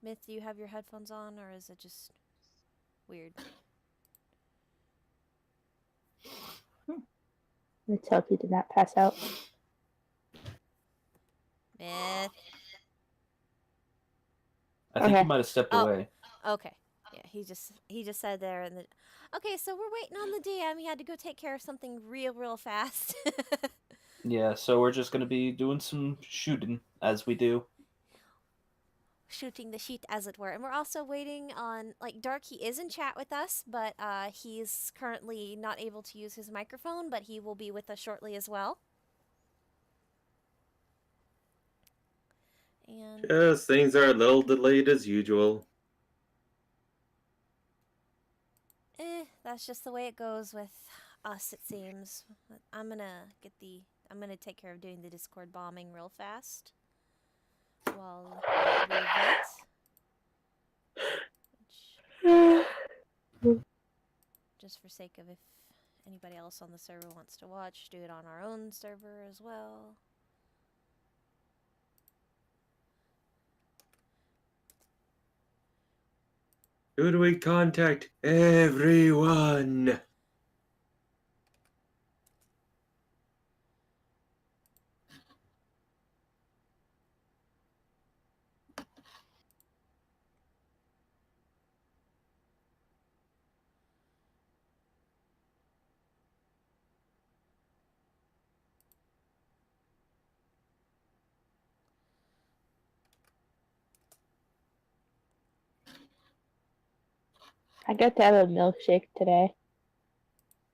Myth, do you have your headphones on, or is it just weird? Let's hope he did not pass out. Myth. I think Okay. he might have stepped Oh, away. okay. Yeah, he just said there and okay, so we're waiting on the DM. He had to go take care of something real fast. Yeah, so we're just gonna be doing some shooting as we do. Shooting the sheet, as it were. And we're also waiting on, like, Dark. He is in chat with us, but he's currently not able to use his microphone, but he will be with us shortly as well. And Yes, things are a little delayed as usual. that's just the way it goes with us, it seems. I'm gonna take care of doing the Discord bombing real fast while we wait. Just for sake of if anybody else on the server wants to watch, do it on our own server as well. Who do we contact? Everyone! I got to have a milkshake today.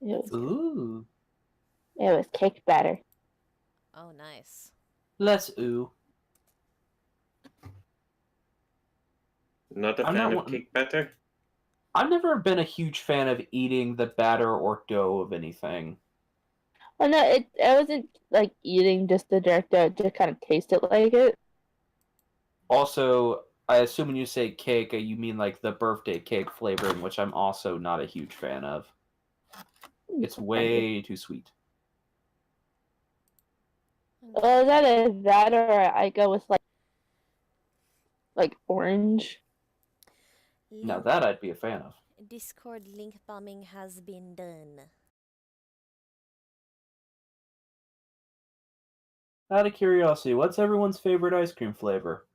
That's good. Ooh. It was cake batter. Oh, nice. Let's ooh. Not a I'm fan not of one. cake batter? I've never been a huge fan of eating the batter or dough of anything. Well, no, I wasn't like eating just the direct dough. It just kind of tasted like it. Also, I assume when you say cake, you mean like the birthday cake flavoring, which I'm also not a huge fan of. It's way too sweet. Well, is that that or I go with like orange? Now Link, that I'd be a fan of. Discord link bombing has been done. Out of curiosity, what's everyone's favorite ice cream flavor?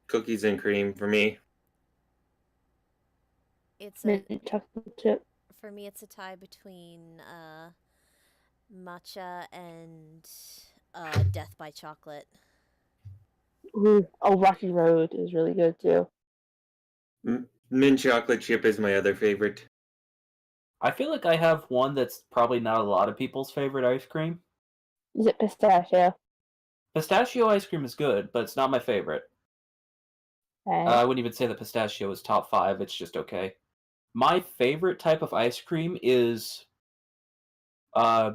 Cookies and cream for me. It's Mint chocolate chip. for me it's a tie between matcha and death by chocolate. Ooh. Oh, Rocky Road is really good too. Mint chocolate chip is my other favorite. I feel like I have one that's probably not a lot of people's favorite ice cream. Is it pistachio? Pistachio ice cream is good, but it's not my favorite. Okay. I wouldn't even say that pistachio is top 5, it's just okay. My favorite type of ice cream is uh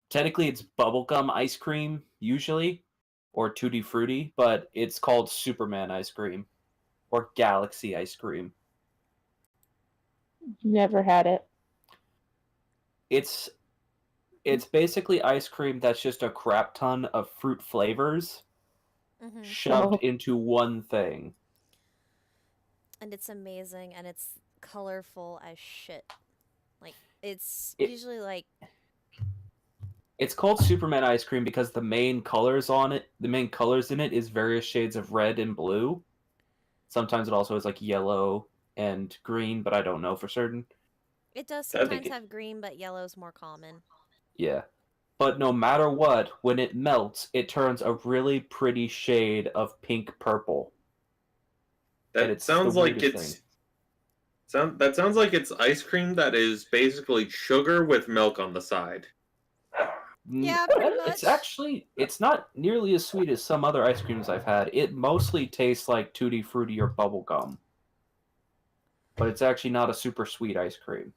technically it's bubblegum ice cream usually or tutti frutti, but it's called Superman ice cream or Galaxy ice cream. Never had it. It's basically ice cream that's just a crap ton of fruit flavors Mm-hmm. shoved Oh, into one thing. And it's amazing, and it's colorful as shit. Like, it's It, usually like it's called Superman ice cream because the main colors in it is various shades of red and blue. Sometimes it also is like yellow and green, but I don't know for certain. it does I think sometimes it, have green, but yellow's more common. Yeah. But no matter what, when it melts, it turns a really pretty shade of pink purple. And that it's the sounds like weirdest thing. it's that sounds like it's ice cream that is basically sugar with milk on the side. Yeah, pretty It's much. actually it's not nearly as sweet as some other ice creams I've had. It mostly tastes like tutti frutti or bubble gum. But it's actually not a super sweet ice cream.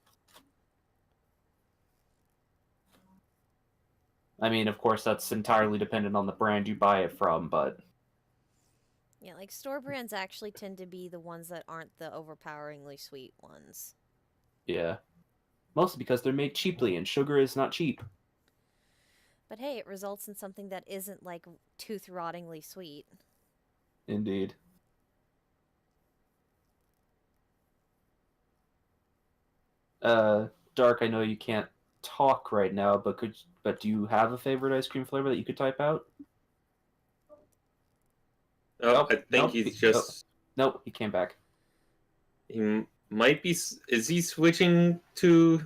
I mean, of course, that's entirely dependent on the brand you buy it from, but Yeah, like store brands actually tend to be the ones that aren't the overpoweringly sweet ones. yeah. Mostly because they're made cheaply, and sugar is not cheap. But hey, it results in something that isn't like tooth rottingly sweet. Indeed. Dark, I know you can't talk right now, but do you have a favorite ice cream flavor that you could type out? Oh, Nope, I think nope, he's oh, just. nope, he came back. He might be. Is he switching No,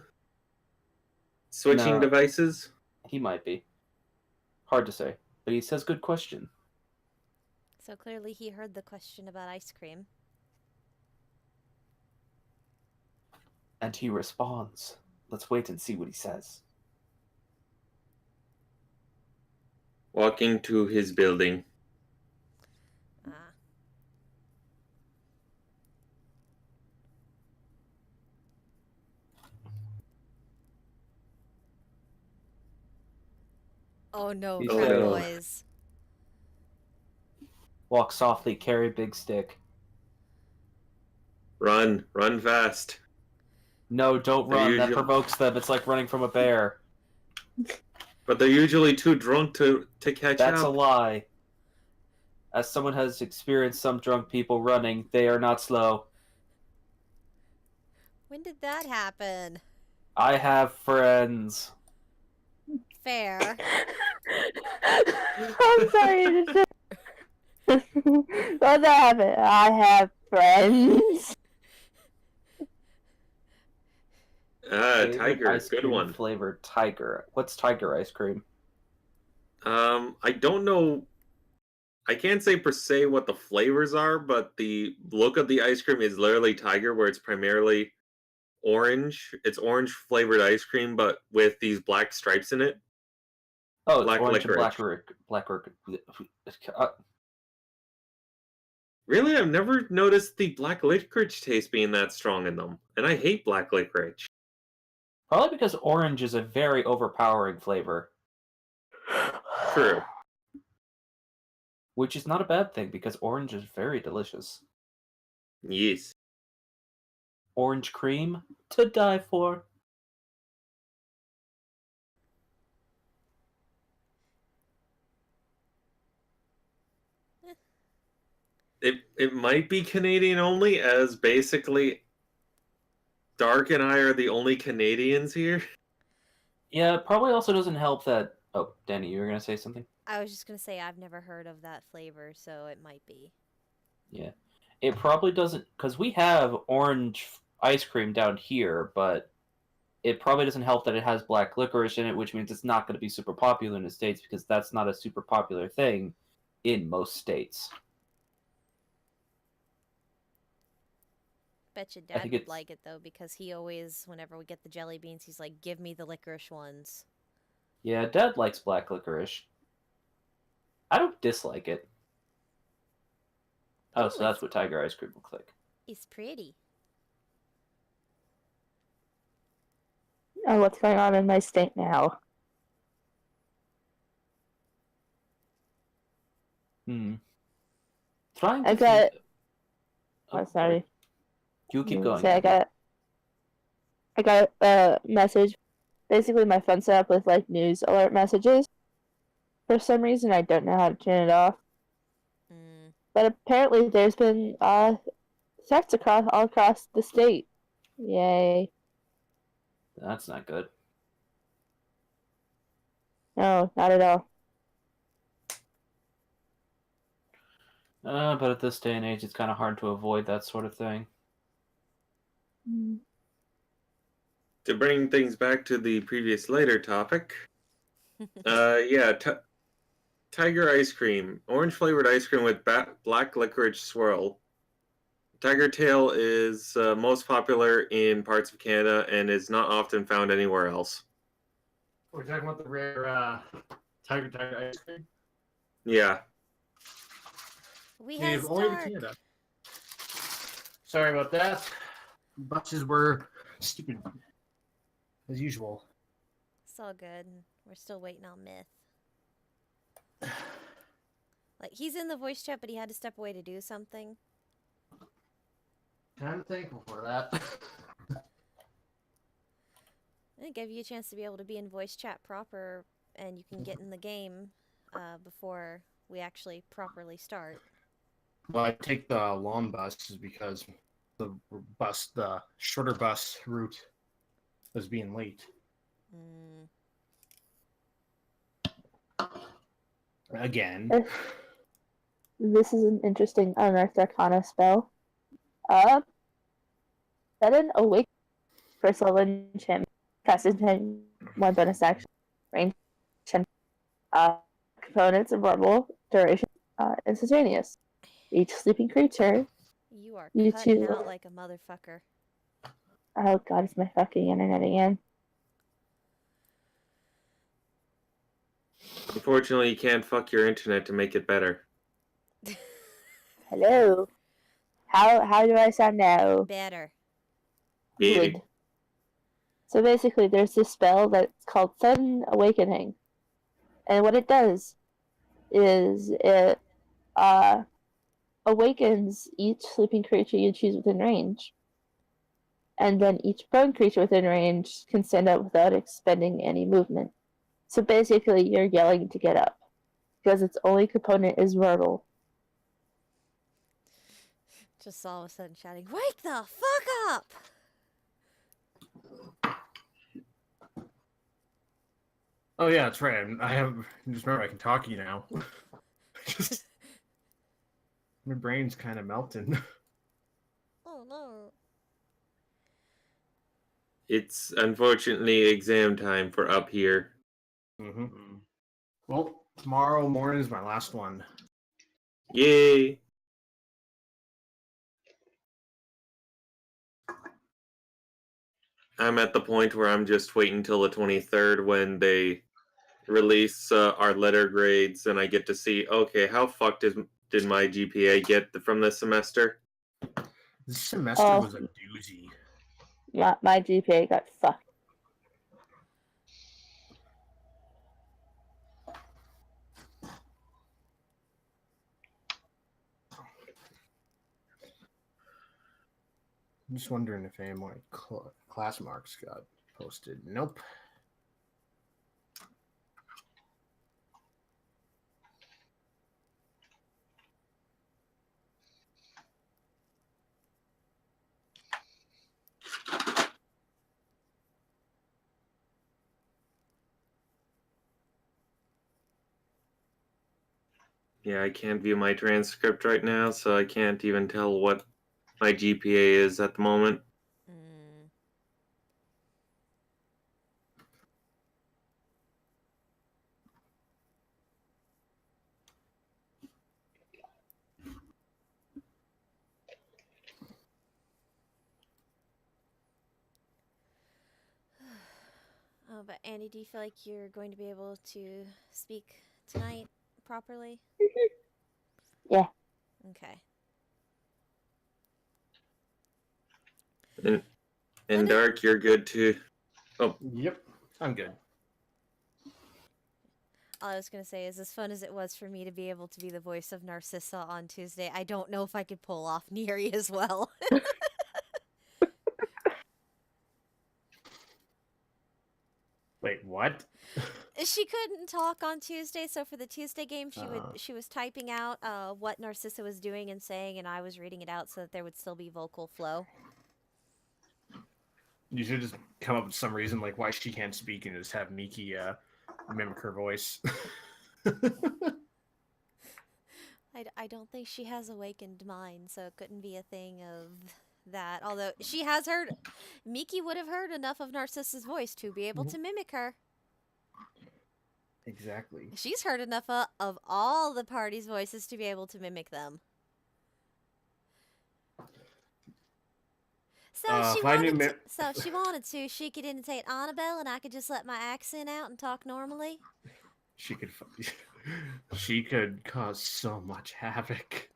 devices? he might be. Hard to say, but he says good question. So clearly he heard the question about ice cream. And he responds. Let's wait and see what he says. Walking to his building. Ah. Oh no, He crap said, boys. walk softly, carry big stick. Run fast. No, don't They're run. That usually- provokes them. It's like running from a bear. But they're usually too drunk to catch That's up. a lie. As someone has experienced some drunk people running, they are not slow. When did that happen? I have friends. Fair. I'm sorry. What's happened? I have friends. Favorite Tiger, ice good cream one. flavored tiger. What's tiger ice cream? I don't know. I can't say per se what the flavors are, but the look of the ice cream is literally tiger, where it's primarily orange. It's orange flavored ice cream, but with these black stripes in it. Oh, it's Black orange and licorice. black. Really, I've never noticed the black licorice taste being that strong in them, and I hate black licorice. Probably because orange is a very overpowering flavor, True. which is not a bad thing because orange is very delicious. Yes. Orange cream to die for. It might be Canadian only, as basically Dark and I are the only Canadians here. Yeah, it probably also doesn't help that. Oh, Danny, you were gonna say something? I was just gonna say I've never heard of that flavor, so it might be. Yeah. It probably doesn't, because we have orange ice cream down here, but it probably doesn't help that it has black licorice in it, which means it's not going to be super popular in the States because that's not a super popular thing in most states. Bet your I dad think would it's- like it though, because he always, whenever we get the jelly beans, he's like, "Give me the licorice ones." Yeah, Dad likes black licorice. I don't dislike it. Oh, so that's what tiger ice cream looks like. It's pretty. Oh, what's going on in my state now? Trying to I got. think... Oh, sorry. You keep going. Say Abby. I got a message. Basically, my phone set up with like news alert messages. For some reason, I don't know how to turn it off. Mm. But apparently, there's been thefts all across the state. Yay! That's not good. No, not at all. But at this day and age, it's kind of hard to avoid that sort of thing. To bring things back to the previous later topic, yeah, tiger ice cream, orange flavored ice cream with black licorice swirl. Tiger tail is most popular in parts of Canada and is not often found anywhere else. We're talking about the rare tiger ice cream. Yeah. We Native have only to Stark. Canada. Sorry about that. Buses were stupid, as usual. It's all good. We're still waiting on Myth. Like, he's in the voice chat, but he had to step away to do something. I'm thankful for that. It gave you a chance to be able to be in voice chat proper, and you can get in the game before we actually properly start. Well, I take the long bus because the shorter bus route as being late. Mm. Again. This is an interesting Unearthed Arcana spell. Sudden Awake. First level enchantment. Cast enchantment. 1 bonus action. Range. 10. Components of verbal. Duration. Instantaneous. Each sleeping creature. You are You cutting choose. out like a motherfucker. Oh god, it's my fucking internet again. Unfortunately, you can't fuck your internet to make it better. Hello. How do I sound now? Better. Beady. Good. So basically, there's this spell that's called Sudden Awakening, and what it does is it awakens each sleeping creature you choose within range, and then each prone creature within range can stand up without expending any movement. So basically, you're yelling to get up because its only component is verbal. Just all of a sudden shouting, "Wake the fuck up!" Oh yeah, that's right. Just remember I can talk to you now. Just my brain's kind of melting. Oh no. It's unfortunately exam time for up here. Mm-hmm. Well, tomorrow morning is my last one. Yay! I'm at the point where I'm just waiting until the 23rd when they release our letter grades and I get to see, okay, how fucked did my GPA get from this semester? This semester Oh. was a doozy. My GPA got fucked. I'm just wondering if any of my class marks got posted. Nope. Yeah, I can't view my transcript right now, so I can't even tell what my GPA is at the moment. Mm. Oh, but Andy, do you feel like you're going to be able to speak tonight properly? Yeah. Okay. And Dark, you're good too. Oh, Yep. I'm good. All I was going to say is, as fun as it was for me to be able to be the voice of Narcissa on Tuesday, I don't know if I could pull off Neri as well. Wait, what? She couldn't talk on Tuesday, so for the Tuesday game, she was typing out what Narcissa was doing and saying, and I was reading it out so that there would still be vocal flow. You should just come up with some reason like why she can't speak and just have Miki mimic her voice. I don't think she has awakened mind, so it couldn't be a thing of that. Although she has heard, Miki would have heard enough of Narcissa's voice to be able to mimic her. Exactly. She's heard enough of all the party's voices to be able to mimic them. So if she wanted to, she could imitate Annabelle, and I could just let my accent out and talk normally. She could cause so much havoc.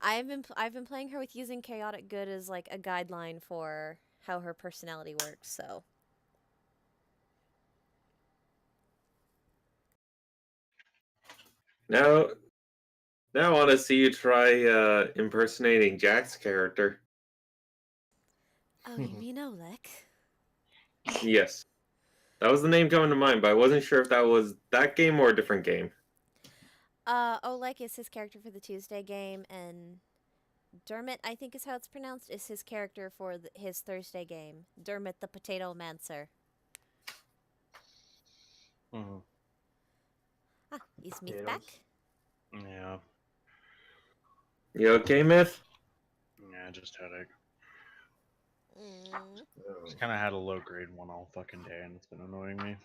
I've been playing her with using chaotic good as like a guideline for how her personality works. So now I want to see you try impersonating Jack's character. oh, you mean Oleg? Yes. That was the name coming to mind, but I wasn't sure if that was that game or a different game. Oleg is his character for the Tuesday game, and Dermot, I think is how it's pronounced, is his character for his Thursday game. Dermot the Potato Mancer. Mhm. Ah, is Meath Potatoes. back? Yeah. You okay, Myth? Yeah, just headache. Mm. Just kind of had a low grade one all fucking day, and it's been annoying me.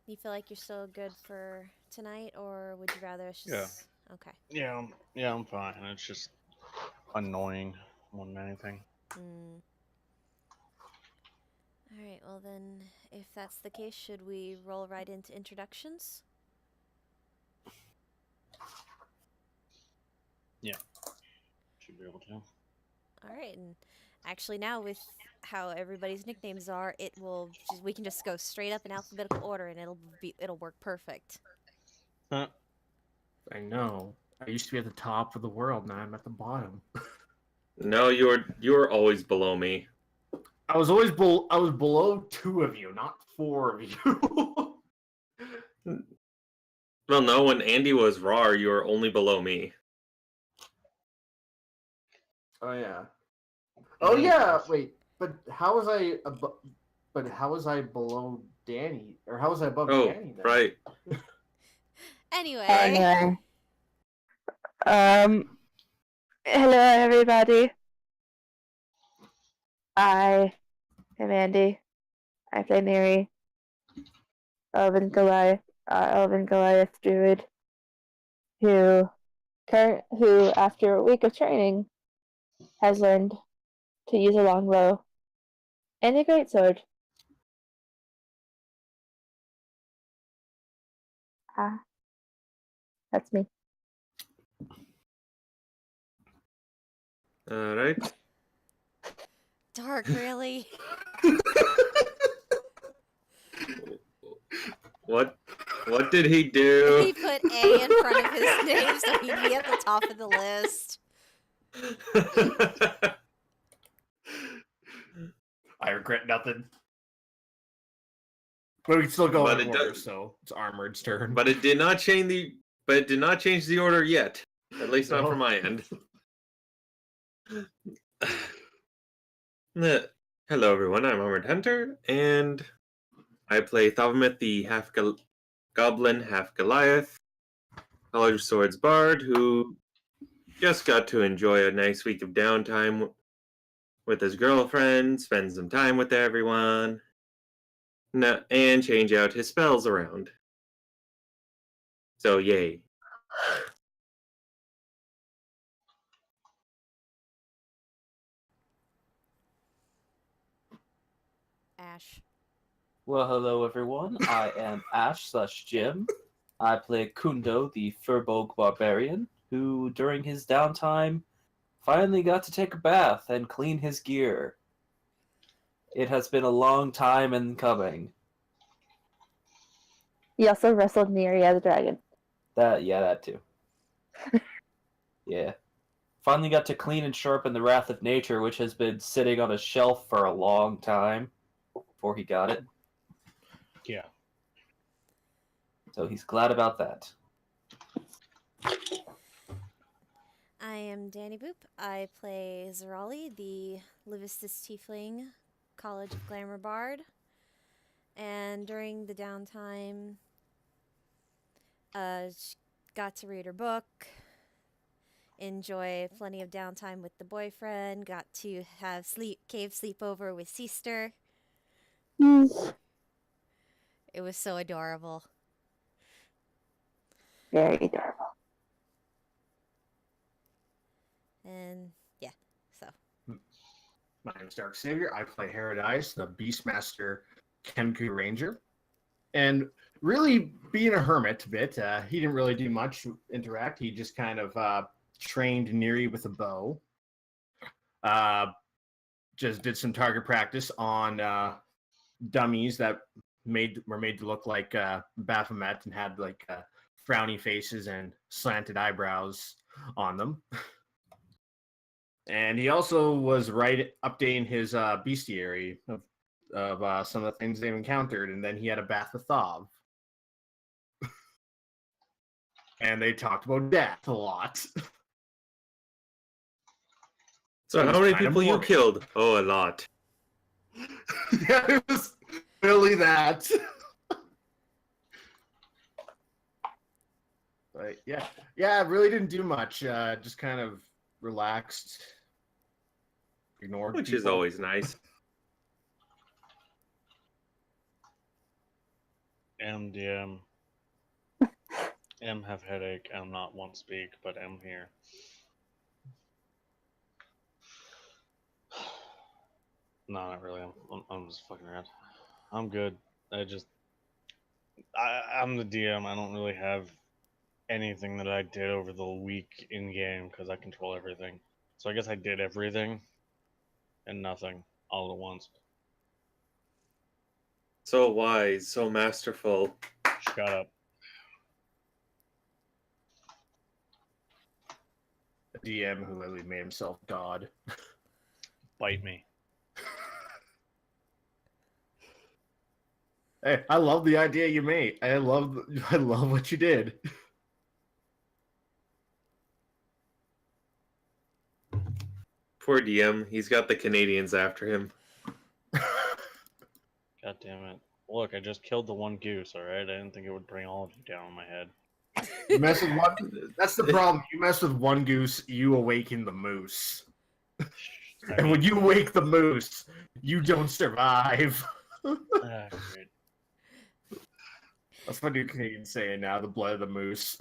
You feel like you're still good for tonight, or would you rather us Yeah. just... Okay. Yeah, I'm fine. It's just annoying more than anything. Mm. Alright, well then, if that's the case, should we roll right into introductions? Should be able to. Alright, and actually now with how everybody's nicknames are, we can just go straight up in alphabetical order and it'll work perfect. Huh. I know. I used to be at the top of the world. Now I'm at the bottom. No, you're always below me. I was always I was below 2 of you, not 4 of you. Well, no, when Andy was raw, you were only below me. Oh yeah. Oh yeah. Wait, but how was I? But how was I below Danny? Or how was I above Oh, Danny then? right. Anyway, Anyway. Hello everybody. I am Andy. I play Mary. Elven Goliath druid, who after a week of training has learned to use a longbow and a greatsword. Ah, that's me. All right. dark, really? What did he do? He put A in front of his name so he'd be at the top of the list. I regret nothing. But we can still go But in it order, does- so it's Armored's turn. But it did not change the order yet. At least not from my end. Hello everyone, I'm Armored Hunter, and I play Thavamith, the half goblin, half Goliath, College of Swords bard, who just got to enjoy a nice week of downtime with his girlfriend, spend some time with everyone, and change out his spells around. So yay. Ash. Well, hello everyone. I am Ash/Jim. I play Kundo, the Furbolg barbarian, who during his downtime finally got to take a bath and clean his gear. It has been a long time in coming. He also wrestled Neri as a dragon. That too. Yeah. Finally got to clean and sharpen the Wrath of Nature, which has been sitting on a shelf for a long time before he got it. Yeah. So he's glad about that. I am Danny Boop. I play Zerali, the Levistus Tiefling, College of Glamour Bard. And during the downtime, she got to read her book, enjoy plenty of downtime with the boyfriend, got to have cave sleepover with sister. It was so adorable. Very adorable. And yeah, so. My name's Dark Savior. I play Herodice, the Beastmaster Kenku Ranger. And really being a hermit a bit, he didn't really do much interact. He just kind of trained Neri with a bow. Just did some target practice on dummies that were made to look like Baphomet and had like frowny faces and slanted eyebrows on them. And he also was updating his bestiary of some of the things they've encountered, and then he had a bath with Thav. And they talked about death a lot. So It was how many kinda people you morbid. killed? Oh, a lot. Yeah, it was really that. But yeah, it really didn't do much. Just kind of relaxed, ignored Which people. is always nice. MDM. M have headache. M not want speak, but M here. No, not really. I'm just fucking around. I'm good. I'm the DM. I don't really have anything that I did over the week in game because I control everything. So I guess I did everything and nothing all at once. So wise, so masterful. Shut up. A DM who literally made himself God. Bite me. Hey, I love the idea you made. I love what you did. Poor DM, he's got the Canadians after him. God damn it. Look, I just killed the one goose, alright? I didn't think it would bring all of you down on my head. You mess with one. That's the problem. You mess with one goose, you awaken the moose. And when you wake the moose, you don't survive. Great. That's my new Canadian saying now, the blood of the moose.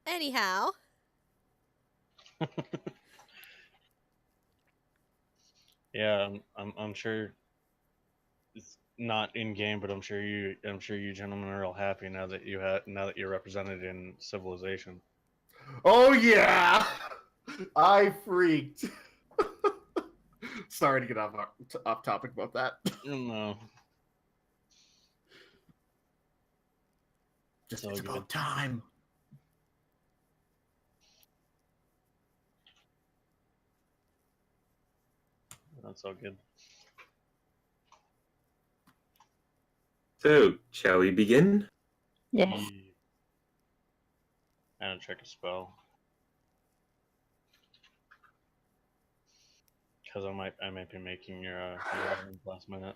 Anyhow, Yeah, I'm sure it's not in game, but I'm sure you gentlemen are all happy now that you're represented in Civilization. Oh yeah! I freaked. Sorry to get off topic about that. No. Just So it's good. about time. That's all good. So, shall we begin? Yes. And check a spell. Because I might be making your last minute.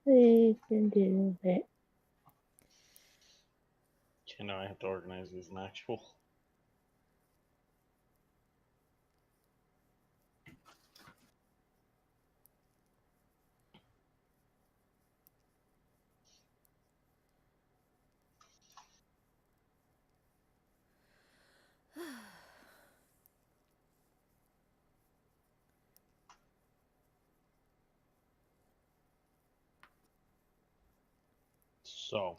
We can do it. You know, I have to organize these in actual. So,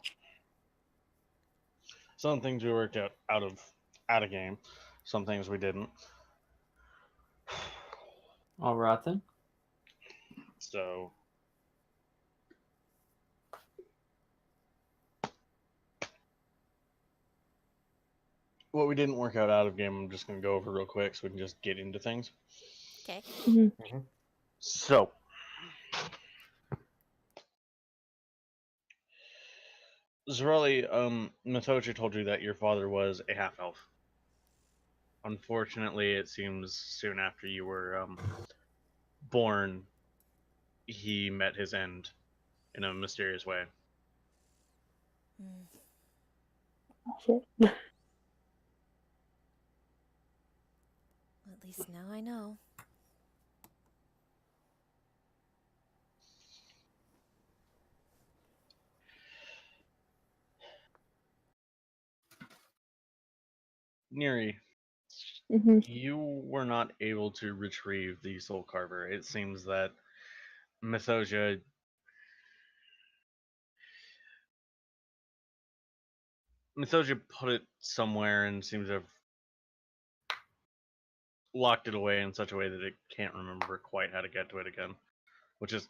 some things we worked out of game, some things we didn't. All right then. So, what we didn't work out of game, I'm just going to go over real quick so we can just get into things. okay. So, Zarelli, Matocha told you that your father was a half elf. Unfortunately, it seems soon after you were born, he met his end in a mysterious way. Mm. Shit. At least now I know. Neri, Mm-hmm. you were not able to retrieve the soul carver. It seems that Mythosia Mythosia put it somewhere and seems to have locked it away in such a way that it can't remember quite how to get to it again, which is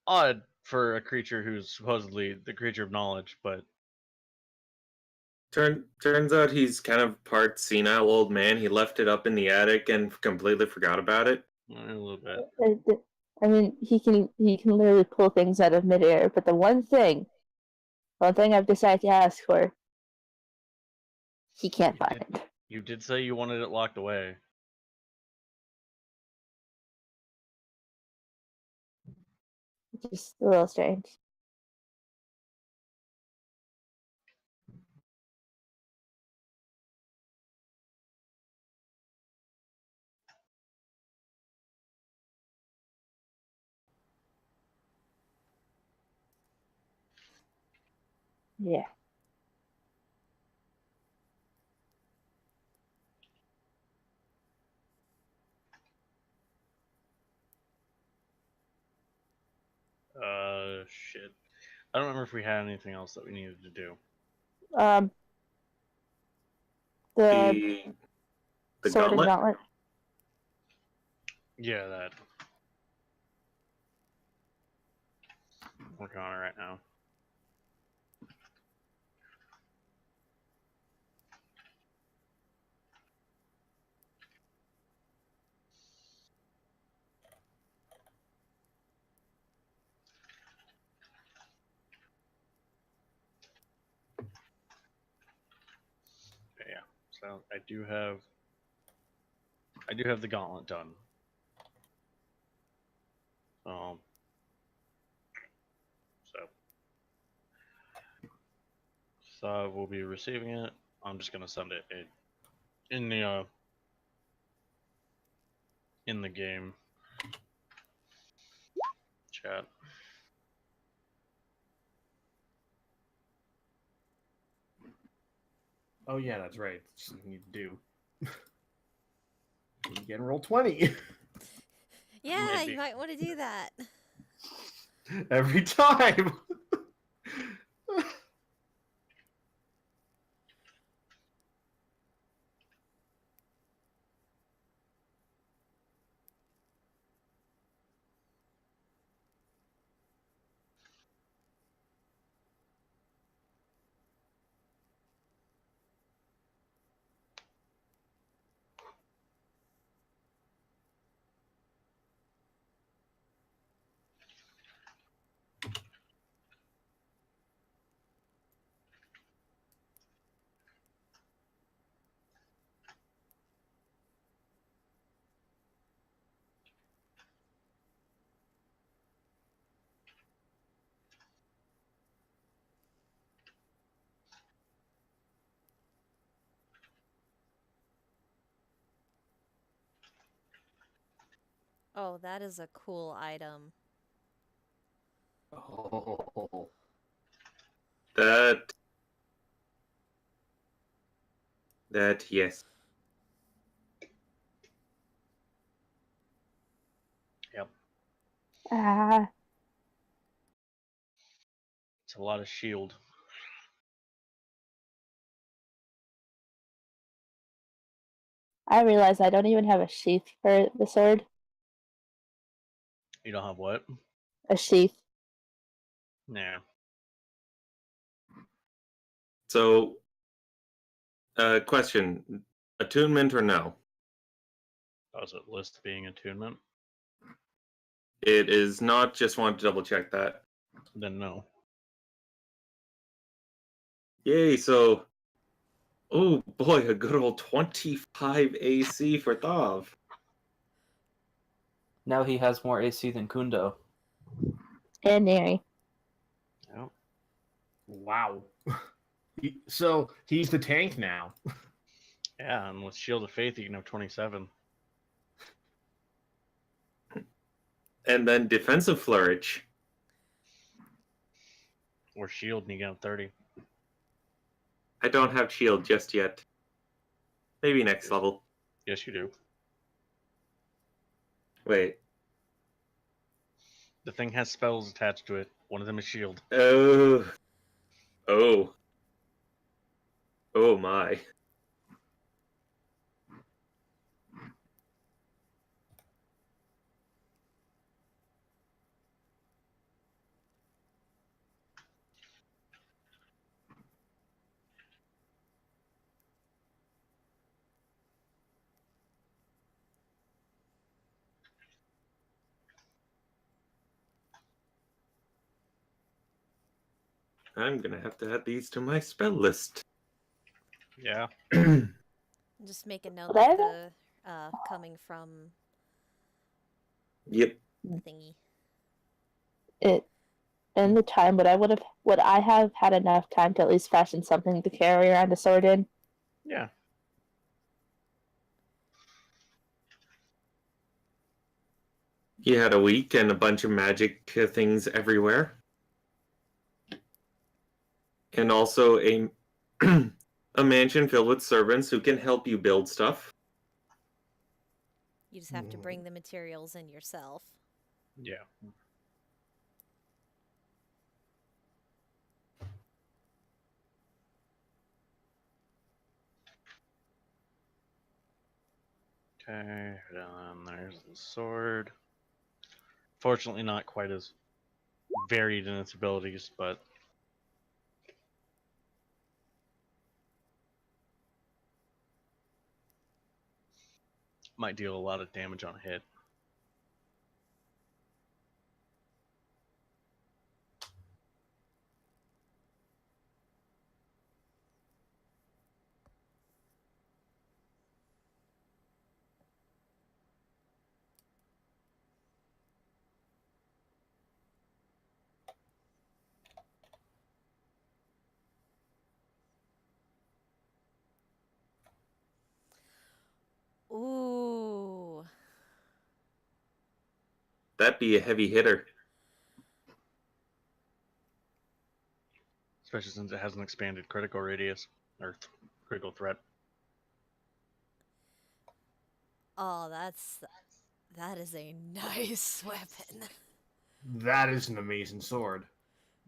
odd for a creature who's supposedly the creature of knowledge, but Turns out he's kind of part senile old man. He left it up in the attic and completely forgot about it. a little bit. I mean, he can literally pull things out of midair. But the one thing I've decided to ask for, he can't find. You did say you wanted it locked away. Just a little strange. Yeah. Shit. I don't remember if we had anything else that we needed to do. The The sword and gauntlet? gauntlet. Yeah, that. Working on it right now. Yeah. So I do have the gauntlet done. So we'll be receiving it. I'm just gonna send it in the game chat. Oh yeah, that's right. That's something you need to do. You can roll 20 Yeah, Maybe. you might want to do that. every time. Oh, that is a cool item. Oh. That yes. Yep. It's a lot of shield. I realize I don't even have a sheath for the sword. You don't have what? A sheath. Nah. So, question: attunement or no? Does it list being attunement? It is not. Just want to double check that. Then no. Yay! So, oh boy, a good old 25 AC for Thav. Now he has more AC than Kundo. And Neri. Yep. Wow. So he's the tank now. Yeah, and with Shield of Faith, you can have 27. And then defensive flourish. Or Shield, and you can have 30. I don't have shield just yet. Maybe next level. Yes, you do. Wait. The thing has spells attached to it. One of them is Shield. Oh. Oh. my. I'm gonna have to add these to my spell list. Yeah. Just make a note What? that the coming from Yep. the thingy. It in the time, would I have had enough time to at least fashion something to carry around a sword in? Yeah. He had a week and a bunch of magic things everywhere. And also a a mansion filled with servants who can help you build stuff. You just have to bring the materials in yourself. Yeah. Okay, there's the sword. Fortunately, not quite as varied in its abilities, but might deal a lot of damage on hit. Ooh. That'd be a heavy hitter. Especially since it has an expanded critical radius, or critical threat. Oh, that is a nice weapon. That is an amazing sword.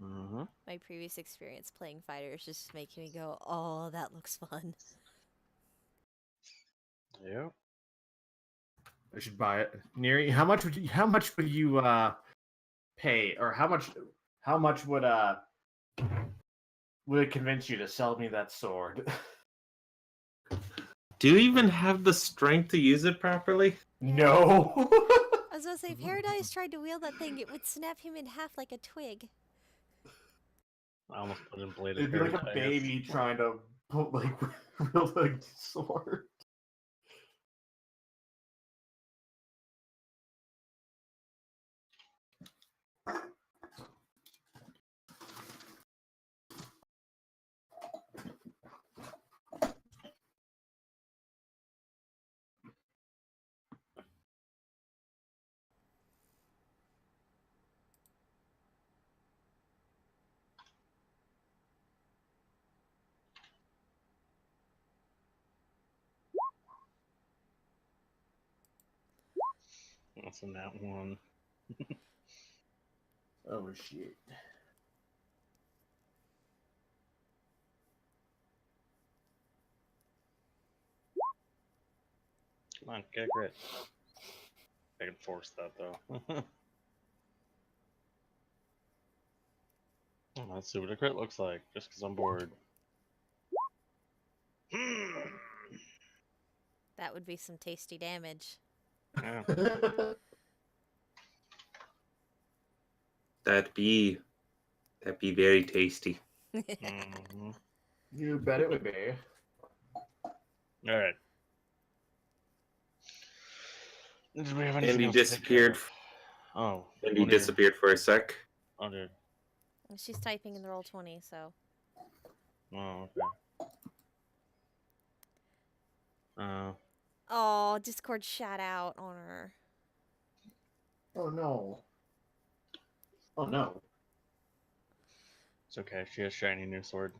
Mm-hmm. My previous experience playing fighters just making me go, oh, that looks fun. Yep. I should buy it. Neri, how much would you pay, or how much would it convince you to sell me that sword? Do you even have the strength to use it properly? No. I was gonna say, if Paradise tried to wield that thing, it would snap him in half like a twig. I almost put in bladed It'd be like a paradise. baby trying to put wield a sword. That's in that one. Oh shit. Come on, get a crit. I can force that though. Let's see what a crit looks like, just because I'm bored. That would be some tasty damage. Yeah. That'd be very tasty. Mm-hmm. You bet it would be. All right. Did we have anything And he else to take care disappeared. of? Oh. And he what are your- disappeared for a sec. Oh, dude. She's typing in the Roll20, so. Oh, okay. Oh, Discord shat out on her. Oh no. Oh no. It's okay. She has shiny new sword.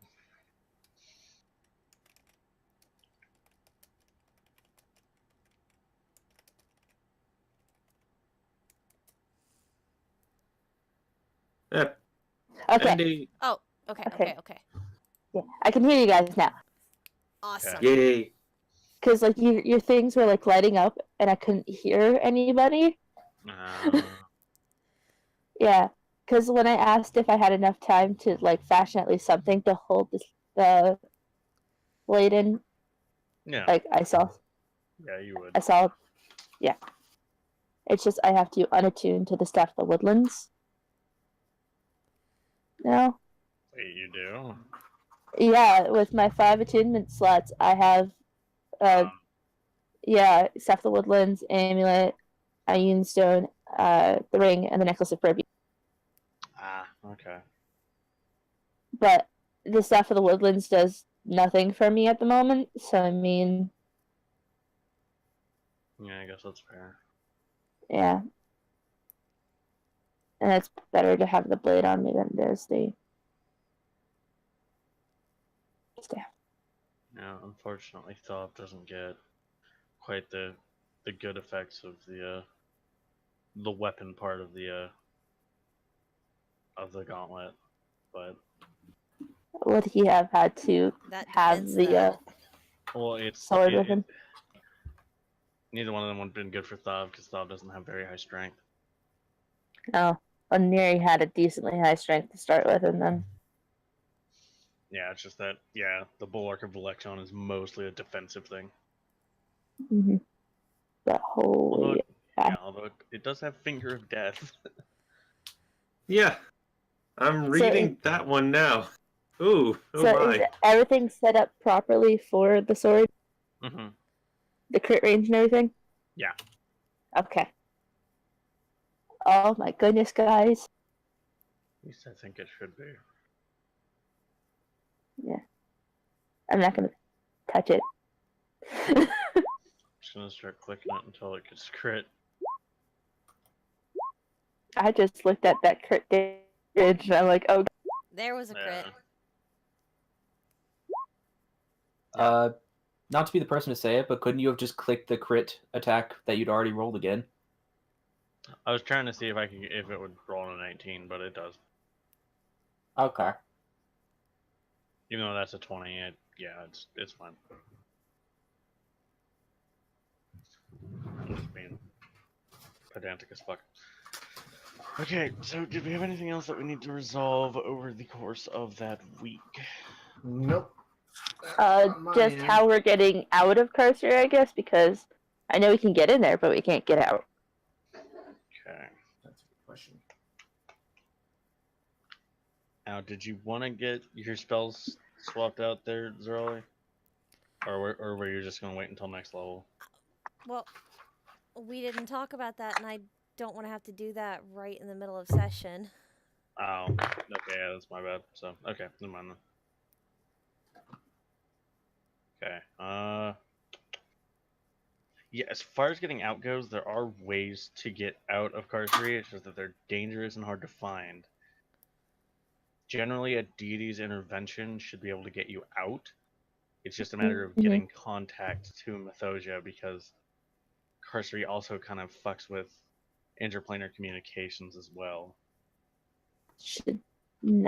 Yep. Okay. And he, Oh, okay, Okay. okay. Yeah, I can hear you guys now. Awesome. Yay! Because like your things were like lighting up, and I couldn't hear anybody. Yeah, because when I asked if I had enough time to like fashion at least something to hold the blade in, yeah. like I saw, Yeah, you would. yeah. It's just I have to unattune to the Staff of the Woodlands. No. Wait, you do? Yeah, with my 5 attunement slots, I have, yeah, Staff of the Woodlands, Amulet, Ion Stone, the Ring, and the Necklace of Furby. Okay. But the Staff of the Woodlands does nothing for me at the moment, so I mean, Yeah, I guess that's fair. yeah. And it's better to have the blade on me than it is the staff. Yeah, unfortunately, Thought doesn't get quite the good effects of the weapon part of the gauntlet, but Would he have had to That have defense, the though. well, it's sword with him? neither one of them would have been good for Thav because Thav doesn't have very high strength. No. Neri had a decently high strength to start with, and then. Yeah, it's just that the Bulwark of Electron is mostly a defensive thing. Mm-hmm. But Although, holy. although it does have Finger of Death. Yeah, I'm reading that one now. Ooh, oh So is my. everything set up properly for the sword? Mm-hmm. The crit range and everything? Yeah. Okay. Oh my goodness, guys. At least I think it should be. Yeah. I'm not gonna touch it. Just gonna start clicking it until it gets crit. I just looked at that crit damage and I'm like, oh. There was a crit. Not to be the person to say it, but couldn't you have just clicked the crit attack that you'd already rolled again? I was trying to see if it would roll on a 19, but it does. Okay. Even though that's a 20, it's fine. I'm just being pedantic as fuck. Okay, so did we have anything else that we need to resolve over the course of that week? Nope. Just how we're getting out of Carcer, I guess, because I know we can get in there, but we can't get out. Okay. That's a good question. Now, did you want to get your spells swapped out there, Zerali? Or were you just going to wait until next level? Well, we didn't talk about that, and I don't want to have to do that right in the middle of session. Oh, okay, yeah, that's my bad. So, okay, never mind then. Okay, yeah, as far as getting out goes, there are ways to get out of Carcery, it's just that they're dangerous and hard to find. Generally, a deity's intervention should be able to get you out. It's just a matter of getting contact to Mythosia, because Carcery also kind of fucks with interplanar communications as well. Should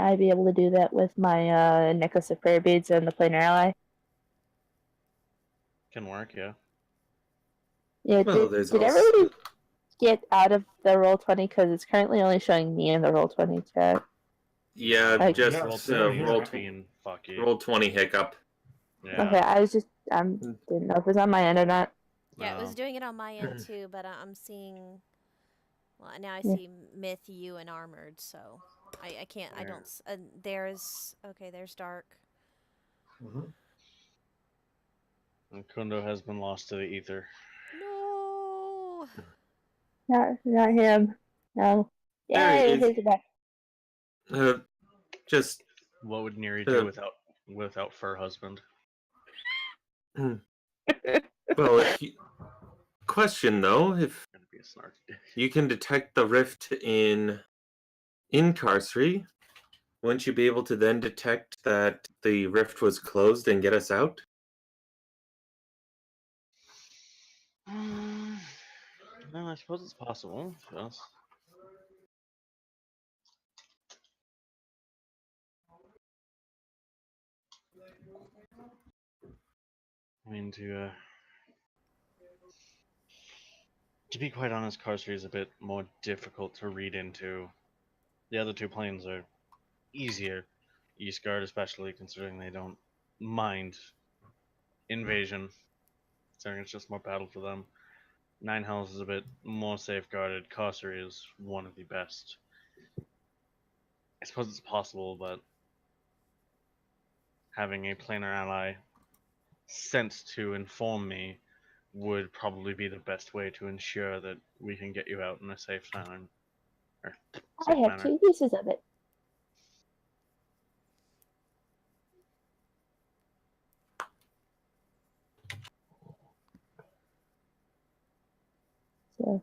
I be able to do that with my Necklace of Prayer Beads and the Planar Ally? Can work, yeah. Yeah, Well, did everybody get out of the Roll20? Because it's currently only showing me in the Roll20 chat. Yeah, Like, just roll 20 hiccup. Yeah. Okay, I was just didn't know if it was on my end or not. Yeah, it was No. doing it on my end too, but I'm seeing. Well, now I see Myth, you, and Armored, so I can't. I don't. There's There's Dark. And Kundo has been lost to the ether. No. Not him. No. Yay, he's back. Just What would Neri do without Fur Husband? well, if you question though, if Gonna be a snarky dick. you can detect the rift in Carcery, wouldn't you be able to then detect that the rift was closed and get us out? No, I suppose it's possible. Yes. I mean, to be quite honest, Carcery is a bit more difficult to read into. The other two planes are easier. Eastguard especially, considering they don't mind invasion. Considering it's just more battle for them. Nine Hells is a bit more safeguarded. Carcery is one of the best. I suppose it's possible, but having a planar ally sent to inform me would probably be the best way to ensure that we can get you out in a safe time. Or I safe have manner. 2 pieces of it. So,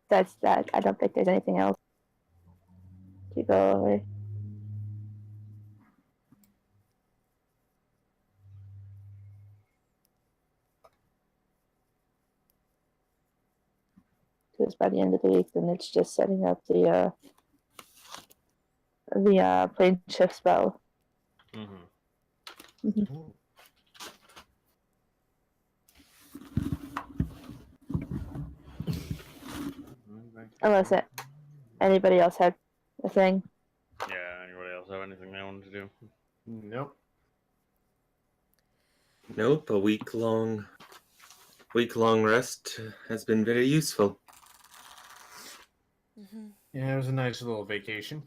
besides that, I don't think there's anything else to go over. Because by the end of the week, then it's just setting up the plane shift spell. Mm-hmm. Mhm. Unless anybody else had a thing. Yeah, anybody else have anything they wanted to do? Nope. Nope, a week-long rest has been very useful. Mm-hmm. Yeah, it was a nice little vacation.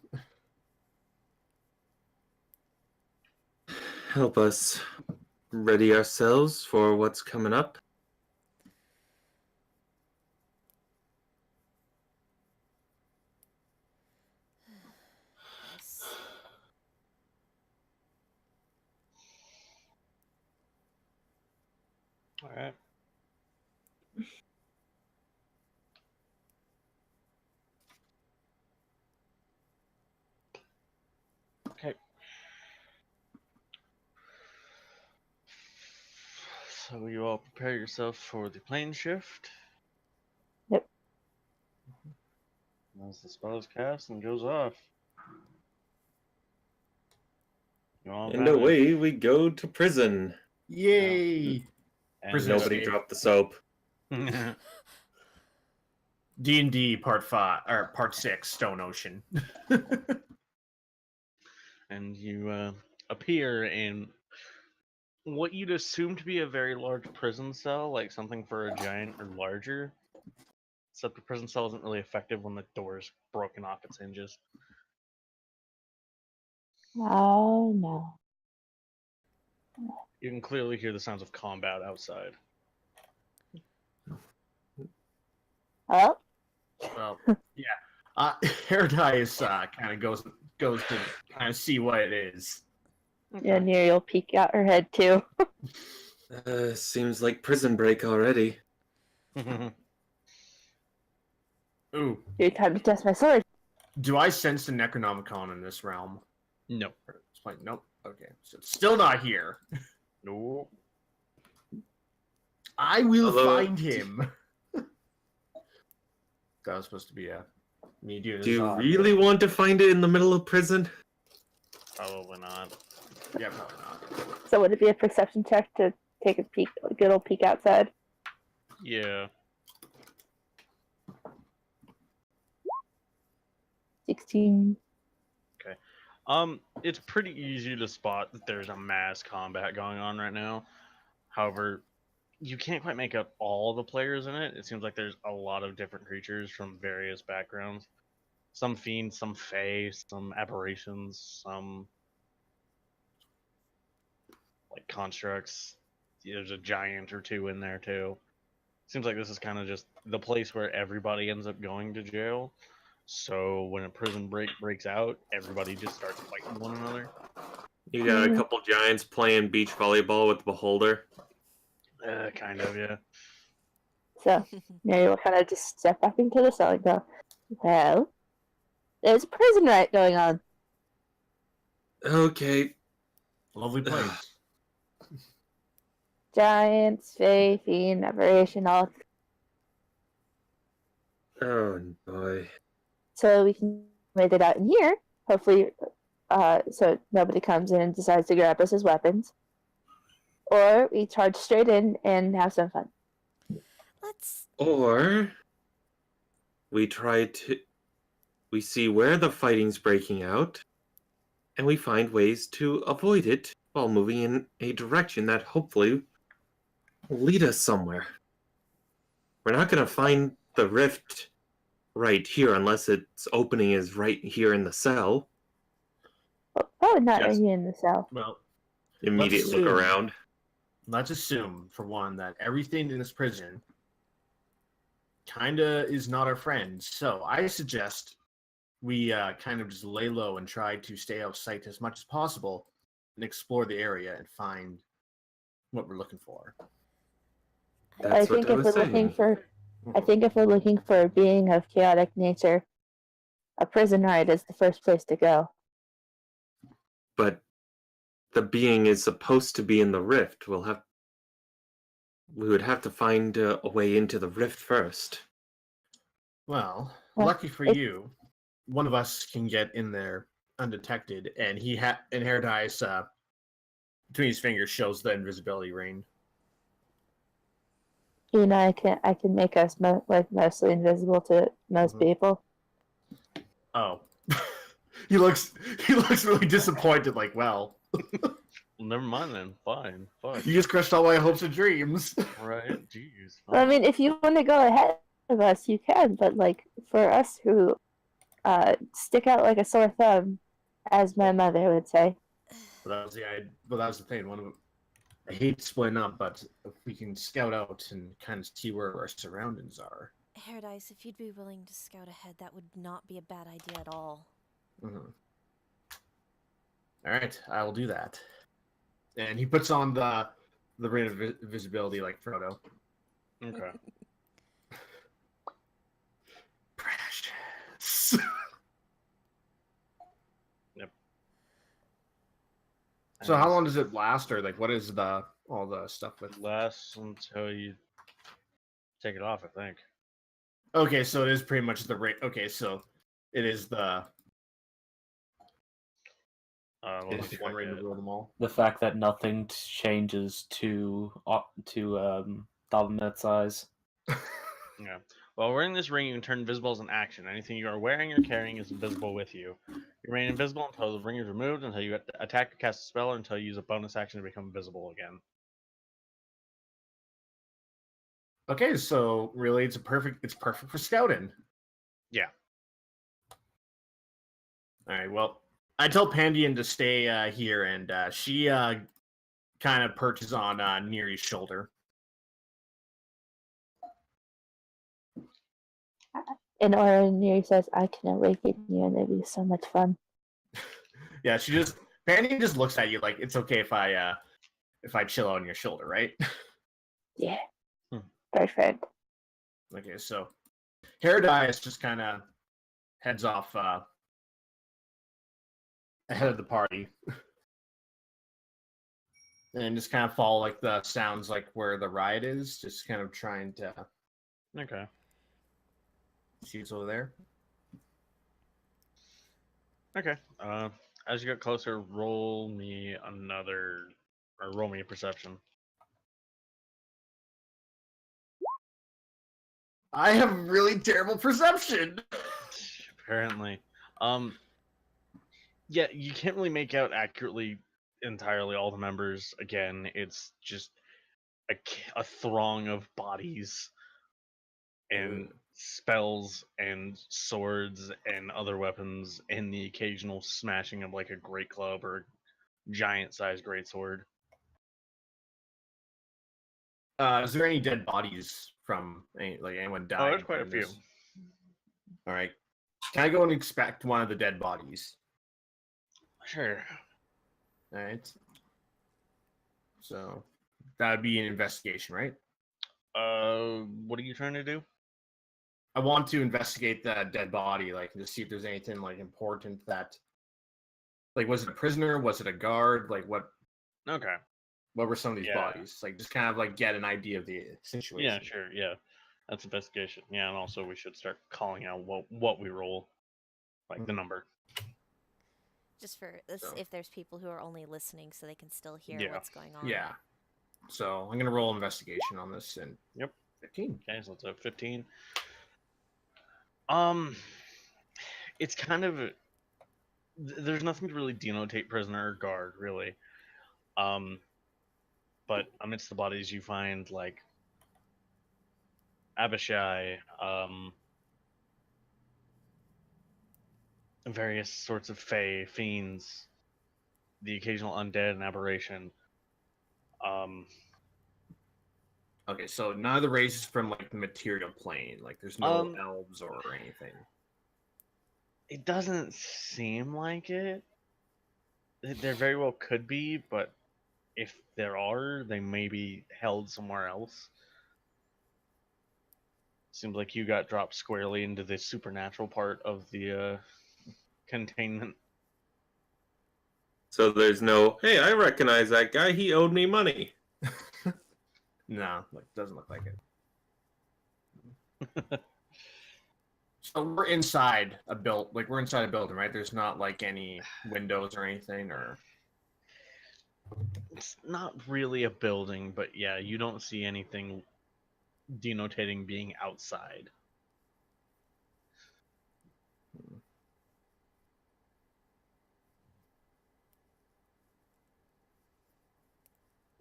Help us ready ourselves for what's coming up. Yes. Alright. Okay. So you all prepare yourself for the plane shift. Yep. As the spell is cast and goes off. You all And vanish. away we go to prison. Yay! And Prison Nobody escape. dropped the soap. D&D Part 5 or Part 6, Stone Ocean. and you appear in what you'd assume to be a very large prison cell, like something for a giant or larger. Except the prison cell isn't really effective when the door's broken off its hinges. Oh no. You can clearly hear the sounds of combat outside. Oh, Well, yeah. Paradise kind of goes to kind of see what it is. yeah, Neri will peek out her head too. Seems like prison break already. Ooh, Good time to test my sword. do I sense the Necronomicon in this realm? No. It's like, nope. Okay, so it's still not here. No. I will Although- find him. That was supposed to be me doing Do you Zod. really want to find it in the middle of prison? Probably not. Yeah, probably not. So would it be a perception check to take a peek, a good old peek outside? Yeah. 16. It's pretty easy to spot that there's a mass combat going on right now. However, you can't quite make out all the players in it. It seems like there's a lot of different creatures from various backgrounds. Some fiends, some fae, some aberrations, some like constructs. There's a giant or two in there too. Seems like this is kind of just the place where everybody ends up going to jail. So when a prison break breaks out, everybody just starts fighting one another. You got a couple giants playing beach volleyball with the beholder. Kind of, yeah. So Neri will kind of just step back into the cell and go, well, there's a prison riot going on. Okay. Lovely place. Giants, fae, fiend, aberration, all. Oh boy. So we can wait it out in here. Hopefully, so nobody comes in and decides to grab us as weapons. or we charge straight in and have some fun. Let's. Or we see where the fighting's breaking out, and we find ways to avoid it while moving in a direction that hopefully will lead us somewhere. We're not going to find the rift right here unless its opening is right here in the cell. Probably not right Yes. here in the cell. Well, Immediate look assume- around. let's assume, for one, that everything in this prison kinda is not our friend. So I suggest we kind of just lay low and try to stay out of sight as much as possible and explore the area and find what we're looking for. That's I think what I if was we're looking saying. for, I think if we're looking for a being of chaotic nature, a prison ride is the first place to go. But the being is supposed to be in the rift. We would have to find a way into the rift first. Well, Well, lucky for it- you, one of us can get in there undetected, and Herodise between his fingers shows the invisibility ring. You know, I can make us mostly invisible to most Mhm. people. Oh, he looks really disappointed. Like, well, Well, never mind then. Fine. Fuck. you just crushed all my hopes and dreams. Right? Jeez. Well, I mean, if you want to go ahead of us, you can. But like for us who stick out like a sore thumb, as my mother would say. But that was the thing. I hate splitting up, but if we can scout out and kind of see where our surroundings are. Herodice, if you'd be willing to scout ahead, that would not be a bad idea at all. Mm-hmm. All right, I will do that. And he puts on the ring of visibility like Frodo. Okay. Precious. Yep. So how long does it last, or like what is all the stuff with? Lasts until you take it off, I think. Okay, so it is pretty much the rate. Okay, so it is the Well, it let is me one check ring to it. rule them all. The fact that nothing changes to Dalmet's eyes. Yeah. While wearing this ring, you can turn invisible as an action. Anything you are wearing or carrying is invisible with you. You remain invisible until the ring is removed, until you attack or cast a spell, or until you use a bonus action to become invisible again. Okay, so really, it's perfect for scouting. Yeah. All right. Well, I tell Pandian to stay here, and she kind of perches on Neri's shoulder. And Neri says, "I can awaken you, and it'll be so much fun." Yeah, Pandian just looks at you like it's okay if I chill on your shoulder, right? Yeah, Hmm. perfect. Okay, so Herodias just kind of heads off ahead of the party, and just kind of follow like the sounds like where the riot is, just kind of trying to Okay. see what's over there. Okay. As you get closer, roll me a perception. I have really terrible perception. Apparently. Yeah, you can't really make out accurately entirely all the members. Again, it's just a throng of bodies and spells and swords and other weapons and the occasional smashing of like a great club or giant sized greatsword. Is there any dead bodies from anyone dying? Oh, there's quite a in few. this? All right. Can I go and inspect one of the dead bodies? Sure. All right. So that'd be an investigation, right? What are you trying to do? I want to investigate the dead body, like, and just see if there's anything like important that, like, was it a prisoner? Was it a guard? Like, what Okay. were some of these Yeah. bodies? Like, just kind of like get an idea of the situation. Yeah, sure. Yeah, that's investigation. Yeah, and also we should start calling out what we roll, like the number. Just for this, So. if there's people who are only listening so they can still hear Yeah. what's going on. Yeah. So I'm gonna roll investigation on this and Yep. 15. Okay, so it's a 15. It's kind of there's nothing to really denotate prisoner or guard, really. But amidst the bodies you find like Abishai, various sorts of fae, fiends, the occasional undead and aberration. Okay, so none of the races from like the material plane. Like there's no elves or anything. It doesn't seem like it. There very well could be, but if there are, they may be held somewhere else. Seems like you got dropped squarely into the supernatural part of the containment. So there's no, hey, I recognize that guy. He owed me money. No, like doesn't look like it. So we're inside a we're inside a building, right? There's not like any windows or anything, or It's not really a building, but yeah, you don't see anything denotating being outside.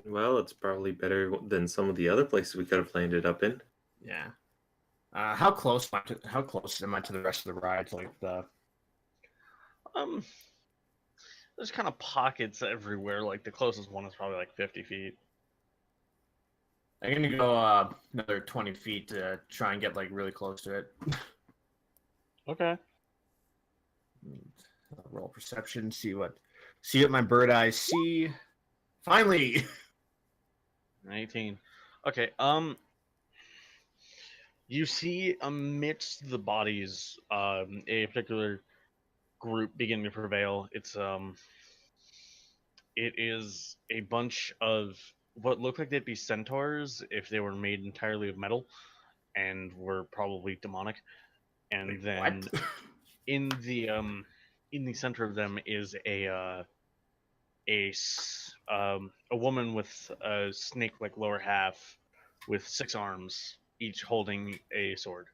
Well, it's probably better than some of the other places we could have landed up in. yeah. How close am I to the rest of the ride? Like the There's kind of pockets everywhere. Like the closest one is probably like 50 feet. I'm gonna go another 20 feet to try and get like really close to it. Okay. Roll perception, see what my bird eyes see. Finally. 19. Okay. You see amidst the bodies, a particular group beginning to prevail. It is a bunch of what look like they'd be centaurs if they were made entirely of metal, and were probably demonic. And Wait, then what? in the center of them is a woman with a snake-like lower half, with 6 arms, each holding a sword.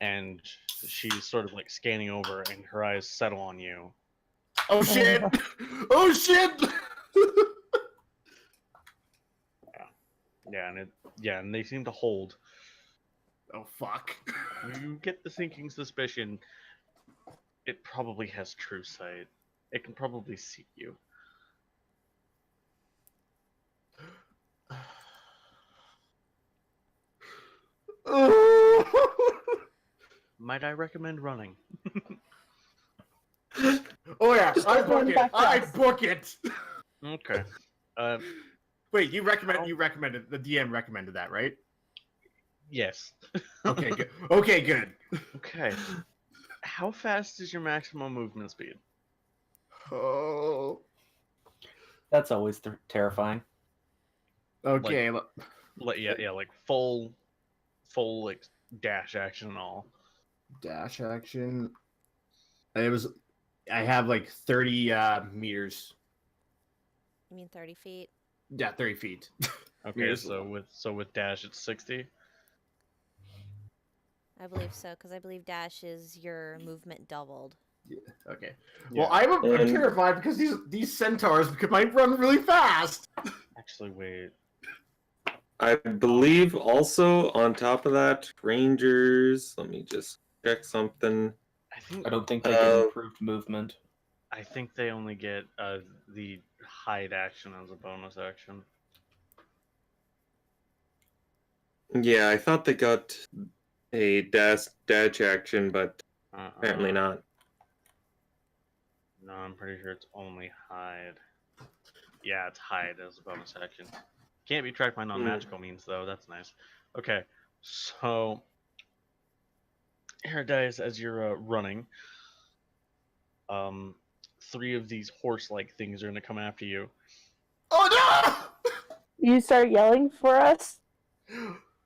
And she's sort of like scanning over, and her eyes settle on you. Oh shit! Oh shit! Yeah, and they seem to hold. Oh fuck! You get the sinking suspicion it probably has true sight. It can probably see you. Might I recommend running? Oh yeah, Just I keep going book it. back I fast. book it. Okay. Wait, you recommended the DM recommended that, right? Yes. Okay, good. Okay, good. Okay. How fast is your maximum movement speed? Oh. That's always terrifying. Okay. Like full like dash action and all. Dash action. I have like 30 meters. You mean 30 feet? Yeah, 30 feet. Okay, Meters. so with dash it's 60. I believe so, because I believe dash is your movement doubled. Yeah, okay. Yeah. Well, I'm terrified because these centaurs might run really fast. Actually, wait. I believe also on top of that, Rangers. Let me just check something. I don't think they get improved movement. I think they only get the hide action as a bonus action. Yeah, I thought they got a dash action, but apparently not. No, I'm pretty sure it's only hide. Yeah, it's hide as a bonus action. Can't be tracked by non-magical means, though. That's nice. Okay, so Herodias, as you're running, 3 of these horse-like things are going to come after you. Oh no! You start yelling for us?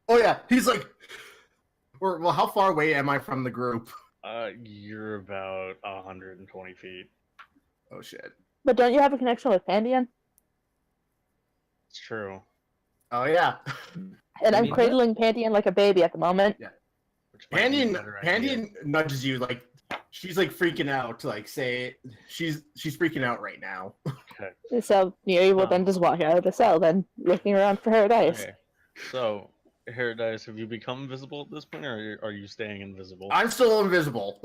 Oh yeah, he's like, well, how far away am I from the group? You're about 120 feet. Oh shit. But don't you have a connection with Pandian? It's true. Oh yeah. And I I'm mean, cradling Pandian like a baby at the moment. Which might be a Pandian better idea. Pandian nudges you like she's like freaking out. Like say she's freaking out right now. Okay. So Neri will then just walk out of the cell, then looking around for her dice. Okay. So, Herodias, have you become invisible at this point, or are you staying invisible? I'm still invisible.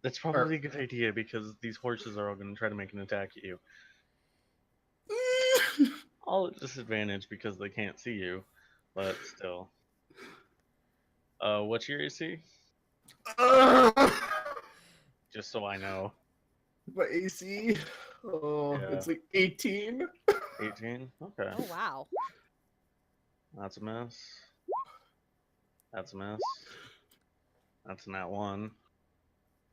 That's probably a good idea because these horses are all going to try to make an attack at you. All at disadvantage because they can't see you, but still. What's your AC? Just so I know. My AC. Oh, Yeah. it's like 18. 18? Okay. Oh wow. That's a miss. That's a miss. That's a nat 1.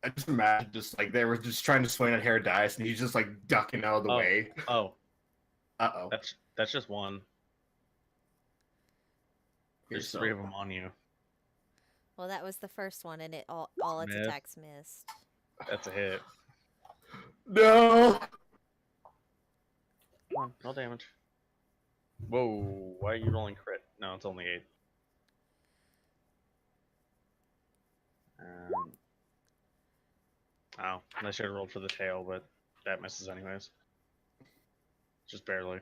I just imagine just like they were just trying to swing at Herodias and he's just like ducking out of the way. Oh, Uh-oh. that's just one. There's So- 3 of them on you. Well, that was the first one, and all its Miss. attacks missed. That's a hit. No! Come on, no damage. Whoa, why are you rolling crit? No, it's only 8. Oh, I should have rolled for the tail, but that misses anyways. Just barely.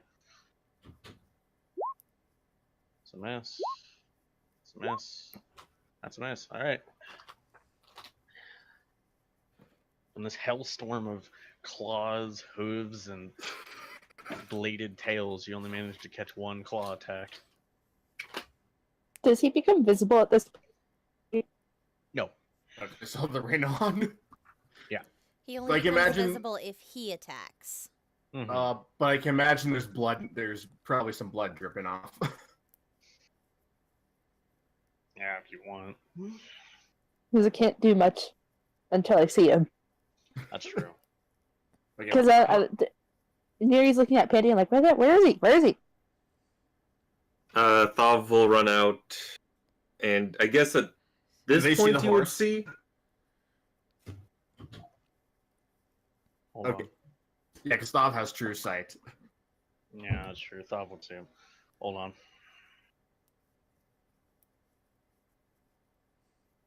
It's a miss. It's a miss. That's a miss. Alright. In this hellstorm of claws, hooves, and bladed tails, you only managed to catch 1 claw attack. Does he become visible at this point? No. I just saw the rain on. He only Like, becomes imagine- visible if he attacks. Mhm. But I can imagine there's blood. There's probably some blood dripping off. Yeah, if you want. Because I can't do much until I see him. That's true. Because Neri's looking at Pandian like, where is he? Where is he? Thav will run out, and I guess at this they see point the you would horse? see. Hold Okay. on. Yeah, Gustav has true sight. Yeah, that's true. Thought would see him. Hold on.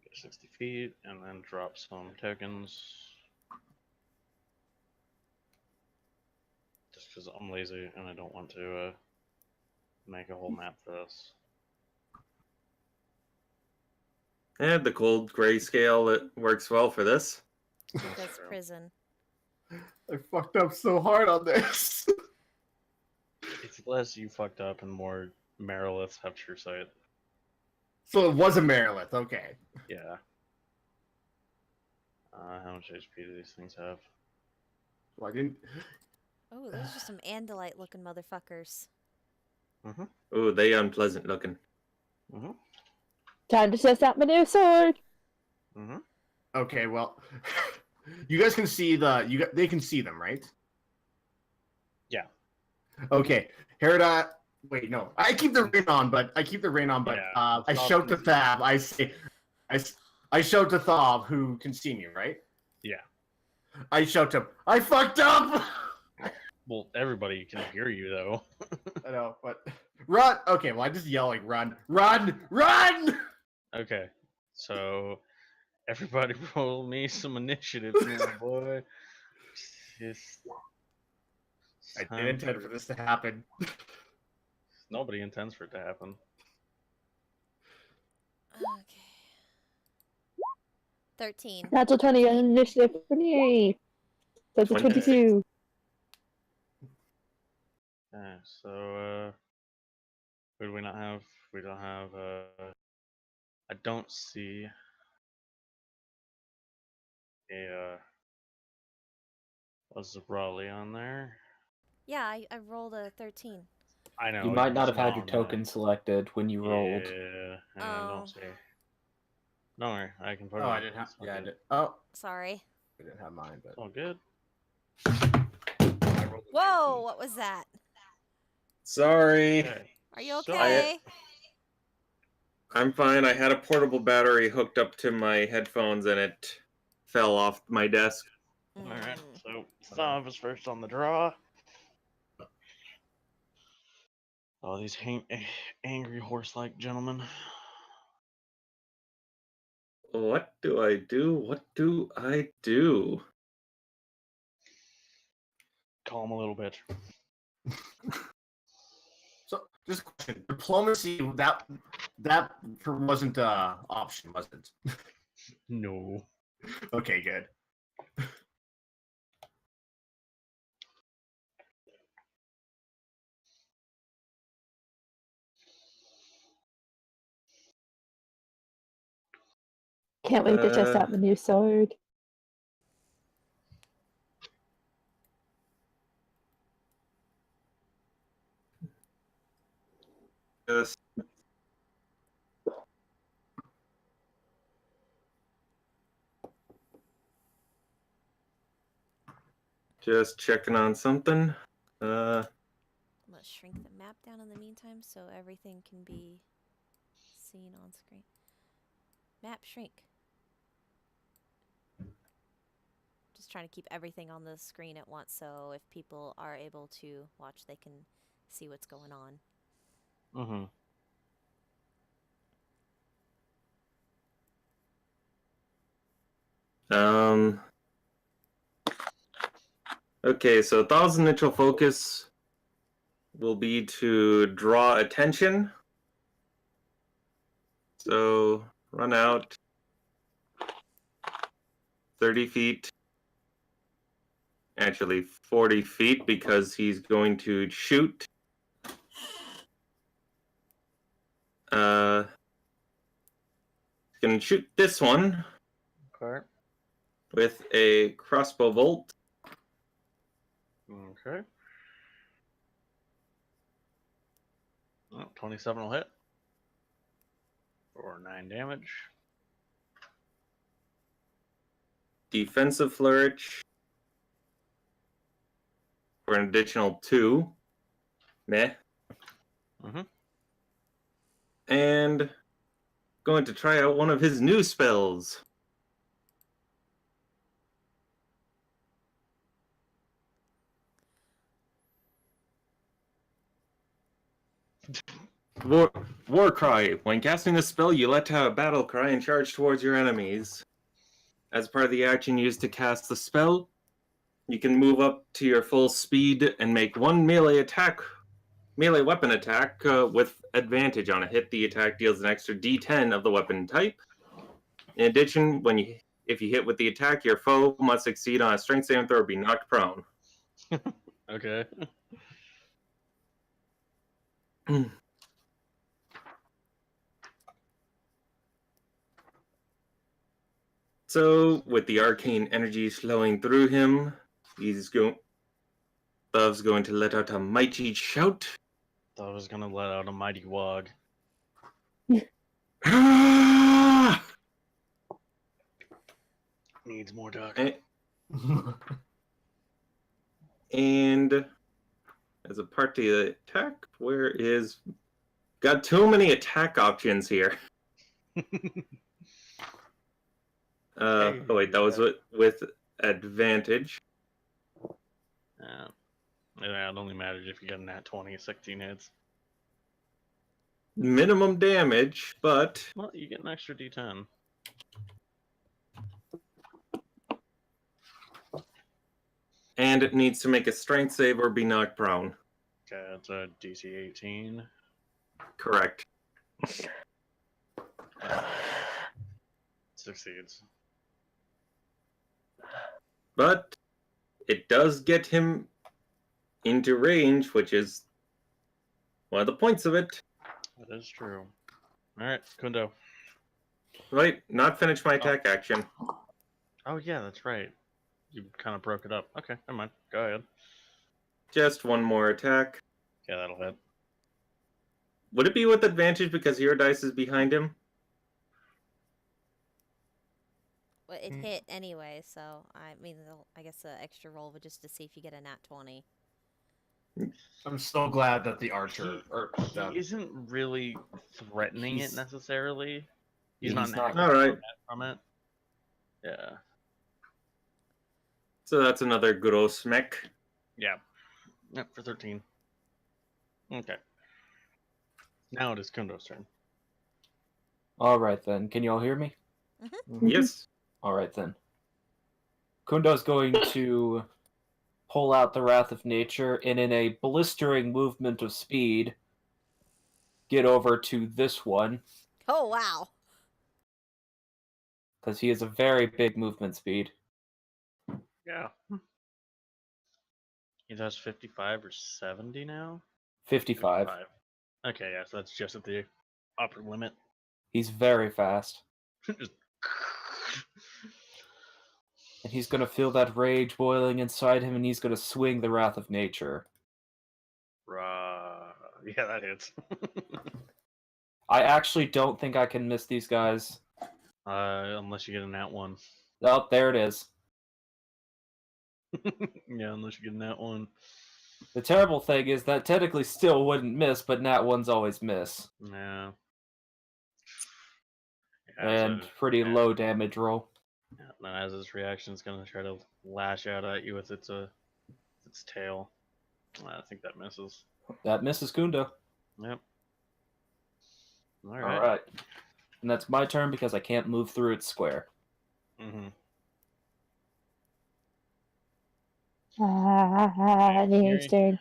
Get 60 feet and then drop some tokens. Just because I'm lazy and I don't want to make a whole map for this. And the cold grayscale, it works well for this. That's prison. I fucked up so hard on this. It's less you fucked up and more Mariliths have true sight. So it was a Marilith. Okay. Yeah. How much HP do these things have? Well, I didn't. Oh, those are some Andalite looking motherfuckers. Ooh, they unpleasant looking. Time to test out my new sword. Okay, well, you guys can see they can see them, right? Yeah. Okay, Herodot. Wait, no, I keep the rain on, but I Yeah, I shout to Thab. I say, I shout to Thav, who can see me, right? Yeah. I shout to him, I fucked up. Well, everybody can hear you though. I know, but run. Okay, well, I just yell like, run, run, run. Okay, so everybody roll me some initiative, now, boy. Just I didn't intend for this to happen. Nobody intends for it to happen. Okay. 13. Natural 20 initiative for Neri. That's a 26. 22. Okay, so who do we not have? We don't have I don't see a was Raleigh on there? Yeah, I rolled a 13. I know. You might not have it's had your on token selected when you rolled. Yeah, I Oh. don't see. Don't worry, I can put it. Oh, I on. didn't have. It's all Yeah, I good. did. Oh, Sorry. I didn't have mine, but It's all good. I rolled a Whoa, 19. what was that? Sorry. Okay. Are you So- okay? I'm fine. I had a portable battery hooked up to my headphones and it fell off my desk. Alright, Mm. so Thav is first on the draw. Oh, these angry horse-like gentlemen. What do I do? What do I do? Calm a little bit. So, just a question. Diplomacy, that wasn't an option, was it? No. Okay, good. Can't wait to test out my new sword. Just checking on something. I'm gonna shrink the map down in the meantime so everything can be seen on screen. Map shrink. Just trying to keep everything on the screen at once so if people are able to watch, they can see what's going on. Mm-hmm. Okay, so Thaw's initial focus will be to draw attention. So run out 30 feet. Actually, 40 feet because he's going to shoot. He's going to shoot this one Okay. with a crossbow bolt. Okay. Oh, 27 will hit. For 9 damage. Defensive flourish for an additional 2. Meh. Mm-hmm. And going to try out one of his new spells. War Cry. When casting this spell, you let out a battle cry and charge towards your enemies. As part of the action used to cast the spell, you can move up to your full speed and make one melee weapon attack with advantage on a hit. The attack deals an extra D10 of the weapon type. In addition, if you hit with the attack, your foe must succeed on a strength saving throw or be knocked prone. Okay. So, with the arcane energy flowing through him, Love's going to let out a mighty shout. Thought I was gonna let out a mighty wog. Ah! Needs more duck. And as a part of the attack, got too many attack options here. Oh wait, that was with advantage. Yeah. It only matters if you get a nat 20, 16 hits. Minimum damage, but Well, you get an extra d10. and it needs to make a strength save or be knocked prone. Okay, that's a DC 18. Correct. Succeeds. But it does get him into range, which is one of the points of it. That is true. Alright, Kundo. Right, not finish my attack action. Oh, yeah, that's right. You kind of broke it up. Okay, never mind. Go ahead. Just one more attack. Yeah, that'll hit. Would it be with advantage because your dice is behind him? Well, it hit anyway, so I mean, I guess the extra roll would just to see if you get a nat 20. I'm so glad that the archer He isn't really threatening it necessarily. He's He's not not- All right. from it. Yeah. So that's another good old smack. Yeah. Yep, for 13. Okay. Now it is Kundo's turn. All right then. Can you all hear me? Yes. All right then. Kundo's going to pull out the Wrath of Nature and in a blistering movement of speed get over to this one Oh, wow. because he has a very big movement speed. Yeah. He does 55 or 70 now? 55. Okay, yeah, so that's just at the upper limit. He's very fast. Just... And he's going to feel that rage boiling inside him and he's going to swing the Wrath of Nature. Yeah, that hits. I actually don't think I can miss these guys. Unless you get a nat 1. Oh, there it is. Yeah, unless you get a nat 1. The terrible thing is that technically still wouldn't miss, but nat 1s always miss. Yeah. And pretty low damage roll. Yeah, now as its reaction, it's going to try to lash out at you with its tail. I think that misses. That misses Kundo. Yep. All All right. And that's my turn because I can't move through its square. Mm-hmm. Near's turn.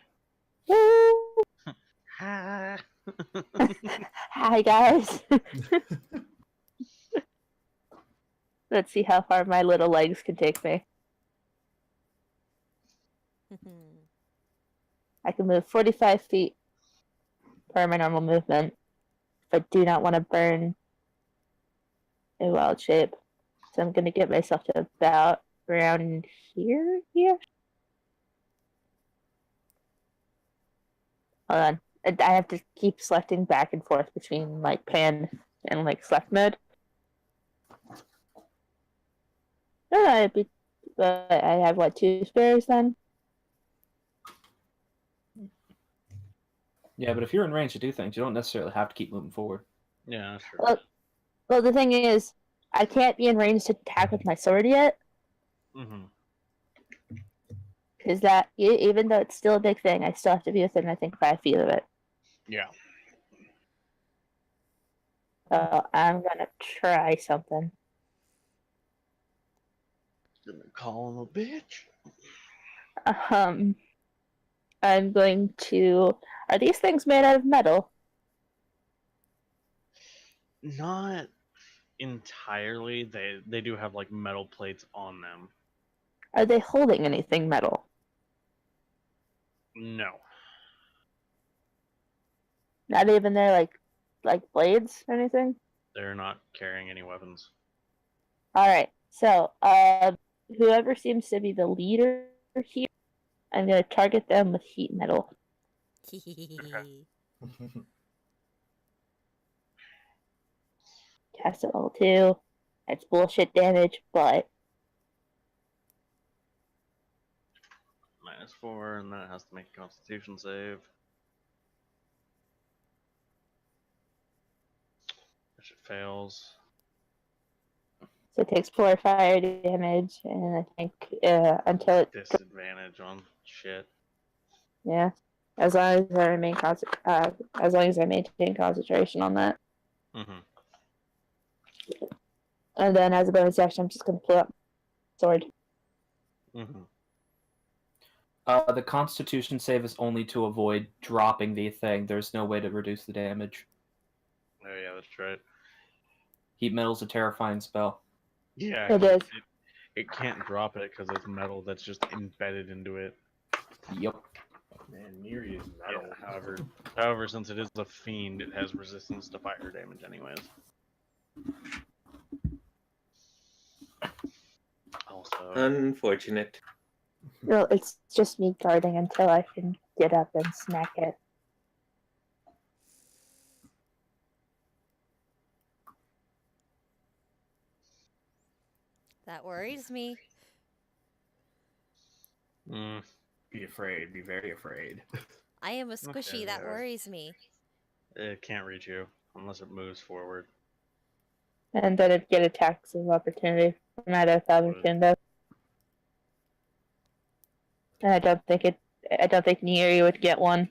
Hi. Hi, guys. Let's see how far my little legs can take me. I can move 45 feet per my normal movement, but do not want to burn a wild shape. So I'm going to get myself to about around here. Hold on. I have to keep selecting back and forth between like pan and like select mode. No, but I have what, 2 spares then? Yeah, but if you're in range to do things, you don't necessarily have to keep moving forward. Yeah, sure. Well, the thing is, I can't be in range to attack with my sword yet. Mm-hmm. Because that, even though it's still a big thing, I still have to be within, I think, 5 feet of it. Yeah. So I'm gonna try something. Gonna call him a bitch. I'm going to. Are these things made out of metal? Not entirely. They do have like metal plates on them. Are they holding anything metal? No. Not even their like blades or anything? They're not carrying any weapons. Alright, so whoever seems to be the leader here, I'm gonna target them with heat metal. Cast it all too. It's bullshit damage, but -4, and then it has to make a Constitution save. Which it fails. so it takes 4 fire damage, and I think until it Disadvantage on shit. yeah, as long as I remain as long as I maintain concentration on that. Mm-hmm. And then as a bonus action, I'm just gonna pull up sword. Mm-hmm. The Constitution save is only to avoid dropping the thing. There's no way to reduce the damage. Oh yeah, that's right. Heat metal's a terrifying spell. Yeah, It is. It can't drop it because it's metal that's just embedded into it. Yep. Man, Neri is metal. Yeah, however, since it is a fiend, it has resistance to fire damage, anyways. Also, Unfortunate. Well, it's just me guarding until I can get up and smack it. That worries me. Be afraid. Be very afraid. I am a squishy. Okay, That yeah. worries me. it can't reach you unless it moves forward. And then I'd get attacks of opportunity from either Fabricundo. And I don't think Neri would get one.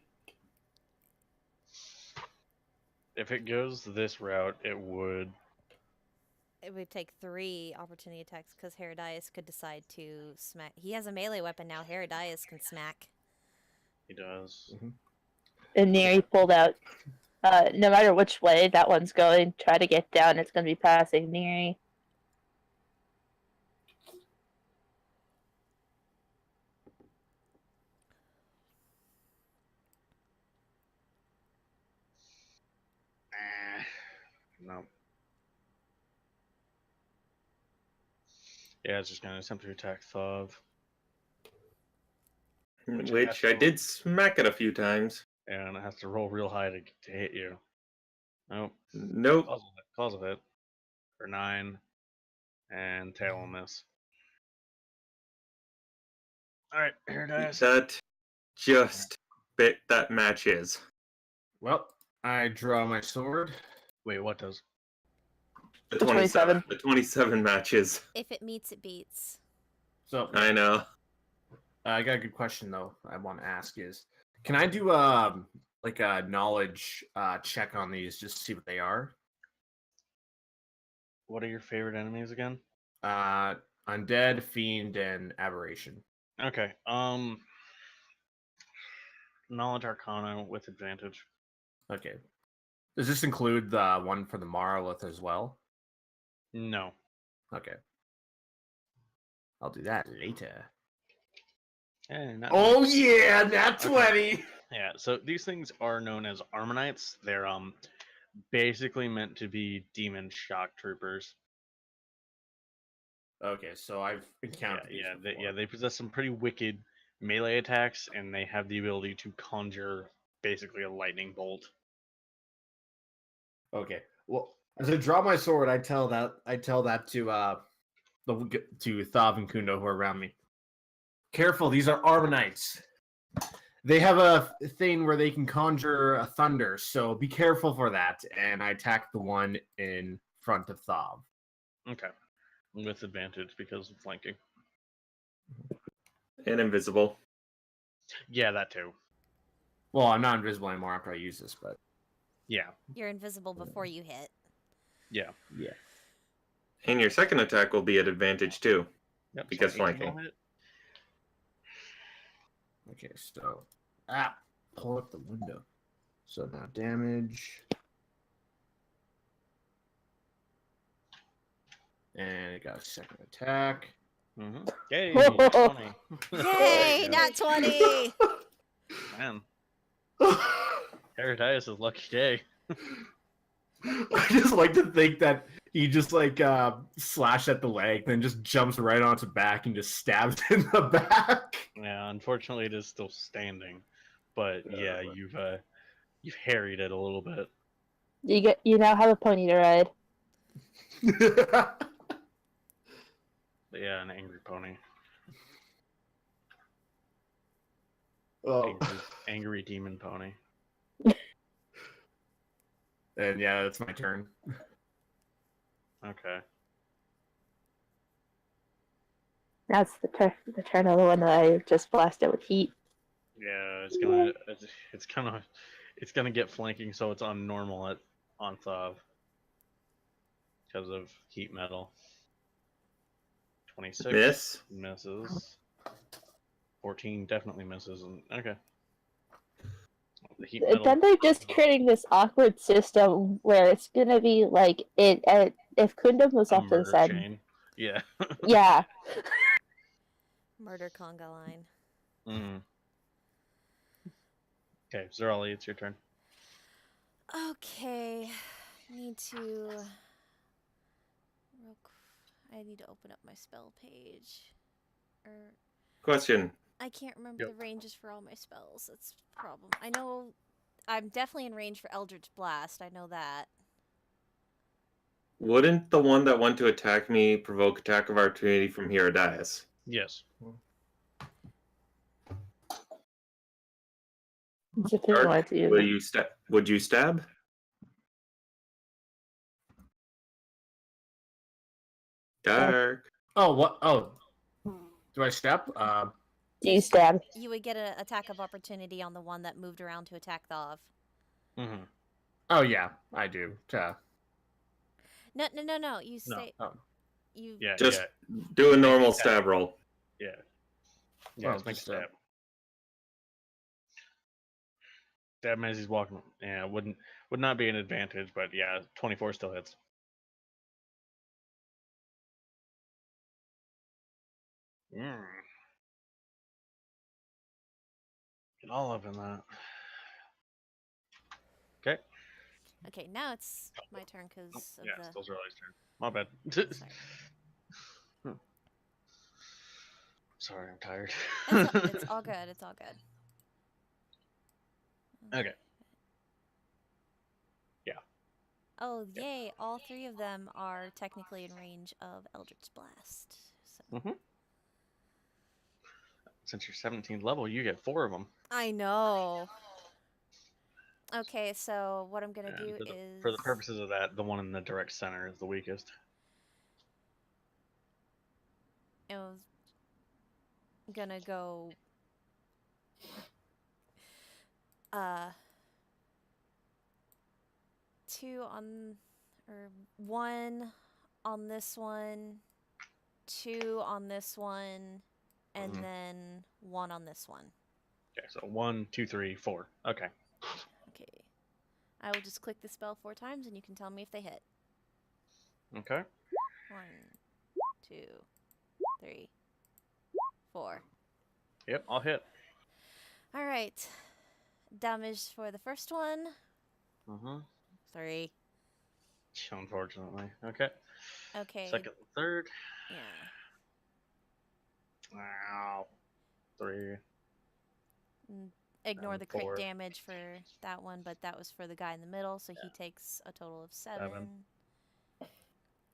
If it goes this route, it would. It would take 3 opportunity attacks because Herodias could decide to smack. He has a melee weapon now. Herodias can smack. He does. And Neri pulled out. No matter which way that one's going, try to get down. It's going to be passing Neri. No. Yeah, it's just gonna attempt to attack Thov. Which I did smack it a few times. And it has to roll real high to hit you. Nope. Nope. Calls a hit. For 9. And tail will miss. Alright, here it is. That just bit that matches. Well, I draw my sword. Wait, what does? The 27. 27. The 27 matches. If it meets, it beats. So I know. I got a good question though. I want to ask is, can I do like a knowledge check on these just to see what they are? What are your favorite enemies again? Undead, fiend, and aberration. Okay. Knowledge Arcana with advantage. Okay. Does this include the one for the Monolith as well? No. Okay. I'll do that later. Not Oh yeah, nat 20. Yeah, so these things are known as Ammonites. They're basically meant to be demon shock troopers. Okay, so I've encountered these before. They possess some pretty wicked melee attacks, and they have the ability to conjure basically a lightning bolt. Okay. Well, as I draw my sword, I tell that to Thav and Kundo who are around me. Careful, these are Ammonites. They have a thing where they can conjure a thunder, so be careful for that. And I attack the one in front of Thav. Okay. With advantage because of flanking. And invisible. Yeah, that too. Well, I'm not invisible anymore after I use this, but Yeah. You're invisible before you hit. Yeah. yeah. And your second attack will be at advantage too. Yep, Because so 18 flanking. will hit. Okay, so pull up the window. So now damage. And it got a second attack. Mm-hmm. Yay! 20. Yay! Not 20! Man, Herodias' lucky day. I just like to think that he just like slashed at the leg, then just jumps right on its back and just stabs it in the back. Yeah, unfortunately, it is still standing, but yeah, you've harried it a little bit. You now have a pony to ride. But yeah, an angry pony, Oh. angry demon pony. And yeah, that's my turn. Okay. That's the turn of the one that I just blasted with heat. Yeah, it's gonna get flanking, so it's on normal on Thav because of heat metal. 26 Miss. misses. 14 definitely misses. And okay. The heat Then metal. they're just creating this awkward system where it's gonna be like if Kundum was A off to the murder side. chain. Yeah. Yeah. Murder conga line. Mm. Okay, Zerali, it's your turn. Okay. I need to open up my spell page. Question. I can't remember Yep. the ranges for all my spells. That's the problem. I know I'm definitely in range for Eldritch Blast. I know that. Wouldn't the one that went to attack me provoke attack of opportunity from Herodias? Yes. As if they wanted to Will use you would you stab? Dark. Oh, what? Oh, do I step? Do you stab? You would get an attack of opportunity on the one that moved around to attack Thav. Mm-hmm. Oh yeah, I do. No, no, no, no. You No. say Oh, you. Yeah, Just yeah, do a normal stab. stab roll. yeah. Yeah, well, just make a just stab. Stab him as he's walking. Yeah, would not be an advantage, but yeah, 24 still hits. Mm. Get all up in that. Okay. Okay, now it's my turn Oh, because of yeah, the. still Riley's turn. My bad. Sorry. Sorry, I'm tired. It's all good. It's all good. Okay. Yeah. Oh, Yeah. yay! All three of them are technically in range of Eldritch Blast. So Mm-hmm. Since you're 17th level, you get 4 of them. I know. Okay, so what I'm gonna And do for the is purposes of that, the one in the direct center is the weakest. I was gonna go uh 2 on or 1 on this one, 2 on this one, and Mhm. then 1 on this one. Okay, so 1, 2, 3, 4. Okay. Okay. I will just click the spell 4 times and you can tell me if they hit. Okay. 1, 2, 3, 4. Yep, I'll hit. All right. Damage for the first one, Mm-hmm. 3. Unfortunately. Okay. Okay. Second and third. Yeah. Wow. 3 Ignore and the crit 4. damage for that one, but that was for the guy in the middle, so he takes a total of 7. 7.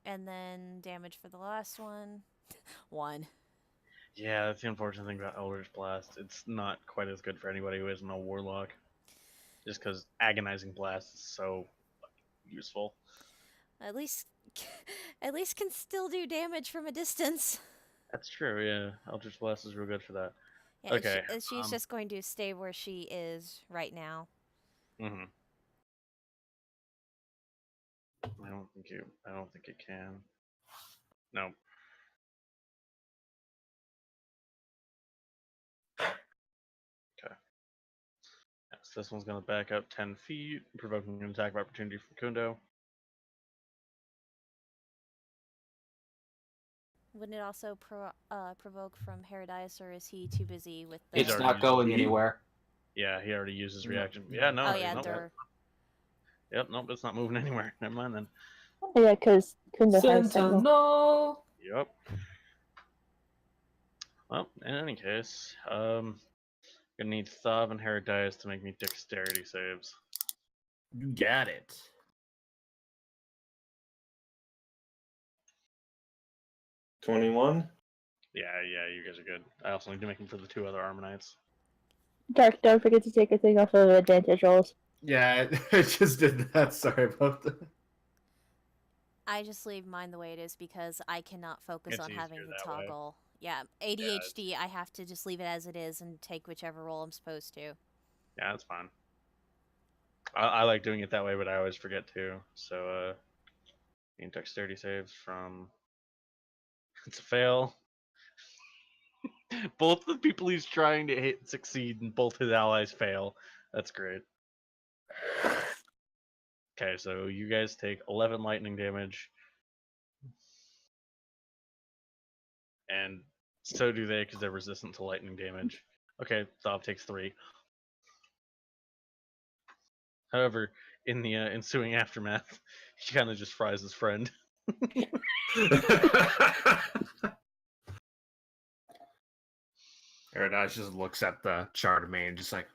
And then damage for the last one, 1. Yeah, that's the unfortunate thing about Eldritch Blast. It's not quite as good for anybody who isn't a warlock. Just because Agonizing Blast is so useful. At least, at least can still do damage from a distance. That's true, yeah. Eldritch Blast is real good for that. Yeah, Okay. she's just going to stay where she is right now. Mm-hmm. I don't think it can. No. Okay. Yes, this one's gonna back up 10 feet, provoking an attack of opportunity from Kundo. Wouldn't it also provoke from Herodias, or is he too busy with the? He's It's already not used going it. anywhere. Yeah, he already used his No. reaction. Yeah, no. Oh yeah, Nope. Dur. Yep, nope, it's not moving anywhere. Never mind then. Oh, yeah, because Kunda has Sentinel. Sentinel. Yep. Well, in any case, gonna need Thav and Herodias to make me dexterity saves. you got it. 21. Yeah, you guys are good. I also need to make them for the 2 other Armor-Knights. Dark, don't forget to take a thing off of advantage rolls. Yeah, I just did that. Sorry about that. I just leave mine the way it is because I cannot focus It's on having easier to that way. toggle. Yeah, ADHD, I have to just leave it as it is and take whichever roll I'm supposed to. Yeah, that's fine. I like doing it that way, but I always forget to. So, need dexterity saves from. It's a fail. Both the people he's trying to hit succeed, and both his allies fail. That's great. Okay, so you guys take 11 lightning damage, and so do they because they're resistant to lightning damage. Okay, Thav takes 3. However, in the ensuing aftermath, he kind of just fries his friend. Paradise just looks at the chart of main, just like,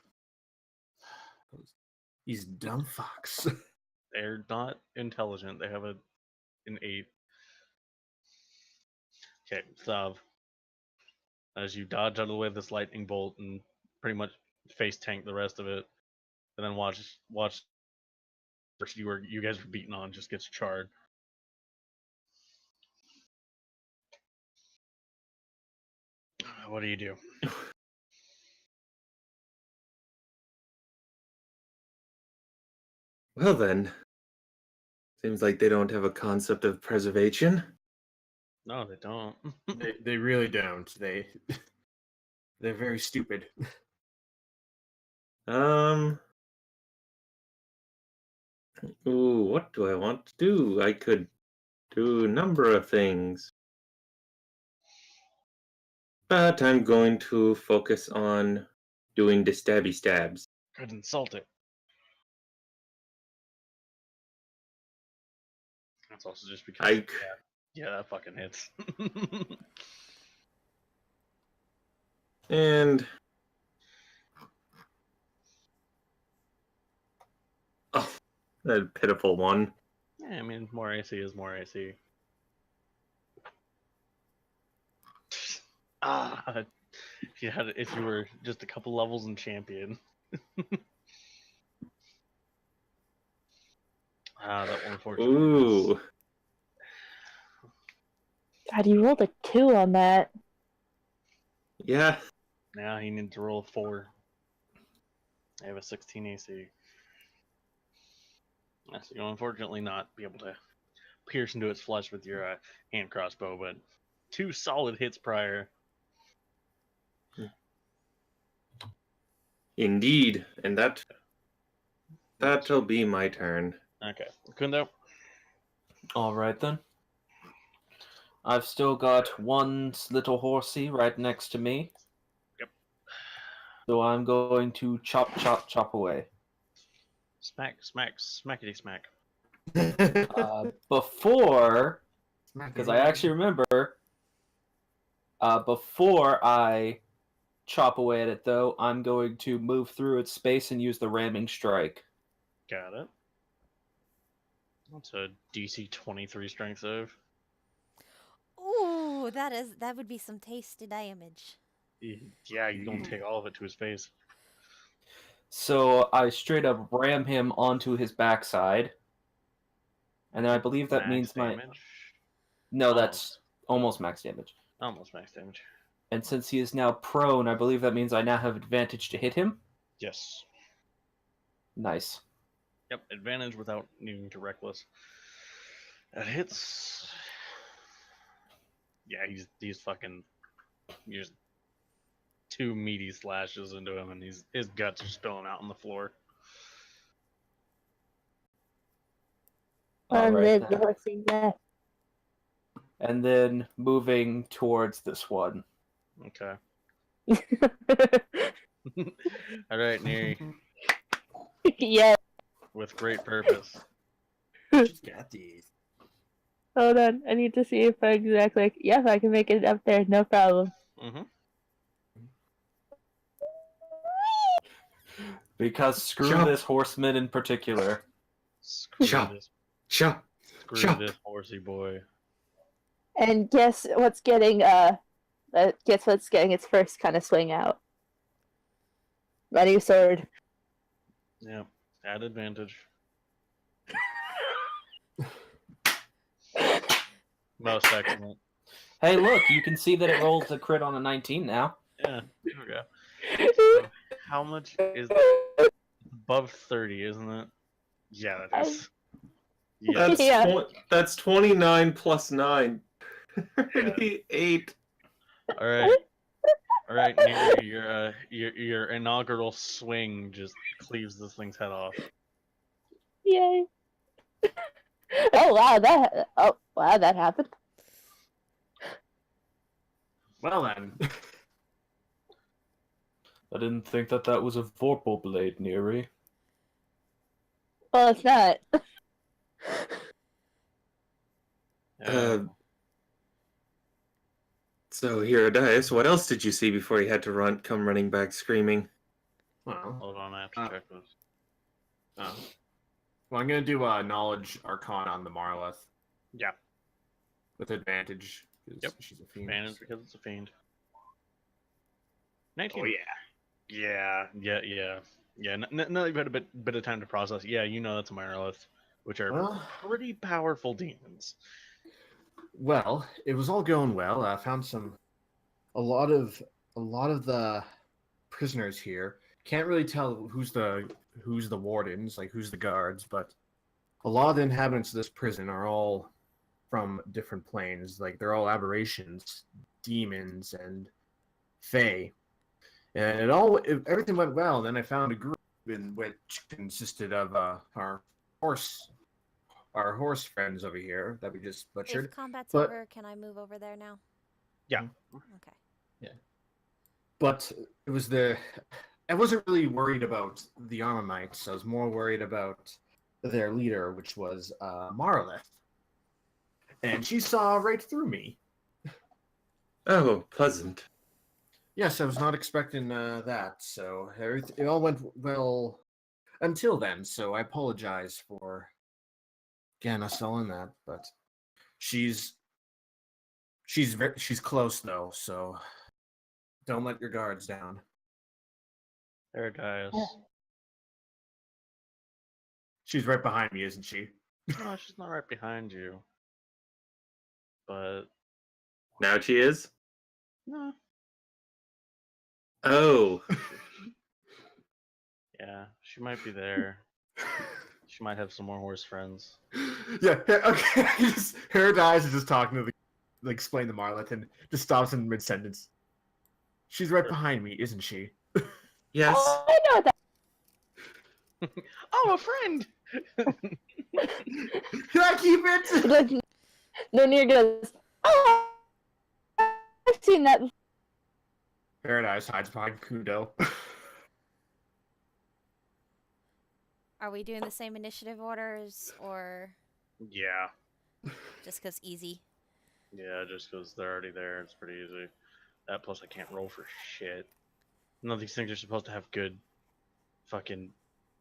he's dumb fucks. They're not intelligent. They have an 8. Okay, Thav. As you dodge out of the way of this lightning bolt and pretty much face tank the rest of it, and then watch you guys were beaten on just gets charred. What do you do? Well then, seems like they don't have a concept of preservation. No, they don't. They really don't. They're very stupid. Ooh, what do I want to do? I could do a number of things. But I'm going to focus on doing the stabby stabs. Could insult it. That's also just because. I Yeah, that fucking hits. and oh, that pitiful one. Yeah, I mean, more AC is more AC. If you were just a couple levels in champion. That one unfortunately. Ooh, God, you rolled a 2 on that. yeah. Now he needs to roll a 4. I have a 16 AC. So you'll unfortunately not be able to pierce into its flesh with your hand crossbow, but 2 solid hits prior. Indeed, and that'll be my turn. Okay, Kundo. All right then. I've still got one little horsey right next to me. Yep. So I'm going to chop, chop, chop away. Smack, smack, smackety smack. Before, because I actually remember, before I chop away at it, though, I'm going to move through its space and use the ramming strike. Got it. That's a DC 23 strength save. Ooh, that would be some tasty damage. Yeah, you don't take all of it to his face. So I straight up ram him onto his backside. And then I believe that Max means damage? No, that's almost max damage. Almost max damage. And since he is now prone, I believe that means I now have advantage to hit him. Yes. Nice. Yep, advantage without needing to reckless. That hits. Yeah, he's fucking. Just 2 meaty slashes into him, and his guts are spilling out on the floor. All right, The horsey left. and then moving towards this one. Okay. All right, Neri, Yeah. with great purpose. She's got these. Hold on. I need to see if I exactly. Yep, I can make it up there. No problem. Mm-hmm. Because screw Chop. this horseman in particular. Screw Chop. this. Chop. Screw Chop. this horsey boy. And guess what's getting its first kind of swing out? My new sword. Yeah, at advantage. Most excellent. Hey, look, you can see that it rolls a crit on a 19 now. Yeah. Okay. So how much is that? Above 30, isn't it? Yeah, that is. Yeah. That's Yeah. that's 29 plus 9. 38. All right. All right, Neri, your inaugural swing just cleaves this thing's head off. Yay. Oh wow, that happened. Well then. I didn't think that was a Vorpal blade, Neri. Well, it's not. So Herodias, what else did you see before you had to come running back screaming? Well, Hold on, I have to check this. well, I'm gonna do a knowledge arcana on the Marleth Yeah, with advantage. Yep. She's a fiend. advantage because it's a fiend. 19. Oh yeah. Yeah. Now you've had a bit of time to process. Yeah, you know that's a Myrolith, which are Well, pretty powerful demons. well, it was all going well. I found a lot of the prisoners here. Can't really tell who's the who's the wardens, like who's the guards, but a lot of the inhabitants of this prison are all from different planes. Like they're all aberrations, demons, and fae. And everything went well. Then I found a group in which consisted of our horse friends over here that we just butchered. If combat's But over, can I move over there now? Yeah. Okay. but it was I wasn't really worried about the Armamites. I was more worried about their leader, which was Marlith. And she saw right through me. Oh, pleasant. Yes, I was not expecting that. So it all went well until then. So I apologize for getting us all in that. But she's close though. So don't let your guards down. Paradise. She's right behind me, isn't she? No, she's not right behind you. But Now she is? no. Oh. Yeah, she might be there. She might have some more horse friends. Yeah, okay. Paradise is just talking to explain the Marlith and just stops in mid sentence. She's right behind me, isn't she? Yes. Oh, I know that. Oh, a friend! Can I keep it? Like, Nonir goes, oh, I've seen that before. Paradise hides behind Kudo. Are we doing the same initiative orders, or Yeah. just 'cause easy? Yeah, just because they're already there, it's pretty easy. That plus I can't roll for shit. None of these things are supposed to have good fucking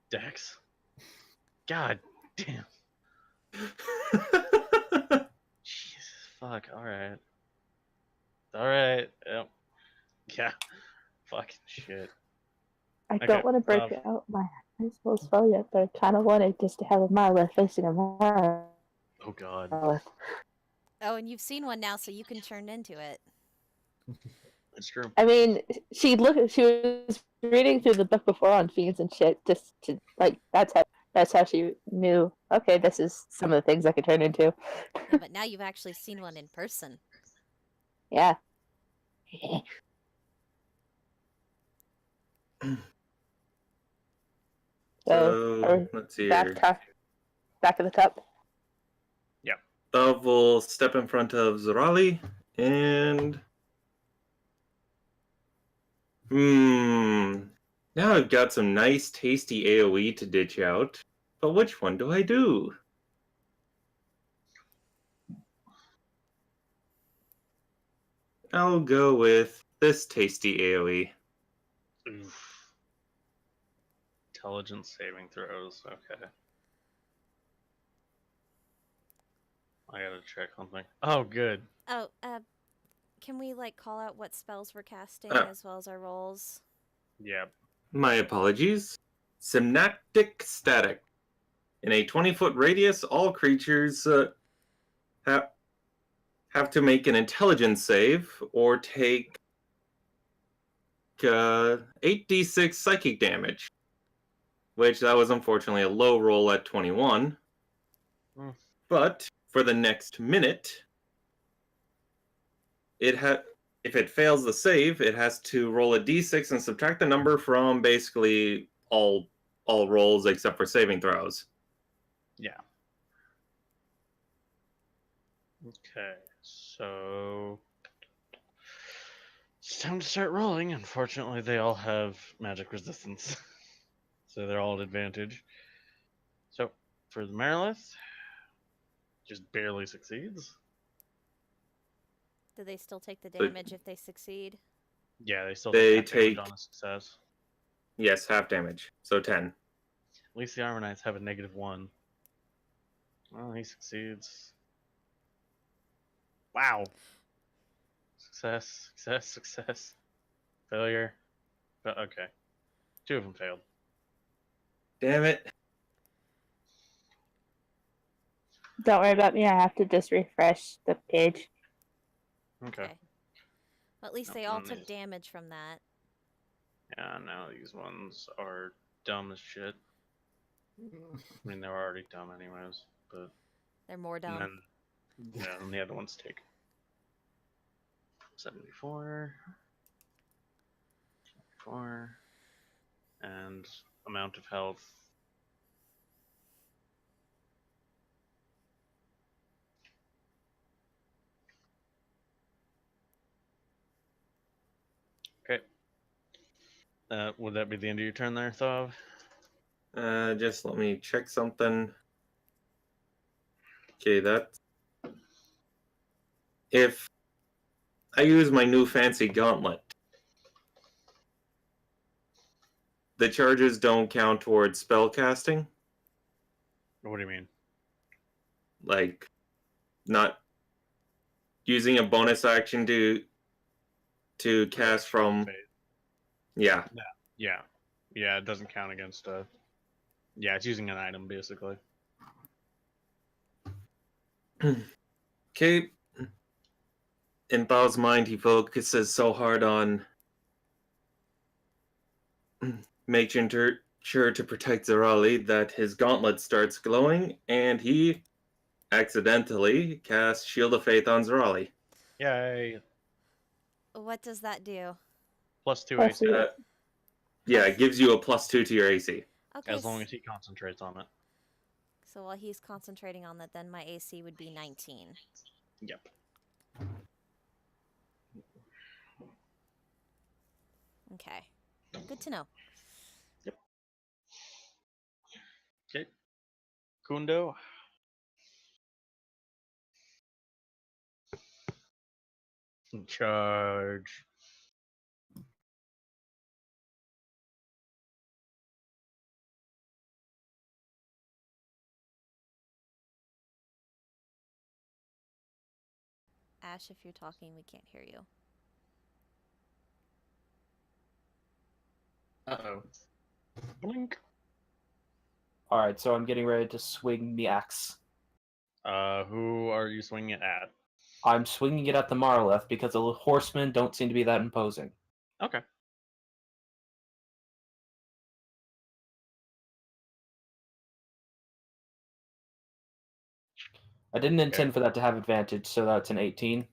decks. God damn. Jesus fuck, alright. Alright, yep. Yeah. Fucking shit. I Okay, don't want to break out my high school spell yet, but I kind of wanted just to have a Marlith facing a Marlith. Oh god. Oh, and you've seen one now, so you can turn into it. It's true. I mean, she was reading through the book before on fiends and shit, just to like that's how she knew. Okay, this is some of the things I could turn into. Yeah, but now you've actually seen one in person. Yeah. So, let's see here. Back of the cup. Dove will step in front of Zorali and now I've got some nice tasty AoE to ditch out, but which one do I do? I'll go with this tasty AoE. Oof. Intelligence saving throws, okay. I gotta check something. Oh, good. Oh, can we like call out what spells we're casting as well as our rolls? Yeah. My apologies. Synaptic Static. In a 20-foot radius, all creatures have to make an intelligence save or take 8d6 psychic damage, which that was unfortunately a low roll at 21. But for the next minute, if it fails the save, it has to roll a d6 and subtract the number from basically all rolls except for saving throws. Yeah. Okay, so it's time to start rolling. Unfortunately, they all have magic resistance, so they're all at advantage. So for the Marilith, just barely succeeds. Do they still take the damage if they succeed? Yeah, they still They take half damage take- on a success. Yes, half damage, so 10. At least the Armor Knights have a -1. Well, he succeeds. Wow. Success, success, success. Failure. Okay. 2 of them failed. Damn it. Don't worry about me. I have to just refresh the page. Okay. Well, at least they all took damage from that. Yeah, now these ones are dumb as shit. I mean, they were already dumb anyways, but They're more and dumb. then yeah, and the other ones take 74, 4, and amount of health. Okay. Would that be the end of your turn there, Thov? Just let me check something. Okay, that. If I use my new fancy gauntlet, the charges don't count towards spell casting. What do you mean? Like, not using a bonus action to cast from. Yeah. Yeah. Yeah, it doesn't count against yeah, it's using an item basically. Okay. In Bao's mind, he focuses so hard on making sure to protect Zarali that his gauntlet starts glowing, and he accidentally casts Shield of Faith on Zarali. Yay. What does that do? +2 Plus AC. two. Yeah, it gives you a +2 to your AC. Okay, As long as he concentrates on it. so while he's concentrating on that, then my AC would be 19. Yep. Okay, good to know. Okay. Kundo. Charge. Ash, if you're talking, we can't hear you. Uh-oh. Blink. Alright, so I'm getting ready to swing the axe. Who are you swinging it at? I'm swinging it at the Marleth because the horsemen don't seem to be that imposing. Okay. I didn't intend for that to have advantage, so that's an 18.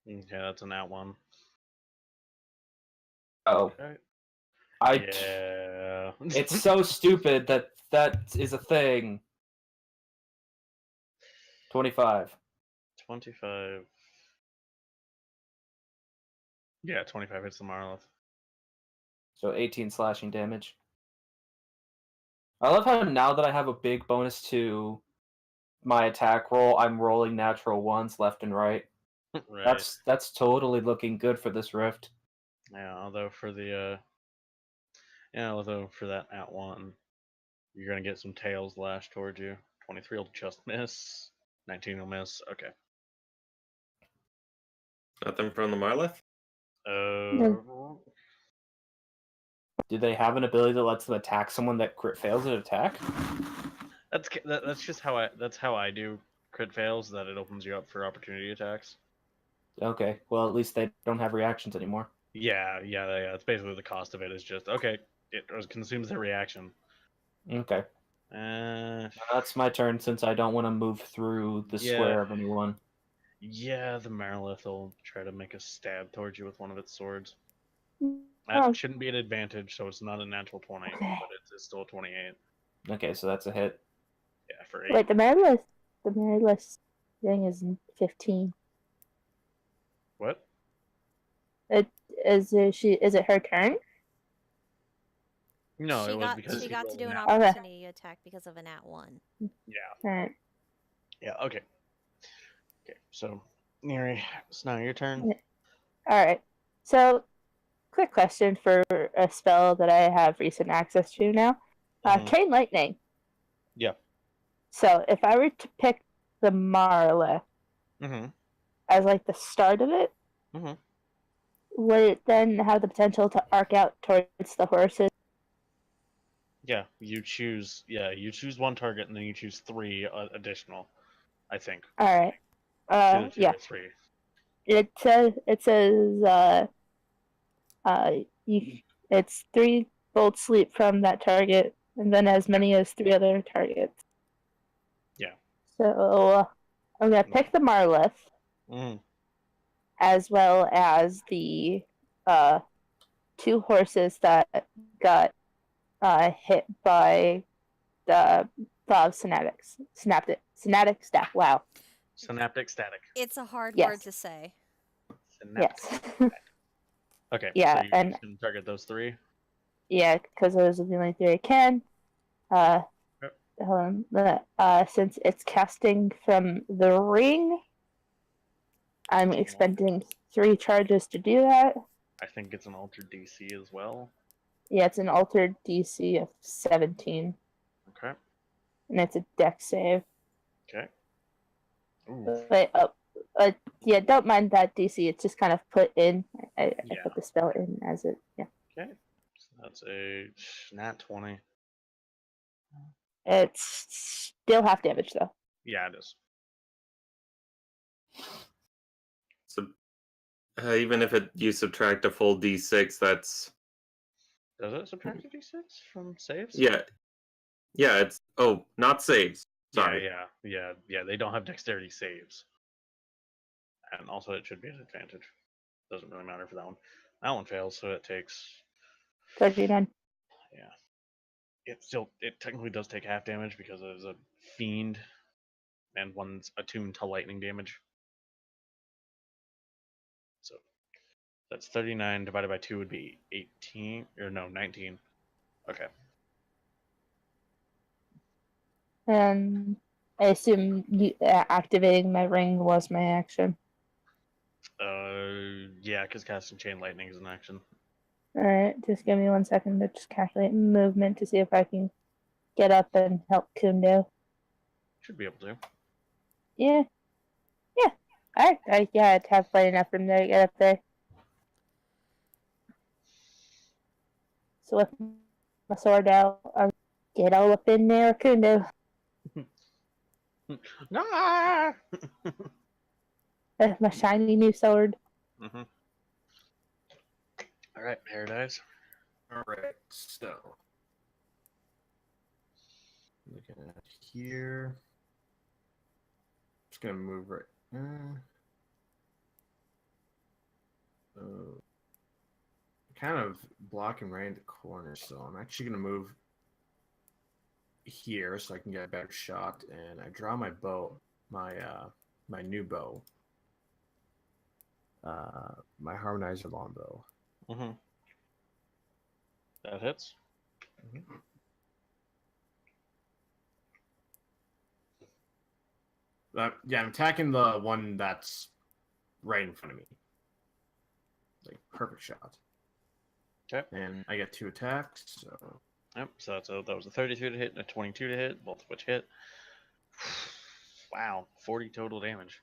Okay, that's an at one. Oh. Okay. I. Yeah. It's so stupid that that is a thing. 25. 25. Yeah, 25 hits the Marleth. So 18 slashing damage. I love how now that I have a big bonus to my attack roll, I'm rolling natural ones left and right. Right. That's totally looking good for this rift. Yeah, although for the although for that at one, you're gonna get some tails lashed towards you. 23 will just miss. 19 will miss. Okay. Nothing from the Marleth? Do they have an ability that lets them attack someone that crit fails at attack? That's just how I do crit fails, that it opens you up for opportunity attacks. Okay, well at least they don't have reactions anymore. Yeah. It's basically the cost of it is just okay. It consumes their reaction. Okay. That's my turn since I don't want to move through the square of anyone. Yeah, the Marilith will try to make a stab towards you with one of its swords. Oh, That shouldn't be an advantage, so it's not a natural 20, okay. but it's still a 28. Okay, so that's a hit. Yeah, for 8. Wait, the merit list thing is 15. What? Is it her turn? No, she it was got because she he got to rolled do an an opportunity attack because of an at one. Yeah. Alright. Yeah, okay. Okay, so, Neri, it's now your turn. Alright. So, quick question for a spell that I have recent access to now. Mhm. Chain Lightning. Yeah. So, if I were to pick the Marla Mm-hmm. as like the start of it, Mm-hmm. would it then have the potential to arc out towards the horses? Yeah, you choose one target and then you choose 3 additional, I think. Alright. It's either 2 Yeah. or 3. It says it's 3 bolt sleep from that target and then as many as 3 other targets. Yeah. So I'm gonna pick the Marlith, Mm. as well as the 2 horses that got hit by the synaptic staff. Wow. Synaptic static. It's a hard Yes. word to say. Synaptic. Yes. Okay. Yeah, So you're and- just gonna target those 3. Yeah, because those are the only 3 I can. Yep. Since it's casting from the ring, I'm expending 3 charges to do that. I think it's an altered DC as well. Yeah, it's an altered DC of 17, Okay. and it's a dex save. Okay. Ooh. But yeah, don't mind that DC. It's just kind of put in. I Yeah. put the spell in as it. Yeah, Okay. So that's a nat 20. it's still half damage though. Yeah, it is. So even if you subtract a full d6, that's Does it subtract a d6 from saves? yeah. It's not saves. Sorry. Yeah. They don't have dexterity saves, and also it should be an advantage. Doesn't really matter for that one. That one fails, so it takes. 39. Yeah. It technically does take half damage because it is a fiend, and one's attuned to lightning damage. So that's 39 divided by 2 would be 18 or no 19. Okay. And I assume activating my ring was my action. Yeah, because casting chain lightning is an action. Alright, just give me 1 second to just calculate movement to see if I can get up and help Kundo. Should be able to. Yeah. Alright, I'd have plenty enough room there to get up there. So with my sword out, I'll get all up in there, Kundo. Nah. My shiny new sword. Mm-hmm. All right, Paradise. All right, so looking at here, just gonna move right. Kind of blocking right in the corner, so I'm actually gonna move here so I can get a better shot. And I draw my bow, my new bow, my harmonizer longbow. Mm-hmm. That hits. Yeah, I'm attacking the one that's right in front of me. Like, perfect shot. Okay. And I get 2 attacks, so... Yep, so that was a 32 to hit and a 22 to hit, both of which hit. Wow, 40 total damage.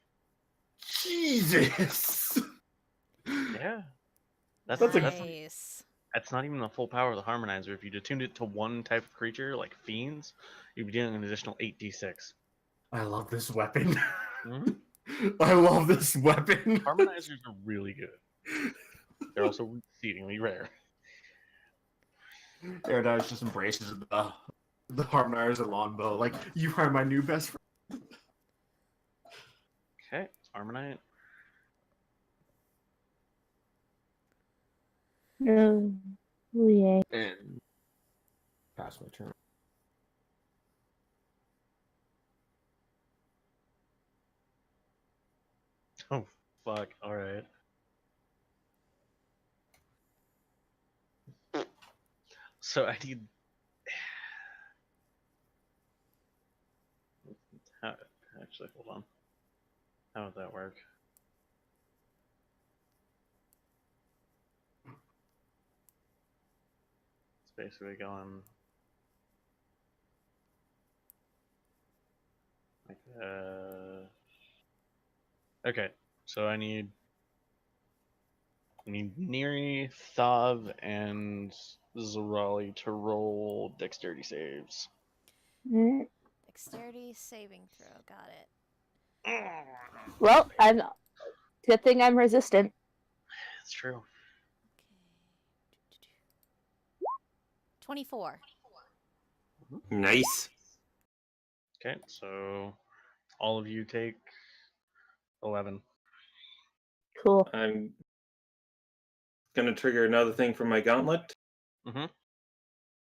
Jesus! Yeah. That's Nice. that's not even the full power of the harmonizer. If you attuned it to one type of creature, like fiends, you'd be dealing an additional 8d6. I love this weapon. Mhm. I love this weapon. Harmonizers are really good. They're also exceedingly rare. Paradise just embraces the harmonizer longbow. Like, you are my new best friend. Okay, Armonite. Oh, yay. And pass my turn. Oh, fuck. Alright. So I need... Actually, hold on. How would that work? It's basically going... like, okay, so I need Neri, Thav, and Zorali to roll dexterity saves. Alright. Dexterity saving throw. Got it. Well, good thing I'm resistant. It's true. Okay. 24. Nice. Okay, so all of you take 11. Cool. I'm gonna trigger another thing from my gauntlet. Mm-hmm.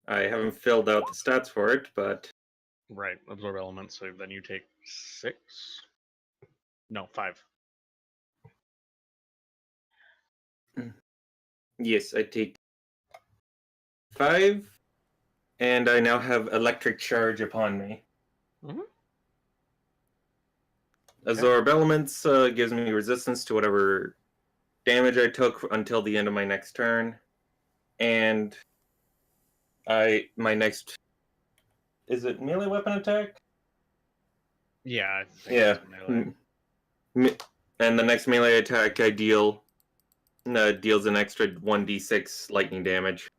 I haven't filled out the stats for it, but Right, absorb elements. So then you take 6. No, 5. yes, I take 5, and I now have electric charge upon me. Mm-hmm. Absorb elements gives me resistance to whatever damage I took until the end of my next turn, and my next is it melee weapon attack? Yeah, I think Yeah. it's melee. And the next melee attack I deals an extra 1d6 lightning damage.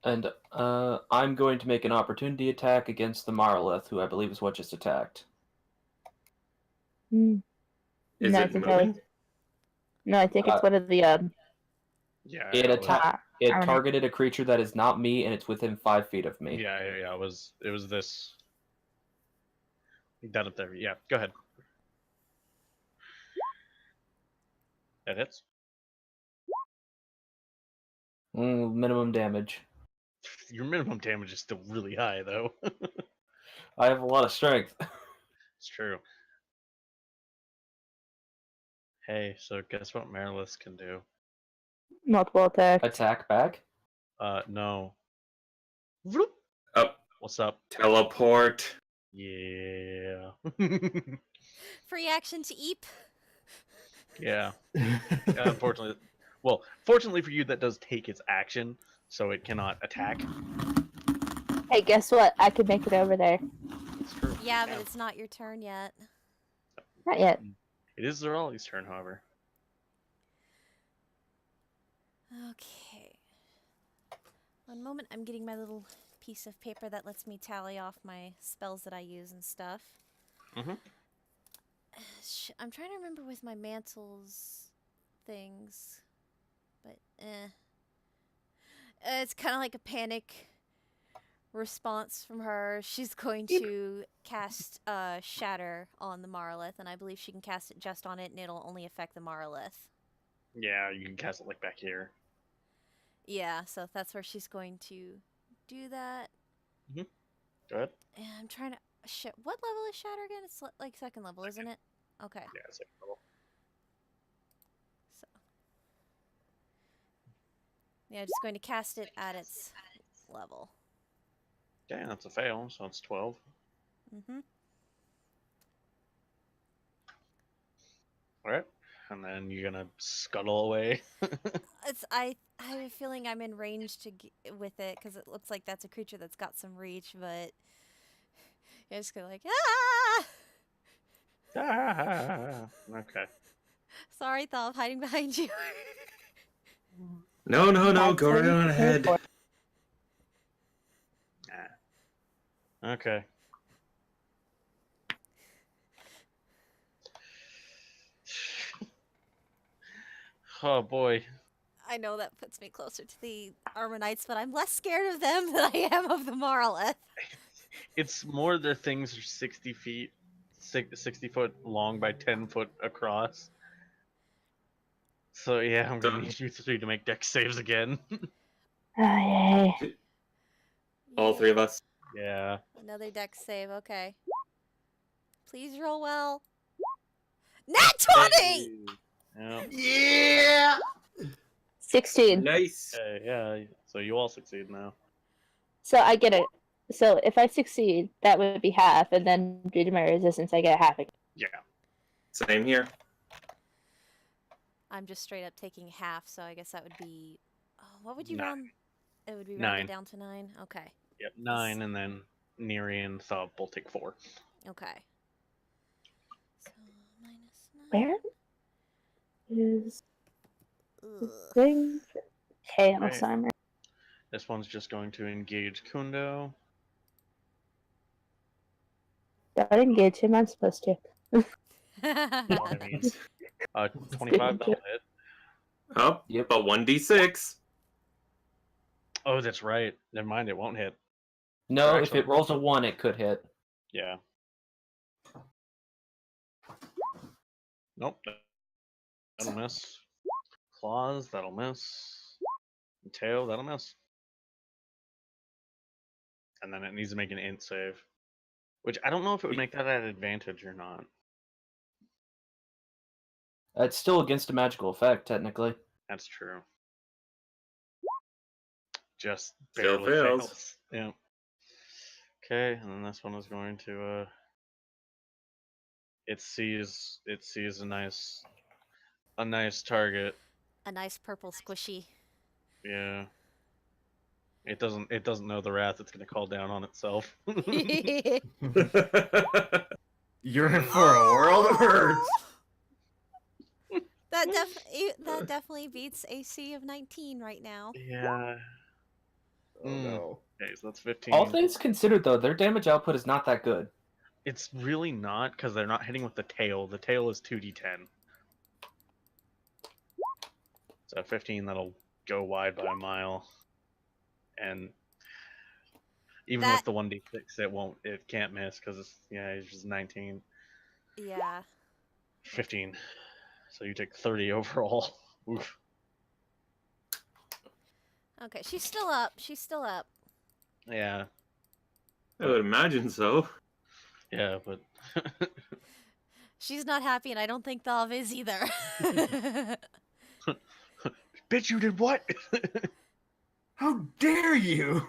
And I'm going to make an opportunity attack against the Marlith, who I believe is what just attacked. Mm. Is No, I it think moving? No, I think it's one of the Yeah, It it was- attacked. It Alright. targeted a creature that is not me, and it's within 5 feet of me. Yeah. It was this. That up there. Yeah, go ahead. That hits. Minimum damage. Your minimum damage is still really high, though. I have a lot of strength. It's true. Hey, so guess what Marilith can do? multiple attacks. Attack back. No. Vroom. Up, What's up? teleport. Yeah. Free action to Eep. Yeah. Unfortunately, well, fortunately for you, that does take its action, so it cannot attack. Hey, guess what? I could make it over there. It's true. Yeah, but it's not your turn yet. Not yet. It is Zerali's turn, however. Okay. One moment, I'm getting my little piece of paper that lets me tally off my spells that I use and stuff. Mhm. I'm trying to remember with my mantles things, but it's kind of like a panic response from her. She's going to cast Shatter on the Marlith, and I believe she can cast it just on it, and it'll only affect the Marlith. Yeah, you can cast it like back here. Yeah, so that's where she's going to do that. Go ahead. And I'm trying to... Shit, what level is Shatter again? It's like second level, isn't it? Okay. Yeah, it's like level. So... Yeah, just going to cast it at its level. Okay, that's a fail, so it's 12. Mm-hmm. Alright. And then you're gonna scuttle away. I have a feeling I'm in range to with it, because it looks like that's a creature that's got some reach, but... You're just going like, ah! Okay. Sorry, Thal, hiding behind you. No, go right on ahead. Okay. Oh boy. I know that puts me closer to the Armor Knights, but I'm less scared of them than I am of the Marlith. It's more their things are 60 feet, 60 foot long by 10 foot across. So yeah, I'm gonna need you three to make dex saves again. Oh, yay. All three of us. Yeah. Another dex save, okay. Please roll well. Nat 20! Yeah. Yeah. 16. Nice. Yeah. So you all succeed now. So I get it. So if I succeed, that would be half, and then due to my resistance, I get half again. Yeah. Same here. I'm just straight up taking half, so I guess that would be... Oh, what would you 9. round? It would be 9. rounded down to 9? Okay. Yep. 9, and then Neri and Thub will take 4. Okay. So, minus 9. Where is the Ugh. thing? Chaos Right. armor. This one's just going to engage Kundo. Don't engage him. I'm supposed to. What I mean. 25, that'll hit. Up. Yep. But 1d6. Oh, that's right. Never mind, it won't hit. No, if Actually- it rolls a 1, it could hit. Yeah. Nope. That'll miss. Claws, that'll miss. Tail, that'll miss. And then it needs to make an int save. Which I don't know if it would make that at advantage or not. It's still against a magical effect, technically. That's true. Just Still barely fails. fails. Yeah. Okay, and then this one is going to it sees a nice target. A nice purple squishy. Yeah. It doesn't know the wrath it's gonna call down on itself. You're in for a world of hurt. That definitely beats AC of 19 right now. Yeah. Oh no. Okay, so that's 15. All things considered, though, their damage output is not that good. It's really not, because they're not hitting with the tail. The tail is 2d10. So 15, that'll go wide by a mile. And even That- with the 1d6, it can't miss, because it's just 19. Yeah. 15. So you take 30 overall. Oof. Okay, she's still up. She's still up. Yeah. I would imagine so. Yeah, but She's not happy, and I don't think Thav is either. bitch, you did what? How dare you?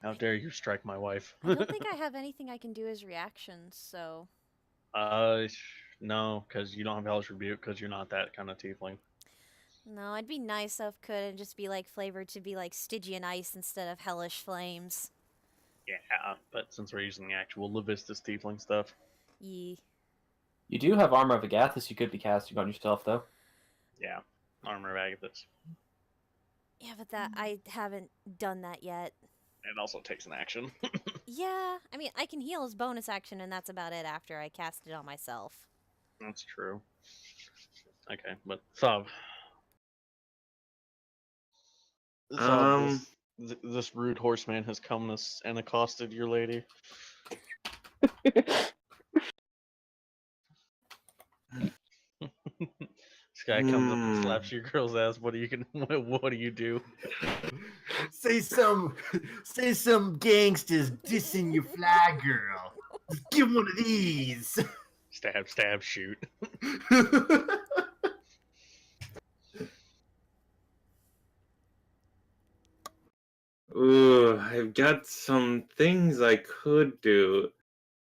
How dare you strike my wife? I don't think I have anything I can do as reactions, so... No, because you don't have Hellish Rebuke, because you're not that kind of tiefling. No, I'd be nice if could and just be like flavored to be like Stygian Ice instead of Hellish Flames. Yeah, but since we're using the actual Levistus tiefling stuff, Yee. You do have Armor of Agathis you could be casting on yourself, though. yeah, Armor of Agathis. Yeah, but that I haven't done that yet. It also takes an action. Yeah, I mean, I can heal as bonus action, and that's about it after I cast it on myself. That's true. Okay, but Thub. This rude horseman has come and accosted your lady. This guy comes up and slaps your girl's ass. What do you do? Say some gangsters dissing your fly girl. Just give one of these. Stab, stab, shoot. Ooh, I've got some things I could do.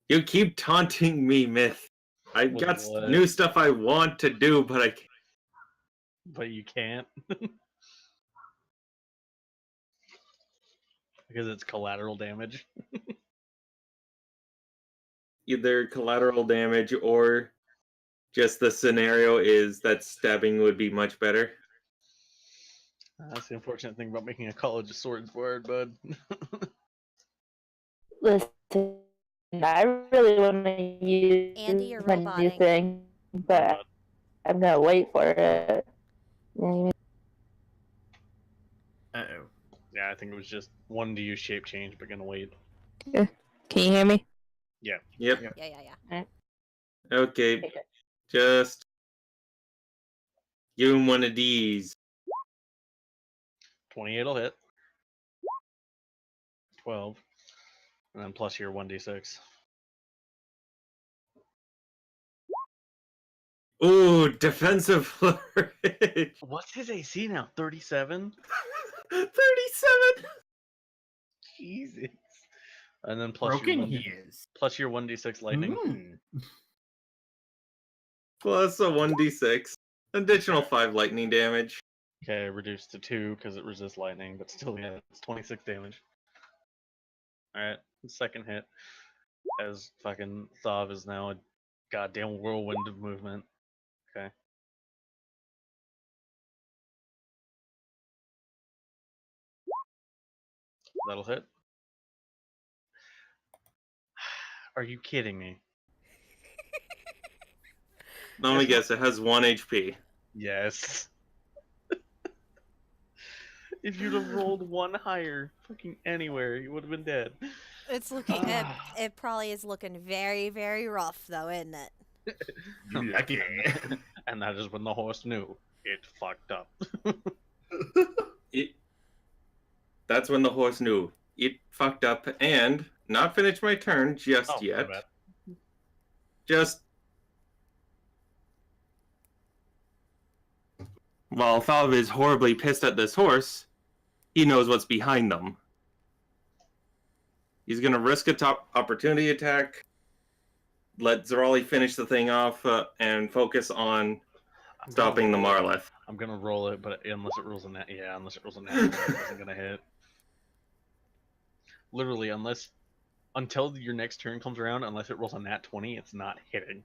You keep taunting me, Myth. I've With got what? new stuff I want to do, but I can't. But you can't. Because it's collateral damage. Either collateral damage or just the scenario is that stabbing would be much better. That's the unfortunate thing about making a college of swords word, bud. Listen, I really want to use Andy, you're my new roboting. thing, but I'm gonna wait for it. You know what I mean? Uh-oh. Yeah, I think it was just one to use shape change, but gonna wait. Can you hear me? Yeah. Yep. Yeah. Okay. Okay. Just give him one of these. 28 will hit. 12. And then plus your 1d6. Ooh, defensive flourish. What's his AC now? 37? 37. Jesus. And then plus Broken your he 1d- is. plus your 1d6 lightning. Plus a 1d6. Additional 5 lightning damage. Okay, reduced to 2 because it resists lightning, but still, yeah, it's 26 damage. Alright, second hit. As fucking Thav is now a goddamn whirlwind of movement. Okay. That'll hit. Are you kidding me? Let me guess, it has 1 HP. Yes. If you'd have rolled one higher, fucking anywhere, you would have been dead. It's looking. It probably is looking very, very rough, though, isn't it? Lucky. And that is when the horse knew it fucked up. That's when the horse knew it fucked up and not finished my turn just Oh, my yet. bad. Just while Falv is horribly pissed at this horse, he knows what's behind them. He's gonna risk a top opportunity attack, let Zerali finish the thing off, and focus on stopping the Marleth. I'm gonna roll it, but unless it rolls a nat, unless it rolls a nat, it isn't gonna hit. Literally, until your next turn comes around, unless it rolls a nat 20, it's not hitting.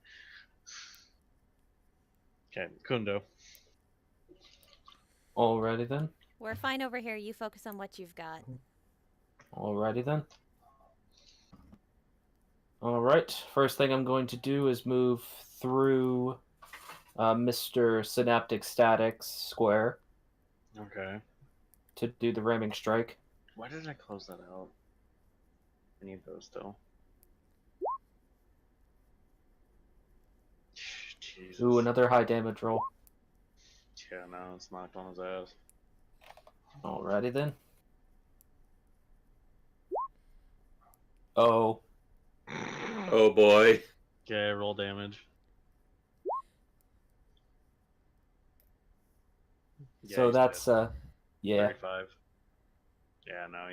Okay, Kundo. Alrighty then. We're fine over here. You focus on what you've got. Alrighty then. Alright, first thing I'm going to do is move through Mr. Synaptic Static's square Okay. to do the ramming strike. Why did I close that out? I need those still. Jesus. Ooh, another high damage roll. Yeah, no, it's knocked on his ass. Alrighty then. Oh. Oh boy. Okay, roll damage. Yeah, So he's that's dead. yeah. 35. Yeah, no,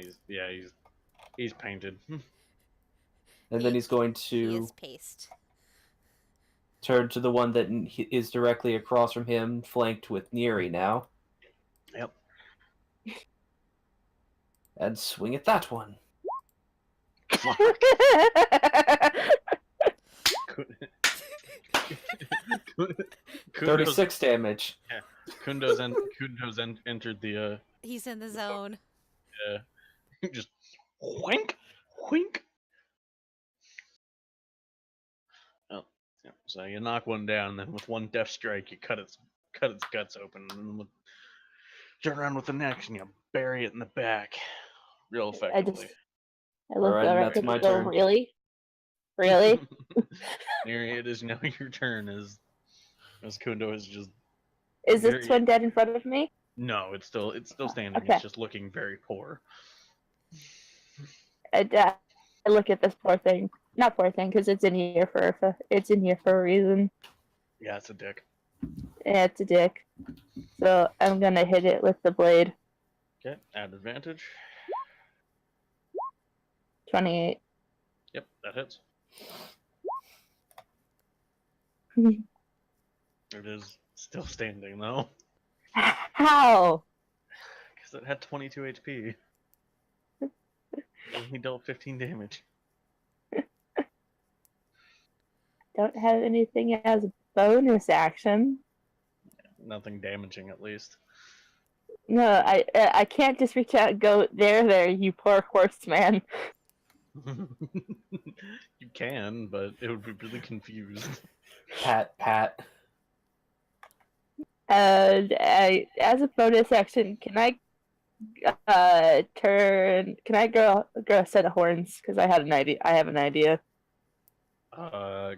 he's painted. And then he's going He to is paste. turn to the one that is directly across from him, flanked with Neri now, Yep. and swing at that one. 36 damage. Kundo's entered the He's in the zone. just whink, whink. Oh, yeah. So you knock one down, then with one death strike, you cut its guts open, and then turn around with the next, and you bury it in the back, real effectively. I look Alright, over that's at my and go, turn. really? Really? Neri, it is now your turn as Kundo is just Is very... this one dead in front of me? No, it's still standing. Okay. It's just looking very poor. I look at this poor thing. Not poor thing, because it's in here for a reason. Yeah, it's a dick. Yeah, it's a dick. So I'm gonna hit it with the blade. Okay, add advantage. 28. Yep, that hits. It is still standing though, How? because it had 22 HP. And he dealt 15 damage. Don't have anything as a bonus action. Nothing damaging, at least. No, I can't just reach out and go, there, you poor horse man. You can, but it would be really confused. Pat. As a bonus action, can I grow a set of horns? Because I have an idea.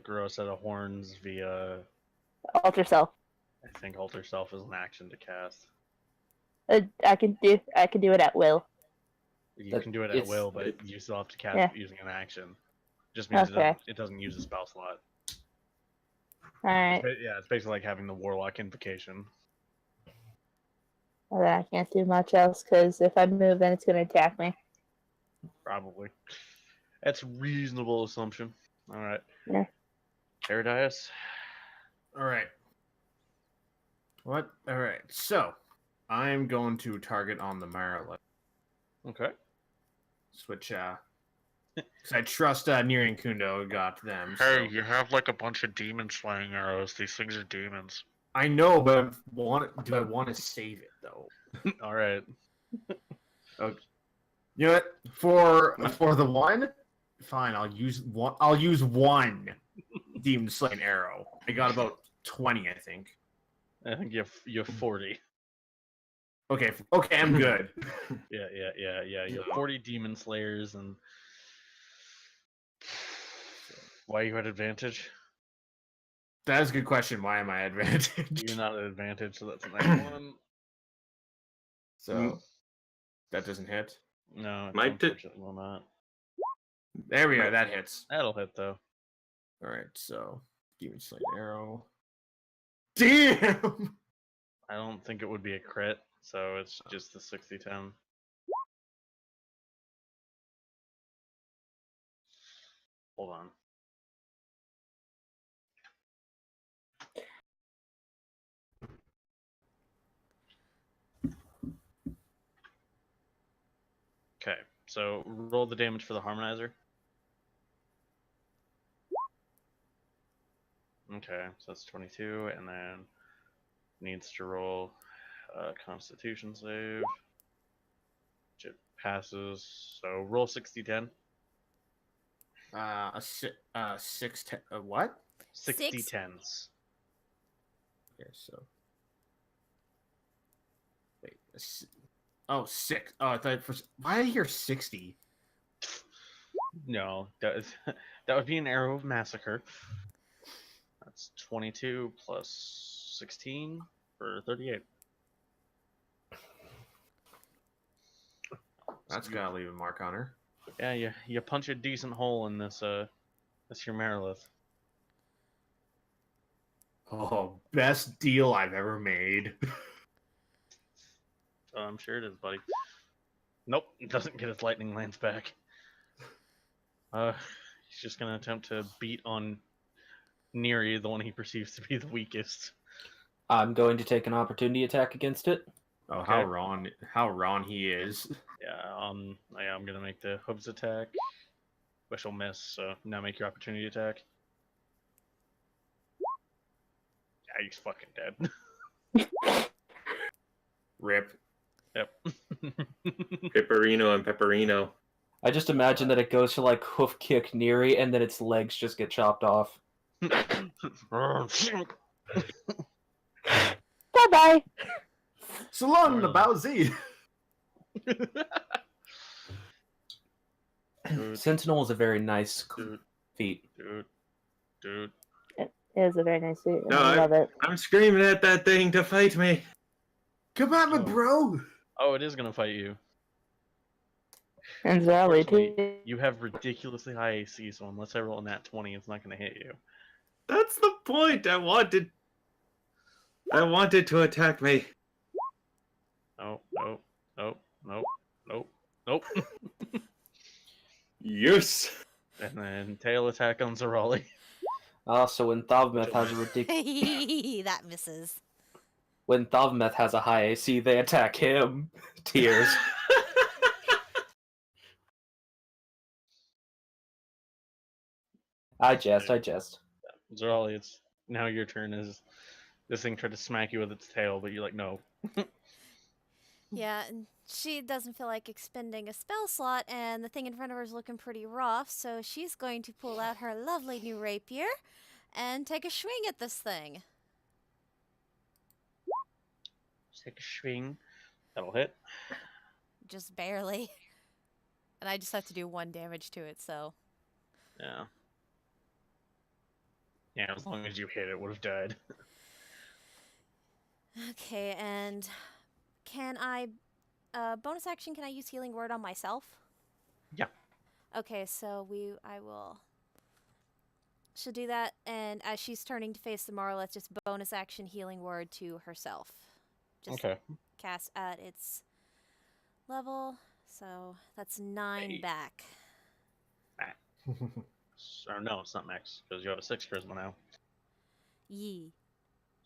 Grow a set of horns via... Alter self. I think Alter Self is an action to cast. I can do it at will. You can do it at will, but you still have to cast it using an action. Just means it doesn't use a spell slot. Alright. Yeah, it's basically like having the Warlock Invocation. Well, then I can't do much else, because if I move, then it's going to attack me. Probably. That's a reasonable assumption. Alright. Yeah. Paradise. Alright. What? Alright, so I'm going to target on the Marla. Okay. Switch, because I trust Neri and Kundo got them. So. Hey, you have like a bunch of demon slaying arrows. These things are demons. I know, but do I want to save it though? All right. Okay. You know what? For the one, fine. I'll use one. I'll use one demon slaying arrow. I got about 20, I think. I think you have 40. Okay, I'm good. Yeah. You have 40 demon slayers and why you at advantage? That is a good question. Why am I advantage? You're not at advantage, so that's a -1. So that doesn't hit. No, it Might do- unfortunately will not. There we are. That hits. That'll hit though. All right. So demon slayer arrow. Damn. I don't think it would be a crit, so it's just the 60-10. Hold on. Okay, so roll the damage for the harmonizer. Okay, so that's 22, and then needs to roll a Constitution save. Which it passes. So roll 60-10. Six. What? 60 Six. tens. Okay, so wait. Oh, 6. Oh, I thought why did I hear 60? No, that would be an arrow of massacre. That's 22 plus 16 for 38. That's gotta leave a mark on her. Yeah, you punch a decent hole in this your Marilith. Oh, best deal I've ever made. I'm sure it is, buddy. Nope, it doesn't get its lightning lance back. He's just gonna attempt to beat on Neri, the one he perceives to be the weakest. I'm going to take an opportunity attack against it. Oh, Okay. how wrong he is. Yeah, I'm gonna make the hooves attack, which will miss. So now make your opportunity attack. Yeah, he's fucking dead. Rip. Yep. Pepperino and Pepperino. I just imagine that it goes to like hoof kick Neri and then its legs just get chopped off. Bye-bye. So long, the Bowsy. Sentinel is a very nice feat. Dude. It is a very nice suit, and No, I love it. I'm screaming at that thing to fight me. Come at me, Oh. bro. Oh, it is gonna fight you. And Zally, Unfortunately, too. you have ridiculously high AC, so unless I roll a nat 20, it's not gonna hit you. That's the point. I wanted to attack me. Nope. Yes. And then tail attack on Zerali. So when Thavmeth has a ridiculous, That misses. when Thavmeth has a high AC, they attack him. Tears. I jest. Zerali, it's now your turn. As this thing tried to smack you with its tail, but you're like, no. Yeah, and she doesn't feel like expending a spell slot, and the thing in front of her is looking pretty rough, so she's going to pull out her lovely new rapier and take a swing at this thing. Take a swing. That'll hit. Just barely. And I just have to do 1 damage to it, so. Yeah. Yeah, as long as you hit it, would have died. Okay, and can I, bonus action, can I use Healing Word on myself? Yeah. Okay, so she'll do that, and as she's turning to face the Marleth, just bonus action Healing Word to herself. Just Okay. cast at its level, so that's 9 Hey. back. Or no, it's not max, because you have a 6 charisma now. Yee.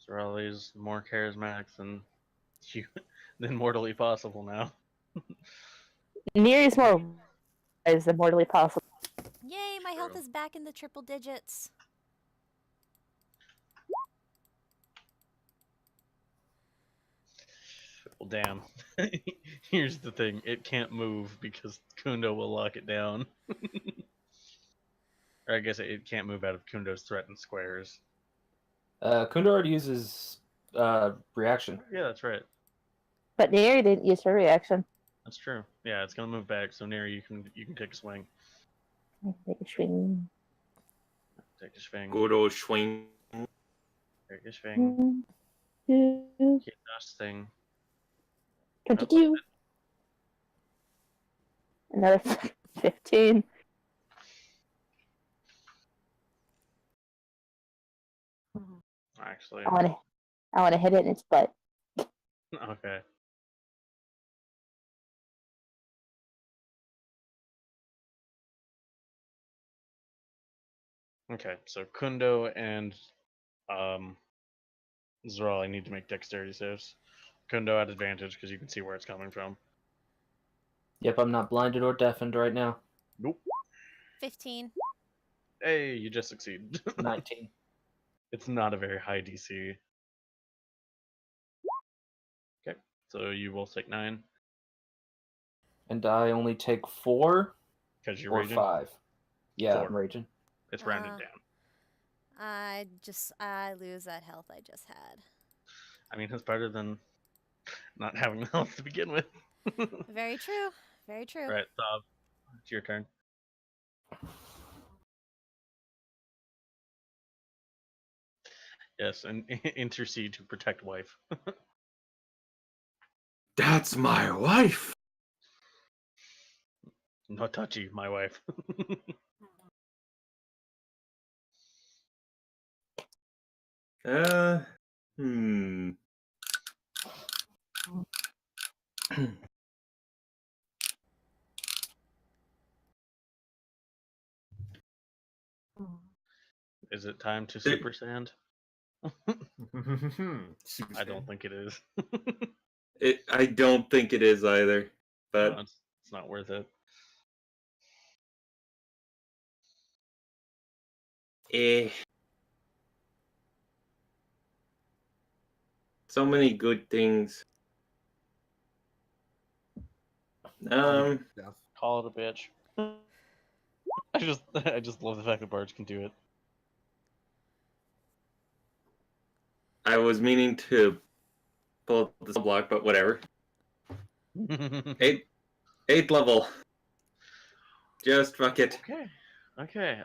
Zerali's more charismatic than mortally possible now. Neri's more is immortally possible. Yay, my health True. is back in the triple digits. Well, damn. Here's the thing. It can't move because Kundo will lock it down. Or I guess it can't move out of Kundo's threatened squares. Kundo already uses reaction. Yeah, that's right. But Neri didn't use her reaction. That's true. Yeah, it's gonna move back. So Neri, you can take a swing. Take a swing. Take a swing. Good old swing. Take a swing. 1, 2, Keep that thing. 22. Another 15. Actually, I want to hit it in its butt. okay. Okay, so Kundo and Zoral, I need to make dexterity saves. Kundo at advantage because you can see where it's coming from. Yep, I'm not blinded or deafened right now. Nope. 15. Hey, you just succeed. 19. It's not a very high DC. Okay, so you will take 9 And I only take 4 because you're or raging. 5. Yeah, 4. I'm raging. It's rounded Uh. down. I lose that health I just had. I mean, it's better than not having health to begin with. Very true. Very true. Right, Sob, it's your turn. Yes, and intercede to protect wife. That's my wife. No touchy, my wife. Hmm. Is it time to super sand? Super I don't stand. think it is. I don't think it is either. But No, it's not worth it. so many good things. Stuff. Call it a bitch. I just love the fact that bards can do it. I was meaning to pull up the block, but whatever. Eighth level. Just fuck it. Okay. Okay.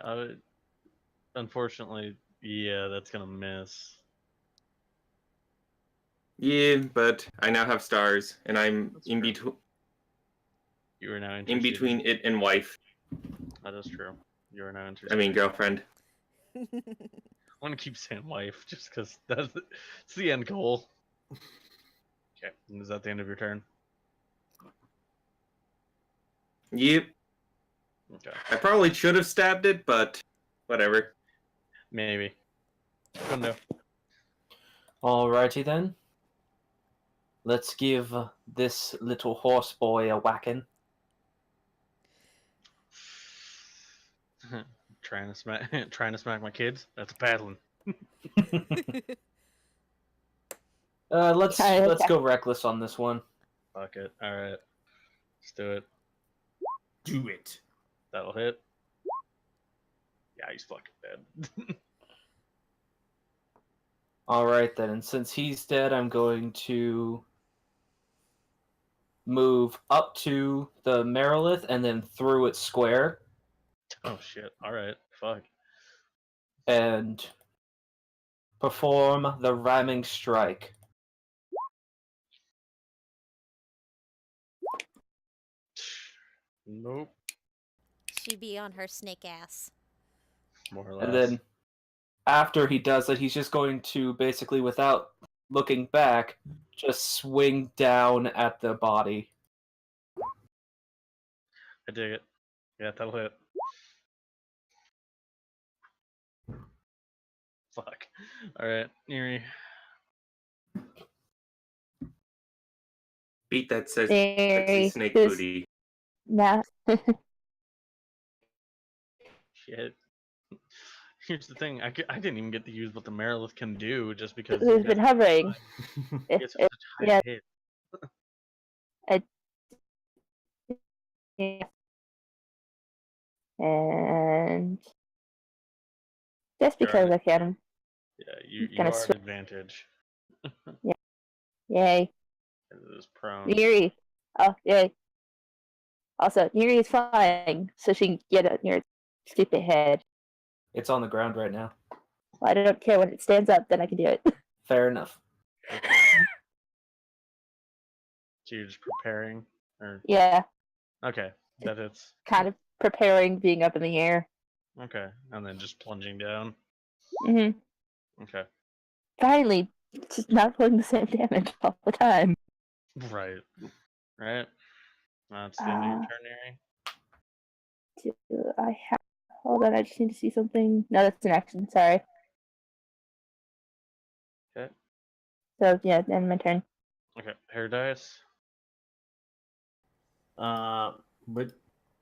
Unfortunately, yeah, that's gonna miss. Yeah, but I now have stars, and I'm That's in true. between. You are now In interested. between it and wife. That is true. You are now interested. I mean, girlfriend. I want to keep saying wife just because it's the end goal. Okay. And is that the end of your turn? Yep. Okay. I probably should have stabbed it, but whatever. Maybe. Kundo. Alrighty then. Let's give this little horse boy a whacking. trying to smack my kids. That's paddling. Let's Okay. go reckless on this one. Fuck it. All right. Let's do it. Do it. That'll hit. Yeah, he's fucking dead. Alright then, and since he's dead, I'm going to move up to the Merilith and then through its square Oh shit. All right. Fuck. and perform the ramming strike. Nope. She be on her snake ass. More or less. And then after he does it, he's just going to basically, without looking back, just swing down at the body. I dig it. Yeah, that'll hit. Fuck. All right, Neri. Beat that sexy Neri, snake who's booty. now Shit. Here's the thing. I didn't even get to use what the Merilith can do just because who's been hovering. it's such a yeah. hit. Yeah. And just You're because at, I can. yeah, you Gonna are at switch. advantage. Yay. It is prone. Neri. Oh, yay. Also, Neri is flying, so she can get up near its stupid head. It's on the ground right now. Well, I don't care when it stands up, then I can do it. Fair enough. Okay. So you're just preparing, or Yeah, okay, that hits. kind of preparing being up in the air. Okay, and then just plunging down. hmm Okay, Finally, just not pulling the same damage all the time. right, right. That's the end of your turn, Neri. Do I have? Hold on, I just need to see something. No, that's an action. Sorry. Okay. So yeah, end my turn. Okay, Paradise. But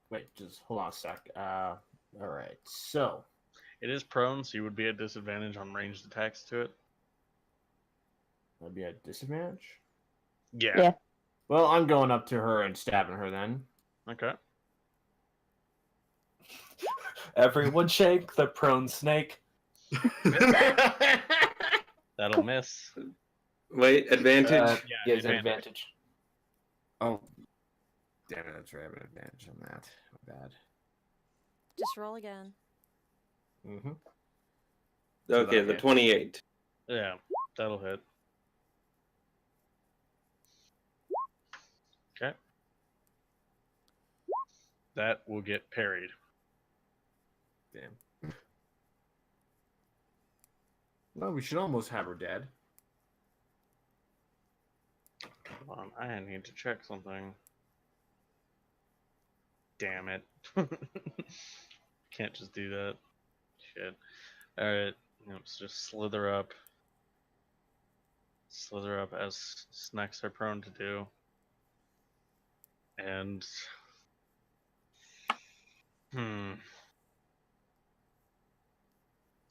wait, just hold on a sec. All right. So It is prone, so you would be at disadvantage on ranged attacks to it. that'd be a disadvantage. Yeah. Yeah. Well, I'm going up to her and stabbing her then. Okay. Everyone shake the prone snake. That'll miss. Wait, advantage. Yeah, Gives advantage. advantage. Oh, damn it! That's right. I have an advantage on that. My bad. Just roll again. Mm-hmm. Okay, that the hits. 28. Yeah, that'll hit. Okay. That will get parried. Damn. Well, we should almost have her dead. Hold on, I need to check something. Damn it. Can't just do that. Shit. Alright, let's just slither up. Slither up as snacks are prone to do. And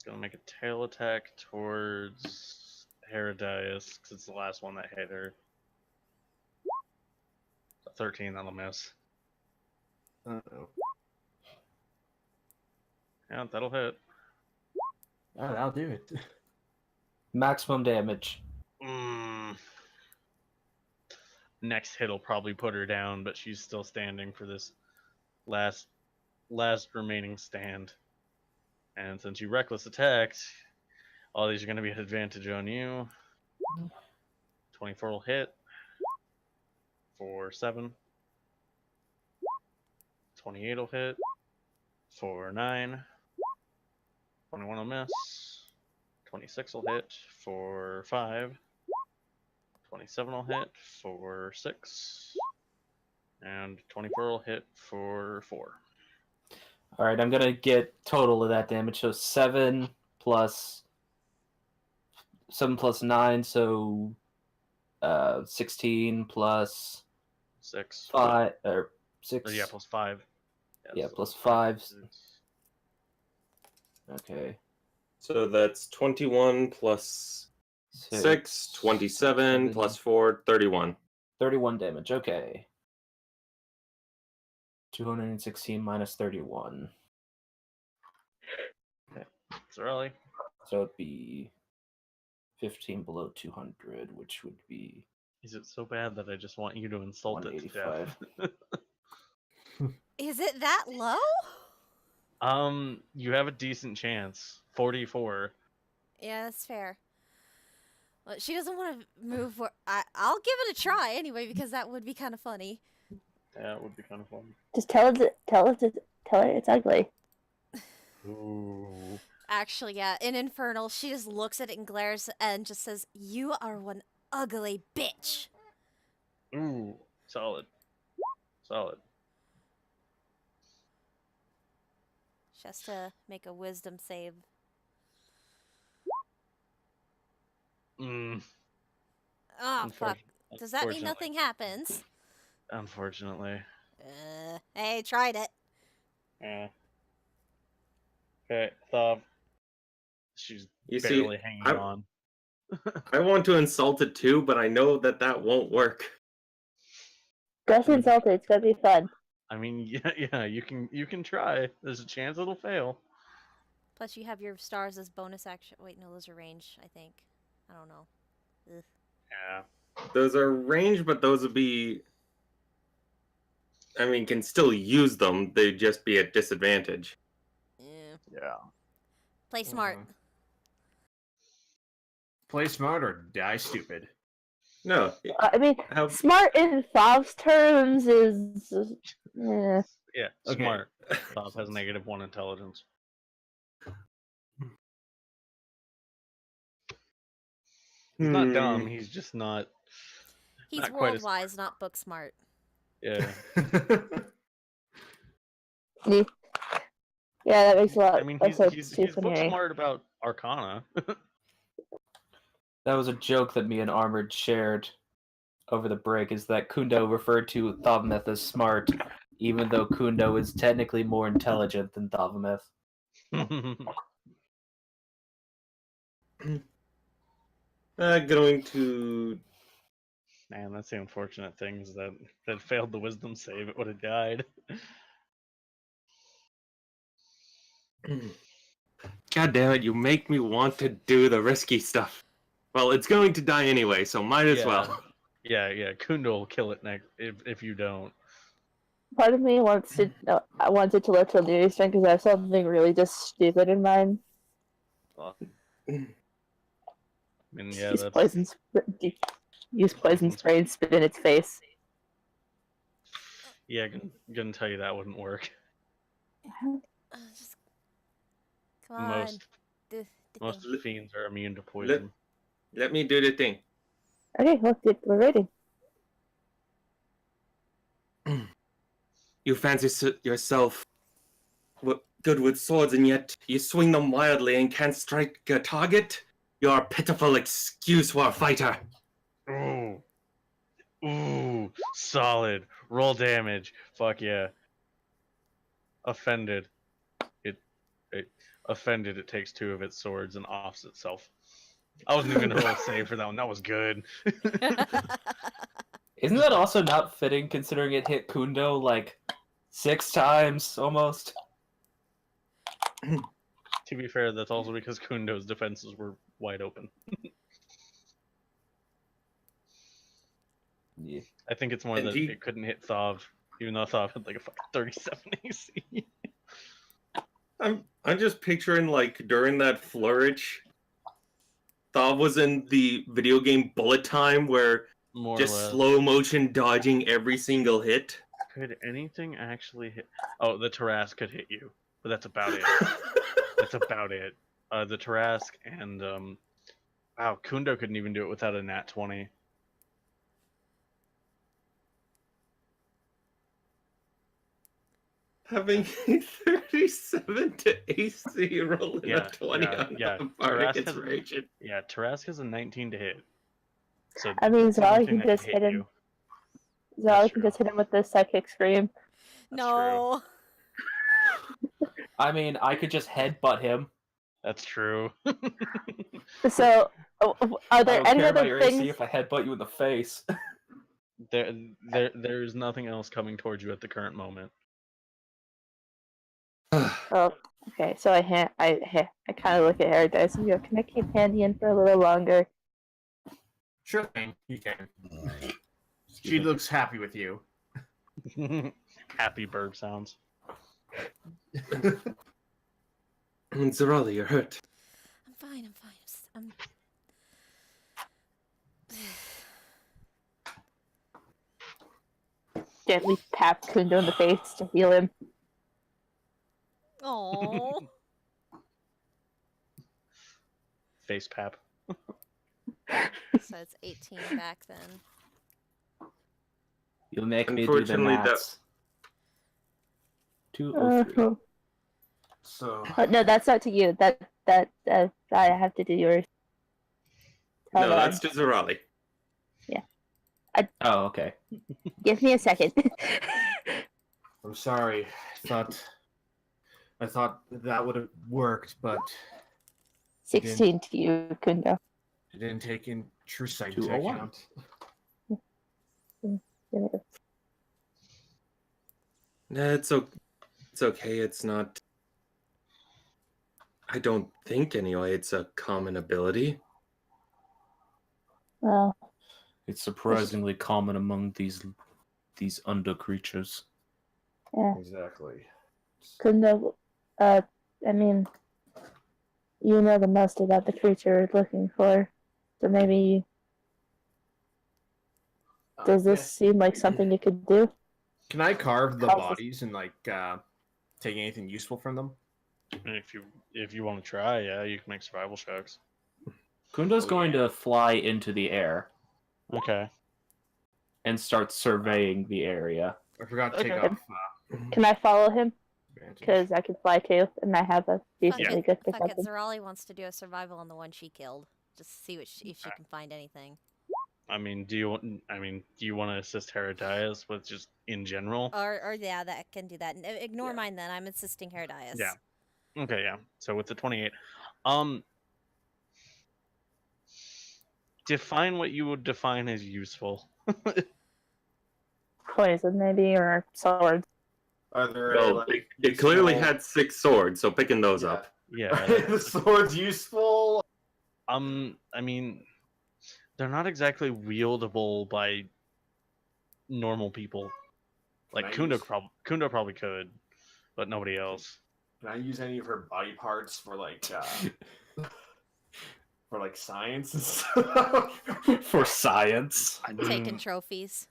gonna make a tail attack towards Herodias, because it's the last one that hit her. 13, that'll miss. Uh-oh. Yeah, that'll hit. Oh, that'll do it. Maximum damage. Next hit'll probably put her down, but she's still standing for this last remaining stand. And since you reckless attacked, all these are going to be at advantage on you. 24 will hit for 7. 28 will hit for 9. 21 will miss. 26 will hit for 5. 27 will hit for 6. And 24 will hit for 4. All right, I'm gonna get total of that damage. So 7 plus 9, so 16 plus 6. 5 or 6. Or yeah, plus 5. Yeah, so plus 5. Okay. So that's 21 plus 6, 27 plus 4, 31. 31 damage. Okay. 216 minus 31. It's early. So it'd be 15 below 200, which would be Is it so bad that I just want you to insult it to 185. death? Is it that low? You have a decent chance. 44. Yeah, that's fair. Well, she doesn't want to move. I'll give it a try anyway because that would be kind of funny. Yeah, it would be kind of fun. Just tell her it's ugly. Ooh. Actually, yeah, in Infernal, she just looks at it and glares and just says, "You are one ugly bitch." Ooh. Solid. Solid. She has to make a wisdom save. Mm. Oh, fuck. Does that mean Unfortunately. nothing happens? Unfortunately. Hey, tried it. Yeah. Okay, Thob. She's You barely see, hanging on. I want to insult it too, but I know that that won't work. Just insult it. It's gonna be fun. I mean, yeah, you can try. There's a chance it'll fail. Plus, you have your stars as bonus action. Wait, no, those are range, I think. I don't know. Ugh. Yeah. Those are ranged, but those would be. I mean, can still use them. They'd just be at disadvantage. Yeah. Yeah. Play smart. Mhm. Play smart or die stupid. No. I mean, How? smart in Thov's terms is. Eh. Yeah. Okay. Smart. Bob has -1 intelligence. He's not dumb. He's just not. He's Not quite world as- wise, not book smart. Yeah. Yeah, that makes a lot I mean, of he's sense he's too he's for book me. smart about Arcana. That was a joke that me and Armored shared over the break, is that Kundo referred to Thavmeth as smart, even though Kundo is technically more intelligent than Thavmeth. Going to. Man, that's the unfortunate thing is that failed the wisdom save. It would have died. God damn it! You make me want to do the risky stuff. Well, it's going to die anyway, so might as well. Yeah. Kundo will kill it next if you don't. Part of me wants to. I wanted to let you do this because I have something really just stupid in mind. Well, I mean, yeah, Use that's poison. Use poison spray and spit in its face. yeah. Gonna tell you that wouldn't work. Just come on. Most Do the most thing. fiends are immune to poison. Let me do the thing. Okay, we're ready. You fancy yourself good with swords, and yet you swing them wildly and can't strike a target? You're a pitiful excuse for a fighter. Ooh, solid. Roll damage. Fuck yeah. Offended. It offended. It takes 2 of its swords and offs itself. I wasn't even gonna roll a save for that one. That was good. Isn't that also not fitting, considering it hit Kundo like 6 times almost? To be fair, that's also because Kundo's defenses were wide open. Yeah. I think it's more And that he- it couldn't hit Thav, even though Thav had like a fucking 37 AC. I'm just picturing, like, during that flourish, Thav was in the video game Bullet Time, where More or just less. slow motion dodging every single hit. Could anything actually hit? Oh, the Tarrasque could hit you, but that's about it. That's about it. The Tarrasque and wow, Kundo couldn't even do it without a nat 20. Having a 37 to AC rolling Yeah, a 20 yeah, on yeah. the Bardic Tarrasque has- Inspiration. Yeah, Tarrasque has a 19 to hit. So I mean, it's the only Zara thing can that just could hit him. you. Zara That's can true. just hit him with the psychic scream. That's No. I mean, I could just headbutt him. That's true. So, are I there don't any care about other your things? AC if I headbutt you in the face. There's nothing else coming towards you at the current moment. Oh, okay. So I kind of look at Paradise and go, "Can I keep Handy in for a little longer?" Sure thing, you can. She looks happy with you. Happy burp sounds. Zarali, you're hurt. I'm fine. I'm fine. Gently tap Kundo in the face to heal him. Oh. Face pap. So it's 18 back then. You'll make me do the Unfortunately, that- maths. 203. So No, that's not to you. That I have to do yours. Hold No, on. that's to Zarali. Oh, okay. Give me a second. I'm sorry. I thought that would have worked, but 16 to you, Kundo. it didn't take in true sight into 201. account. No, it's okay. It's not. I don't think anyway. It's a common ability. Well, It's surprisingly common among these under creatures. Yeah. Exactly. Kundo, I mean, you know the most about the creature we're looking for, so maybe does this seem like something you could do? Can I carve the How's this- bodies and like take anything useful from them? And if you want to try, yeah, you can make survival checks. Kundo's Oh, going yeah. to fly into the air Okay. and start surveying the area. I forgot to take Okay. off Can I follow him? advantage. Because I can fly too, and I have a decently good Fuck it, perception. Zerali wants to do a survival on the one she killed. Just see if she can find anything. I mean, do you want to assist Herodias with just in general? Or yeah, that can do that. Ignore Yeah. mine then. I'm assisting Herodias. Yeah. Okay, yeah. So with the 28, define what you would define as useful. Poison, maybe, or swords. Are there Well, like it clearly useful- had 6 swords, so picking those Yeah. up. Yeah. Are the swords useful? I mean, they're not exactly wieldable by normal people. Like Can I Kundo probably could, but nobody else. Can I use any of her body parts for like science and stuff? For science. Taking trophies.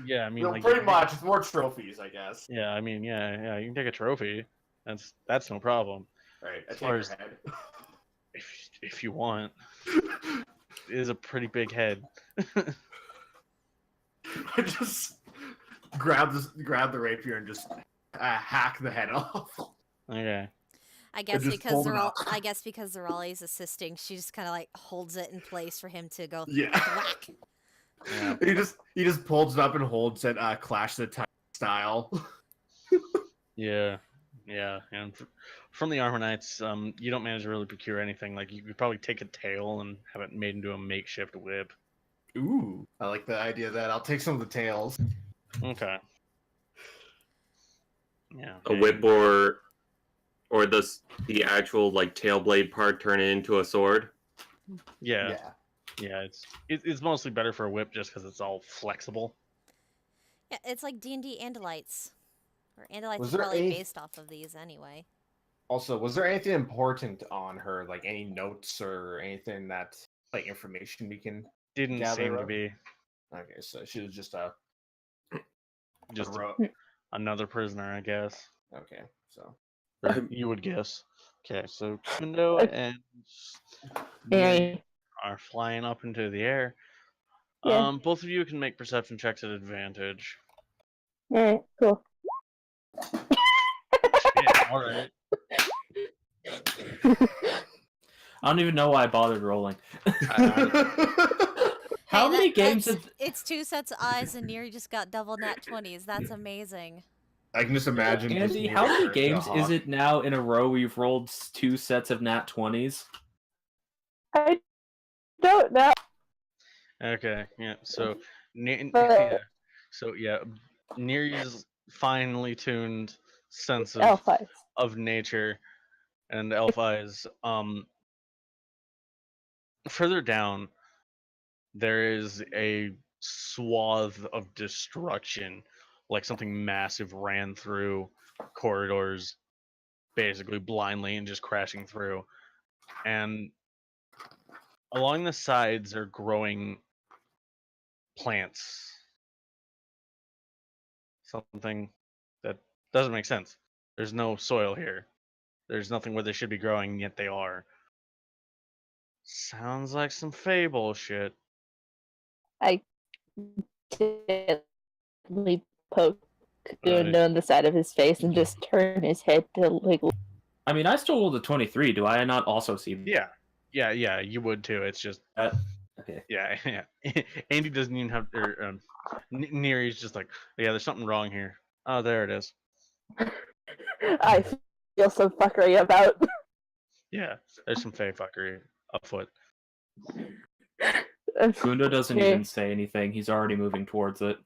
Yeah, I mean, No, like pretty much. It's more trophies, I guess. Yeah, I mean, yeah, you can take a trophy. That's no problem. Right. I As take far her as- head. If you want, it is a pretty big head. I just grab the rapier and just hack the head off. Okay. I guess just because hold it Zeral up. I guess because Zerali's assisting, she just kind of like holds it in place for him to go Yeah. whack. Yeah. He just pulls it up and holds it Clash of the Titans style. Yeah. Yeah. And from the Armor Knights, you don't manage to really procure anything. Like you could probably take a tail and have it made into a makeshift whip. Ooh, I like the idea of that. I'll take some of the tails. Okay. Yeah. A whip or the actual like tail blade part turn it into a sword. Yeah. Yeah. It's mostly better for a whip just because it's all flexible. Yeah, it's like D&D Andalites. Or Andalites Was is there probably any- based off of these anyway. Also, was there anything important on her, like any notes or anything that, like information we can? Didn't Gather seem to up? be Okay, so she was just just ro- another prisoner, I guess. okay, so Or you would guess. Okay, so Kundo and Hey. are flying up into the air. Yeah. Both of you can make perception checks at advantage. Alright, cool. Yeah, all right. I don't even know why I bothered rolling. How Hey, many games it's 2 sets of eyes and Neri just got double nat 20s. That's amazing. I can just imagine. just Andy, moving how many her to a games is hawk. it now in a row we've rolled 2 sets of nat 20s? I don't know. Okay, yeah. So, But- yeah. So yeah, Neri's finely tuned sense Elf eyes. of nature and elf eyes. Further down, there is a swath of destruction, like something massive ran through corridors, basically blindly and just crashing through. And along the sides are growing plants. Something that doesn't make sense. There's no soil here. There's nothing where they should be growing, yet they are. Sounds like some Fey bullshit. I gently poke Kundo on the side of his face and just turn his head to like. I mean, I still rolled a 23. Do I not also see Yeah, you would too. It's just, that? Okay. yeah. Andy doesn't even have, or Neri's just like, yeah, there's something wrong here. Oh, there it is. I feel some fuckery about. Yeah, there's some Fey fuckery afoot. Gundo doesn't Okay. even say anything. He's already moving towards it.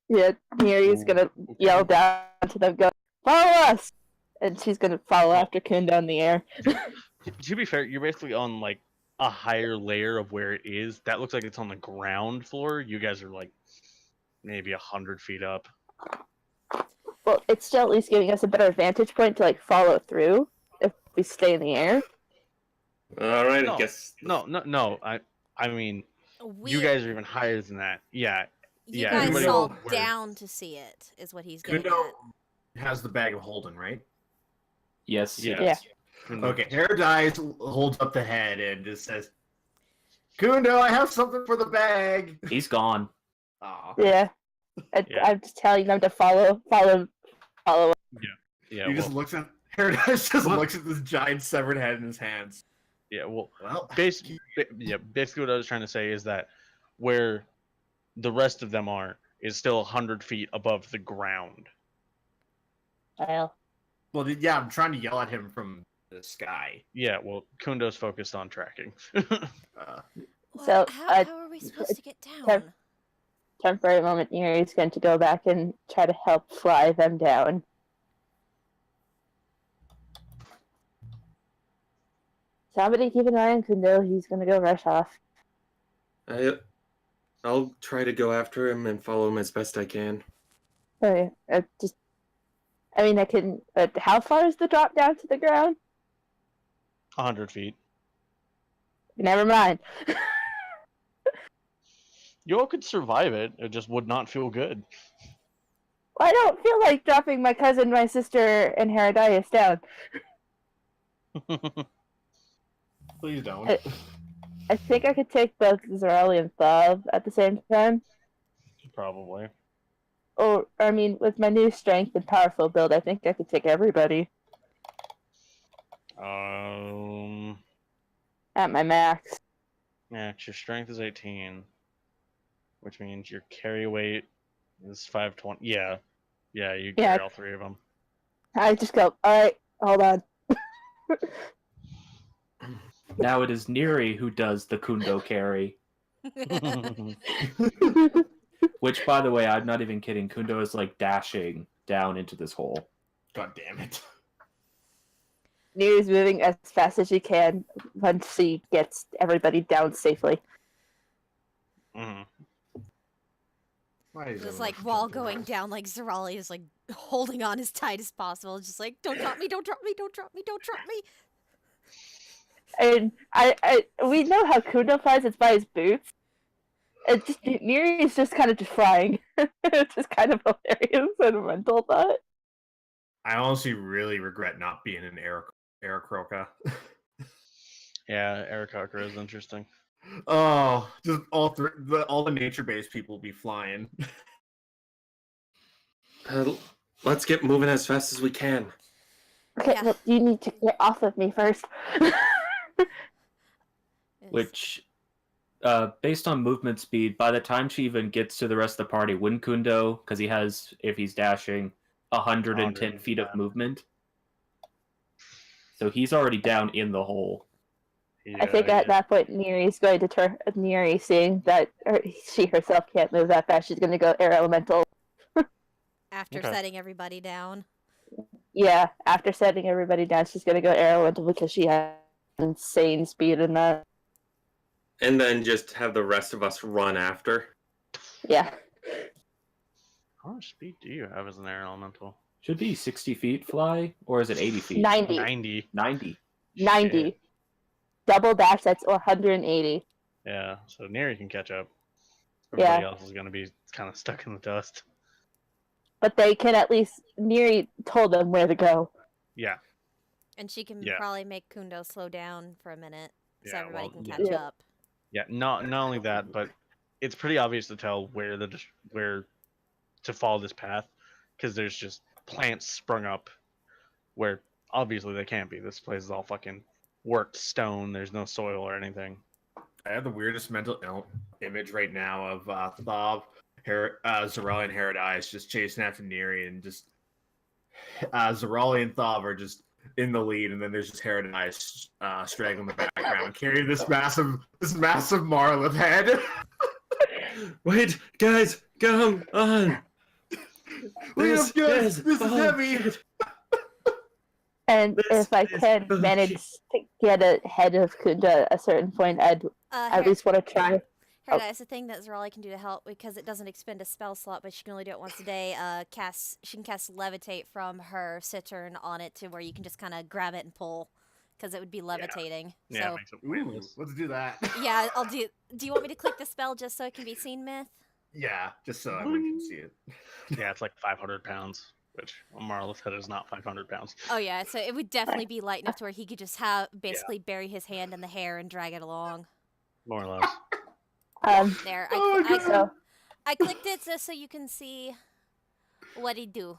Yeah, Neri's gonna Okay. yell down to them, go, follow us! And she's gonna follow after Kundo in the air. To be fair, you're basically on like a higher layer of where it is. That looks like it's on the ground floor. You guys are like maybe 100 feet up. Well, it's still at least giving us a better vantage point to like follow through if we stay in the air. All right, I No, guess. no. I mean, We, you guys are even higher than that. Yeah, you yeah. guys Everybody saw where- down to see it, is what he's getting Kundo at. has the bag of holding, right? Yes. Yeah. Yeah. Okay, Paradise holds up the head and just says, Kundo, I have something for the bag. He's gone. Aw. Yeah. Yeah. I'm just telling them to follow. Yeah. He just looks at Paradise just looks at this giant severed head in his hands. Yeah. Well, Well, basically what I was trying to say is that where the rest of them are is still 100 feet above the ground. Well, yeah, I'm trying to yell at him from the sky. Yeah, well, Kundo's focused on tracking. So, how are we supposed to get down? temporary moment, Neri's going to go back and try to help fly them down. Somebody keep an eye on Kundo. He's going to go rush off. I'll try to go after him and follow him as best I can. Oh, yeah. I can. But how far is the drop down to the ground? 100 feet. Never mind. You all could survive it. It just would not feel good. I don't feel like dropping my cousin, my sister, and Herodias down. Please don't. I think I could take both Zarali and Thav at the same time. Probably. Or, with my new strength and powerful build, I think I could take everybody at my max. Yeah, your strength is 18, which means your carry weight is 520. Yeah, you carry all three of them. I just go, alright, hold on. Now it is Neri who does the Kundo carry. Which, by the way, I'm not even kidding. Kundo is like dashing down into this hole. God damn it. Neri's moving as fast as she can once she gets everybody down safely. Mhm. Just like while going down, like Zarali is like holding on as tight as possible, just like, don't drop me, don't drop me, don't drop me, don't drop me. And we know how Kundo flies, it's by his boots. Neri is just kind of just flying. It's just kind of hilarious and a mental thought. I honestly really regret not being an Aarakocra. Yeah, Aarakocra is interesting. Oh, just all the nature-based people will be flying. Let's get moving as fast as we can. Okay, Yeah. well, you need to get off of me first. Which, based on movement speed, by the time she even gets to the rest of the party, wouldn't Kundo, because he has, if he's dashing, 110 feet of movement. So he's already down in the hole. I think at that point, Neri's going to turn. Neri, seeing that she herself can't move that fast, she's going to go air elemental. After Okay. setting everybody down. Yeah, after setting everybody down, she's going to go air elemental because she has insane speed in that. And then just have the rest of us run after. Yeah. How much speed do you have as an air elemental? Should be 60 feet fly, or is it 80 feet? 90. 90. 90. 90. Shit. Double dash, that's 180. Yeah, so Neri can catch up. Yeah. Everybody else is going to be kind of stuck in the dust. But they can at least. Neri told them where to go. Yeah. And she can Yeah. probably make Kundo slow down for a minute so Yeah, everybody well, can yeah. catch Yeah. up. Yeah, not only that, but it's pretty obvious to tell where to follow this path, because there's just plants sprung up where obviously they can't be. This place is all fucking worked stone. There's no soil or anything. I have the weirdest mental image right now of Thav, Zarali, and Herodias just chasing after Neri, and just Zarali and Thav are just in the lead, and then there's just Herodias straggling the background, carrying this massive Marlith head. Wait, guys, come on! Wait up, guys! This is heavy! shit. And This if I is can bullshit. manage to get ahead of Kunda at a certain point, I'd at least want to try. That's the thing that Zorali can do to help because it doesn't expend a spell slot, but she can only do it once a day. She can cast Levitate from her Cittern on it to where you can just kind of grab it and pull, because it would be levitating. Yeah, So it makes it pointless. Let's do that. yeah, I'll do. Do you want me to click the spell just so it can be seen, Myth? Yeah, just so everyone can see it. Yeah, it's like 500 pounds, which Marla said is not 500 pounds. Oh yeah, so it would definitely be light enough to where he could just basically bury his hand in the hair and drag it along. More or less. There, I clicked it just so you can see what he do.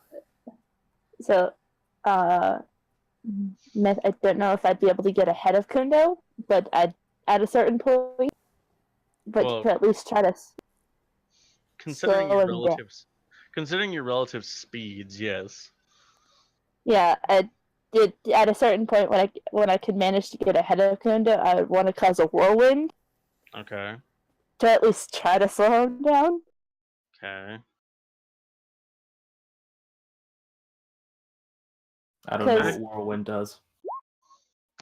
So, Myth, I don't know if I'd be able to get ahead of Kundo, but at a certain point, but Well, to at least try to. Considering slow your him down. considering your relative speeds, yes. Yeah, at a certain point when I could manage to get ahead of Kundo, I would want to cause a whirlwind Okay. to at least try to slow him down. Okay. I don't know Because- what Whirlwind does.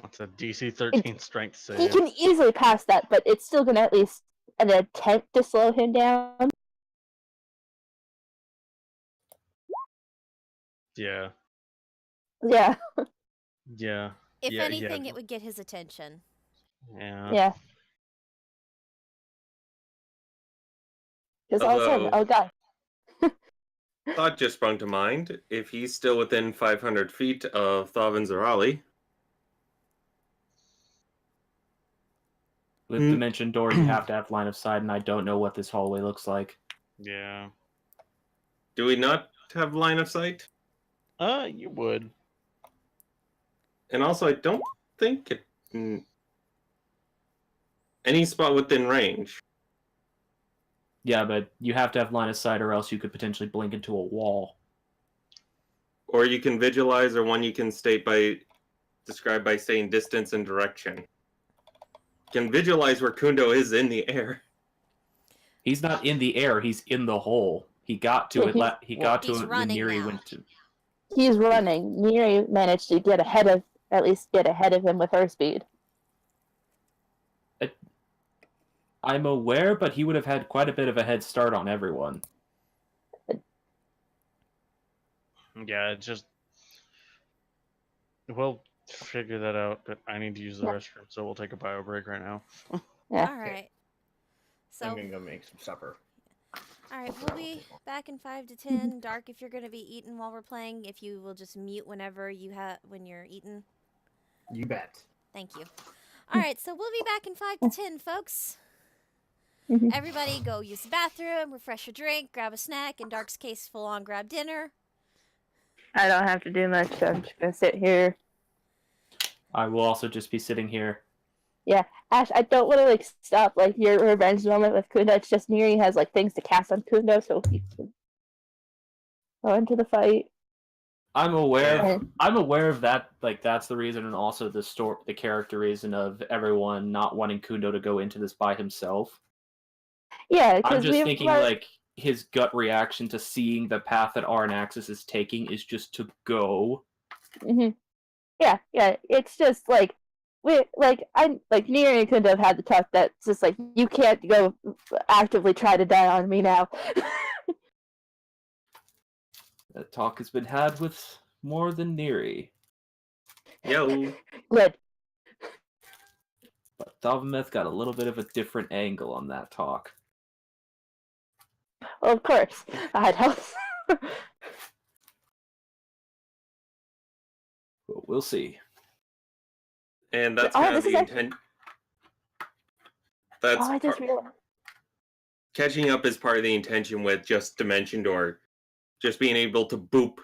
That's a DC 13 strength He save. can easily pass that, but it's still gonna at least an attempt to slow him down. Yeah. Yeah, Yeah. If Yeah, anything, yeah. it would get his attention. Yeah. yeah. Because all of a sudden, Although- oh god, Thought just sprung to mind. If he's still within 500 feet of Thavan Zarali, With Dimension Door, you have to have line of sight, and I don't know what this hallway looks like. Yeah. do we not have line of sight? You would. And also, I don't think it. Any spot within range. Yeah, but you have to have line of sight, or else you could potentially blink into a wall. Or you can visualize, or one you can describe by saying distance and direction. You can visualize where Kundo is in the air. He's not in the air; he's in the hole. He got to Yeah, it. He got to he's it when running Neri now. went to. he's running. Neri managed to get at least get ahead of him with her speed. I'm aware, but he would have had quite a bit of a head start on everyone. Yeah, it's just. We'll figure that out, but I need to use the Yeah. restroom, so we'll take a bio break right now. Yeah. All right. So, I'm gonna go make some supper. all right, we'll be back in 5 to 10. Dark, if you're gonna be eating while we're playing, if you will just mute whenever when you're eating. You bet. Thank you. All right, so we'll be back in 5 to 10, folks. Mhm. Everybody go use the bathroom, refresh your drink, grab a snack. In Dark's case, full on grab dinner. I don't have to do much, so I'm just gonna sit here. I will also just be sitting here. Ash, I don't want to stop your revenge moment with Kundo. It's just Neri has things to cast on Kundo, so he can go into the fight. I'm aware. Yeah. I'm aware of that. That's the reason, and also the character reason of everyone not wanting Kundo to go into this by himself. Yeah, I'm because just thinking his gut reaction to seeing the path that Arnaxis is taking is just to go. Mm-hmm. Yeah. It's just Neri could have had the talk that's just you can't go actively try to die on me now. That talk has been had with more than Neri. Yo. Good. But Thavameth got a little bit of a different angle on that talk. Well, of course. I'd help. But we'll see. And that's Oh, kind of this the is intent. That's I just realized. catching up is part of the intention with just Dimension Door. Just being able to boop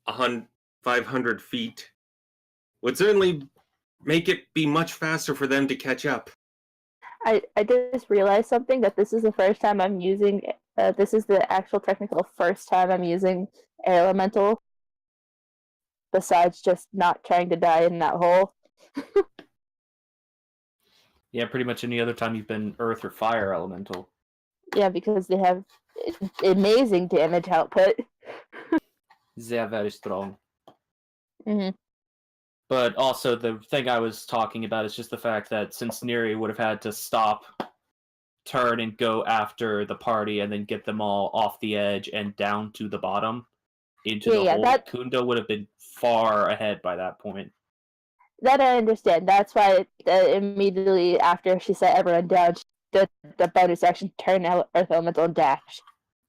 500 feet would certainly make it be much faster for them to catch up. I just realized something, that this is the first time I'm using. This is the actual technical first time I'm using Air Elemental. Besides just not trying to die in that hole. Yeah, pretty much any other time you've been Earth or Fire Elemental. Yeah, because they have amazing damage output. They're very strong. Mm-hmm. But also, the thing I was talking about is just the fact that since Neri would have had to stop, turn, and go after the party, and then get them all off the edge and down to the bottom into the hole, Kundo would have been far ahead by that point. That I understand. That's why immediately after she set everyone down, the bonus action turn Earth Elemental and dash.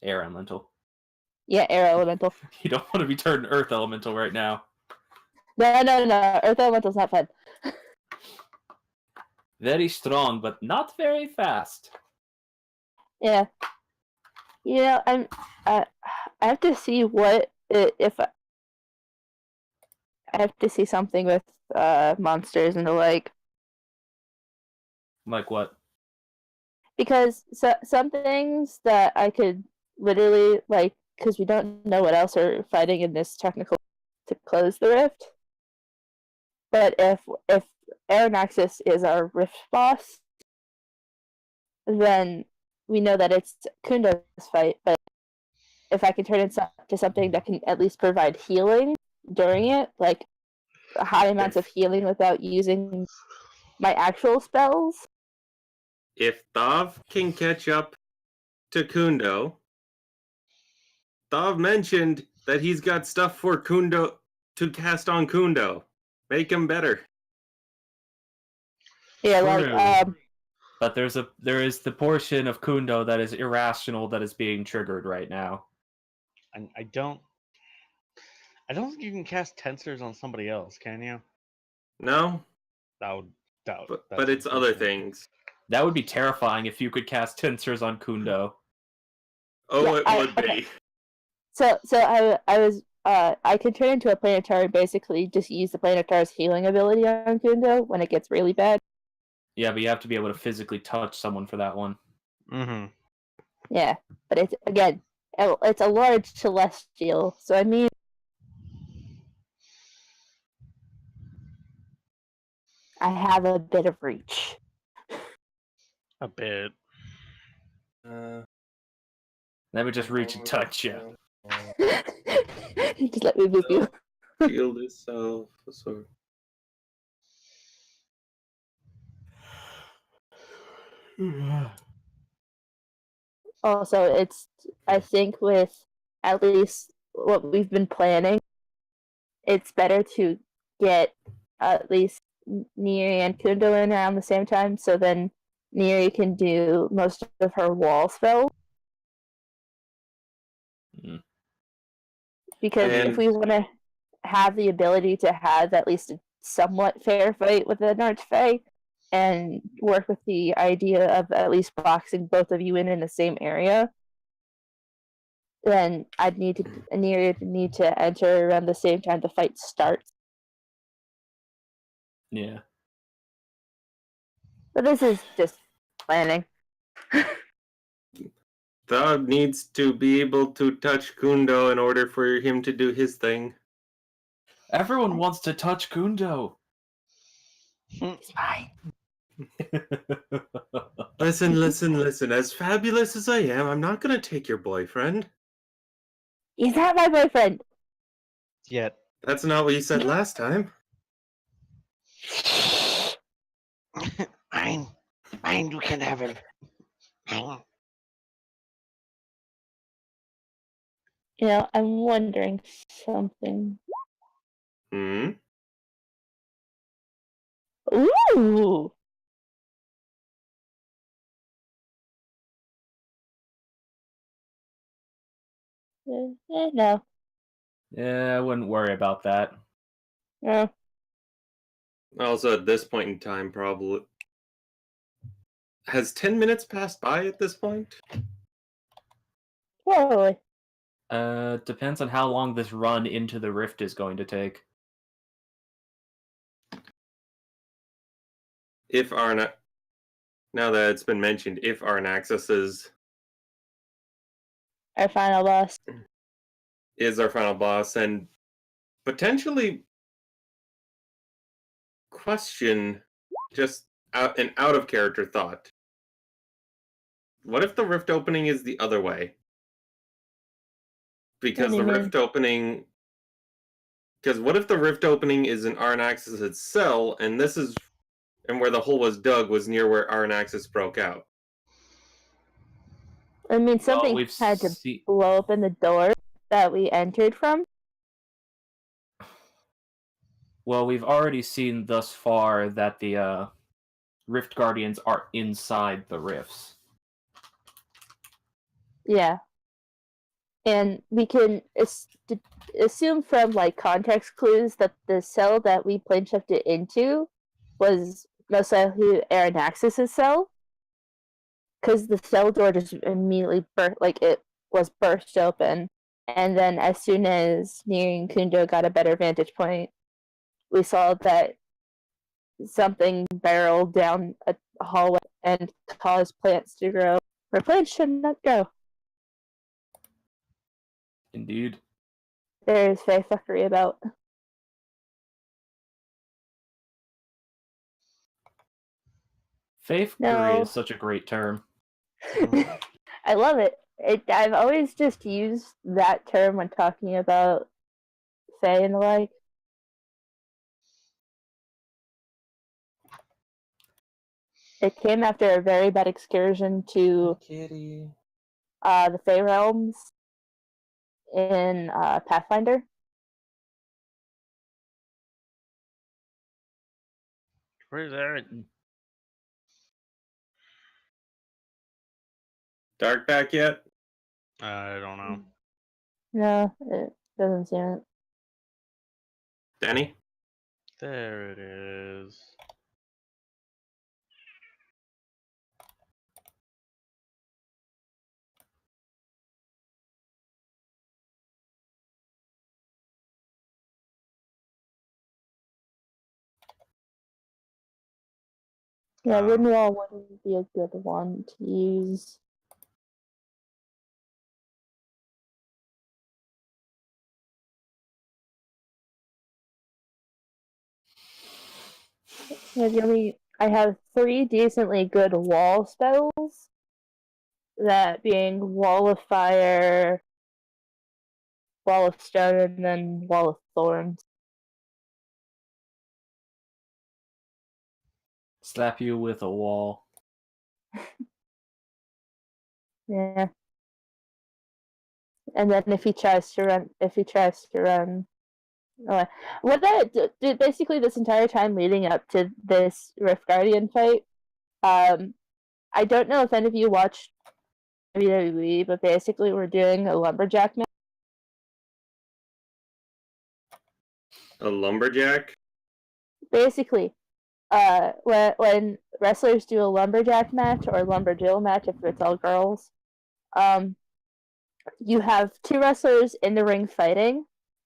Air Elemental. Yeah, Air Elemental. You don't want to be turned Earth Elemental right now. No. Earth Elemental's not fun. Very strong, but not very fast. Yeah. You know, I have to see what if I have to see something with monsters and the like. Like what? Because some things that I could literally like, because we don't know what else we're fighting in this technical to close the rift. But if Aeronaxis is our rift boss, then we know that it's Kundo's fight. But if I can turn it to something that can at least provide healing during it, like high amounts of healing without using my actual spells. If Thav can catch up to Kundo, Thav mentioned that he's got stuff for Kundo to cast on Kundo. Make him better. Yeah, True. like But there is the portion of Kundo that is irrational that is being triggered right now. And I don't think you can cast tensors on somebody else, can you? No, but it's other things. That would be terrifying if you could cast tensors on Kundo. Oh, yeah, it would be. Okay. So I could turn into a planetary, basically just use the planetary's healing ability on Kundo when it gets really bad. Yeah, but you have to be able to physically touch someone for that one. Mm-hmm. Yeah, but it's again, it's a large celestial, so I mean, I have a bit of reach. A bit. Let me just reach and touch you. Just let me move you. Shield itself. So Also, it's I think with at least what we've been planning, it's better to get at least Neri and Kundo in around the same time, so then Neri can do most of her wall spells. Mm. Because if And- we want to have the ability to have at least a somewhat fair fight with an Archfey, and work with the idea of at least boxing both of you in the same area, then I'd need to enter around the same time the fight starts. Yeah. But this is just planning. Thav needs to be able to touch Kundo in order for him to do his thing. Everyone wants to touch Kundo. It's fine. Listen. As fabulous as I am, I'm not gonna take your boyfriend. He's not my boyfriend. Yet. That's not what you said last time. Fine, you can have him. You know, I'm wondering something. Hmm? Ooh! No. Yeah, I wouldn't worry about that. No. Also, at this point in time, probably. Has 10 minutes passed by at this point? Probably. Depends on how long this run into the rift is going to take. If Arna. Now that it's been mentioned, if Arnaxis Our final boss. is our final boss, and potentially question just an out of character thought. What if the rift opening is the other way? Because What do the you mean? rift opening Because what if the rift opening is in Arnaxis' cell, and this is and where the hole was dug was near where Arnaxis broke out? I mean, Well, something we've had to seen. blow open the door that we entered from. Well, we've already seen thus far that the Rift Guardians are inside the rifts. Yeah. And we can assume from like context clues that the cell that we plane shifted into was most likely Aranaxis' cell, because the cell door just immediately it was burst open, and then as soon as Neri and Kundo got a better vantage point, we saw that something barreled down a hallway and caused plants to grow where plants should not grow. Indeed. There's fae fuckery about. Faithfury No. is such a great term. I love it. I've always just used that term when talking about fae and the like. It came after a very bad excursion to Kitty. the Fae realms in Pathfinder. Where's Aaron? Dark back yet? I don't know. No, it doesn't seem it. Danny? There it is. Yeah, Oh. Wooden Wall wouldn't be a good one to use. Yeah, I have 3 decently good wall spells. That being Wall of Fire, Wall of Stone, and then Wall of Thorns. Slap you with a wall. Yeah. And then if he tries to run, what that did basically this entire time leading up to this Rift Guardian fight. I don't know if any of you watched WWE, but basically we're doing a lumberjack match. A lumberjack? Basically, when wrestlers do a lumberjack match or lumberjill match, if it's all girls, you have 2 wrestlers in the ring fighting,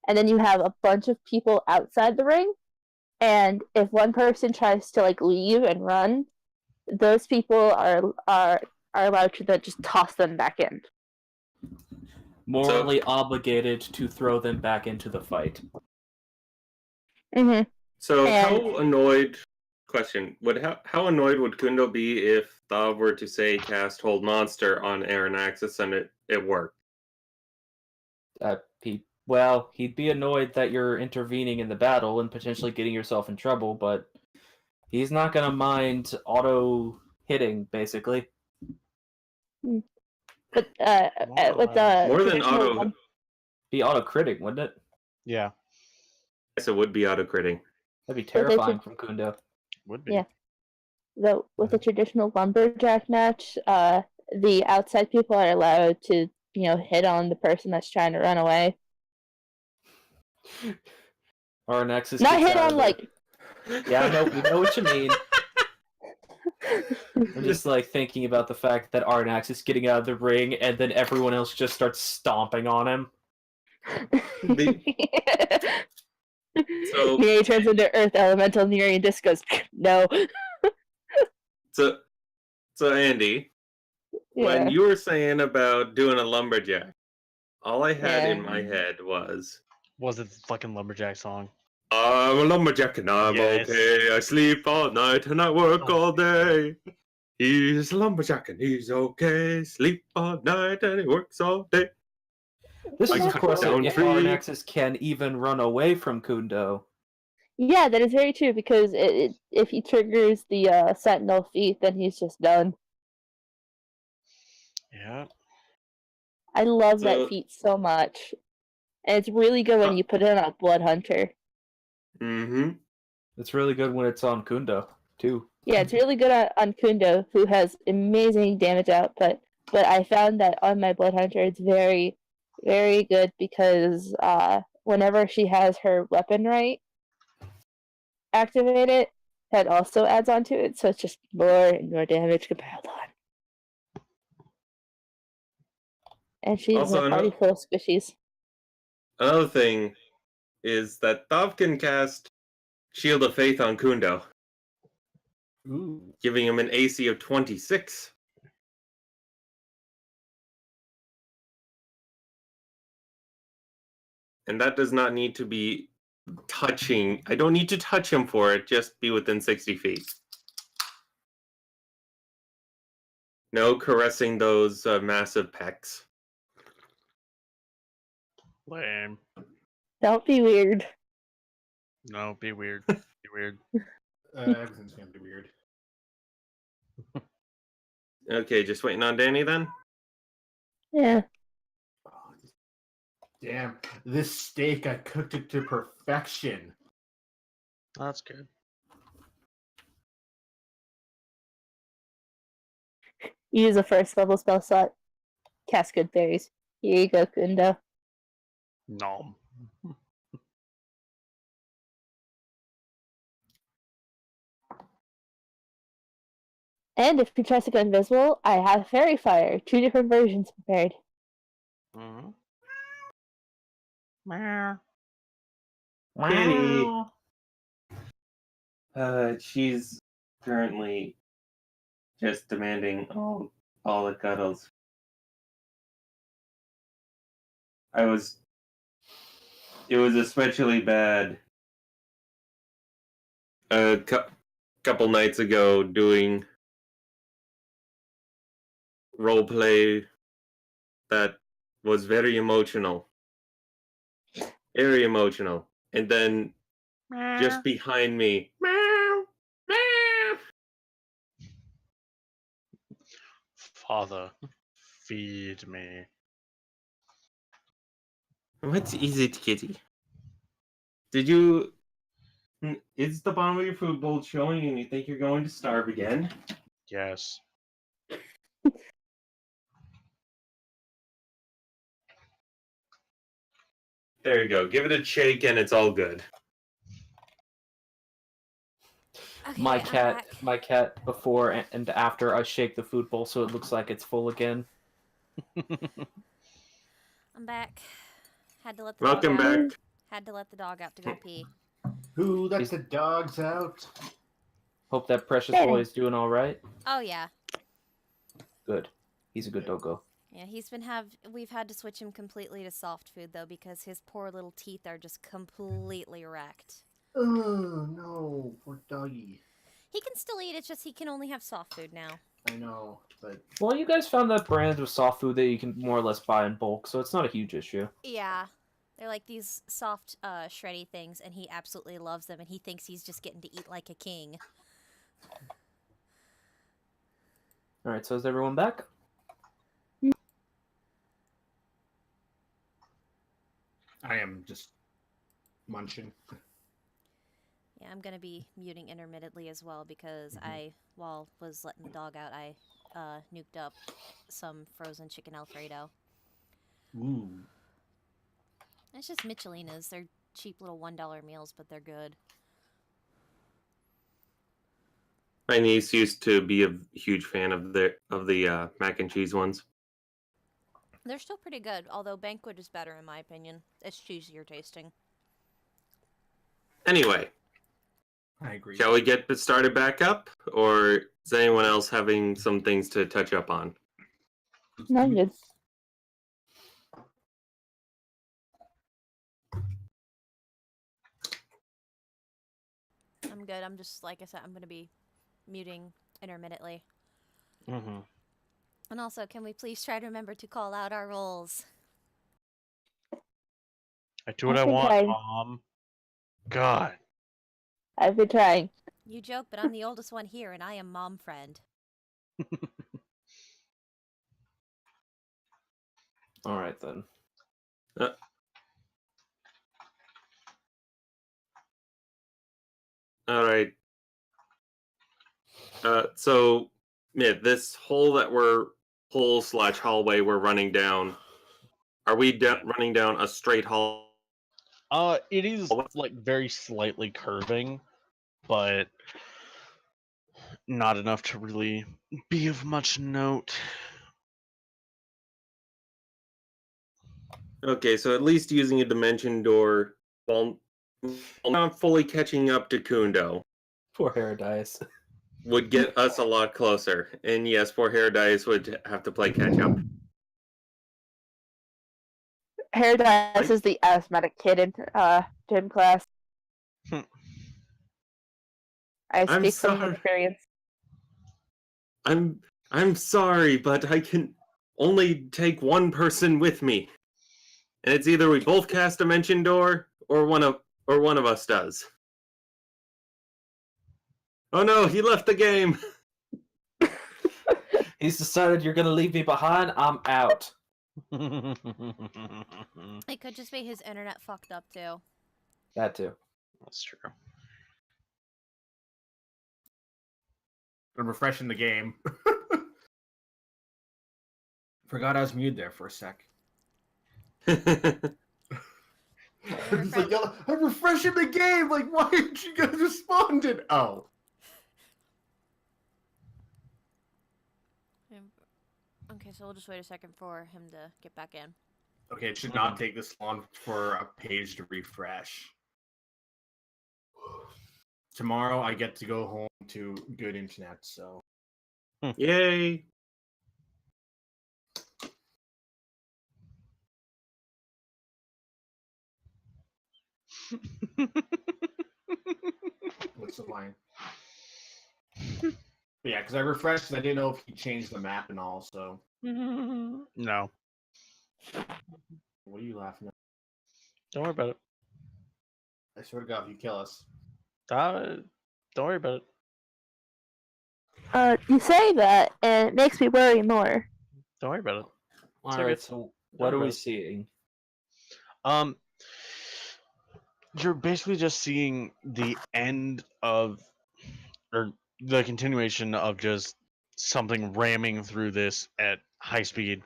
and then you have a bunch of people outside the ring. And if one person tries to like leave and run, those people are allowed to then just toss them back in. Morally obligated to throw them back into the fight. Mm-hmm. So And- how annoyed? Question: how annoyed would Kundo be if Thav were to say cast Hold Monster on Aranaxis and it worked? He'd be annoyed that you're intervening in the battle and potentially getting yourself in trouble, but he's not gonna mind auto hitting, basically. But with the More than traditional auto, Be auto critting, wouldn't it? Yeah, yes, it would be auto critting. That'd be they terrifying should- from Kundo. would be. Yeah. With the traditional lumberjack match, the outside people are allowed to hit on the person that's trying to run away. Or Nexus Not gets hit out on of like. there. Yeah, I know. We know what you mean. I'm just like thinking about the fact that Arnax is getting out of the ring, and then everyone else just starts stomping on him. So- Neri turns into Earth Elemental. Neri and just goes no. So Andy, when Yeah. you were saying about doing a lumberjack, all I had in Yeah. my head was, Was it the fucking lumberjack song? I'm a lumberjack and I'm Yes. okay. I sleep all night and I work Oh. all day. He's a lumberjack and he's okay. Sleep all night and he works all day. This I is, of cut course, down if tree. Arnaxes can even run away from Kundo. Yeah, that is very true because if he triggers the Sentinel feat, then he's just done. Yeah. I love that So- feat so much. And it's really good when you put it on a Blood Hunter. Mm-hmm. It's really good when it's on Kundo, too. Yeah, it's really good on Kundo, who has amazing damage output. But I found that on my Blood Hunter, it's very, very good because whenever she has her weapon right activated, that also adds on to it, so it's just more and more damage compiled on. And she's Also, a party full of squishies. Another thing is that Thav can cast Shield of Faith on Kundo, Ooh. giving him an AC of 26. And that does not need to be touching. I don't need to touch him for it, just be within 60 feet. No caressing those massive pecs. Lame. Don't be weird. No, be weird. Be weird. Everything's gonna be weird. Okay, just waiting on Danny then? Yeah. Oh, damn, this steak, I cooked it to perfection. That's good. Use a first level spell slot. Cast Good Berries. Here you go, Kundo. Nom. And if you try to go invisible, I have Fairy Fire. 2 different versions prepared. Mm-hmm. Meow. Kitty. She's currently just demanding all the cuddles. It was especially bad a couple nights ago doing role play that was very emotional. Very emotional. And then just behind me, meow, meow. Father, feed me. What's easy, kitty? Did you? Is the bottom of your food bowl showing and you think you're going to starve again? Yes. There you go. Give it a shake and it's all good. Okay, My I'm cat, back. before and after I shake the food bowl so it looks like it's full again. I'm back. Had to let the Welcome dog out. back. Had to let the dog out to go pee. Who let Is- the dogs out? Hope that precious Danny. boy is doing all right. Oh yeah, Good. He's a good doggo. yeah. We've had to switch him completely to soft food though because his poor little teeth are just completely wrecked. Oh no, poor doggy. He can still eat. It's just he can only have soft food now. I know, but Well, you guys found that brand of soft food that you can more or less buy in bulk, so it's not a huge issue. Yeah. They're like these soft, shreddy things, and he absolutely loves them, and he thinks he's just getting to eat like a king. Alright, so is everyone back? I am just munching. Yeah, I'm gonna be muting intermittently as well because while was letting the dog out, I nuked up some frozen chicken Alfredo. Ooh. It's just Michelina's. They're cheap little $1 meals, but they're good. My niece used to be a huge fan of the mac and cheese ones. They're still pretty good, although Banquet is better in my opinion. It's cheesier tasting. Anyway, I agree. shall we get started back up, or is anyone else having some things to touch up on? No, I'm good. I'm good. I'm just, like I said, I'm gonna be muting intermittently. Mm-hmm. And also, can we please try to remember to call out our roles? I do what I I've been want, trying. Mom. God. I've been trying. You joke, but I'm the oldest one here, and I am mom friend. All right then. All right. So, yeah, this hole/hallway we're running down. Are we running down a straight hall? It is like very slightly curving, but not enough to really be of much note. Okay, so at least using a dimension door while not fully catching up to Kundo Poor Herodias. would get us a lot closer. And yes, poor Herodias would have to play catch up. Paradise is the asthmatic kid in gym class. Hmm. I I'm speak from sorry. experience. I'm sorry, but I can only take one person with me. And it's either we both cast Dimension Door or one of us does. Oh no, he left the game. He's decided you're gonna leave me behind. I'm out. It could just be his internet fucked up too. That too. That's true. I'm refreshing the game. Forgot I was muted there for a sec. I'm just like, yo, I'm refreshing the game. Like, why aren't you guys responding? Oh, Okay, so we'll just wait a second for him to get back in. okay. It should not take this long for a page to refresh. Tomorrow I get to go home to good internet, so Yay. what's the line? But yeah, because I refreshed because I didn't know if he changed the map and all. So No, what are you laughing at? don't worry about it. I swear to God, if you kill us. Don't worry about it. You say that, and it makes me worry more. Don't worry about it. All okay. right. So what are we Okay. seeing? You're basically just seeing the end of, or the continuation of just something ramming through this at high speed.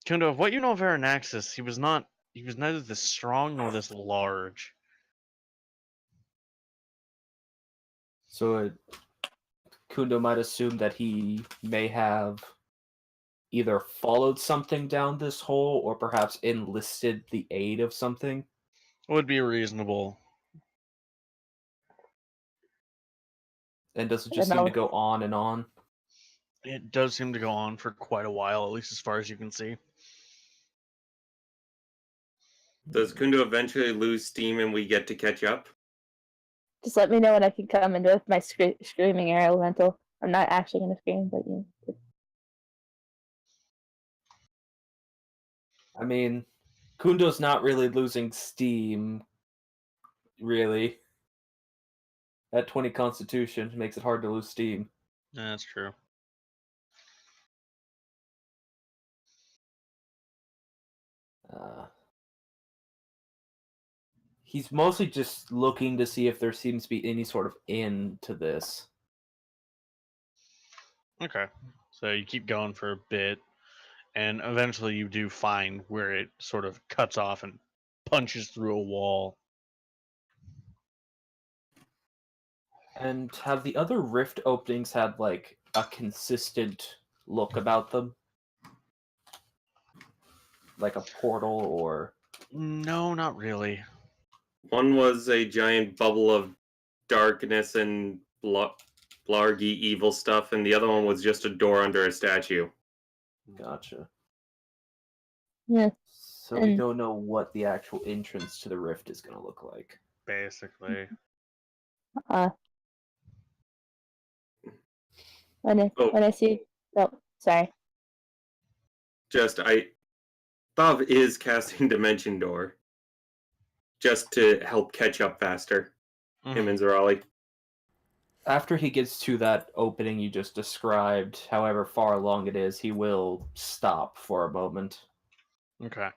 Kundo, of what you know of Aranaxis, he was neither this strong nor this large. So Kundo might assume that he may have either followed something down this hole or perhaps enlisted the aid of something. Would be reasonable. And does it And just seem I'll- to go on and on? It does seem to go on for quite a while, at least as far as you can see. Does Kundo eventually lose steam and we get to catch up? Just let me know when I can come in with my screaming air elemental. I'm not actually going to scream, but you know. I mean, Kundo's not really losing steam, really. At 20 constitution makes it hard to lose steam. Yeah, that's true. He's mostly just looking to see if there seems to be any sort of end to this. Okay. So you keep going for a bit, and eventually you do find where it sort of cuts off and punches through a wall. And have the other rift openings had, like, a consistent look about them? Like a portal or... No, not really. One was a giant bubble of darkness and blargy evil stuff, and the other one was just a door under a statue. Gotcha. Yeah. So we don't know what the actual entrance to the rift is going to look like. Basically. When I see, sorry. Bob is casting Dimension Door. just to help catch up faster. Him and Zarali. After he gets to that opening you just described, however far along it is, he will stop for a moment. Okay.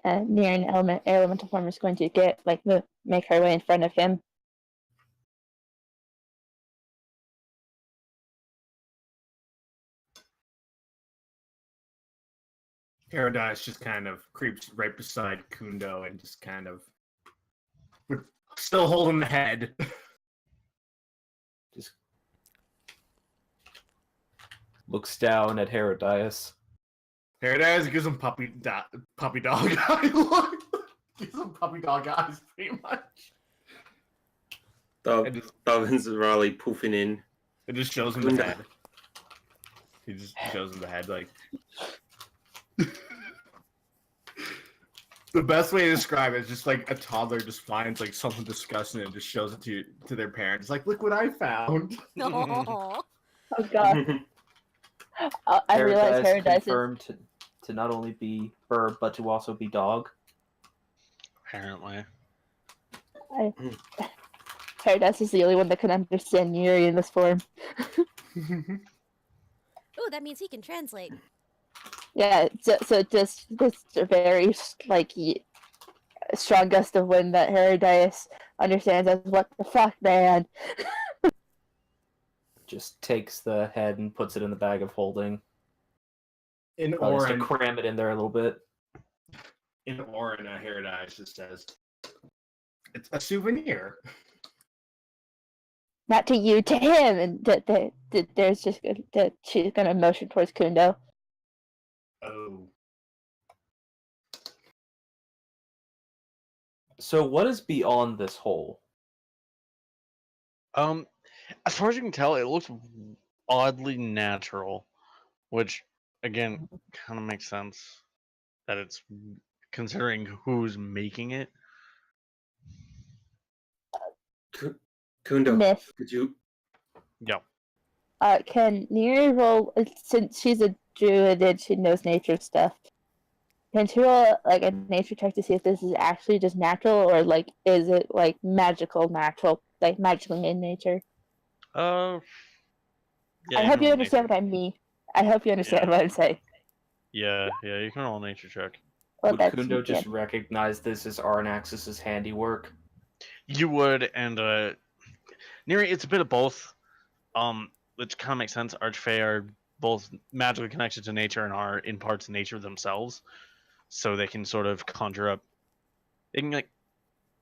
Near an elemental form is going to make her way in front of him. Paradise just kind of creeps right beside Kundo and just kind of still holding the head. Just looks down at Herodias. Paradise gives him puppy dog eye look. Gives him puppy dog eyes, pretty much. Dov and Zarali poofing in. It just shows him the head. He just shows him the head, like. The best way to describe it is just like a toddler just finds like something disgusting and just shows it to their parents. It's like, look what I found. Aw. Oh god. I realize Paradise is confirmed to not only be bird, but to also be dog. Apparently. Paradise is the only one that can understand Yuri in this form. Ooh, that means he can translate. Yeah, so just a very strong gust of wind that Herodias understands as what the fuck, man. Just takes the head and puts it in the bag of holding. In Probably has to Orin, cram it in there a little bit. Herodias just says, "It's a souvenir." Not to you, to him, and there's just that she's gonna motion towards Kundo. Oh. So what is beyond this hole? As far as you can tell, it looks oddly natural, which again kind of makes sense that it's considering who's making it. Kundo, Myth. could you? Yeah. Can Neri roll, since she's a druid and she knows nature stuff, can she roll like a nature check to see if this is actually just natural or like is it like natural, like magically in nature? Yeah, I hope you understand what I mean. I hope you understand what I'm saying. Yeah, you can roll a nature check. Well, Would that's Kundo just recognize this as Arnaxus's handiwork? You would, and Neri, it's a bit of both. Which kind of makes sense. Archfey are both magically connected to nature and are in parts of nature themselves, so they can sort of conjure up. They can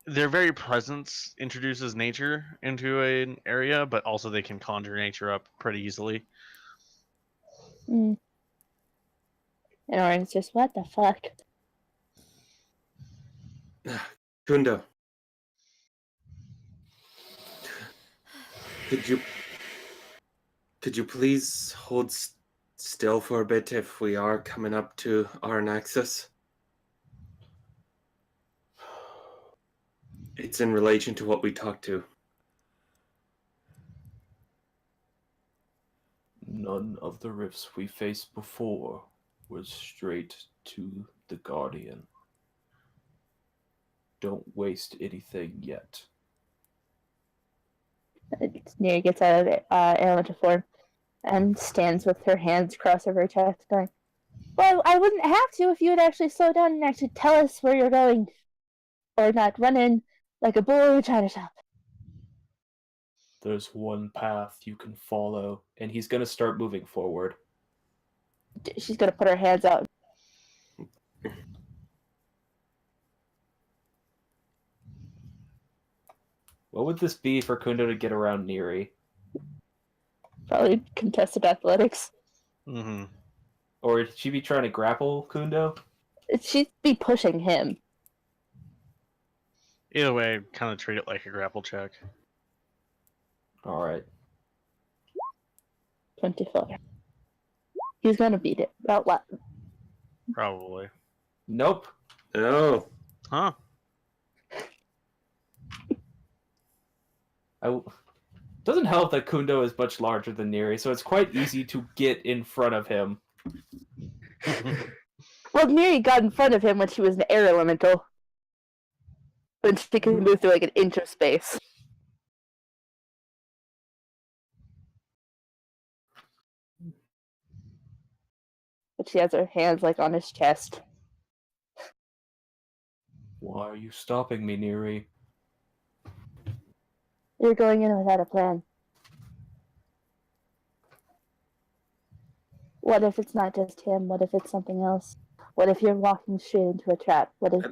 their very presence introduces nature into an area, but also they can conjure nature up pretty easily. And Oren's just, what the fuck? Kundo, could you please hold still for a bit if we are coming up to Arnaxus? It's in relation to what we talked to. None of the rifts we faced before was straight to the Guardian. Don't waste anything yet. Neri gets out of elemental form and stands with her hands crossed over her chest, going, well, I wouldn't have to if you would actually slow down and actually tell us where you're going. Or not run in like a bull in a china shop. There's one path you can follow, and he's going to start moving forward. She's going to put her hands out. What would this be for Kundo to get around Neri? Probably contested athletics. Mm-hmm. Or would she be trying to grapple Kundo? She'd be pushing him. Either way, kind of treat it like a grapple check. Alright. 24. He's going to beat it. About what? Probably. Nope. Oh. Huh? Doesn't help that Kundo is much larger than Neri, so it's quite easy to get in front of him. Well, Miri got in front of him when she was an air elemental. When she could move through like an inch of space. But she has her hands like on his chest. Why are you stopping me, Neri? You're going in without a plan. What if it's not just him? What if it's something else? What if you're walking straight into a trap? What if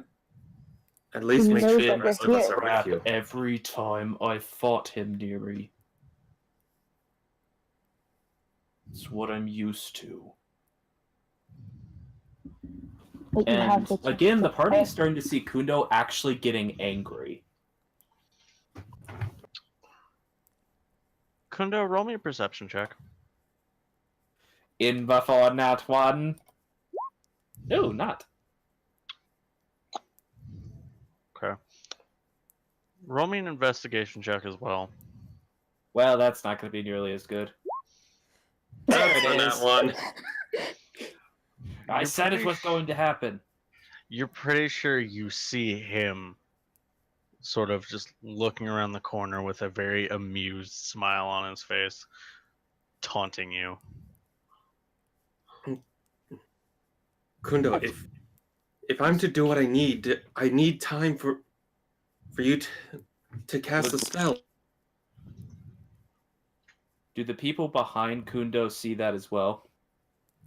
At least He make knows sure that the rest of you're us here. are with Crap, you. every time I fought him, Neri. It's what I'm used to. but you have And the chance again, the to party play? is starting to see Kundo actually getting angry. Kundo, roll me a perception check. In before nat one. No, not. Okay. Roll me an investigation check as well. Well, that's not going to be nearly as good. There it On that is. one. I You're said it pretty was going to happen. You're pretty sure you see him sort of just looking around the corner with a very amused smile on his face, taunting you. Kundo, if I'm to do what I need time for you to cast the spell. Do the people behind Kundo see that as well?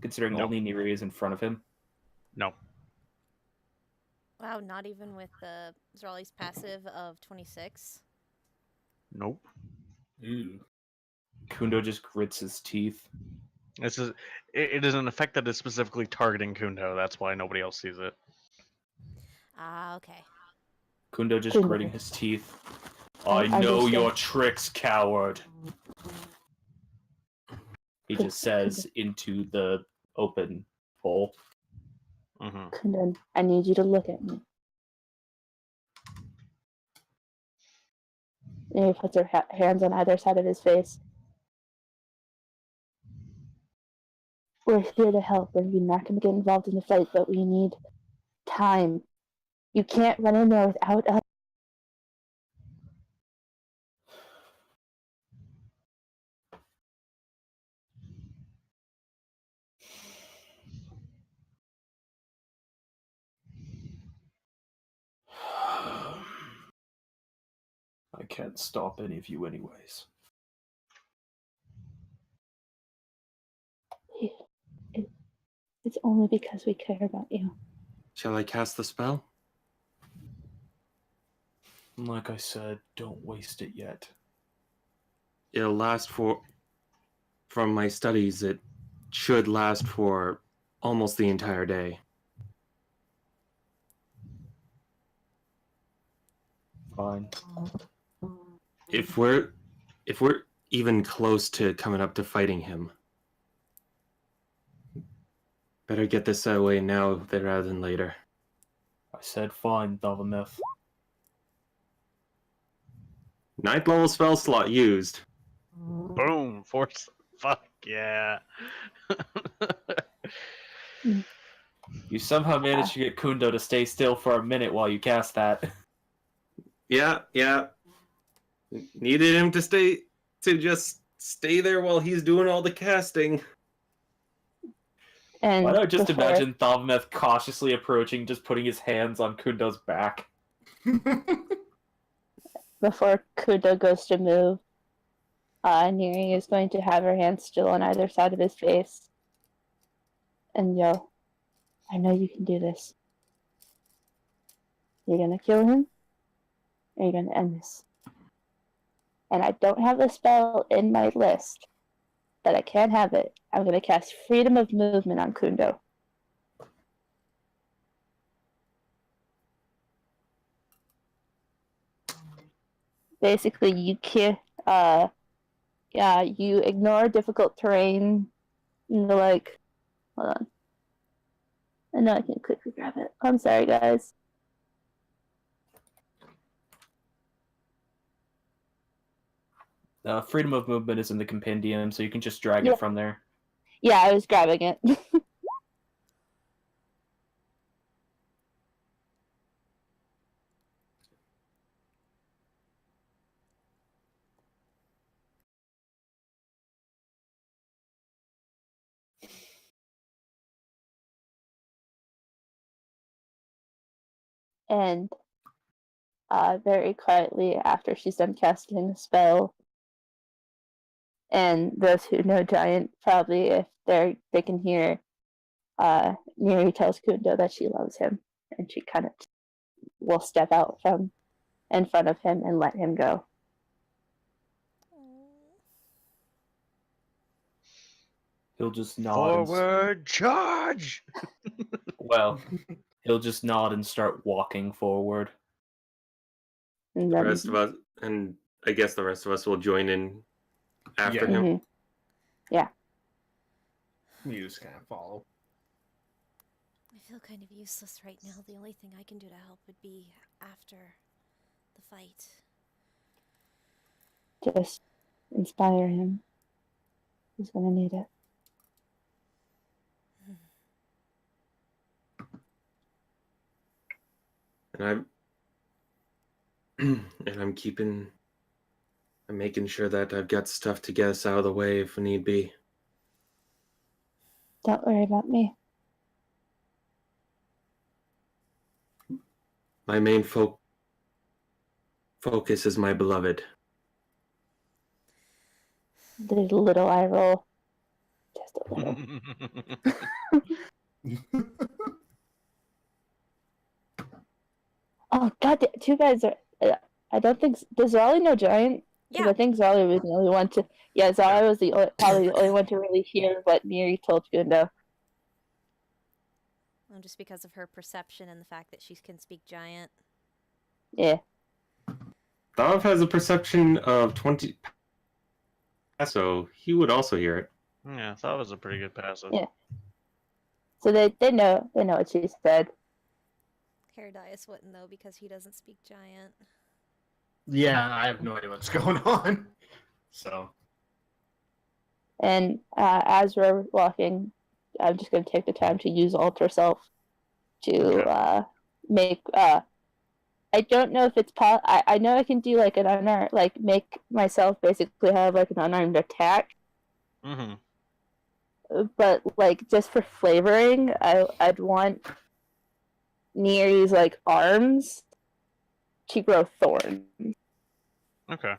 Considering No. only Neri is in front of him? No. Wow, not even with the Zrali's passive of 26. Nope. Kundo just grits his teeth. It is an effect that is specifically targeting Kundo. That's why nobody else sees it. Ah, okay. Kundo just Kundo. gritting his teeth. I I know understand. your tricks, coward. He just says Kundo. into the open hole. Mm-hmm. Kundo, I need you to look at me. And he puts her hands on either side of his face. We're here to help, and we're not going to get involved in the fight, but we need time. You can't run in there without us. I can't stop any of you anyways. It's only because we care about you. Shall I cast the spell? Like I said, don't waste it yet. It'll last from my studies, it should last for almost the entire day. Fine. If we're even close to coming up to fighting him, better get this out of the way now rather than later. I said fine, Dovamith. 9th level spell slot used. Boom! Force. Fuck yeah. You somehow managed to get Kundo to stay still for a minute while you cast that. Yeah. Needed him to just stay there while he's doing all the casting. And Why don't I just before, imagine Thavmeth cautiously approaching, just putting his hands on Kundo's back? before Kudo goes to move, Neri is going to have her hands still on either side of his face. And yo, I know you can do this. You're gonna kill him, or you're gonna end this. And I don't have the spell in my list, but I can have it. I'm gonna cast Freedom of Movement on Kundo. Basically, you can't. You ignore difficult terrain. Hold on. I know I can quickly grab it. I'm sorry, guys. Freedom of movement is in the compendium, so you can just drag Yeah. it from there. Yeah, I was grabbing it. And very quietly, after she's done casting a spell, and those who know Giant probably, if they can hear, Neri tells Kundo that she loves him, and she kind of will step out from in front of him and let him go. He'll just nod. Forward charge! Well, he'll just nod and start walking forward. And The then, rest of us, and I guess the rest of us will join in after Yeah. him. Mhm. You just kind of follow. I feel kind of useless right now. The only thing I can do to help would be after the fight. just inspire him. He's gonna need it. And I'm making sure that I've got stuff to get us out of the way if need be. Don't worry about me. My main focus is my beloved. There's a little eye roll. Just a little. Oh god, two guys are. I don't think. Does Zolly know Giant? 'Cause Yeah. I think Zolly was the only one to. Yeah, Zolly was probably the only one to really hear what Neri told Gundo. Well, just because of her perception and the fact that she can speak Giant. Yeah. Thav has a perception of 20, so he would also hear it. Yeah, I thought it was a pretty good passive. Yeah. So they know what she said. Herodias wouldn't though because he doesn't speak Giant. Yeah, I have no idea what's going on. So. And as we're walking, I'm just gonna take the time to use Alter Self to make. I don't know if it's I know I can do like an unarmed, like make myself basically have like an unarmed attack. Mm-hmm. But like just for flavoring, I'd want Neri's like arms to grow thorns. Okay.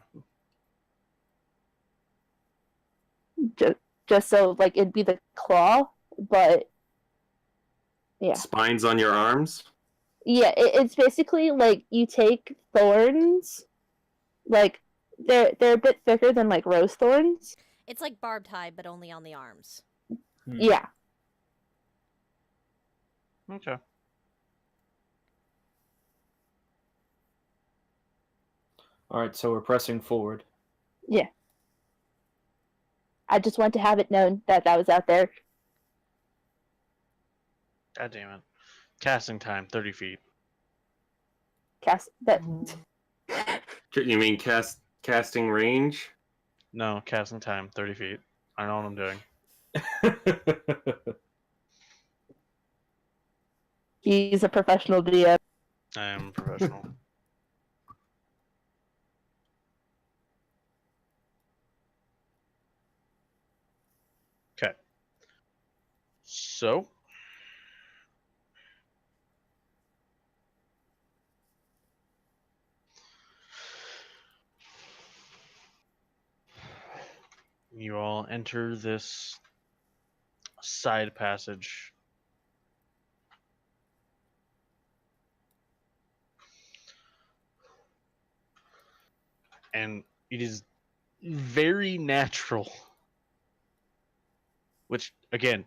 Just so like it'd be the claw, but yeah. Spines on your arms? Yeah, it's basically like you take thorns, like they're a bit thicker than like rose thorns. It's like barbed hide, but only on the arms. Yeah. Okay. Alright, so we're pressing forward. Yeah. I just want to have it known that was out there. God damn it. Casting time, 30 feet. Cast that. You mean casting range? No, casting time, 30 feet. I know what I'm doing. He's a professional DM. I am a professional. Okay. So. You all enter this side passage. And it is very natural. Which, again,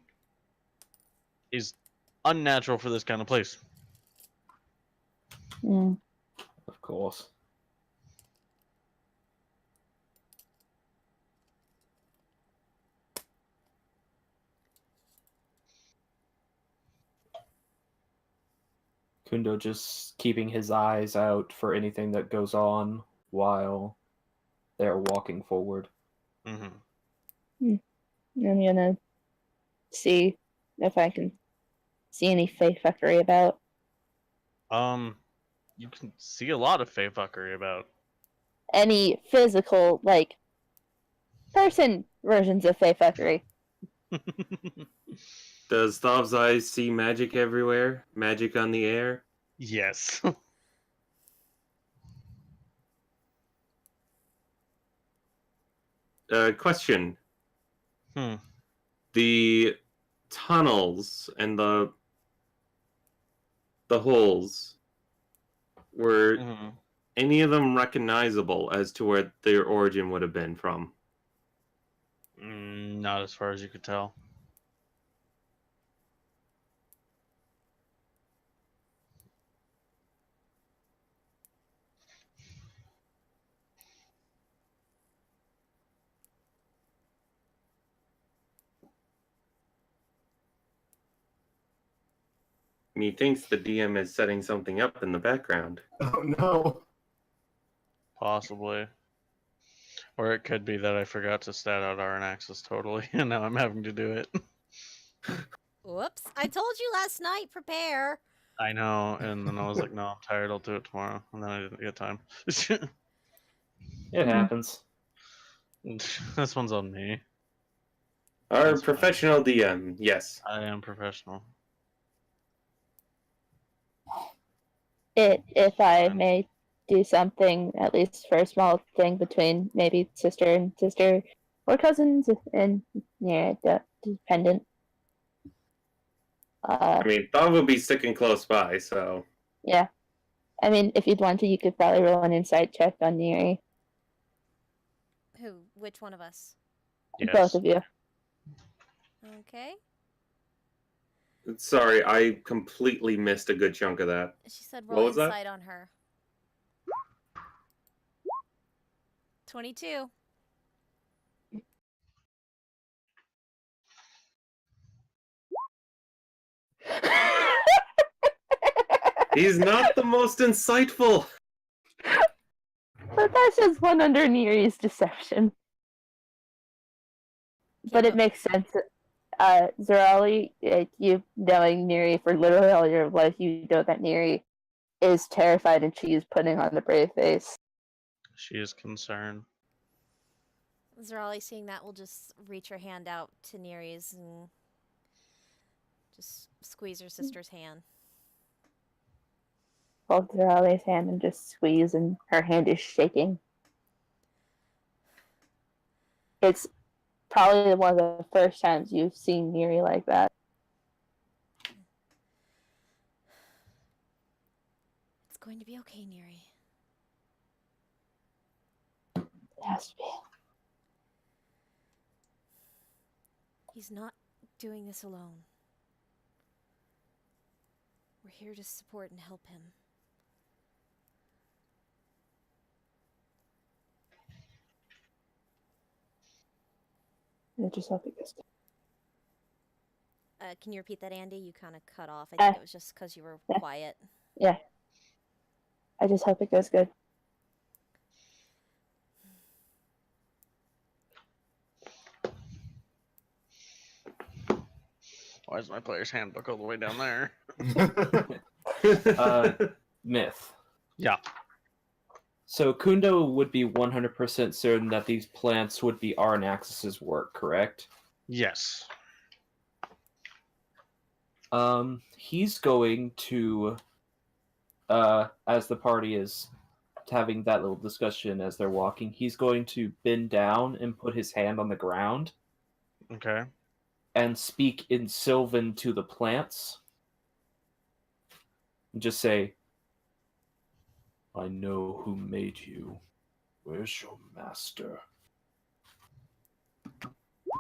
is unnatural for this kind of place. Mm. Of course. Kundo just keeping his eyes out for anything that goes on while they're walking forward. Mm-hmm. I'm gonna see if I can see any fey fuckery about. You can see a lot of fey fuckery about. Any physical, like, person versions of fey fuckery. Does Thav's eyes see magic everywhere? Magic on the air? Yes. Question. Hmm. The tunnels and the holes, were Mhm. any of them recognizable as to where their origin would have been from? Not as far as you could tell. Methinks the DM is setting something up in the background. Oh no. Possibly. Or it could be that I forgot to stat out RN Axis totally, and now I'm having to do it. Whoops! I told you last night. Prepare. I know, and then I was like, no, I'm tired, I'll do it tomorrow. And then I didn't get time. It happens. This one's on me. Our That's fine. professional DM, yes. I am professional. If I Fine. may do something, at least for a small thing between maybe sister and sister, or cousins, and yeah, dependent. I mean, Thought would be sticking close by, so. Yeah. I mean, if you'd want to, you could probably roll an insight check on Neri. Who? Which one of us? Yes. Both of you. Okay. Sorry, I completely missed a good chunk of that. She said What roll was that? insight on her. 22. He's not the most insightful. But that's just one under Neri's deception. But it makes sense. Zerali, you knowing Neri for literally all your life, you know that Neri is terrified and she is putting on the brave face. She is concerned. Zerali, seeing that, will just reach her hand out to Neri's and just squeeze her sister's hand. Hold Zerali's hand and just squeeze, and her hand is shaking. It's probably one of the first times you've seen Neri like that. It's going to be okay, Neri. It has to be. He's not doing this alone. We're here to support and help him. I just hope it goes good. Can you repeat that, Andy? You kind of cut off. I think it was just because you were quiet. Yeah. I just hope it goes good. Why is my player's handbook all the way down there? Myth. Yeah. So Kundo would be 100% certain that these plants would be Arnaxis's work, correct? Yes. He's going to, as the party is having that little discussion as they're walking, he's going to bend down and put his hand on the ground Okay. and speak in Sylvan to the plants. And just say, I know who made you. Where's your master?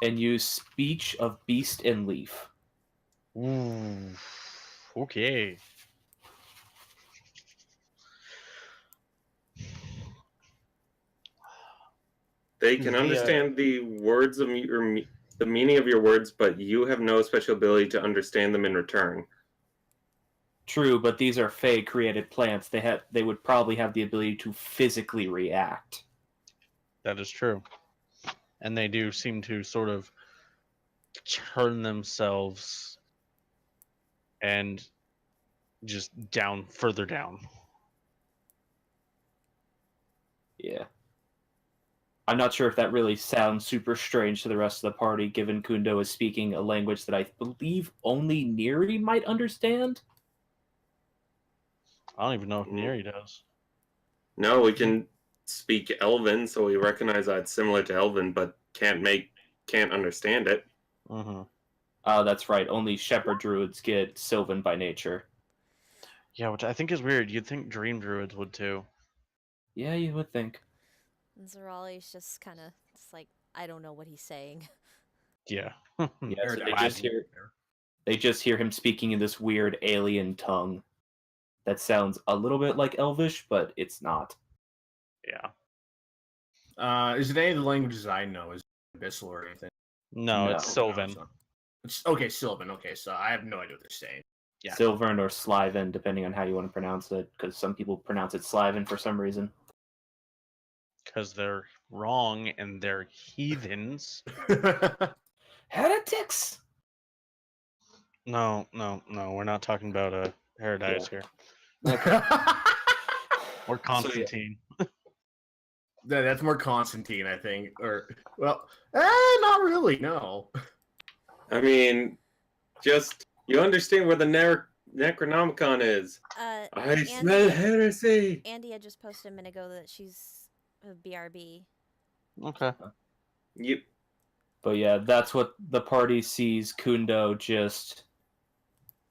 And use speech of beast and leaf. Ooh. Okay. They can understand the words of the meaning of your words, but you have no special ability to understand them in return. True, but these are Fey created plants. They would probably have the ability to physically react. That is true. And they do seem to sort of turn themselves and just down, further down. Yeah. I'm not sure if that really sounds super strange to the rest of the party, given Kundo is speaking a language that I believe only Neri might understand. I don't even know if Neri does. No, we can speak Elven, so we recognize that it's similar to Elven, but can't understand it. Mm-hmm. That's right. Only shepherd druids get Sylvan by nature. Yeah, which I think is weird. You'd think Dream Druids would too. Yeah, you would think. And Zerali's just kind of, it's like, I don't know what he's saying. Yeah. Yeah, so Paradise. they just hear him speaking in this weird alien tongue that sounds a little bit like Elvish, but it's not. Yeah. Is it any of the languages I know? Is it Abyssal or anything? No, No. it's Sylvan. It's okay, Sylvan. Okay, so I have no idea what they're saying. Yeah. Sylvan or Slyvan, depending on how you want to pronounce it, because some people pronounce it Slyvan for some reason. Because they're wrong and they're heathens. Heretics! No, we're not talking about Paradise here. Or Constantine. That's more Constantine, I think. Or well, not really. No. I mean, just you understand where the Necronomicon is. I smell heresy. Andy had just posted a minute ago that she's a BRB. Okay. Yep. But yeah, that's what the party sees Kundo just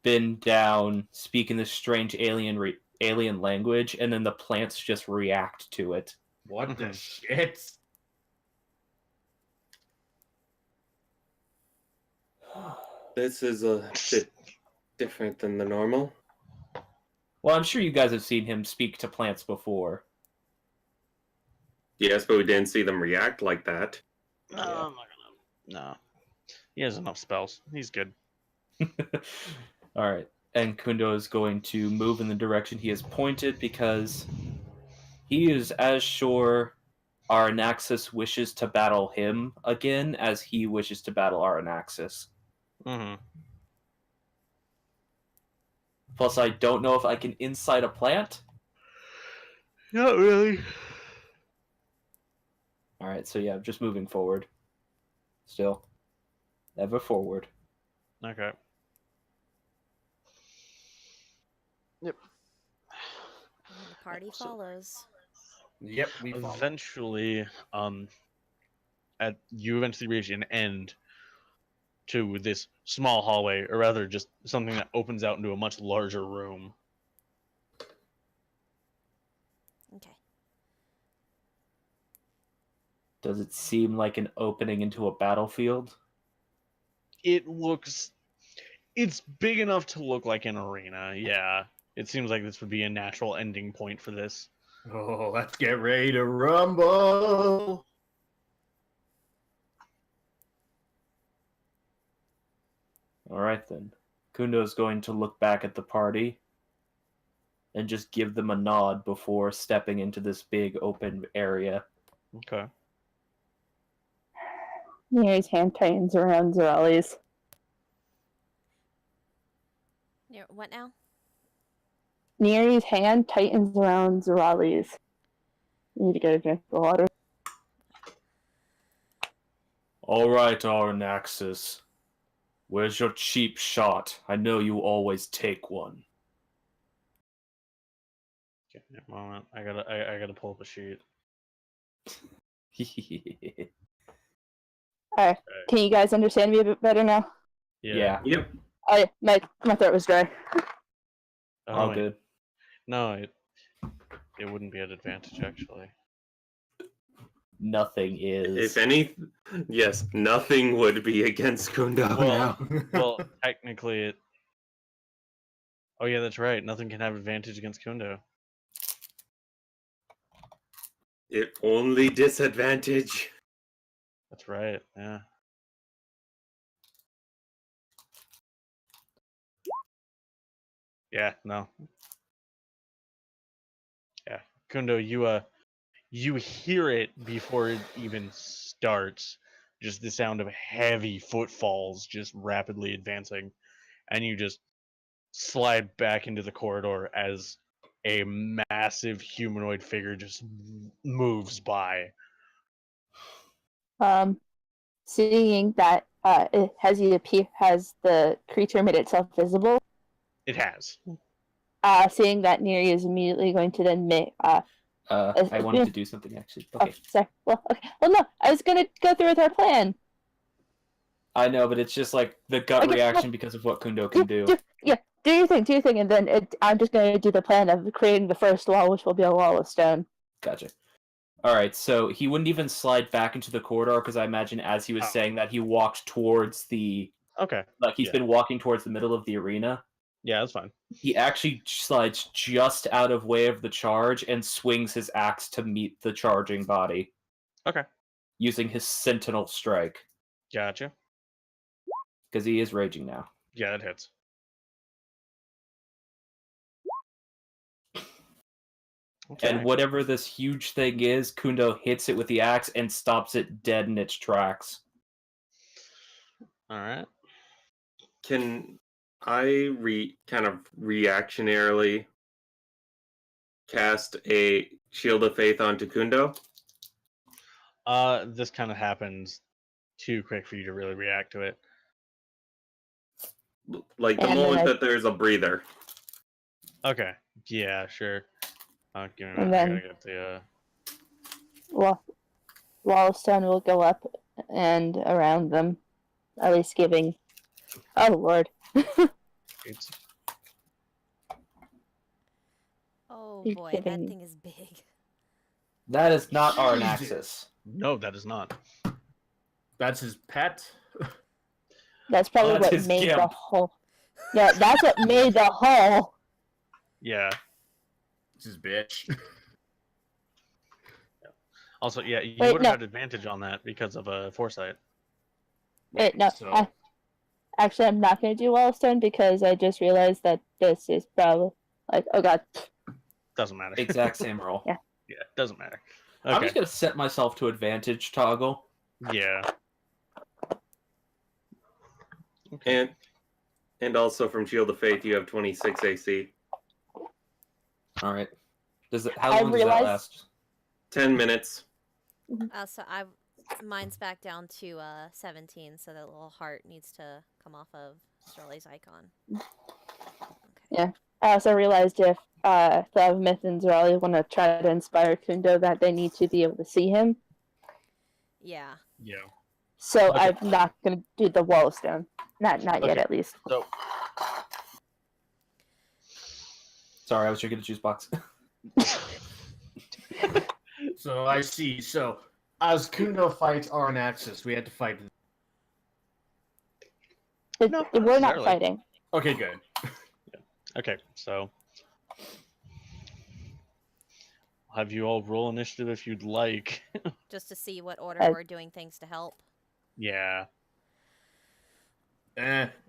bend down, speaking this strange alien language, and then the plants just react to it. What the shit? This is a bit different than the normal. Well, I'm sure you guys have seen him speak to plants before. Yes, but we didn't see them react like that. No, Yeah. I'm not gonna. No. He has enough spells. He's good. Alright, and Kundo is going to move in the direction he has pointed because he is as sure Aranaxis wishes to battle him again as he wishes to battle Aranaxis. Mm-hmm. Plus, I don't know if I can incite a plant. Not really. Alright, so yeah, just moving forward. Still. Ever forward. Okay. Yep. And the party follows. Yep, we follow. Eventually, you eventually reach an end to this small hallway, or rather, just something that opens out into a much larger room. Okay. Does it seem like an opening into a battlefield? It's big enough to look like an arena. Yeah, it seems like this would be a natural ending point for this. Oh, let's get ready to rumble. Alright then. Kundo's going to look back at the party and just give them a nod before stepping into this big open area. Okay. Neri's hand tightens around Zerali's. What now? Neri's hand tightens around Zerali's. You need to get a drink of water. Alright, Aranaxis. Where's your cheap shot? I know you always take one. Give me a moment. I gotta pull up a sheet. Alright, can you guys understand me a bit better now? Yeah. Yep. Oh, yeah, my throat was dry. All wait. good. No, it wouldn't be an advantage actually. Nothing is. If any, yes, nothing would be against Kundo now. Well, technically it. Oh yeah, that's right. Nothing can have advantage against Kundo. It only disadvantage. That's right. Yeah. Yeah. No. Yeah, Kundo, you hear it before it even starts. Just the sound of heavy footfalls just rapidly advancing, and you just slide back into the corridor as a massive humanoid figure just moves by. Seeing that has the creature made itself visible? It has. seeing that Neri is immediately going to then make. I wanted to do something actually. Okay. Oh, sorry. Well, okay. Well, no, I was gonna go through with our plan. I know, but it's just like the gut Okay, reaction because of what Kundo can do. Do your thing, and then I'm just gonna do the plan of creating the first wall, which will be a wall of stone. Gotcha. All right, so he wouldn't even slide back into the corridor because I imagine as he was saying that he walked towards the Okay. like he's been walking towards the middle of the arena. Yeah, that's fine. He actually slides just out of way of the charge and swings his axe to meet the charging body. Okay. Using his sentinel strike Gotcha. because he is raging now. Yeah, that hits. Okay. And whatever this huge thing is, Kundo hits it with the axe and stops it dead in its tracks. All right. Can I kind of reactionarily cast a Shield of Faith onto Kundo? This kind of happens too quick for you to really react to it. Like the And moment then that there's a breather. Okay. Yeah, sure. Give me a And minute. I then- gotta get the. Wall of stone will go up and around them, at least giving. Oh Lord. It's Oh He's boy, that giving- thing is big. That is not our Jesus. Naxxus. no, that is not. That's his pet. That's probably That's what his made the gimp. hole. Yeah, that's what made the hole. Yeah. It's his bitch. Also, yeah, you Wait, would no. have had advantage on that because of foresight. Wait, no. So Actually, I'm not going to do wall of stone because I just realized that this is probably like, oh god. Doesn't matter. Exact same roll. Yeah. Yeah, doesn't matter. I'm Okay. just gonna set myself to advantage toggle. Yeah. Okay. And also from Shield of Faith, you have 26 AC. All right. How I long does that realized- last? 10 minutes. So mine's back down to 17, so that little heart needs to come off of Strelly's icon. Okay. I also realized if Thavmith and Zerali want to try to inspire Kundo, that they need to be able to see him. Yeah. Yeah. So Okay. I'm not going to do the wall of stone. Not yet, Okay. at least. So Sorry, I was drinking the juice box. So I see. So as Kundo fights Arnaxis, we had to fight. No, We're not necessarily. fighting. Okay, good. okay, so I'll have you all roll initiative if you'd like. Just to see what order we're doing things to help. yeah.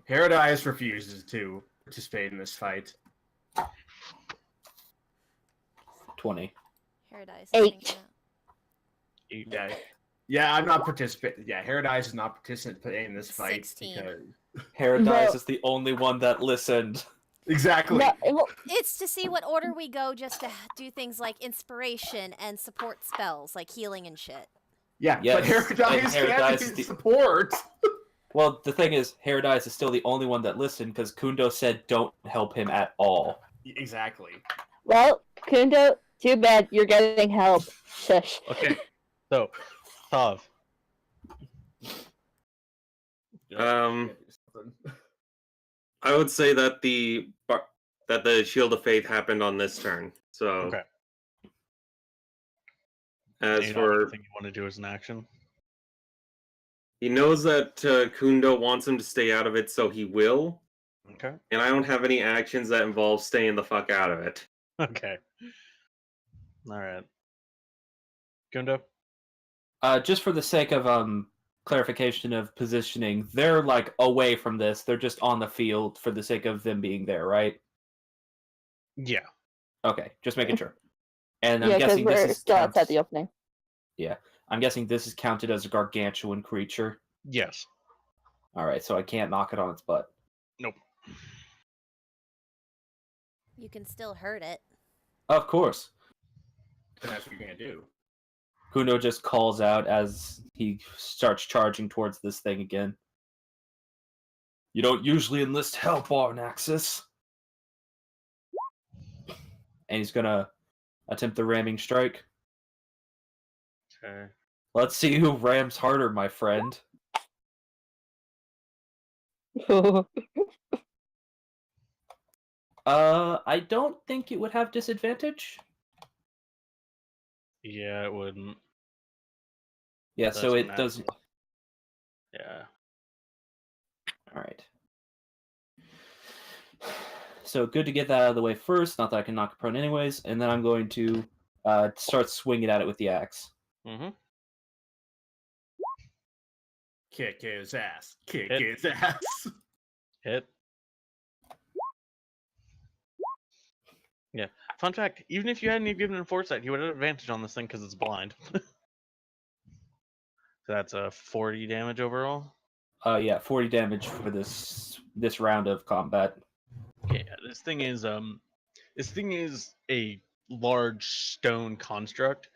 Herodias refuses to participate in this fight. 20. Paradise. 8. Yeah, I'm not participating. Yeah, Herodias is not participating in this fight 16. because Paradise No. is the only one that listened. exactly. No, well, It's to see what order we go, just to do things like inspiration and support spells, like healing and shit. Yeah, Yes, but Herodias and can't Herodias be is the- support. Well, the thing is, Paradise is still the only one that listened because Kundo said don't help him at all. Exactly. well, Kundo, too bad. You're getting help. Shush. Okay. So, Tav. I would say that the Shield of Faith happened on this turn. So Okay. as You know for anything you want to do as an action? he knows that Kundo wants him to stay out of it, so he will. Okay. And I don't have any actions that involve staying the fuck out of it. Okay. All right. Gundo? Just for the sake of clarification of positioning, they're like away from this. They're just on the field for the sake of them being there, right? Yeah. Okay, just making sure. And I'm Yeah, because guessing this we're is still outside the opening. I'm guessing this is counted as a gargantuan creature. Yes. All right, so I can't knock it on its butt. Nope. You can still hurt it. Of course. And that's what you're gonna do. Kuno just calls out as he starts charging towards this thing again. You don't usually enlist help, Arnaxis. and he's gonna attempt the ramming strike. Okay. Let's see who rams harder, my friend. I don't think it would have disadvantage. Yeah, it wouldn't. Yeah, That's so it natural. doesn't. Yeah. All right. So good to get that out of the way first. Not that I can knock it prone anyways, and then I'm going to start swinging at it with the axe. Mm-hmm. Kick his ass. Kick Hit. his ass. Hit. Yeah. Fun fact: even if you hadn't given him foresight, he would have advantage on this thing because it's blind. So that's a 40 damage overall. Yeah, 40 damage for this round of combat. Yeah, this thing is a large stone construct,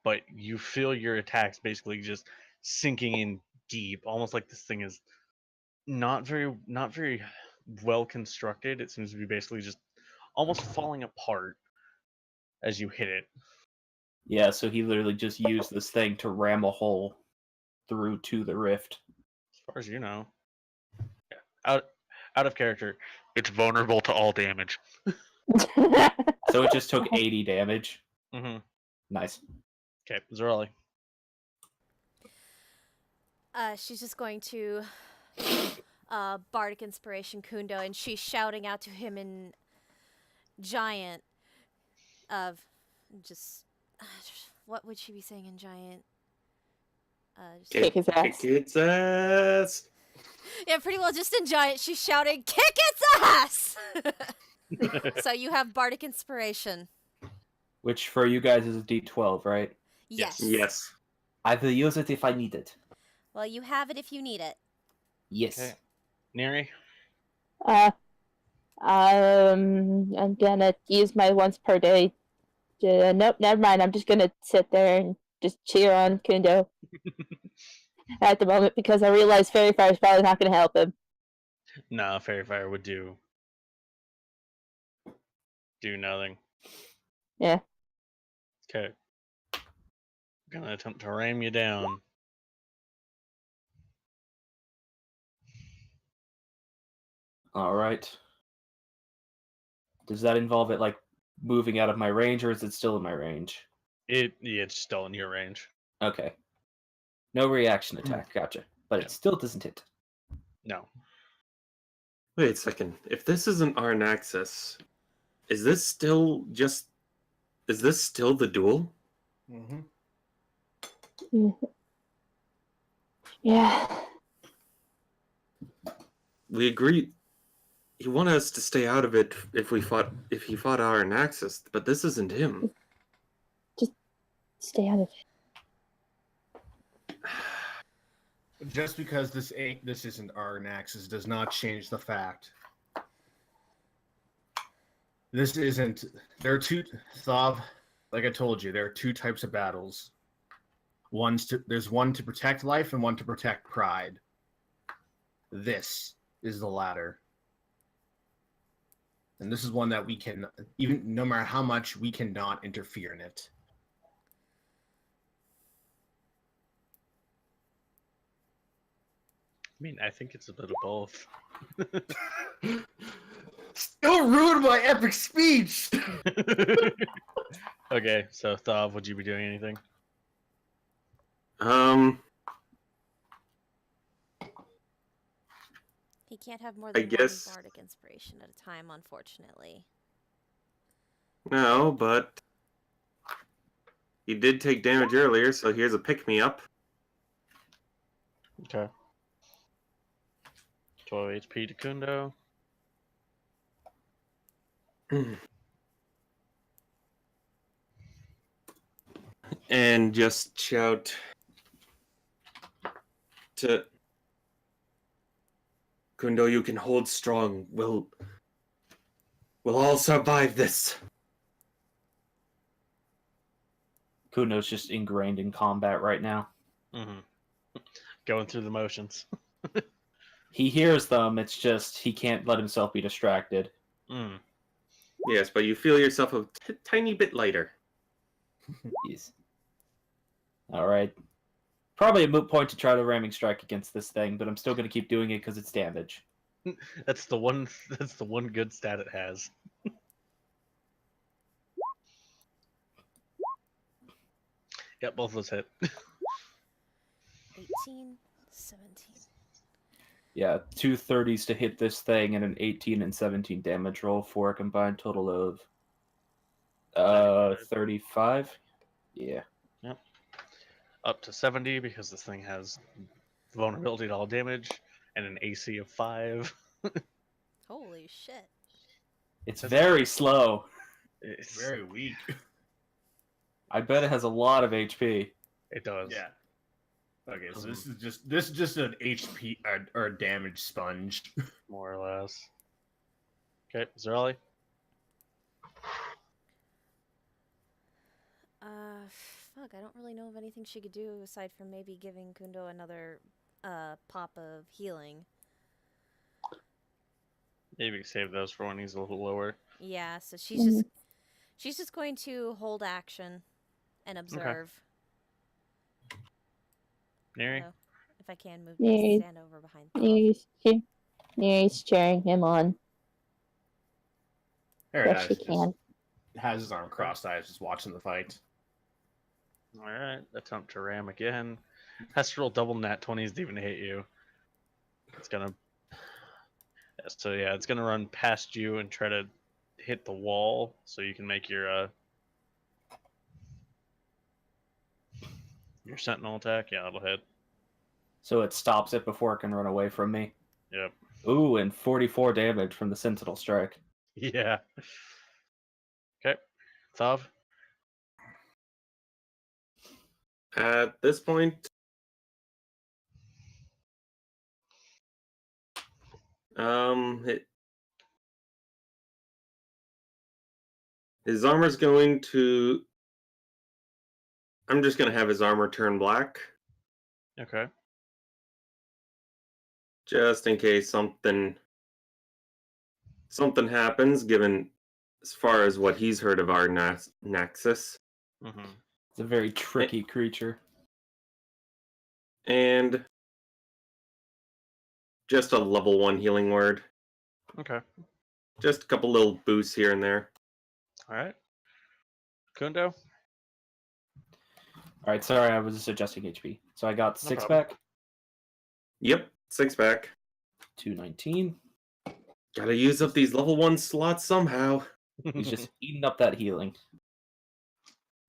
but you feel your attacks basically just sinking in deep, almost like this thing is not very well constructed. It seems to be basically just almost falling apart as you hit it. Yeah, so he literally just used this thing to ram a hole through to the rift. As far as you know. Yeah. Out of character. It's vulnerable to all damage. So it just took 80 damage. Mm-hmm. Nice. Okay, Zorelli. She's just going to bardic inspiration Kundo, and she's shouting out to him in giant of just what would she be saying in giant? Kick his ass. Kick its ass. Yeah, pretty well just in giant. She's shouting, "Kick its ass!" So you have bardic inspiration. Which for you guys is a D12, right? Yes. Yes. I will use it if I need it. Well, you have it if you need it. Yes. Okay. Neri? I'm gonna use my once per day. Nope, never mind. I'm just gonna sit there and just cheer on Kundo at the moment because I realize Fairy Fire is probably not gonna help him. No, Fairy Fire would do nothing. Yeah. Okay. I'm gonna attempt to ram you down. All right. Does that involve it like moving out of my range, or is it still in my range? It's still in your range. Okay. No reaction attack. Gotcha. But Yeah. it still doesn't hit. No. Wait a second. If this isn't Arnaxis, is this still the duel? Mm-hmm. Yeah. We agreed he wanted us to stay out of it if he fought Arnaxis, but this isn't him. Stay out of it. Just because this isn't our Naxus does not change the fact. This isn't. There are two. Thav, like I told you, there are two types of battles. There's one to protect life and one to protect pride. This is the latter. And this is one that we can, even no matter how much, we cannot interfere in it. I mean, I think it's a bit of both. Still ruined my epic speech! Okay, so Thav, would you be doing anything? He can't have more I than one guess- bardic inspiration at a time, unfortunately. No, but he did take damage earlier, so here's a pick-me-up. Okay. 12 HP to Kundo. And just shout to Kundo, you can hold strong. We'll all survive this. Kundo's just ingrained in combat right now. Mm-hmm. Going through the motions. He hears them, it's just he can't let himself be distracted. Mm. Yes, but you feel yourself a tiny bit lighter. Yes. All right. Probably a moot point to try the ramming strike against this thing, but I'm still going to keep doing it because it's damage. That's the one. That's the one good stat it has. Yep, both of those hit. 18, 17. Yeah, 2 30s to hit this thing and an 18 and 17 damage roll for a combined total of 35. Yeah. Yep. Up to 70 because this thing has vulnerability to all damage and an AC of 5. Holy shit. It's very slow. It's, Very weak. I bet it has a lot of HP. it does. Yeah. Okay, so this is just an HP or damage sponge. More or less. Okay, Zerali. Fuck, I don't really know of anything she could do aside from maybe giving Kundo another pop of healing. Maybe save those for when he's a little lower. Yeah, so she's just going to hold action and observe. Neri? So, if I can move Neri. stand over behind Thoth. Neri's cheering him on. Best she Paradise can. just has his arm crossed eyes, just watching the fight. Alright, attempt to ram again. Has to roll double nat 20s to even hit you. It's gonna. So yeah, it's gonna run past you and try to hit the wall so you can make your sentinel attack. Yeah, that'll hit. So it stops it before it can run away from me. Yep. Ooh, and 44 damage from the Sentinel Strike. Yeah. Okay. Thav? At this point, his armor's going to. I'm just going to have his armor turn black, Okay. just in case something happens. Given as far as what he's heard of our Naxus, Mm-hmm. It's a very tricky creature. and just a level 1 healing word. Okay. Just a couple little boosts here and there. Alright. Kundo? Alright, sorry, I was just adjusting HP. So I got No 6 problem. back, Yep, 6 back. 219. Gotta use up these level 1 slots somehow. He's just eating up that healing.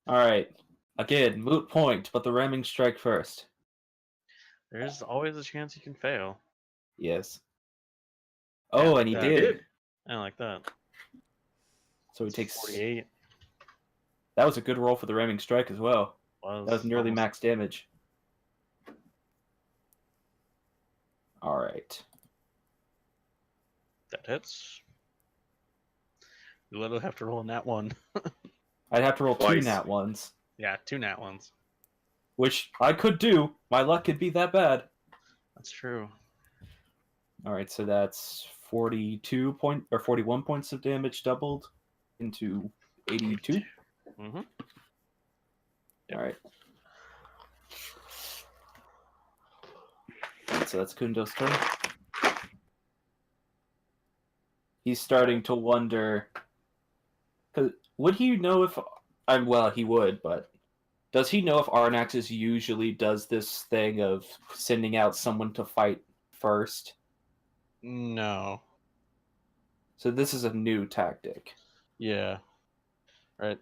Alright, again, moot point, but the ramming strike first. There's always a chance you can fail. Yes. Yeah, Oh, like and he that. did. I like that. So he takes 48. That was a good roll for the ramming strike as well. That was nearly almost- max damage. Alright. That hits. You literally have to roll a nat 1. I'd have to roll 2 Twice. nat ones, Yeah, 2 nat 1s. which I could do. My luck could be that bad. That's true. Alright, so that's 41 points of damage doubled into 82. Mm-hmm. Alright. So that's Kundo's turn. He's starting to wonder. Cause would he know if. Well, he would, but. Does he know if Arnaxis usually does this thing of sending out someone to fight first? No. So this is a new tactic. Yeah. Right.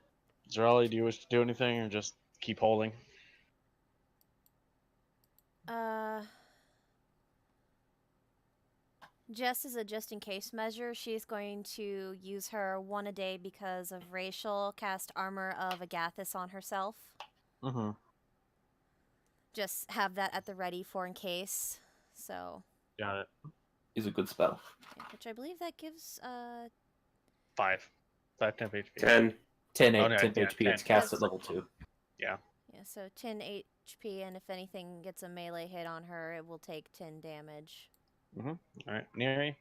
Zerali, do you wish to do anything or just keep holding? Just as a just-in-case measure, she's going to use her 1 a day because of racial cast Armor of Agathis on herself. Mm-hmm. Just have that at the ready for in case. So, Got it. Is a good spell. yeah, which I believe that gives 5 temp HP. 10. 10, Oh, no, 10 yeah, HP. 10. It's cast Yes. at level 2. Yeah. yeah, so 10 HP, and if anything gets a melee hit on her, it will take 10 damage. Mm-hmm. All right. Neri?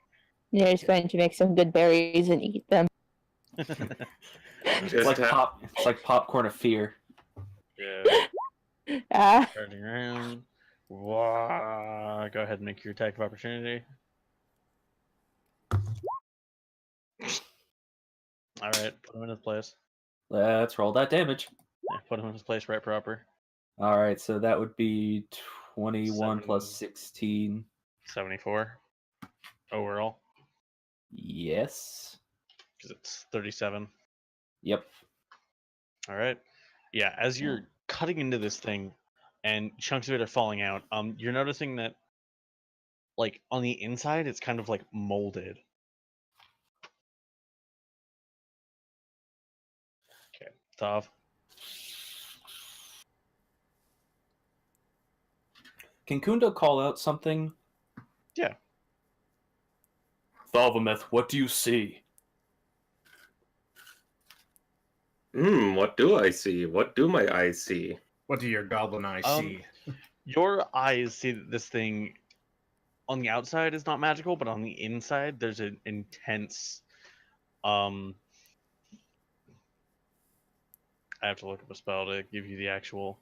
Neri's going to make some good berries and eat them. It's Just like ha- it's like popcorn of fear. Yeah. Ah, Starting around. Wah. Go ahead and make your attack of opportunity. All right, put him in his place. Let's roll that damage. Yeah, put him in his place right proper. All right, so that would be 21 plus 7. 16. 74 overall Yes. because it's 37. Yep. All right. Yeah, as you're cutting into this thing and chunks of it are falling out, you're noticing that like on the inside it's kind of like molded. Okay, Tav. Can Kundo call out something? Yeah. Thalvameth, what do you see? what do I see? What do my eyes see? What do your goblin eyes see? Your eyes see that this thing on the outside is not magical, but on the inside there's an intense I have to look up a spell to give you the actual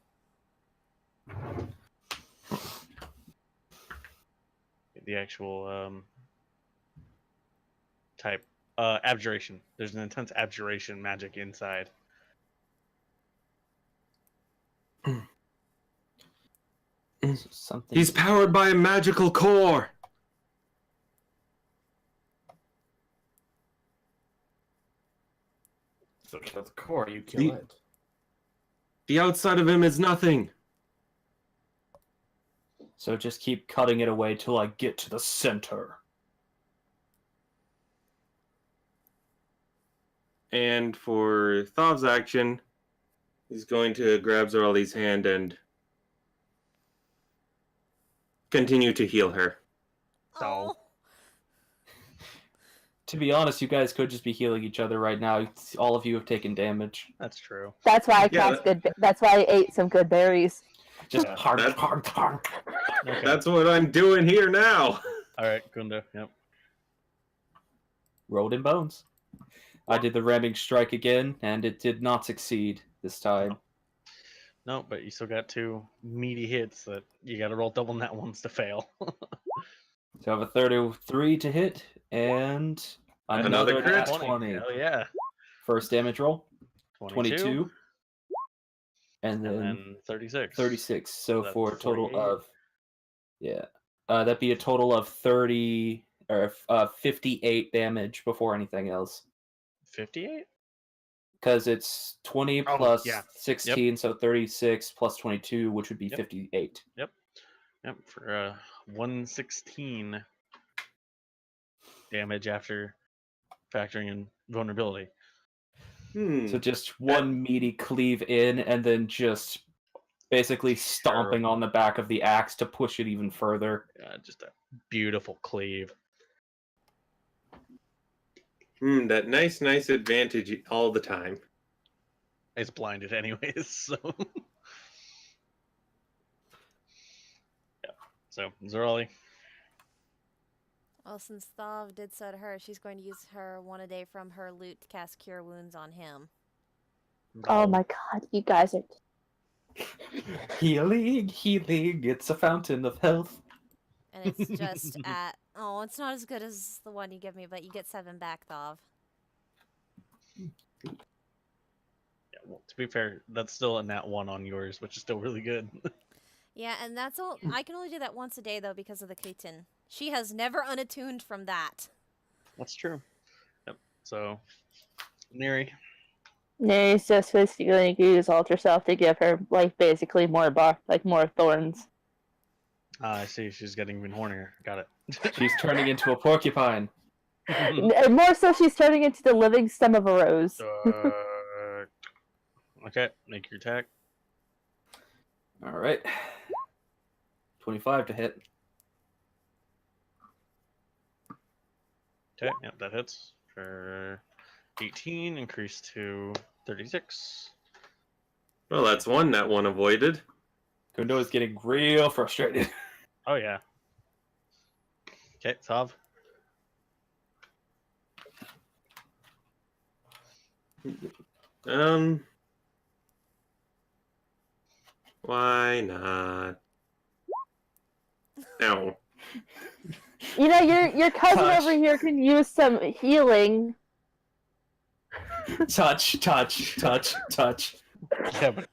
type. Abjuration. There's an intense abjuration magic inside. Something. He's powered by a magical core. So kill the core, you kill it. The outside of him is nothing. So just keep cutting it away till I get to the center. And for Thav's action, he's going to grab Zorali's hand and continue to heal her. Oh. To be honest, you guys could just be healing each other right now. All of you have taken damage. That's true. that's why I Yeah, cast good. That's why I ate some good berries. Just Yeah, hark, that's- hark, hark. Okay. That's what I'm doing here now. All right, Gundo. Yep. Rolled in bones. I did the ramming strike again, and it did not succeed this time. No, but you still got 2 meaty hits that you got to roll double net ones to fail. So I have a 33 to hit, and another Another crit. nat 20. Hell yeah. First damage roll, 22. 22. And And then then 36. 36. So That's for a total 48. of, yeah, that'd be a total of 30 or 58 damage before anything else. 58? Because it's 20 Oh, plus yeah. 16, so 36 plus 22, which would be Yep. 58. Yep, for 116 damage after factoring in vulnerability. So just one meaty cleave in, and then just basically stomping on the back of the axe to push it even further. Just a beautiful cleave. That nice advantage all the time. It's blinded anyways, so. Yeah. So, Zorali. Well, since Thav did so to her, she's going to use her 1 a day from her loot to cast Cure Wounds on him. Oh my god, you guys are. Healing, healing, it's a fountain of health. And it's just at... Oh, it's not as good as the one you give me, but you get 7 back, Thav. Yeah, well, to be fair, that's still a nat 1 on yours, which is still really good. Yeah, and that's all. I can only do that once a day, though, because of the Keaton. She has never unattuned from that. That's true. Yep. So, Neri. Neri's just basically going to use Alter Self to give her, like, basically more more thorns. I see. She's getting even hornier. Got it. She's turning into a porcupine. And more so, she's turning into the living stem of a rose. Okay, make your attack. All right. 25 to hit. Okay, yep, that hits for 18, increased to 36. Well, that's one that one avoided. Kundo is getting real frustrated. Oh, yeah. Okay, Sav. Why not? No. You know, your cousin Touch. over here can use some healing. Touch. Yeah, but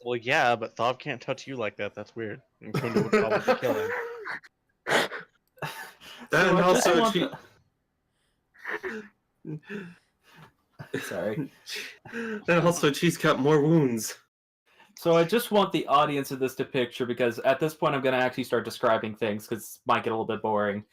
well, yeah, but Thav can't touch you like that. That's weird. And Kunda would probably kill him. That I just also want she. Sorry. That also she's got more wounds. So I just want the audience of this to picture, because at this point I'm going to actually start describing things, because it might get a little bit boring.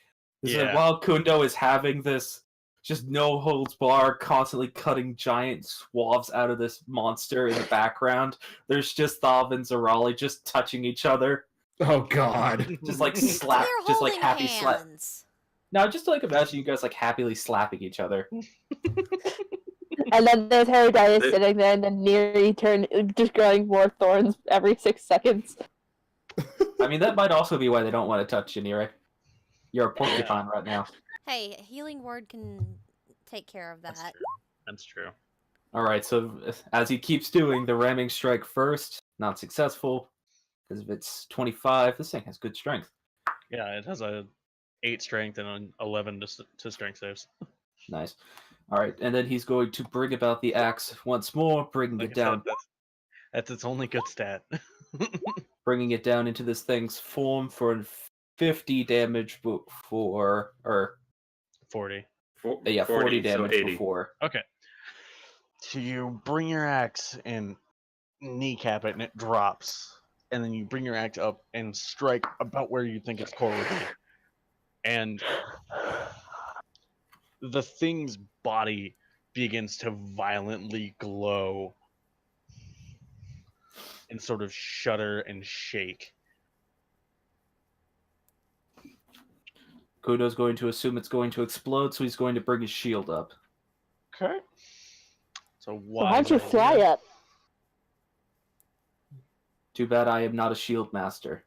This is Yeah. while Kundo is having this just no holds bar, constantly cutting giant swaths out of this monster in the background, there's just Thav and Zarali just touching each other. Oh God. Just like So slap, they're just like holding happy slap. hands. Now just like imagine you guys like happily slapping each other. And then there's Herodias The- sitting there, and then Neri just growing more thorns every 6 seconds. I mean, that might also be why they don't want to touch you, Nira. You're a porcupine right now. Hey, healing word can take care of that. That's true. Alright, so as he keeps doing the ramming strike first, not successful, because if it's 25, this thing has good strength. Yeah, it has a 8 strength and an 11 to strength saves. Nice. Alright, and then he's going to bring about the axe once more, bringing Like it I said, down, that's its only good stat. bringing it down into this thing's form for 50 damage for, or 40. yeah, 40 damage so 80. before. Okay. So you bring your axe and kneecap it, and it drops. And then you bring your axe up and strike about where you think its core would be. And the thing's body begins to violently glow and sort of shudder and shake. Kudo's going to assume it's going to explode, so he's going to bring his shield up. Okay. So So why don't you idea. fly up? Too bad I am not a shield master.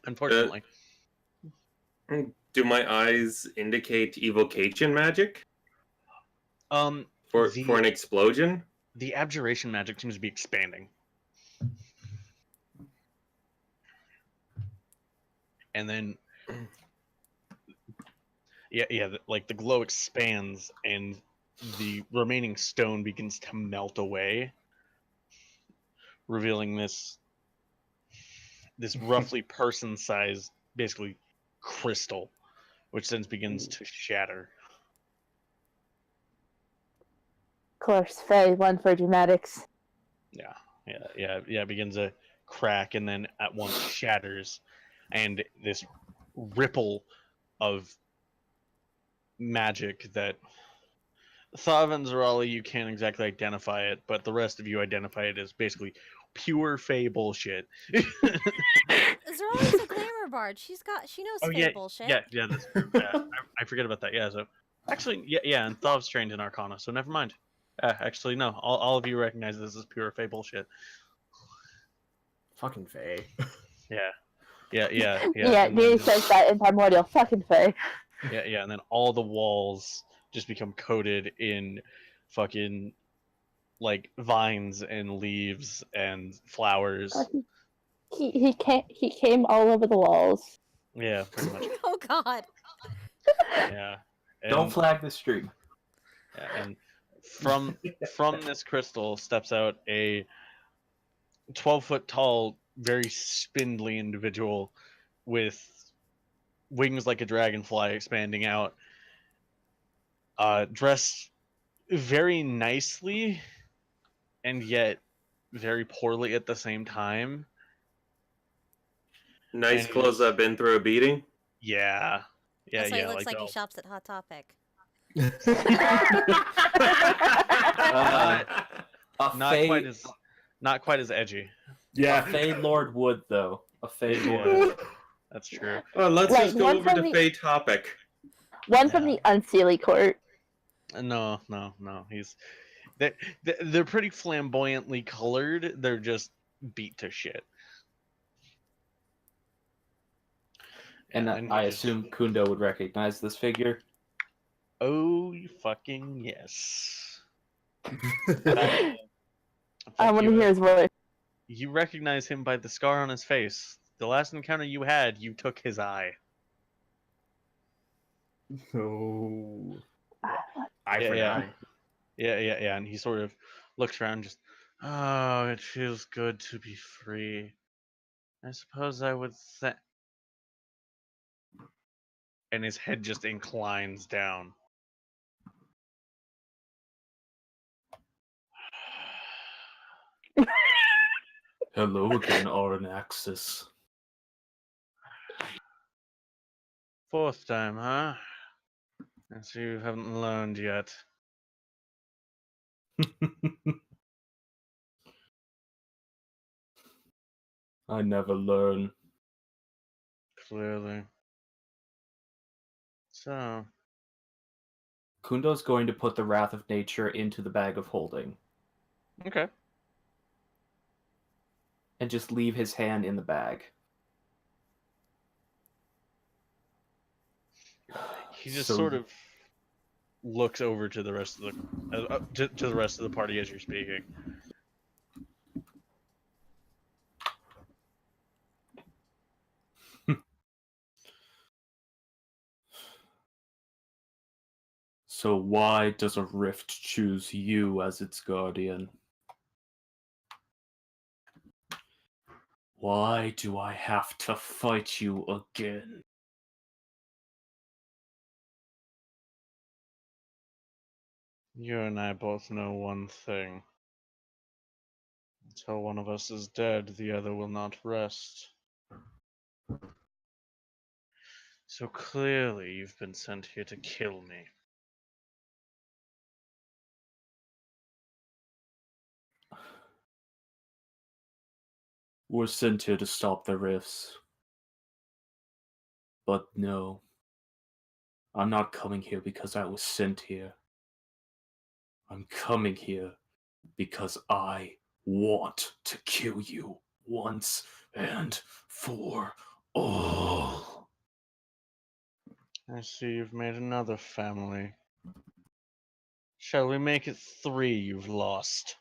Unfortunately. Do my eyes indicate evocation magic Um for the, an explosion? the abjuration magic seems to be expanding. And then like the glow expands and the remaining stone begins to melt away, revealing this roughly person-sized, basically crystal, which then begins to shatter. Of course, Faye, one for dramatics. It begins to crack and then at once shatters, and this ripple of magic that Thav and Zarali, you can't exactly identify it, but the rest of you identify it as basically pure Fey bullshit. Zorali's a glamour bard. She knows Fey bullshit. Yeah, that's true. Yeah, I forget about that. Yeah, so actually, yeah, and Thav's trained in Arcana, so never mind. Actually, no, all of you recognize this as pure Fey bullshit. Fucking Faye. Yeah, Yeah, Neri says that in Primordial. Fucking Faye. Yeah, and then all the walls just become coated in fucking like vines and leaves and flowers. He came all over the walls. Yeah, pretty much. Oh God. Yeah. Don't And, flag the stream. and from this crystal steps out a 12-foot tall, very spindly individual with wings like a dragonfly expanding out, dressed very nicely and yet very poorly at the same time. Nice And clothes that have been through a beating. Yeah. That's why he looks like he those. shops at Hot Topic. A Not Fey, quite as edgy. a Fey Lord would, though. A Fey Yeah. Lord. That's true. Let's Like, just go one over from to the- Faye topic. One from the Unseelie court. No. They're pretty flamboyantly colored. They're just beat to shit. And Yeah, I he just- assume Kundo would recognize this figure. Oh, fucking yes. I Fuck want to you. hear his voice. You recognize him by the scar on his face. The last encounter you had, you took his eye. Oh, eye Yeah, for an yeah. eye. Yeah. And he sort of looks around, just, oh, it feels good to be free. I suppose I would say. And his head just inclines down. Hello again, Aranaxis. Fourth time, huh? Guess you haven't learned yet. I never learn. Clearly. So, Kundo's going to put the Wrath of Nature into the bag of holding okay. and just leave his hand in the bag. He just So- sort of looks over to the rest of the to the rest of the party as you're speaking. So why does a rift choose you as its guardian? Why do I have to fight you again? You and I both know one thing. Until one of us is dead, the other will not rest. So clearly you've been sent here to kill me. We're sent here to stop the rifts. But no. I'm not coming here because I was sent here. I'm coming here because I want to kill you once and for all. I see you've made another family. Shall we make it 3 you've lost?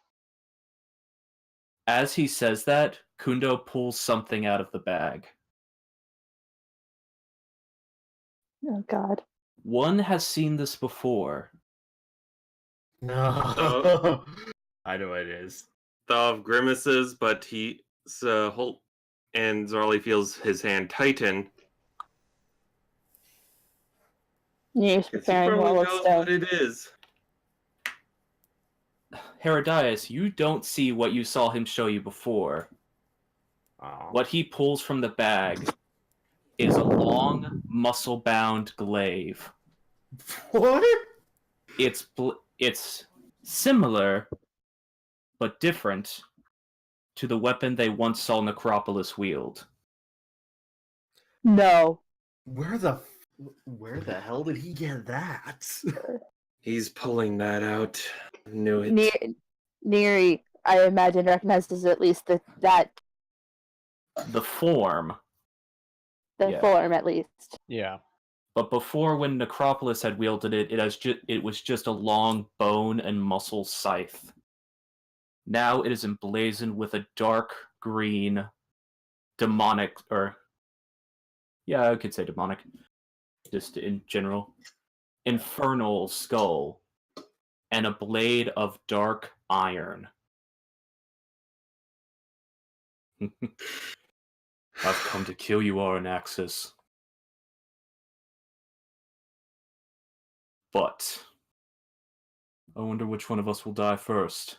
As he says that, Kundo pulls something out of the bag. Oh God. One has seen this before. No. I know what it is. Thav grimaces, but he Holt and Zarli feels his hand tighten. He's 'Cause he preparing probably wall of knows stone. what it is. Herodias, you don't see what you saw him show you before. Oh. What he pulls from the bag is a long, muscle-bound glaive. What? It's similar, but different to the weapon they once saw Necropolis wield. No. Where the hell did he get that? He's pulling that out. Knew it. Neri, I imagine, recognizes at least that The form. the Yeah. form at least. Yeah. But before, when Necropolis had wielded it, it was just a long bone and muscle scythe. Now it is emblazoned with a dark green, demonic, or yeah, I could say demonic, just in general, infernal skull, and a blade of dark iron. I've come to kill you, Aranaxis. But I wonder which one of us will die first.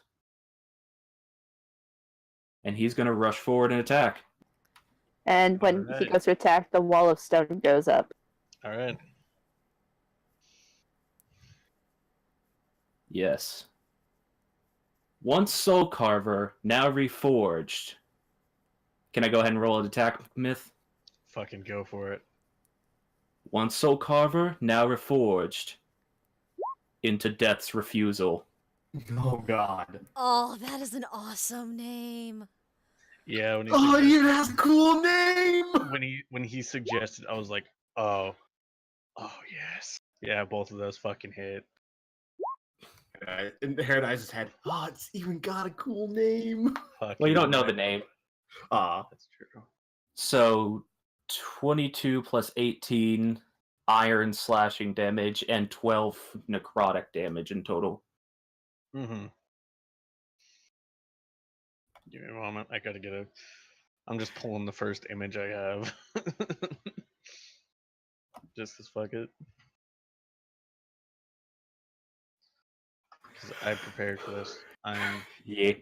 And he's going to rush forward and attack. And when he Alright. goes to attack, the wall of stone goes up. All right. Yes. Once Soul Carver, now reforged. Can I go ahead and roll an attack, Myth? Fucking go for it. Once Soul Carver, now reforged. Into Death's Refusal. Oh God. Oh, that is an awesome name. Yeah, when he Oh, suggested, it has a cool name. when he suggested, I was like, oh yes. Yeah, both of those fucking hit. In Herodice's head, oh, it's even got a cool name. Fucking Well, you don't know the right. name. That's true. So 22 plus 18 iron slashing damage and 12 necrotic damage in total. Mm-hmm. Give me a moment. I gotta get a. I'm just pulling the first image I have. Just as fuck it. Because I prepared for this. Yeah.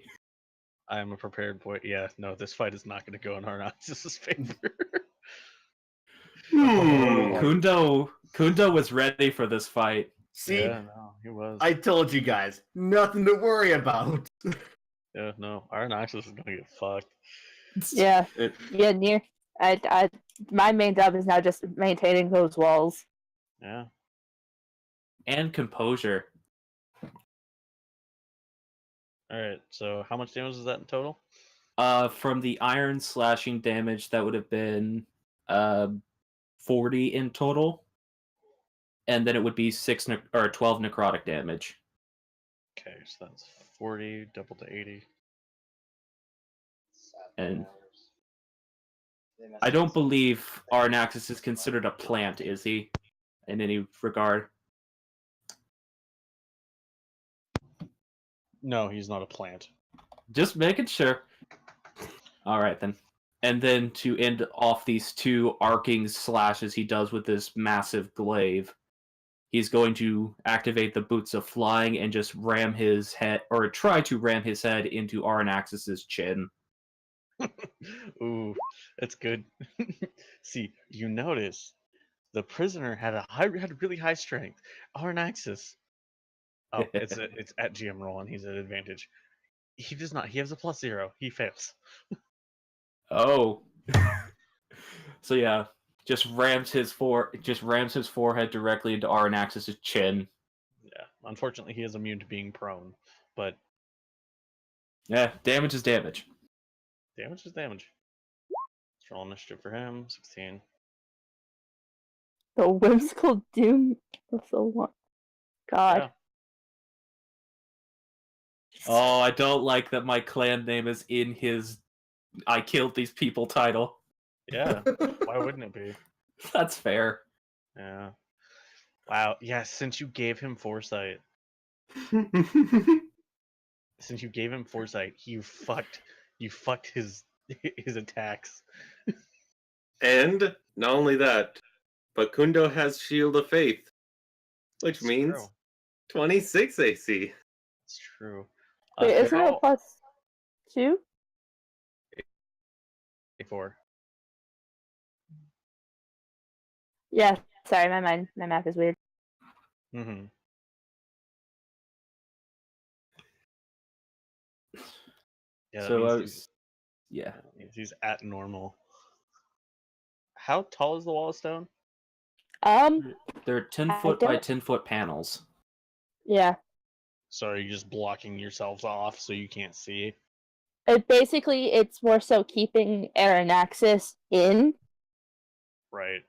I'm a prepared boy. Yeah, no, this fight is not going to go in Arnox's favor. Kundo was ready for this fight. See, Yeah, no, he was. I told you guys, nothing to worry about. Yeah, no, Arnoxus is going to get fucked. Yeah. It- Yeah, near. My main job is now just maintaining those walls. Yeah. And composure. Alright, so how much damage is that in total? From the iron slashing damage, that would have been 40 in total. And then it would be 12 necrotic damage. Okay, so that's 40, double to 80. And I don't believe Arnaxis is considered a plant, is he? In any regard? No, he's not a plant. Just making sure. Alright then. And then to end off these two arcing slashes he does with this massive glaive, he's going to activate the Boots of Flying and just ram his head, or try to ram his head into Arnaxis's chin. Ooh, that's good. See, you notice the prisoner had really high strength. Arnaxis. Oh, it's at GM roll and he's at advantage. He does not. He has a +0. He fails. Oh. So yeah, just rams his forehead directly into Arnaxis's chin. Yeah. Unfortunately, he is immune to being prone, but Yeah, damage is damage. damage is damage. Let's roll initiative for him. 16. The whimsical doom of the one. God. Yeah. Oh, I don't like that my clan name is in his I killed these people title. Yeah. Why wouldn't it be? That's fair. Yeah. Wow. Yeah. Since you gave him foresight, you fucked his attacks. and not only that, but Kundo has Shield of Faith, which It's means true. 26 AC. It's true. Wait, isn't it +2? 4. Yeah, sorry, my math is weird. Mm-hmm. Yeah. So He's at normal. How tall is the wall of stone? They're 10 I foot by don't- 10 foot panels. Yeah. So are you just blocking yourselves off so you can't see? Basically, it's more so keeping Aranaxis in. Right.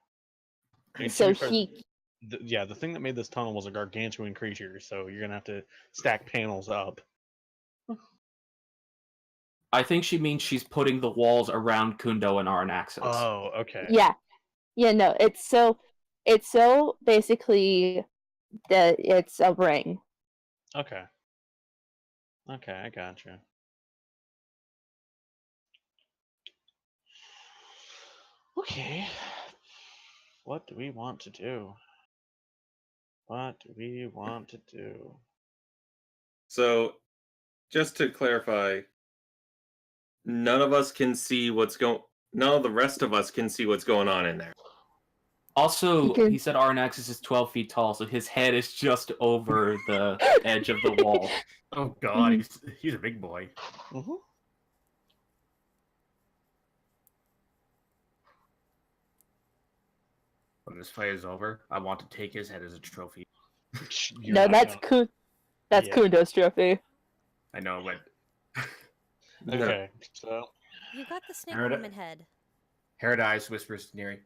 I mean, to So be fair, he. the thing that made this tunnel was a gargantuan creature, so you're gonna have to stack panels up. I think she means she's putting the walls around Kundo and Arnaxis. Oh, okay. Yeah. Yeah, no, it's so basically that it's a ring. Okay. Okay, I gotcha. Okay. What do we want to do? So, just to clarify, none of us can see what's going. None of the rest of us can see what's going on in there. Also, He he said Arnaxis is 12 feet tall, so his head is just over the edge of the wall. Oh God, he's a big boy. Mm-hmm. When this fight is over, I want to take his head as a trophy. No, that's That's Yeah. Kundo's trophy. I know, but Okay, so You got the snake Alright. woman head. Herodice whispers to Neri,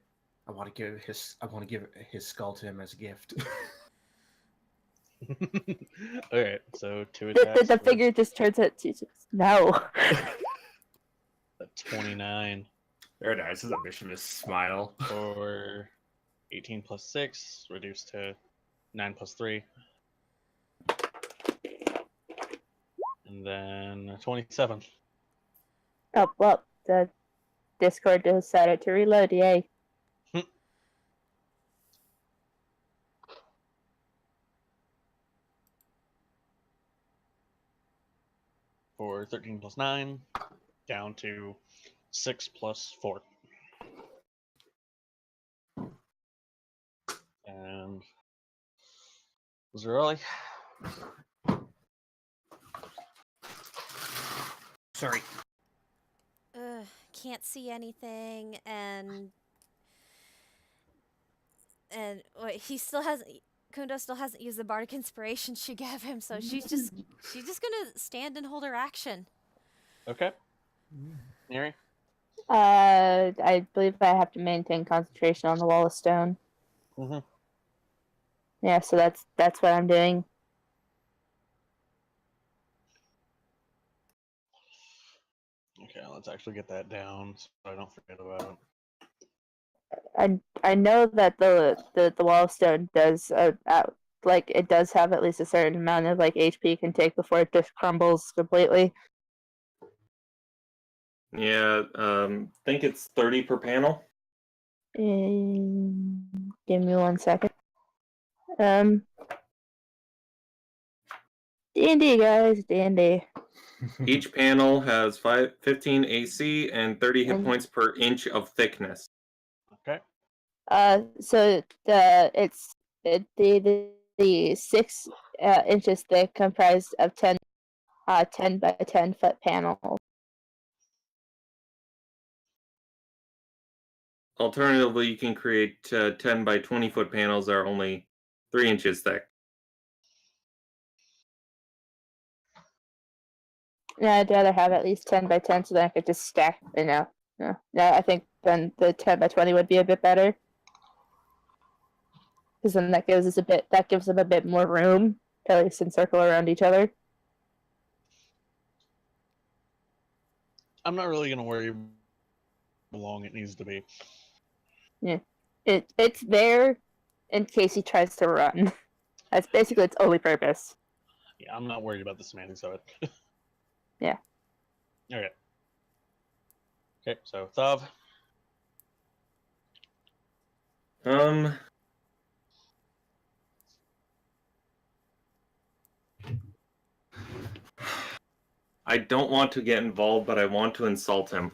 I want to give his skull to him as a gift. Alright, so 2 The, attacks. the figure just turns it to no. A 29 Paradise is a mischievous smile. for 18 plus 6, reduced to 9 plus 3. And then a 27. Oh well, the Discord decided to reload. Yay! For 13 plus 9, down to 6 plus 4. And Zerali. Sorry. Can't see anything, and wait, he still hasn't. Kundo still hasn't used the bardic inspiration she gave him, so she's just gonna stand and hold her action. Okay. Neri? I believe I have to maintain concentration on the wall of stone. Mm-hmm. Yeah, so that's what I'm doing. Okay, let's actually get that down so I don't forget about it. I know that the wall of stone does like it does have at least a certain amount of like HP it can take before it just crumbles completely. Yeah, think it's 30 per panel. Give me 1 second. D&D guys, D&D. Each panel has 15 AC and 30 hit And- points per inch of thickness. Okay. So the 6 inches thick, comprised of 10 by 10 foot panels. Alternatively, you can create 10 by 20 foot panels that are only 3 inches thick. Yeah, I'd rather have at least 10 by 10 so that I could just stack, Yeah, I think then the 10 by 20 would be a bit better. Because then that gives them a bit more room to at least encircle around each other. I'm not really going to worry how long it needs to be. Yeah. It's there in case he tries to run. That's basically its only purpose. Yeah, I'm not worried about the semantics of it. Yeah. Okay. Okay, so Thav. I don't want to get involved, but I want to insult him.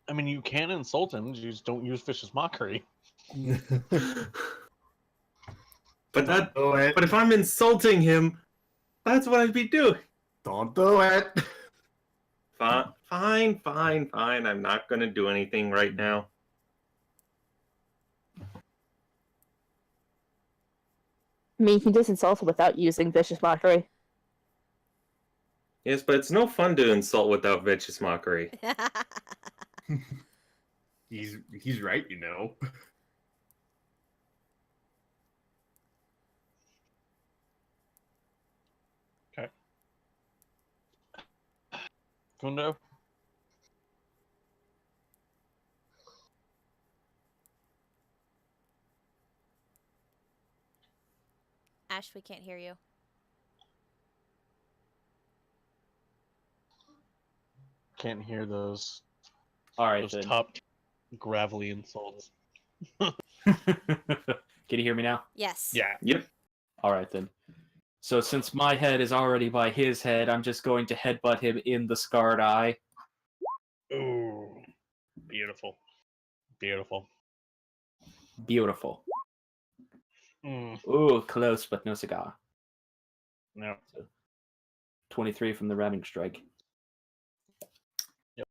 I mean, you can insult him, you just don't use vicious mockery. But Do it. if I'm insulting him, that's what I'd be doing. Don't do it. Fine. I'm not going to do anything right now. I mean, you can just insult him without using vicious mockery. Yes, but it's no fun to insult without vicious mockery. He's right, you know. Okay. Kundo? Ash, we can't hear you. Can't hear those All right, those then. top gravelly insults. Can you hear me now? Yes. Yeah. Yep. All right, then. So since my head is already by his head, I'm just going to headbutt him in the scarred eye. Ooh. Beautiful. Beautiful. Beautiful. Mm. Ooh, close, but no cigar. No. 23 from the ramming strike. Yep.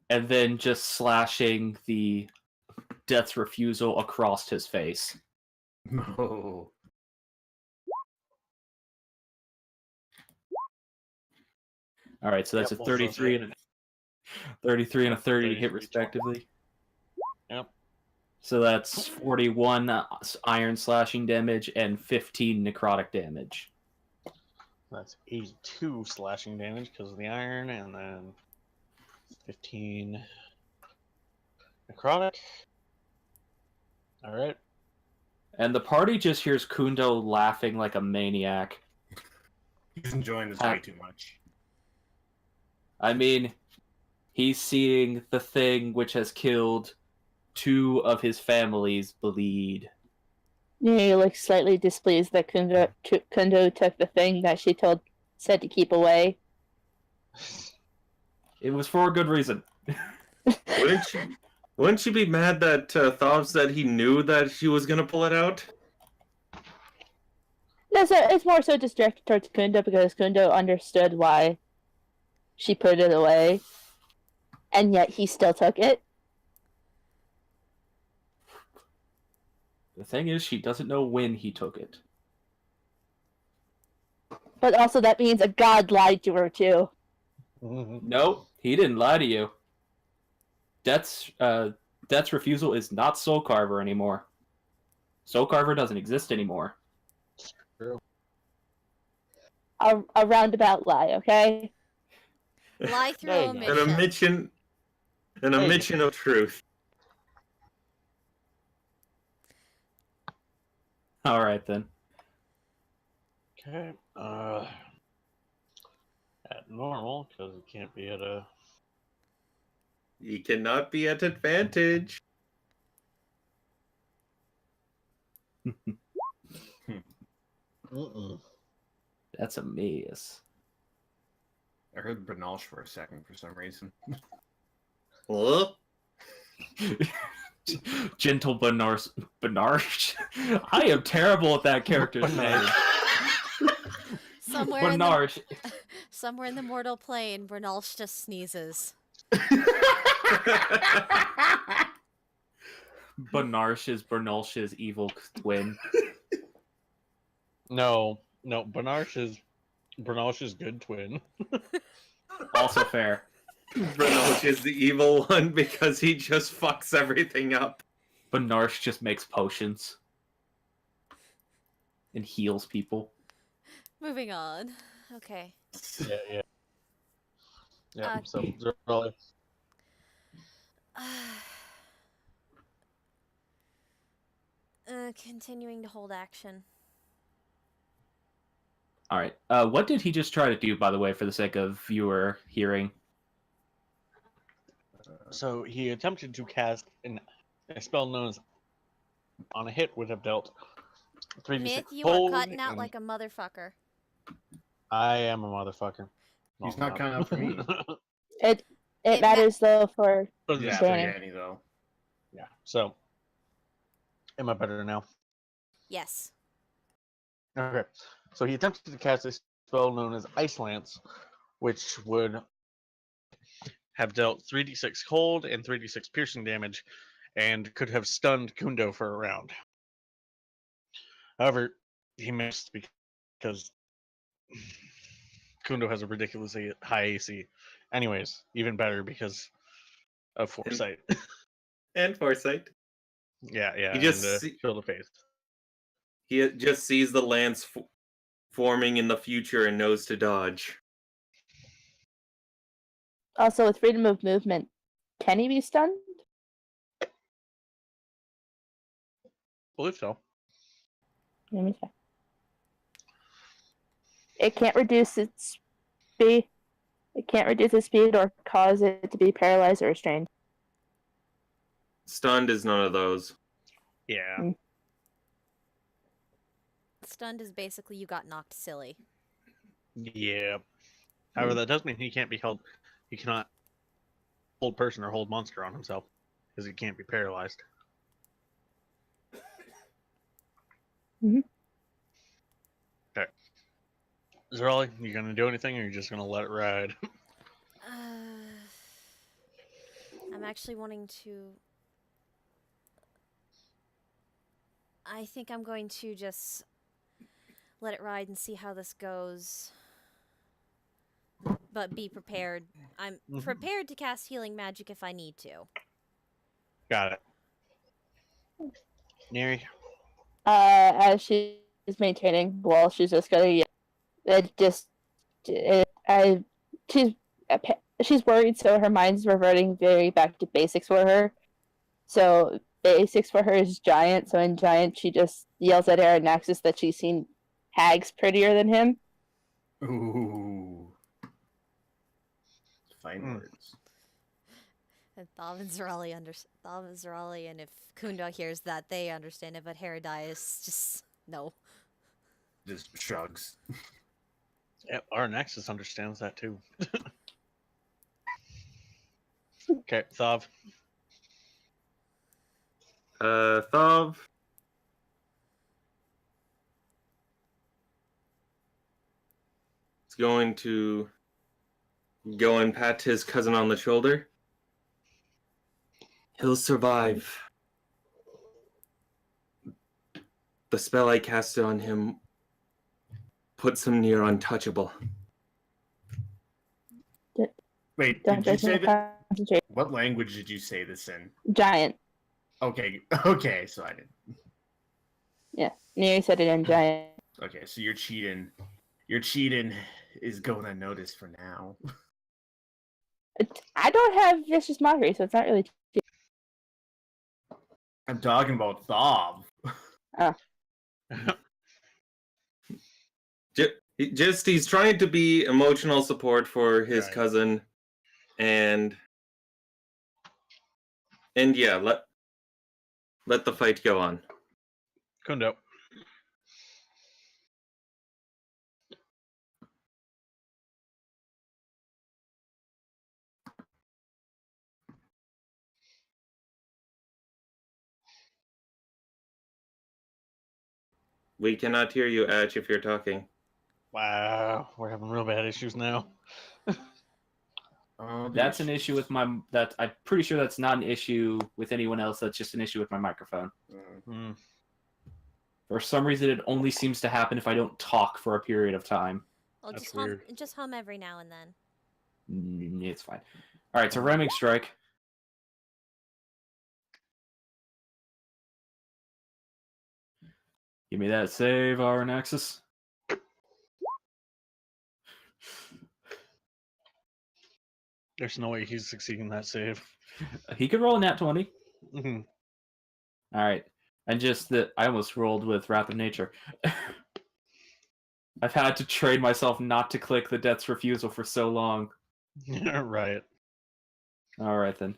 And then just slashing the Death's Refusal across his face. No. All right, so that's Yep, a both of those 33 hit. and 33 and a 30 to hit 33, respectively. Yep. So that's 41 iron slashing damage and 15 necrotic damage. That's 82 slashing damage because of the iron, and then 15 necrotic. Alright. And the party just hears Kundo laughing like a maniac. He's enjoying this way too much. I mean, he's seeing the thing which has killed 2 of his families bleed. Yeah, you're like slightly displeased that Kundo took the thing that she said to keep away. It was for a good reason. Wouldn't she be mad that Thob said he knew that she was gonna pull it out? No, so it's more so just directed towards Kundo because Kundo understood why she put it away, and yet he still took it. The thing is, she doesn't know when he took it. But also that means a god lied to her too. No, he didn't lie to you. Death's refusal is not Soul Carver anymore. Soul Carver doesn't exist anymore. True. A roundabout lie, okay? Lie through There you go. omission. An omission of truth. All right then. Okay. At normal, because it can't be at a. You cannot be at advantage. That's a maze. I heard Bernalsh for a second for some reason. Huh? Gentle Benarsh. I am terrible at that character's name. Benarsh. Somewhere in the mortal plane, Bernalsh just sneezes. Benarsh is Bernalsh's evil twin. No, Bernalsh's good twin. Also fair. Bernalsh is the evil one because he just fucks everything up. Benarsh just makes potions. And heals people. Moving on. Okay. Yeah. Yeah, Uh, so Zerali. Continuing to hold action. All right. What did he just try to do, by the way, for the sake of viewer hearing? So he attempted to cast a spell known as on a hit would have dealt 3d6 Myth, you cold, are cutting out and like a motherfucker. I am a motherfucker. He's not cutting out for me. It It matters though for Yeah, Danny. for Danny though. Yeah. So, am I better now? Yes. Okay. So he attempted to cast a spell known as Ice Lance, which would have dealt 3d6 cold and 3d6 piercing damage, and could have stunned Kundo for a round. However, he missed because Kundo has a ridiculously high AC. Anyways, even better because of foresight. And foresight. yeah. He just and, see- Field of Faith. He just sees the lance forming in the future and knows to dodge. Also, with freedom of movement, can he be stunned? Believe so. Let me check. It can't reduce its speed. It can't reduce its speed or cause it to be paralyzed or restrained. Stunned is none of those. Yeah. Stunned is basically you got knocked silly. Yeah. However, that does mean he can't be held. He cannot hold person or hold monster on himself because he can't be paralyzed. Mhm. Okay. Zerali, you gonna do anything, or you just gonna let it ride? I'm actually wanting to. I think I'm going to just let it ride and see how this goes. but be prepared. I'm Mhm. prepared to cast healing magic if I need to. Got it. Neri. As she's maintaining, well, she's just gonna it just I she's she's worried, so her mind's reverting very back to basics for her. So basics for her is giant. So in giant, she just yells at Aranaxis that she's seen hags prettier than him. Ooh. Fine Mm. words. And Thava Zarali, and if Kundo hears that, they understand it, but Herodias just no. Just shrugs. Yep, our Nexus understands that too. Okay, Thav. Thav is going to go and pat his cousin on the shoulder. He'll survive. The spell I casted on him puts him near untouchable. Wait, Don't did you judge me. say that? Concentrate. What language did you say this in? Giant. Okay, okay, so I didn't. Yeah, Neri said it in giant. Okay, so you're cheating. Your cheating is going unnoticed for now. I don't have vicious mockery, so it's not really. I'm talking about Thav. Just he's trying to be emotional support for his Right. cousin, and yeah, let the fight go on. Kundo. We cannot hear you, Ash, if you're talking. Wow, we're having real bad issues now. That's an issue with my. That I'm pretty sure that's not an issue with anyone else. That's just an issue with my microphone. Hmm. For some reason, it only seems to happen if I don't talk for a period of time. Well, That's just weird. just hum every now and then. It's fine. All right, so ramming strike. Give me that save, our Nexus. There's no way he's succeeding that save. He could roll a nat 20. Mhm. All right, and just that I almost rolled with Wrath of Nature. I've had to train myself not to click the Death's Refusal for so long. Right. All right then.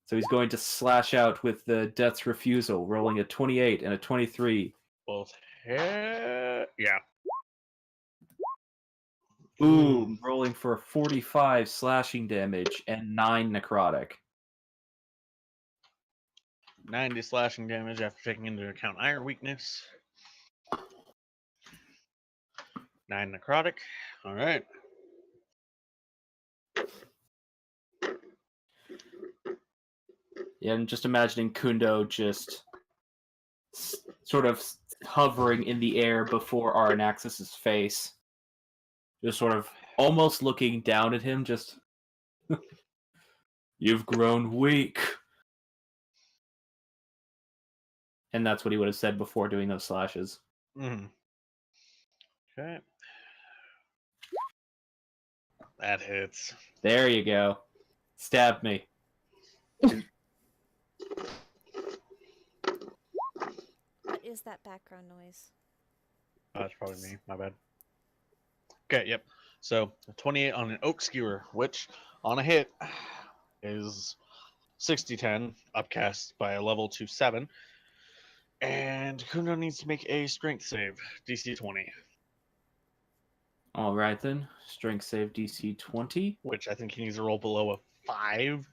So he's going to slash out with the Death's Refusal, rolling a 28 and a 23. Both hit. Yeah. Boom, rolling for 45 slashing damage and 9 necrotic. 90 slashing damage after taking into account iron weakness. 9 necrotic. All right. Yeah, I'm just imagining Kundo just sort of hovering in the air before Aranaxis' face. Just sort of almost looking down at him, just... You've grown weak. And that's what he would have said before doing those slashes. Mm-hmm. Okay. That hits. There you go. Stab me. What is that background noise? That's probably me. My bad. Okay, yep. So, a 28 on an oak skewer, which on a hit is 60-10, upcast by a level to 7. And Kundo needs to make a strength save, DC 20, All right then. Strength save DC 20. which I think he needs to roll below a 5.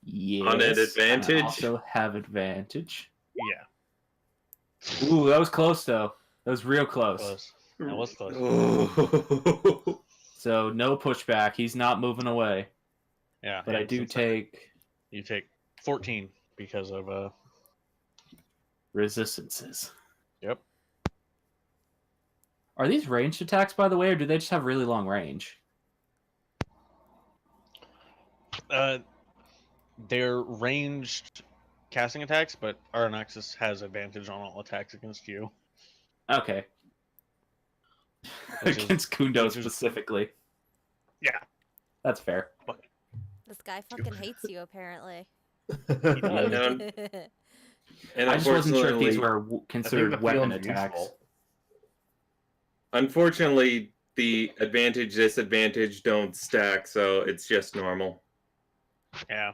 Yes. On an and I advantage? also have advantage. Yeah, Ooh, that was close though. That was real close. close. That was close. Oh. So no pushback. He's not moving away. Yeah, But I and do since take you take 14 because of resistances. Yep. Are these ranged attacks, by the way, or do they just have really long range? They're ranged casting attacks, but Aranaxis has advantage on all attacks against you. Okay. Which is- Against Kundo which is- specifically. Yeah. That's fair. This guy fucking hates you, apparently. He does. And, and I just wasn't sure if these unfortunately, were I think considered the weapon feeling's attacks. mutual. unfortunately, the advantage disadvantage don't stack, so it's just normal. Yeah.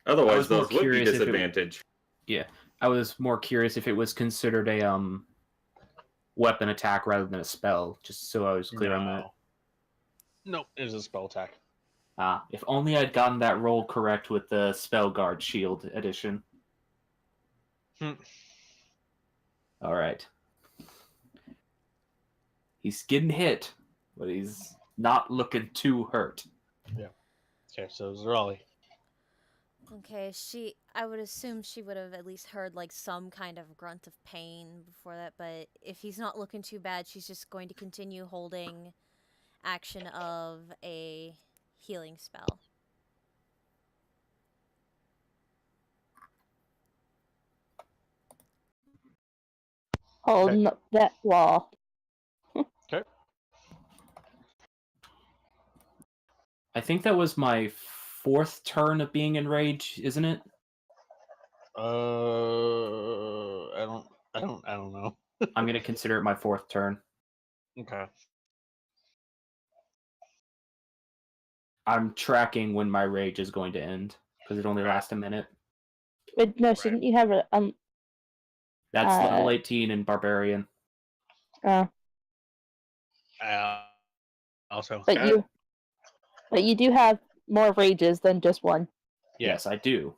I Otherwise, was more those would be curious if it- disadvantage. I was more curious if it was considered a weapon attack rather than a spell, just so I was clear on that. Nope, it is a spell attack. If only I'd gotten that roll correct with the Spell Guard Shield edition. Alright. He's getting hit, but he's not looking too hurt. Okay, so Zerali. Okay, I would assume she would have at least heard like some kind of grunt of pain before that, but if he's not looking too bad, she's just going to continue holding action of a healing spell. Holding up that wall. I think that was my 4th turn of being enraged, isn't it? I don't know. I'm gonna consider it my 4th turn. Okay. I'm tracking when my rage is going to end, because it only lasts a minute. But no, shouldn't you have a That's level 18 in Barbarian. Also. but you do have more rages than just one. Yes, I do.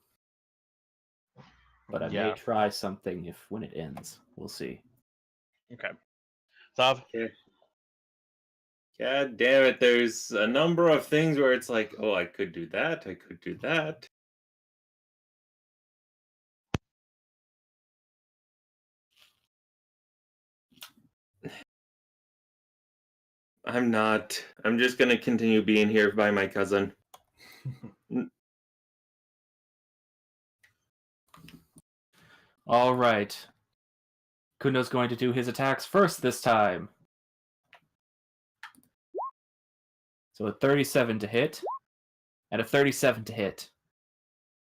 But I Yeah. may try something if when it ends. We'll see. Okay. Thav. God damn it, there's a number of things where it's like, oh, I could do that, I could do that. I'm not. I'm just gonna continue being here by my cousin. All right. Kundo's going to do his attacks first this time. So a 37 to hit, and a 37 to hit.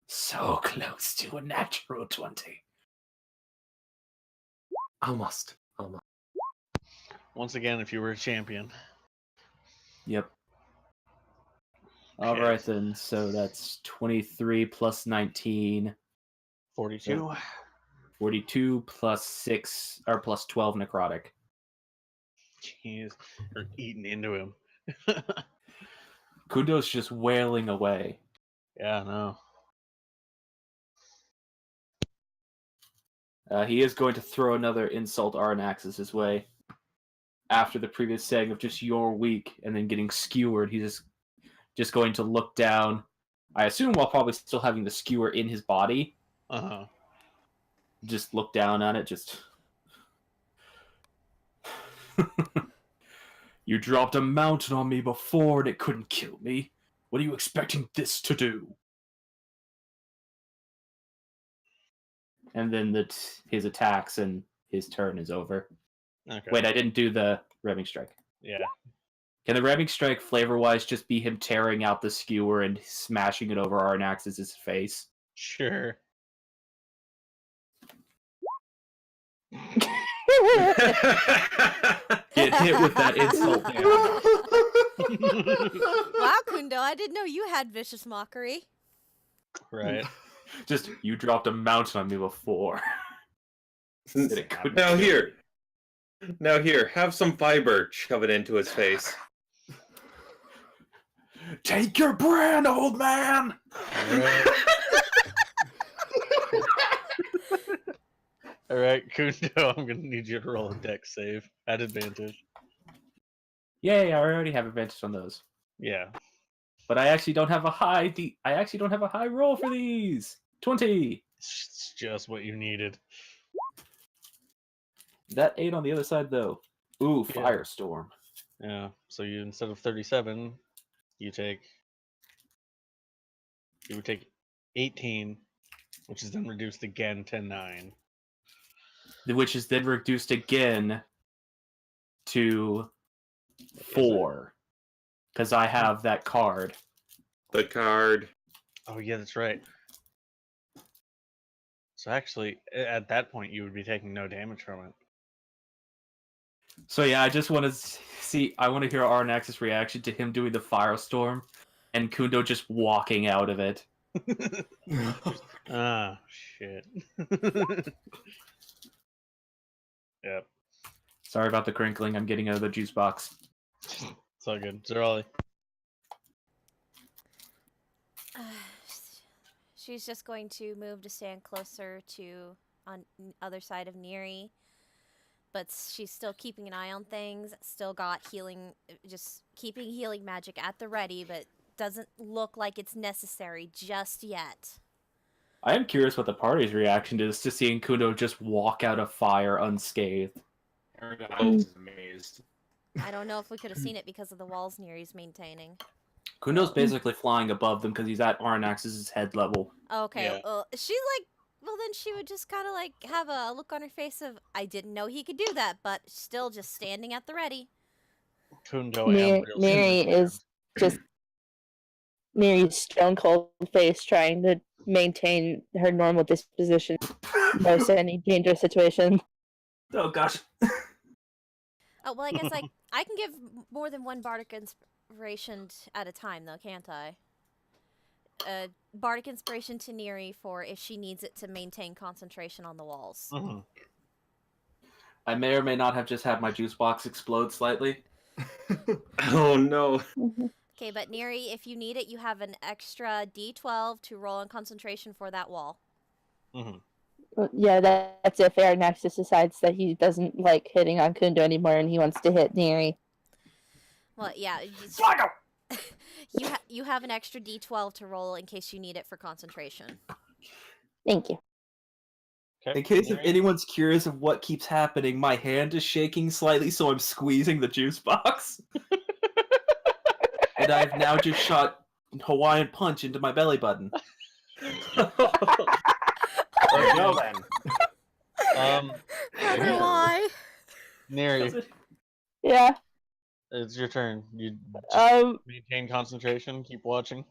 So close to a natural 20. Almost. Once again, if you were a champion. Yep. All Okay. right then. So that's 23 plus 19, 42. 42 plus 6 or plus 12 necrotic. Jeez. You're eating into him. Kundo's just wailing away. Yeah, no. He is going to throw another insult Aranaxis' way. After the previous saying of just "you're weak" and then getting skewered, he's just going to look down. I assume while probably still having the skewer in his body. Uh-huh. Just look down on it, just... You dropped a mountain on me before and it couldn't kill me. What are you expecting this to do? And then his attacks and his turn is over. Okay. Wait, I didn't do the Ramming Strike. Yeah. Can the Ramming Strike flavor-wise just be him tearing out the skewer and smashing it over Aranaxis' face? Sure. Get hit with that insult damage. Wow, Kundo, I didn't know you had vicious mockery. Right. Just, you dropped a mountain on me before. And it couldn't Now kill me. here. Now here, have some fiber, shove it into his face. Take your brand, old man! All right, Kundo, I'm gonna need you to roll a dex save at advantage. Yay, I already have advantage on those. Yeah. But I actually don't have a high roll for these. 20. It's just what you needed. That 8 on the other side though. Ooh, Yeah. Firestorm. Yeah. So you instead of 37, you take You would take 18, which is then reduced again to 9. Which is then reduced again to 4. Because I have that card. The card. Oh yeah, that's right. So actually, at that point, you would be taking no damage from it. So yeah, I just want to see. I want to hear Arnax's reaction to him doing the firestorm, and Kundo just walking out of it. Ah, shit. Yep. Sorry about the crinkling. I'm getting out of the juice box. It's all good. Zerali. She's just going to move to stand closer to on other side of Neri, but she's still keeping an eye on things. Still got healing, just keeping healing magic at the ready, but doesn't look like it's necessary just yet. I am curious what the party's reaction is to seeing Kundo just walk out of fire unscathed. Paradise is amazed. I don't know if we could have seen it because of the walls Neri's maintaining. Kundo's basically flying above them because he's at Arnax's head level. Okay, Yeah. well, she's like, well, then she would just kind of like have a look on her face of, I didn't know he could do that, but still just standing at the ready. Kundo and real Mary is just Mary's stone cold face, trying to maintain her normal disposition, most any dangerous situation. Oh gosh. Oh, well, I guess I can give more than one bardic inspiration at a time, though, can't I? Bardic inspiration to Neri for if she needs it to maintain concentration on the walls. Mm-hmm. I may or may not have just had my juice box explode slightly. Oh no. Okay, but Neri, if you need it, you have an extra D12 to roll on concentration for that wall. Mm-hmm. Yeah, that's if Nexus decides that he doesn't like hitting on Kundo anymore and he wants to hit Neri. Well, yeah. You have an extra D12 to roll in case you need it for concentration. Thank you. Okay. In case if anyone's curious of what keeps happening, my hand is shaking slightly, so I'm squeezing the juice box. And I've now just shot Hawaiian Punch into my belly button. Let's go then. Brother, why? Neri, Yeah. it's your turn. You maintain concentration. Keep watching.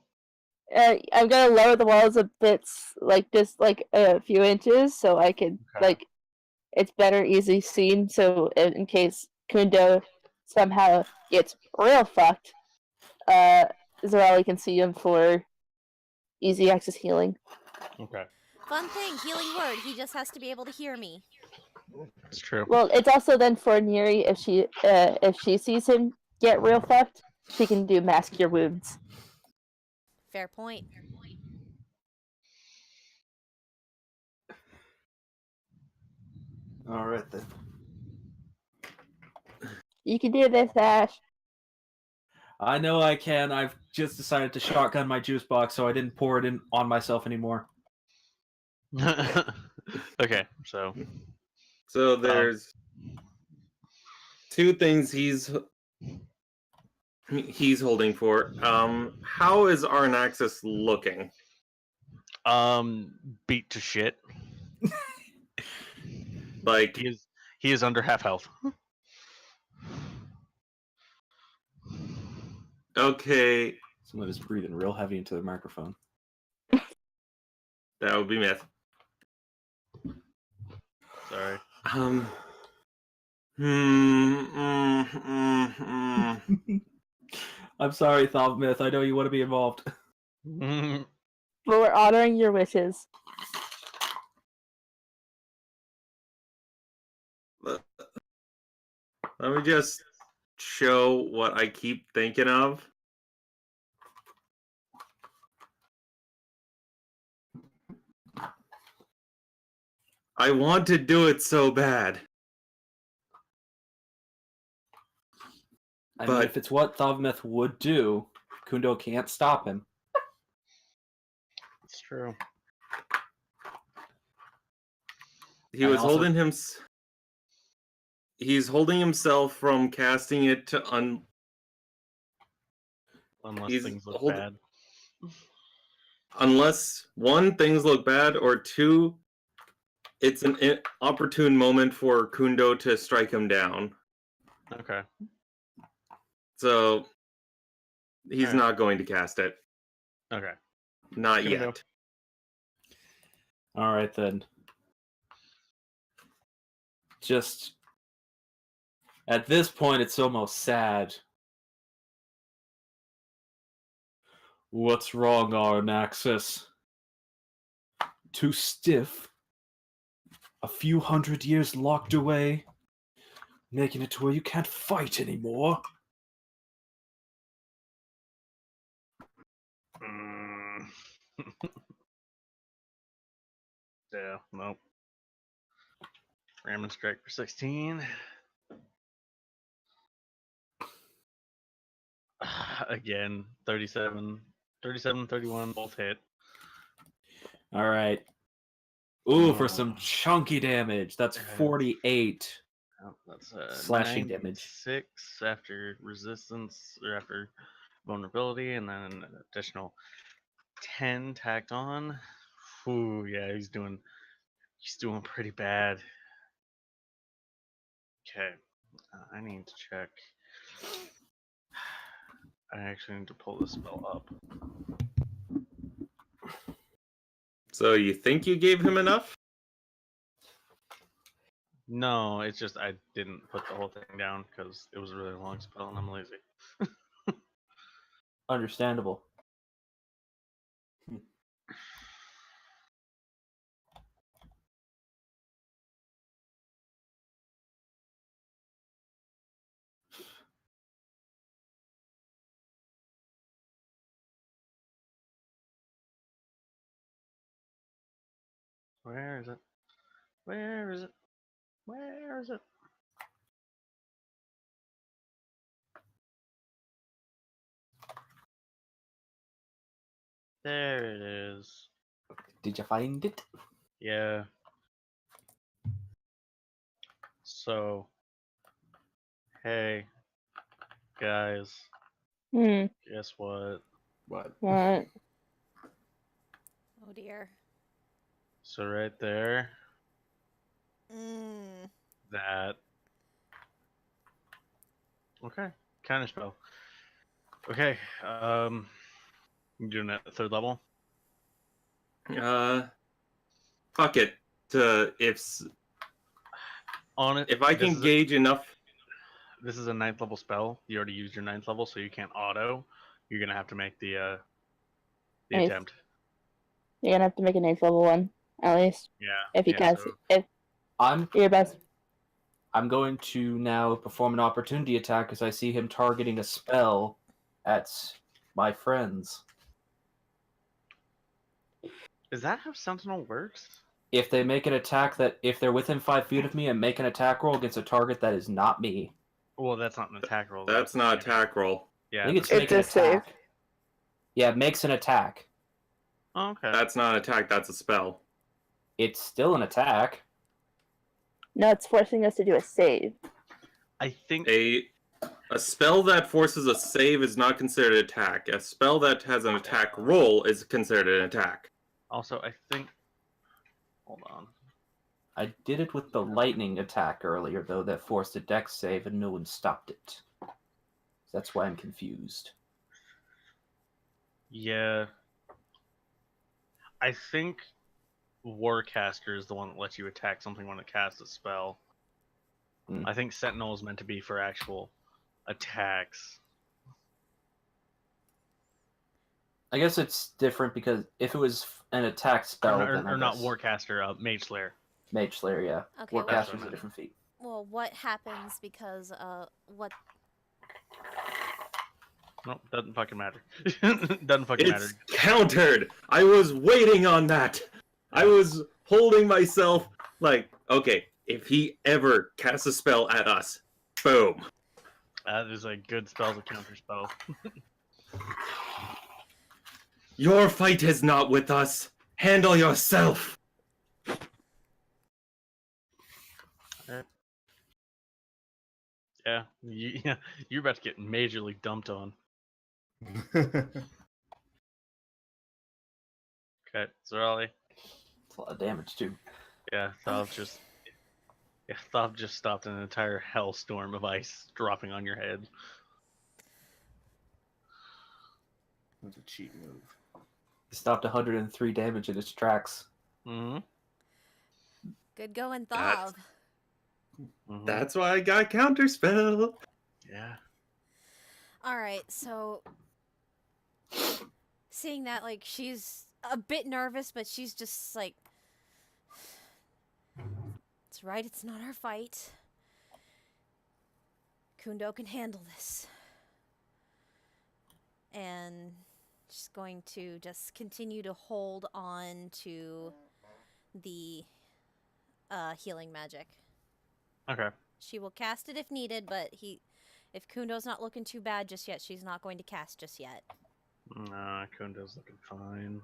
I'm gonna lower the walls a bit, like just like a few inches, so I can like it's better easily seen. So in case Kundo somehow gets real fucked, Zarali can see him for easy access healing. Okay. Fun thing, healing word. He just has to be able to hear me. It's true. Well, it's also then for Neri if she sees him get real fucked, she can do mask your wounds. Fair point. Alright then. You can do this, Ash. I know I can. I've just decided to shotgun my juice box, so I didn't pour it in on myself anymore. Okay, so there's two things he's holding for. How is Arnaxis looking? beat to shit. Like He is under half health. okay, Someone is breathing real heavy into the microphone. that would be myth. Sorry. I'm sorry, Thobmith. I know you want to be involved. Mhm. But we're honoring your wishes. Let me just show what I keep thinking of. I want to do it so bad. I mean, if it's what Thobmith would do, Kundo can't stop him. It's true. He was holding him. He's holding himself from casting it to Unless He's things look hold- bad. unless one, things look bad, or two, it's an opportune moment for Kundo to strike him down. Okay. So he's Alright. not going to cast it. Okay. Not Kundo. yet. All right then. Just at this point, it's almost sad. What's wrong, Arnaxis? Too stiff? A few hundred years locked away? Making it to where you can't fight anymore? Yeah, nope. Ramming strike for 16. Again, 37, 31, both hit. All right. Ooh, for some chunky damage. That's 48. Oh, that's Slashing damage. 6 after resistance or after vulnerability, and then an additional 10 tacked on. Ooh, yeah, he's doing pretty bad. Okay, I need to check. I actually need to pull this spell up. So you think you gave him enough? No, it's just I didn't put the whole thing down because it was a really long spell and I'm lazy. Understandable. Where is it? Where is it? Where is it? There it is. Did you find it? Yeah. So, hey, guys, guess what? What? What? Oh dear. So right there, Mm. that. Okay, counter spell. Okay, you doing that at 3rd level? Fuck it. If On it. I this can is gauge enough, this is a 9th level spell. You already used your 9th level, so you can't auto. You're gonna have to make the Nice. attempt. You're gonna have to make a 9th level one, at least. Yeah. If you can. So, If I'm your best. I'm going to now perform an opportunity attack as I see him targeting a spell at my friends. is that how Sentinel works? If they make an attack if they're within 5 feet of me and make an attack roll against a target that is not me. Well, that's not an attack roll. that's not attack roll. Yeah. I think it's It's make an a save. attack. Yeah, it makes an attack. Oh, okay. That's not an attack, that's a spell. It's still an attack. No, it's forcing us to do a save. I think A spell that forces a save is not considered an attack. A spell that has an attack roll is considered an attack. also I think. Hold on. I did it with the lightning attack earlier, though, that forced a dex save and no one stopped it. That's why I'm confused. Yeah. I think Warcaster is the one that lets you attack something when it casts a spell. I think Sentinel is meant to be for actual attacks. I guess it's different because if it was an attack spell, then I or not guess... Warcaster, Mage Slayer. Mage Slayer, yeah. Okay, well- Warcaster's a different feat. Well, what happens because what? No, doesn't fucking matter. Doesn't fucking matter. It's countered! I was waiting on that! I was holding myself like, okay, if he ever casts a spell at us, boom. That is a good spell to counter spell. Your fight is not with us. Handle yourself. Yeah, you're about to get majorly dumped on. Okay, Zorali. It's a lot of damage too. Yeah, Thav just stopped an entire hellstorm of ice dropping on your head. That's a cheat move. He stopped 103 damage in its tracks. Mm-hmm. Good going, That's- Thav. Mm-hmm. That's why I got counterspell. Yeah. All right, so seeing that, like, she's a bit nervous, but she's just like, it's right, it's not our fight. Kundo can handle this. And she's going to just continue to hold on to the healing magic. Okay. She will cast it if needed, but if Kundo's not looking too bad just yet, she's not going to cast just yet. Nah, Kundo's looking fine.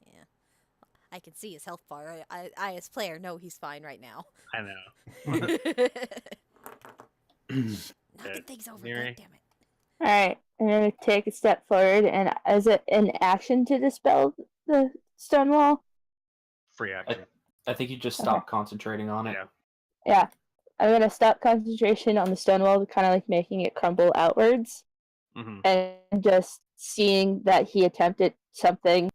Yeah. I can see his health bar. I as player, know he's fine right now. I know. Knocking things over, Miri? goddammit. Alright, I'm gonna take a step forward, and as an action to dispel the stone wall. Free action. I think you just Okay. stop concentrating on it. Yeah. Yeah. I'm gonna stop concentration on the stone wall, kind of like making it crumble outwards, Mm-hmm. and just seeing that he attempted something.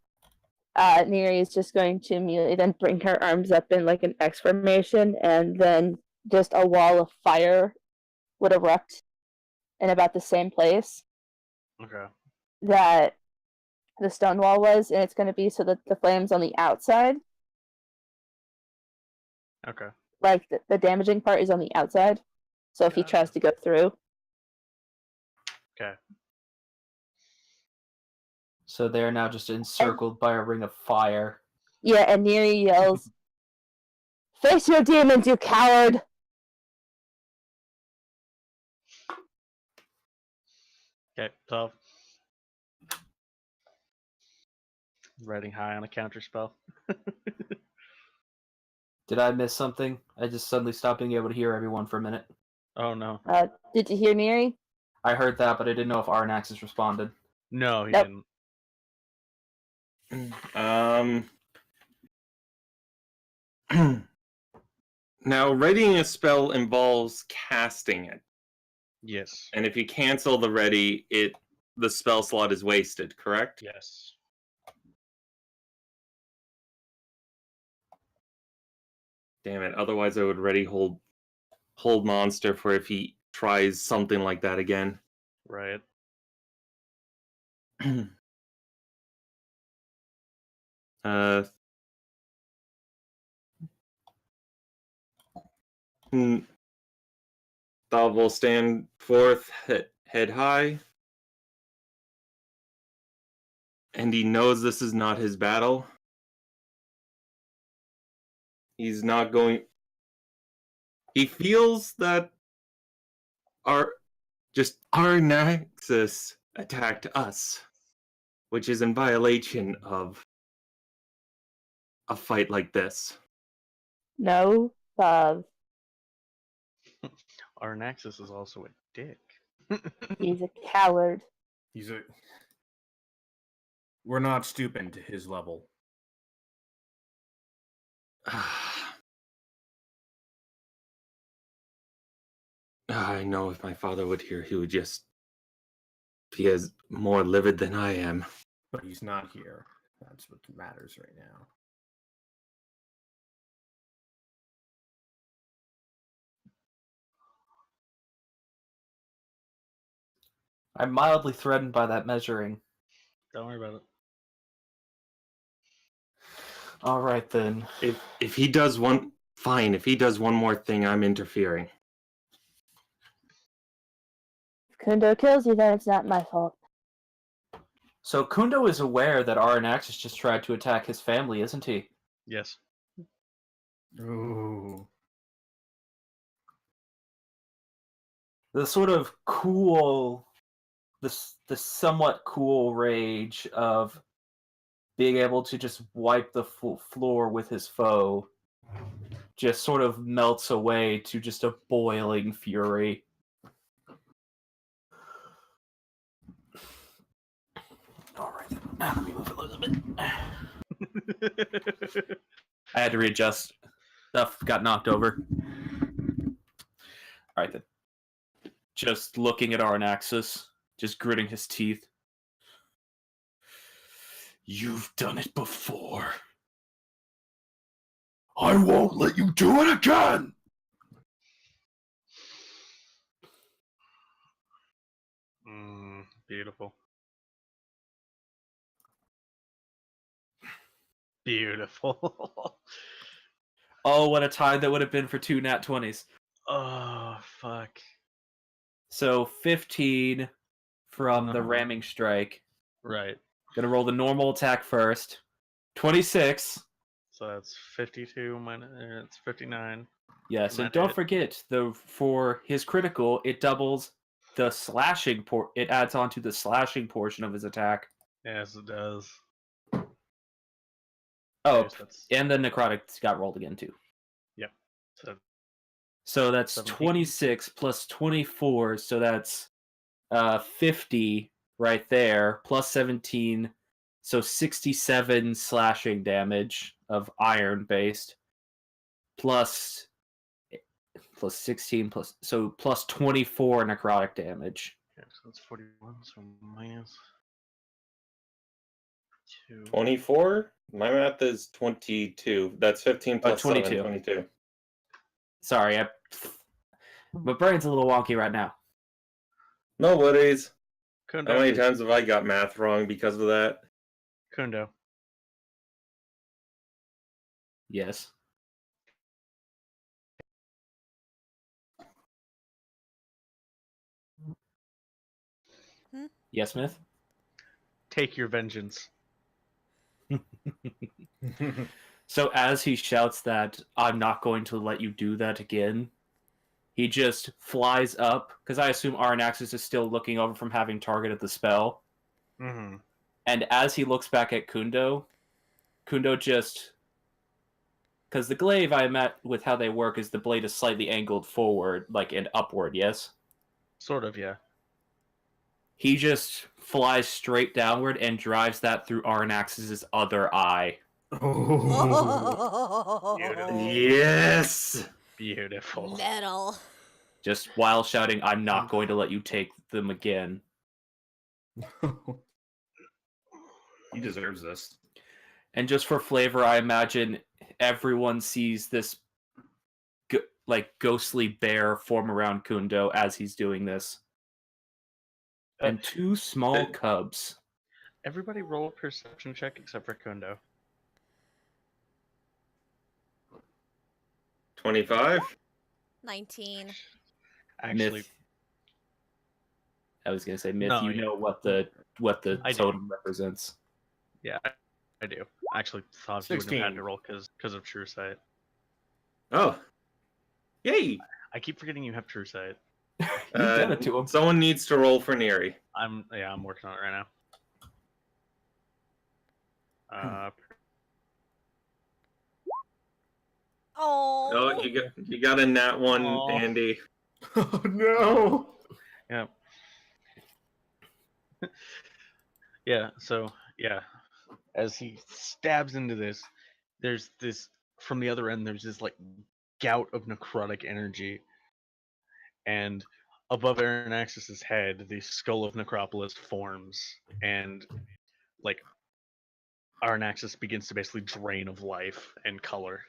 Neri is just going to immediately then bring her arms up in like an X formation, and then just a wall of fire would erupt in about the same place Okay. that the stone wall was, and it's going to be so that the flames on the outside, Okay. like the damaging part, is on the outside. So if he tries Gotcha. to go through, Okay. So they're now just encircled by a ring of fire. yeah, and Neri yells, "Face your demons, you coward!" Okay. Tough. Riding high on a counter spell. Did I miss something? I just suddenly stopped being able to hear everyone for a minute. Oh no. Did you hear Neri? I heard that, but I didn't know if Arnaxis responded. No, he Nope. didn't. Now, writing a spell involves casting it, Yes. and if you cancel the ready, the spell slot is wasted. Correct? Yes. Damn it! Otherwise, I would ready hold monster for if he tries something like that again. Right. uh. Thou will stand forth, head high, and he knows this is not his battle. He's not going. He feels that our Nexus attacked us, which is in violation of a fight like this. No, Our Naxus is also a dick. he's a coward. We're not stooping to his level. I know if my father would hear, he is more livid than I am. But he's not here. That's what matters right now. I'm mildly threatened by that measuring. Don't worry about it. Alright then. If he does one, fine. If he does one more thing, I'm interfering. If Kundo kills you, then it's not my fault. So Kundo is aware that Aranaxis just tried to attack his family, isn't he? Yes. Ooh. The sort of cool, the somewhat cool rage of being able to just wipe the floor with his foe just sort of melts away to just a boiling fury. Alright, let me move a little bit. I had to readjust. Stuff got knocked over. All right then. Just looking at Arnaxus, just gritting his teeth. You've done it before. I won't let you do it again! Beautiful. Beautiful. Oh, what a time that would have been for 2 nat 20s. Oh, fuck. So 15 from the Uh-huh. ramming strike. Right. Gonna roll the normal attack first. 26. So that's 52 minus. It's 59. Yes, And and that don't hit. forget, though, for his critical, it doubles the slashing it adds on to the slashing portion of his attack. Yes, it does. Oh, Okay, so that's and the necrotic got rolled again too. so So that's 17. 26 plus 24, so that's 50 right there, plus 17, so 67 slashing damage of iron based, plus 16 plus 24 necrotic damage. okay, so that's 41. So minus 2. 24? My math is 22. That's 15 plus 22. 7, 22. Sorry, my brain's a little wonky right now. No worries. Kundo. How many times have I got math wrong because of that? Kundo. Yes. Hmm? Yes, Smith? Take your vengeance. So as he shouts that, I'm not going to let you do that again, he just flies up, because I assume Arnaxis is still looking over from having targeted the spell. Mm-hmm. And as he looks back at Kundo just... Because the glaive I met with how they work is the blade is slightly angled forward, like, and upward, yes? Sort of, yeah. He just flies straight downward and drives that through Arnaxis' other eye. Oh. Yes! Beautiful. Metal. Just while shouting, I'm not going to let you take them again. He deserves this. And just for flavor, I imagine everyone sees this ghostly bear form around Kundo as he's doing this. And 2 small cubs. Everybody roll a perception check except for Kundo. 25? 19. Actually, Myth. I was gonna say Myth. No, you yeah. know what the I do. totem represents. yeah, I do. I actually thought you wouldn't have had 16. to roll because of True Sight. Oh. Yay! I keep forgetting you have True Sight. You've done it to him. Someone needs to roll for Neri. I'm working on it right now. Oh. Oh, you got a nat 1, Aw. Andy. Oh no! Yeah. Yeah, so, yeah. As he stabs into this, there's this, from the other end, there's this, like, gout of necrotic energy. And above Aranaxis' head, the skull of Necropolis forms. And, like, Aranaxis begins to basically drain of life and color.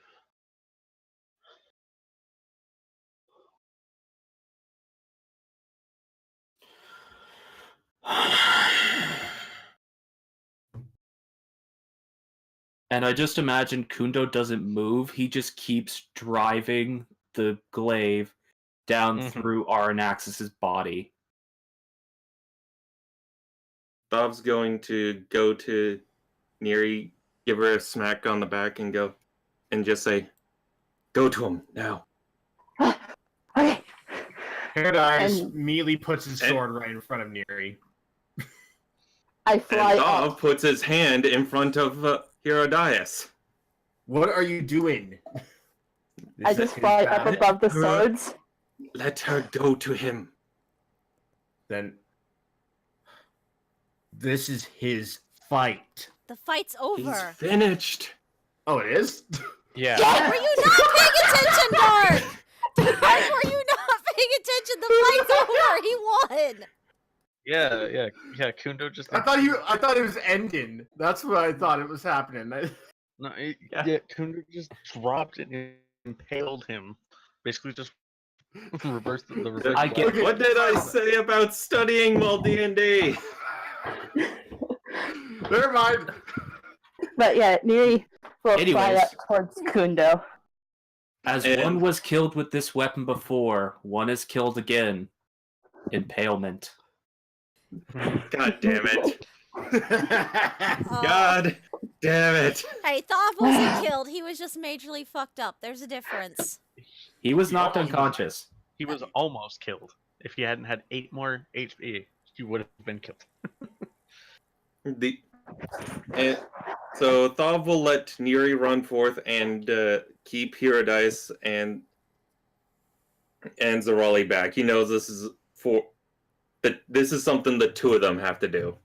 And I just imagine Kundo doesn't move. He just keeps driving the glaive down Mhm. through Aranaxis' body. Bob's going to go to Neri, give her a smack on the back, and just say, "Go to him now." Okay. Paradise And- immediately puts his sword right in front of Neri. I And fly Bob up. puts his hand in front of Herodias. What are you doing? I This just is fly up battle. above the swords. Let her go to him. Then this is his fight. The fight's He's over. finished. Oh, it is? Yeah. Were you not paying attention, Dark? Dark, were you not paying attention? The fight's over. He won. Yeah. Kundo just. I thought it was ending. That's what I thought it was happening. No, yeah, Kundo just dropped it and impaled him. Basically, just reversed the reverse. I get- slap. What did I say about studying while D&D? Never mind. But yeah, Neri will fly Anyways. up towards Kundo. As And- one was killed with this weapon before, one is killed again. Impalement. God damn it. Oh. God damn it. Hey, Thoth wasn't killed. He was just majorly fucked up. There's a difference. He was knocked Yeah. unconscious. He was almost killed. If he hadn't had 8 more HP, he would have been killed. So Thav will let Neri run forth and keep Herodias and Zarali back. He knows this is something the two of them have to do.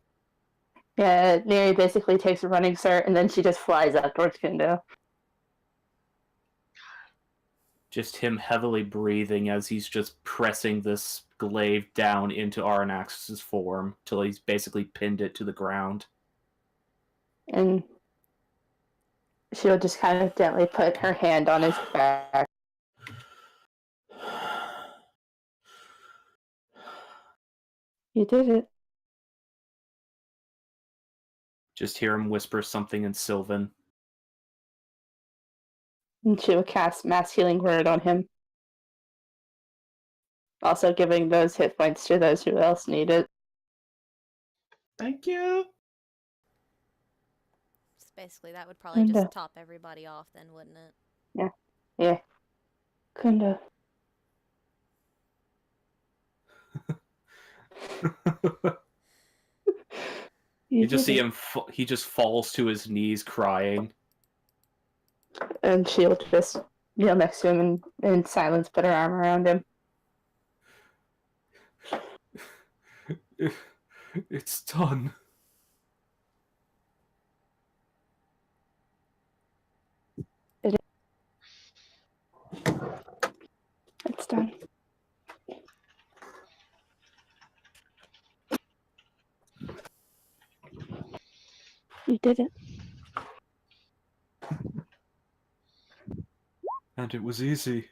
Yeah, Neri basically takes a running start and then she just flies up towards Kundo. Just him heavily breathing as he's just pressing this glaive down into Aranax's form till he's basically pinned it to the ground. And she'll just kind of gently put her hand on his back. You did it. Just hear him whisper something in Sylvan. And she will cast Mass Healing Word on him. Also giving those hit points to those who else need it. Thank you. So basically, that would probably Kundo. just top everybody off then, wouldn't it? Yeah. Kundo. You just did see it. him, he just falls to his knees crying. And she'll just kneel next to him and in silence put her arm around him. It's done. It's done. You did it. And it was easy.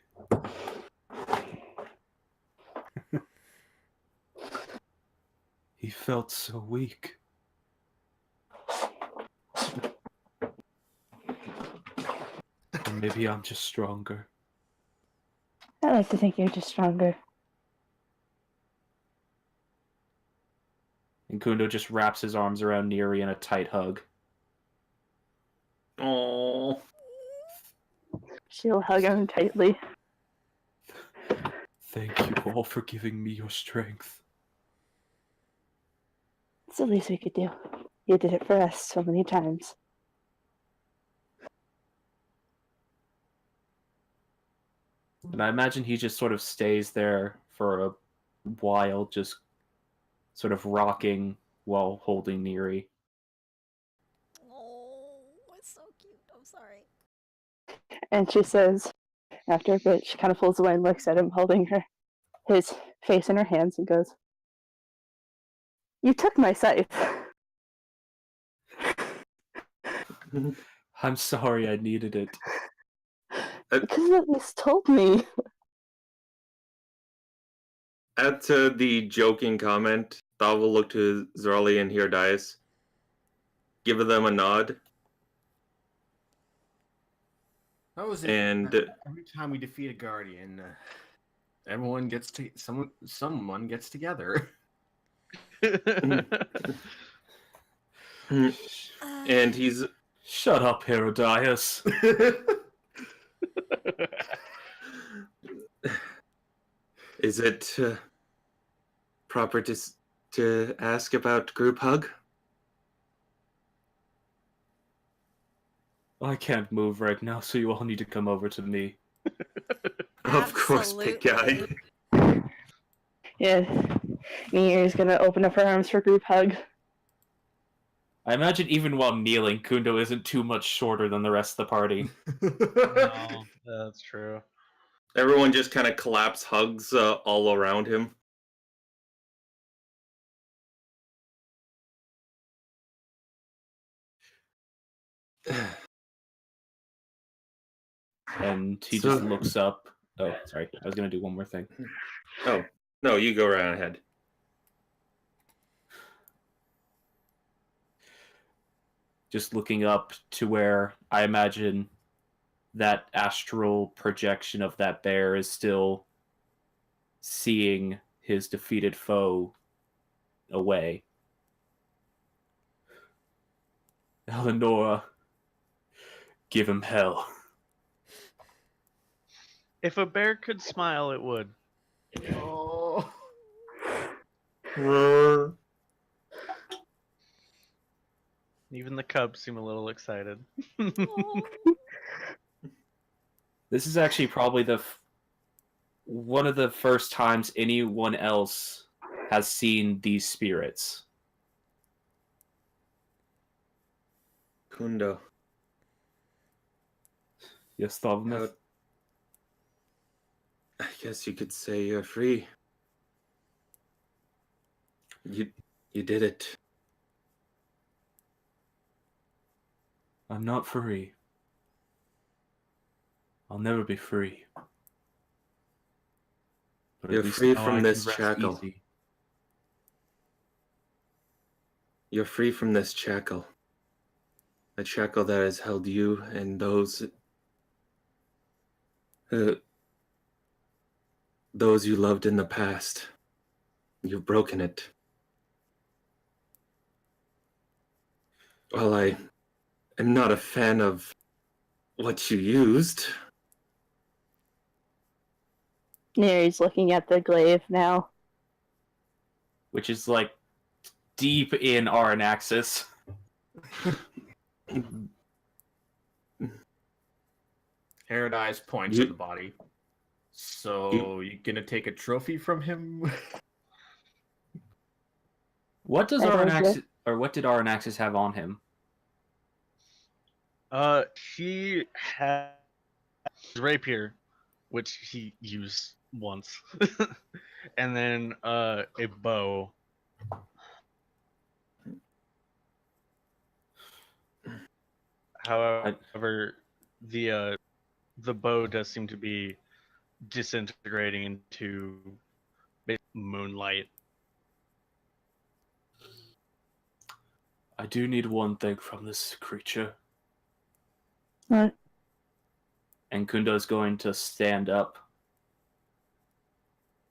He felt so weak. Or maybe I'm just stronger. I like to think you're just stronger. And Kundo just wraps his arms around Neri in a tight hug. Oh. She'll hug him tightly. Thank you all for giving me your strength. It's the least we could do. You did it for us so many times. And I imagine he just sort of stays there for a while, just sort of rocking while holding Neri. Oh, it's so cute. I'm sorry. And she says, after a bit, she kind of pulls away and looks at him, holding his face in her hands, and goes, "You took my scythe." I'm sorry I needed it. Because you at least told me. At the joking comment, Thav will look to Zarali and Herodias, give them a nod, That was it. and Every time we defeat a guardian, everyone gets to someone gets together. and he's Shut up, Herodias. Is it proper to ask about group hug? I can't move right now, so you all need to come over to me. Of course, big guy. Yeah. Nier's gonna open up her arms for group hug. I imagine even while kneeling, Kundo isn't too much shorter than the rest of the party. No, that's true. Everyone just kind of collapse hugs all around him. And he So- just looks up. Oh, sorry. I was going to do one more thing. Oh, no, you go right ahead. Just looking up to where I imagine that astral projection of that bear is still seeing his defeated foe away. Eleonora, give him hell. If a bear could smile, it would. Oh. Even the cubs seem a little excited. This is actually probably one of the first times anyone else has seen these spirits. Kundo. Yes, Thavmeth? How- I guess you could say you're free. You did it. I'm not free. I'll never be free. But You're at least free now from I this can rest shackle. easy. You're free from this shackle. A shackle that has held you and those you loved in the past. You've broken it. While I am not a fan of what you used, Neri's looking at the glaive now. Which is like deep in Aranaxis. Paradise points You- at the body. So you gonna take a trophy from him? What does I don't Aranaxis, or what did Aranaxis have on him? He had his rapier, which he used once, and then a bow. However, the bow does seem to be disintegrating into moonlight. I do need one thing from this creature. What? And Kundo's going to stand up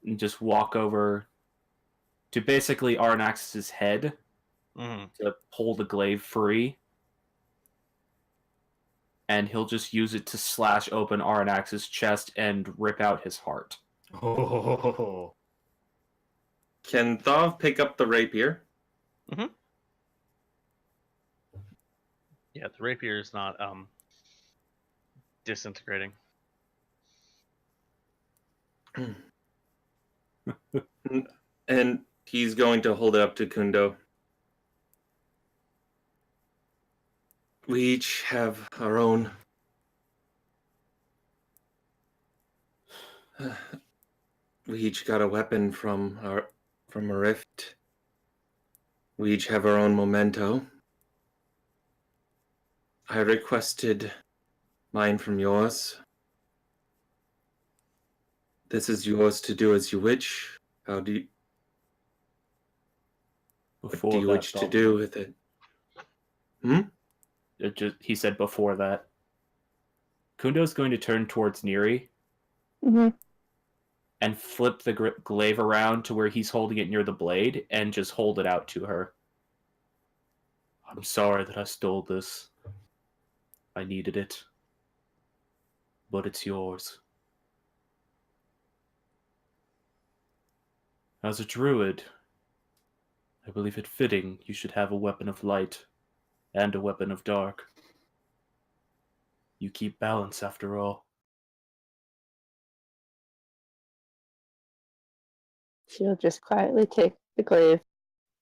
and just walk over to basically Aranaxis' head Mhm. to pull the glaive free. And he'll just use it to slash open Aranaxis' chest and rip out his heart. Oh. can Thav pick up the rapier? Yeah, the rapier is not disintegrating. And he's going to hold it up to Kundo. We each have our own. We each got a weapon from a rift. We each have our own memento. I requested mine from yours. This is yours to do as you wish. What do you wish to do with it? He said before that. Kundo's going to turn towards Neri Mm-hmm. and flip the glaive around to where he's holding it near the blade and just hold it out to her. I'm sorry that I stole this. I needed it. But it's yours. As a druid, I believe it fitting you should have a weapon of light and a weapon of dark. You keep balance after all. She'll just quietly take the glaive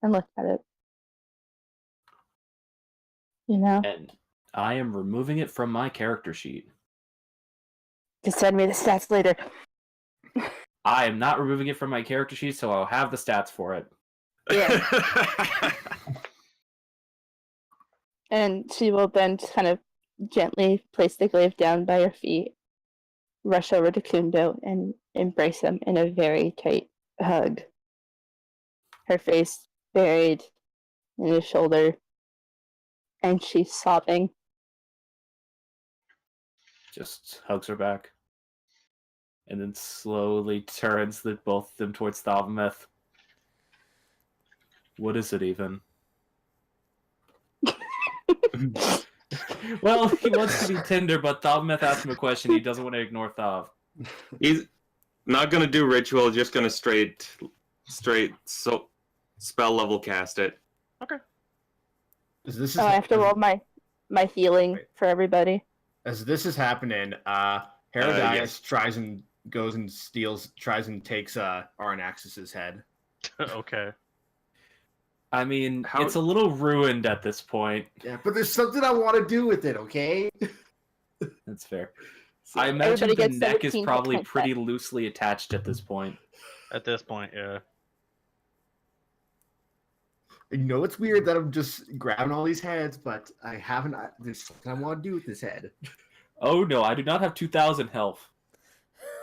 and look at it. You know? And I am removing it from my character sheet. Just send me the stats later. I am not removing it from my character sheet, so I'll have the stats for it. Yeah. And she will then kind of gently place the glaive down by her feet, rush over to Kundo, and embrace him in a very tight hug. Her face buried in his shoulder, and she's sobbing. Just hugs her back. And then slowly turns both of them towards Thalmeth. What is it even? Well, he wants to be tender, but Thalmeth asked him a question. He doesn't want to ignore Thav. He's not gonna do ritual, just gonna straight so spell level cast it. As this is I have to roll my healing Wait. for everybody. As this is happening, Herodias tries and takes Arnaxus's head. Okay. I mean, How- it's a little ruined at this point. Yeah, but there's something I want to do with it, okay? That's fair. So, I imagine Everybody the gets neck is 17 hit probably points pretty loosely attached at this point. At this point, yeah. you know, it's weird that I'm just grabbing all these heads, but I haven't. There's something I want to do with this head. Oh no, I do not have 2,000 health.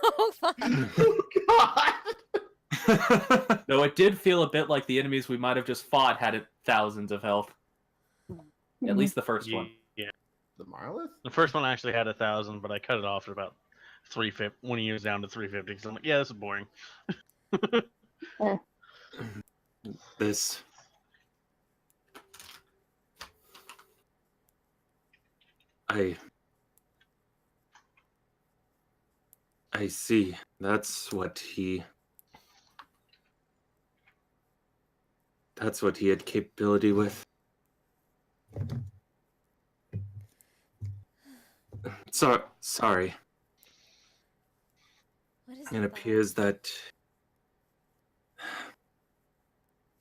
Oh, fuck. Oh, God! No, it did feel a bit like the enemies we might have just fought had thousands of health. At least the first one. Yeah. The Marlith? The first one actually had 1,000, but I cut it off at about 350 when he was down to 350. Because I'm like, yeah, this is boring. This. I see. That's what he had capability with. Sorry. What is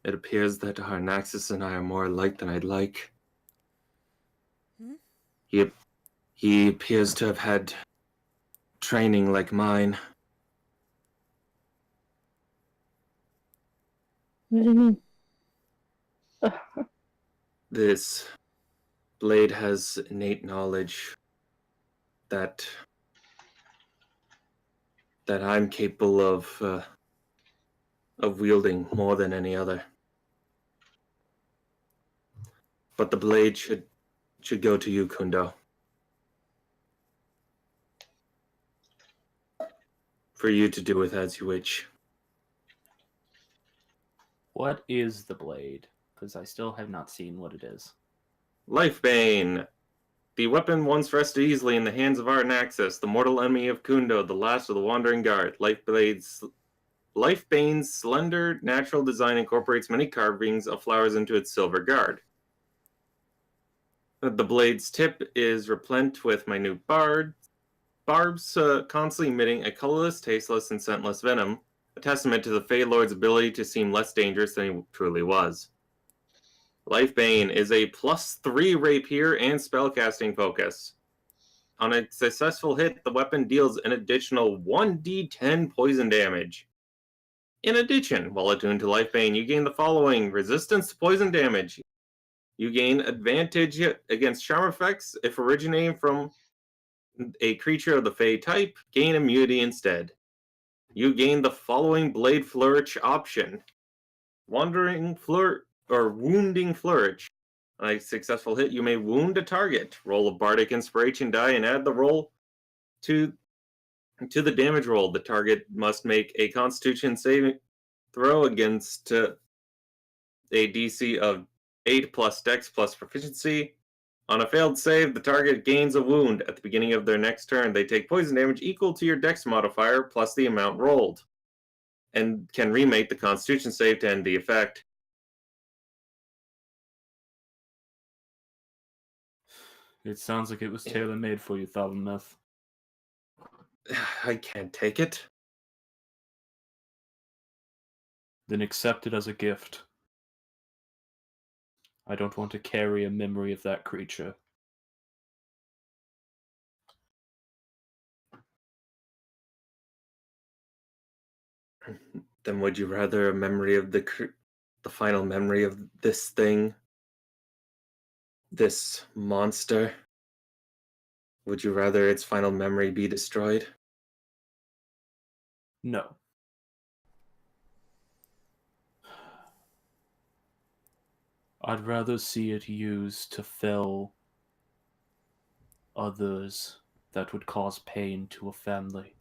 It it, appears that Arnaxus and I are more alike than I'd like. Hmm? He appears to have had training like mine. What do you mean? This blade has innate knowledge that I'm capable of wielding more than any other. But the blade should go to you, Kundo. For you to do with as you wish. What is the blade? Because I still have not seen what it is. Lifebane. The weapon once rested easily in the hands of Artaxis, the mortal enemy of Kundo, the last of the Wandering Guard. Lifebane's slender, natural design incorporates many carvings of flowers into its silver guard. The blade's tip is replete with minute barbs, constantly emitting a colorless, tasteless, and scentless venom, a testament to the Fey Lord's ability to seem less dangerous than he truly was. Lifebane is a +3 rapier and spellcasting focus. On a successful hit, the weapon deals an additional 1d10 poison damage. In addition, while attuned to Lifebane, you gain the following: resistance to poison damage. You gain advantage against charm effects if originating from a creature of the Fey type. Gain immunity instead. You gain the following Blade Flourish option: Wounding Flourish. On a successful hit, you may wound a target. Roll a Bardic Inspiration die and add the roll to the damage roll. The target must make a Constitution saving throw against a DC of 8 plus Dex plus Proficiency. On a failed save, the target gains a wound. At the beginning of their next turn, they take poison damage equal to your Dex modifier plus the amount rolled, and can remake the Constitution save to end the effect. It sounds like it was tailor-made for you, Thalmeth. I can't take it. Then accept it as a gift. I don't want to carry a memory of that creature. Then would you rather a memory of the final memory of this thing? This monster? Would you rather its final memory be destroyed? No. I'd rather see it used to fell others that would cause pain to a family.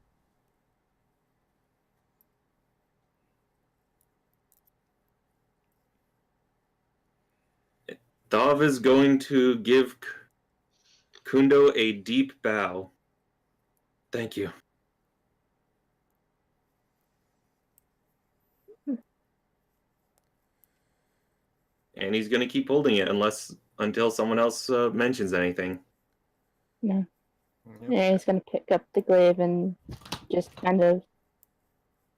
Dav is going to give Kundo a deep bow. Thank you. And he's going to keep holding it until someone else mentions anything. No. Yep. Yeah, he's gonna pick up the glaive and just kind of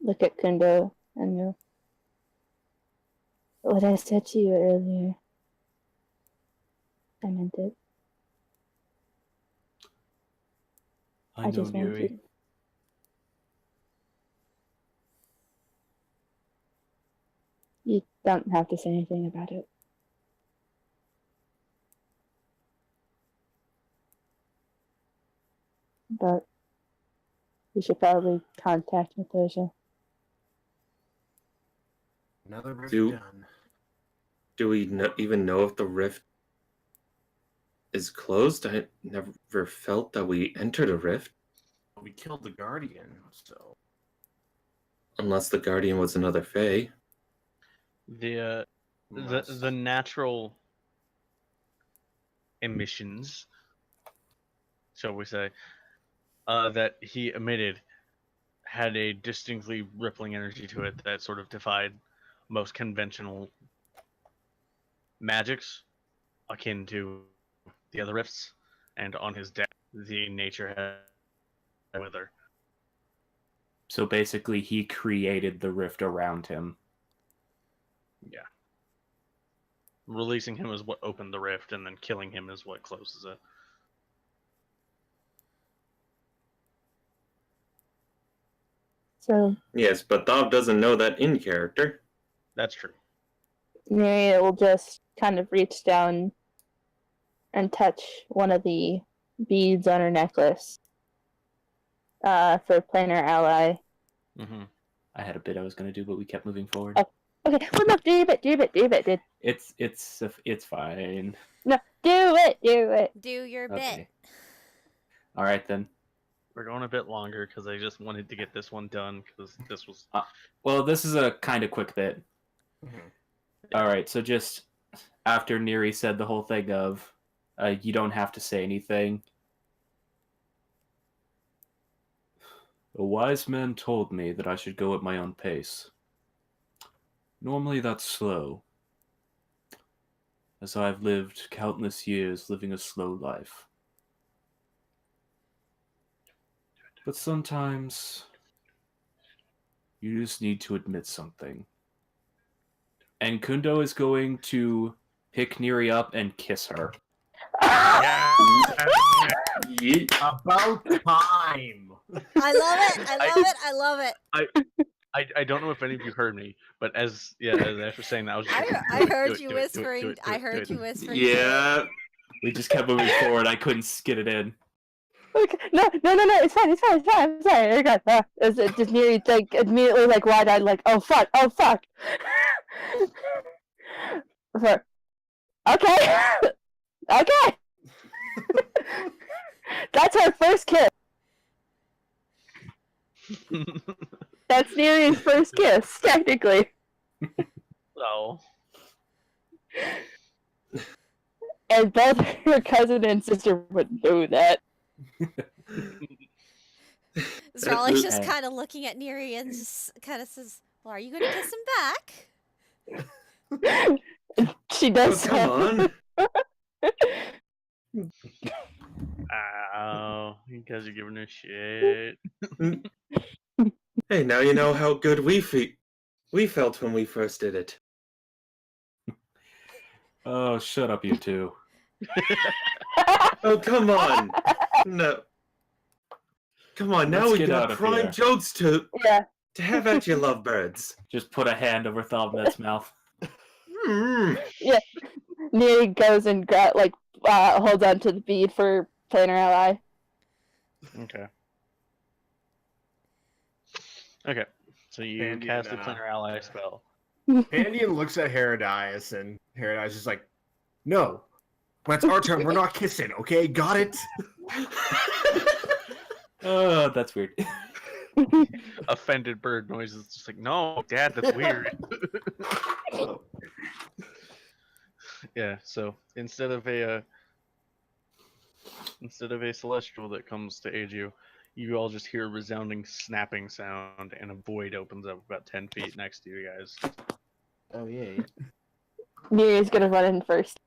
look at Kundo and go, what I said to you earlier, I meant it. I I know, just want Neri. you. You don't have to say anything about it. But we should probably contact Natasha. Another rift Do- done. Do we even know if the rift is closed? I never felt that we entered a rift. We killed the Guardian, so Unless the Guardian was another Fae. The must. the natural emissions, shall we say, that he emitted had a distinctly rippling energy to it that sort of defied most conventional magics akin to the other rifts, and on his death, the nature had wither. So basically, he created the rift around him. Yeah. Releasing him is what opened the rift, and then killing him is what closes it. So Yes, but Dav doesn't know that in character. That's true. Mary will just kind of reach down and touch one of the beads on her necklace for planar ally. Mm-hmm. I had a bit I was going to do, but we kept moving forward. Oh. Okay, well, no, do it, dude. It's fine. No, do it. Do your Okay. bit. All right then. We're going a bit longer because I just wanted to get this one done because this was. Well, this is a kind of quick bit. Mhm. All right, so just after Neri said the whole thing of, you don't have to say anything. A wise man told me that I should go at my own pace. Normally that's slow, as I've lived countless years living a slow life. But sometimes you just need to admit something. And Kundo is going to pick Neri up and kiss her. Yeah. Yeet. About time. I love it. I don't know if any of you heard me, but as after saying that, I was just like, I do it, heard do it, you do it, do it, whispering. do it, do I it, heard do you it. whispering. Yeah. We just kept moving forward. I couldn't get it in. Okay, no, it's fine. I'm sorry. I got that. It's just Miri like immediately like wide-eyed, like, oh fuck. For- okay, okay. That's our first kiss. That's Miri's first kiss, technically. So And both her cousin and sister would know that. Zarli's just Okay. kind of looking at Neri and just kind of says, "Well, are you going to kiss him back?" She Oh, does come so. on. ow, you guys are giving her shit. Hey, now you know how good we felt when we first did it. Oh, shut up, you two. Oh, come on. No. Come on, now Let's we get got out of prime here. jokes to Yeah. have at you, lovebirds. Just put a hand over Thalbnet's mouth. Neri goes and holds on to the bead for planar ally. Okay. Okay. So you Pandian, cast a planar ally spell. Pandian looks at Herodias, and Herodias is like, "No, when it's our turn, we're not kissing. Okay, got it." Oh, that's weird. Offended bird noises. Just like, no, Dad, that's weird. Yeah. So instead of a celestial that comes to aid you, you all just hear a resounding snapping sound, and a void opens up about 10 feet next to you guys. Oh yeah. Neri's gonna run in first.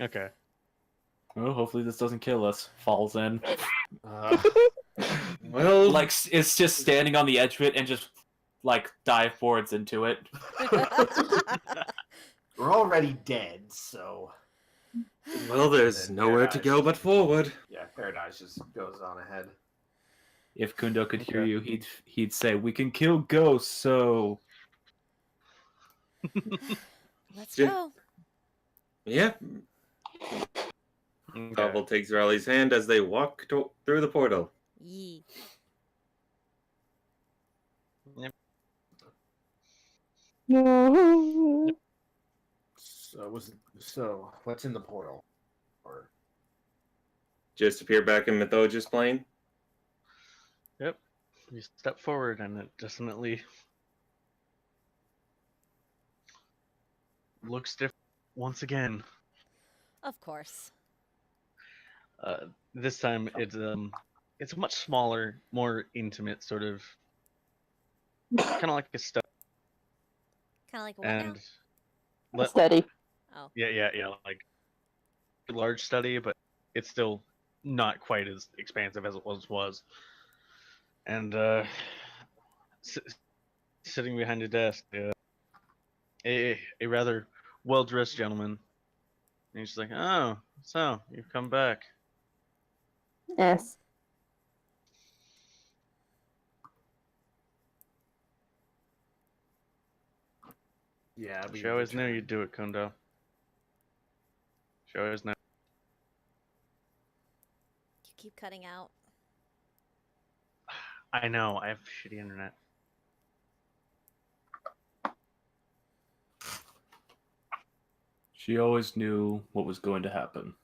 Okay. Oh, hopefully this doesn't kill us. Falls in. Well, Like, it's just standing on the edge of it and just, like, dive forwards into it. We're already dead, so well, there's Then nowhere to Paradise. go but forward. yeah, Paradise just goes on ahead. If Kundo could hear Okay. you, he'd say, "We can kill ghosts, so..." Let's Yeah. go. Yeah. Okay. Cobble takes Riley's hand as they walk through the portal. Yee. No. So what's in the portal? Or Just appear back in Mythoja's plane. Yep. You step forward, and it definitely looks different once again. Of course. This time it's a much smaller, more intimate sort of, kind of like a study. Kind of like what now? And let, Steady. Oh. yeah, like a large study, but it's still not quite as expansive as it was. And sitting behind a desk, a rather well-dressed gentleman. And he's like, "Oh, so you've come back." Yes. yeah, we She always knew return. you'd do it, Kundo. She always knew. You keep cutting out. I know. I have shitty internet. She always knew what was going to happen.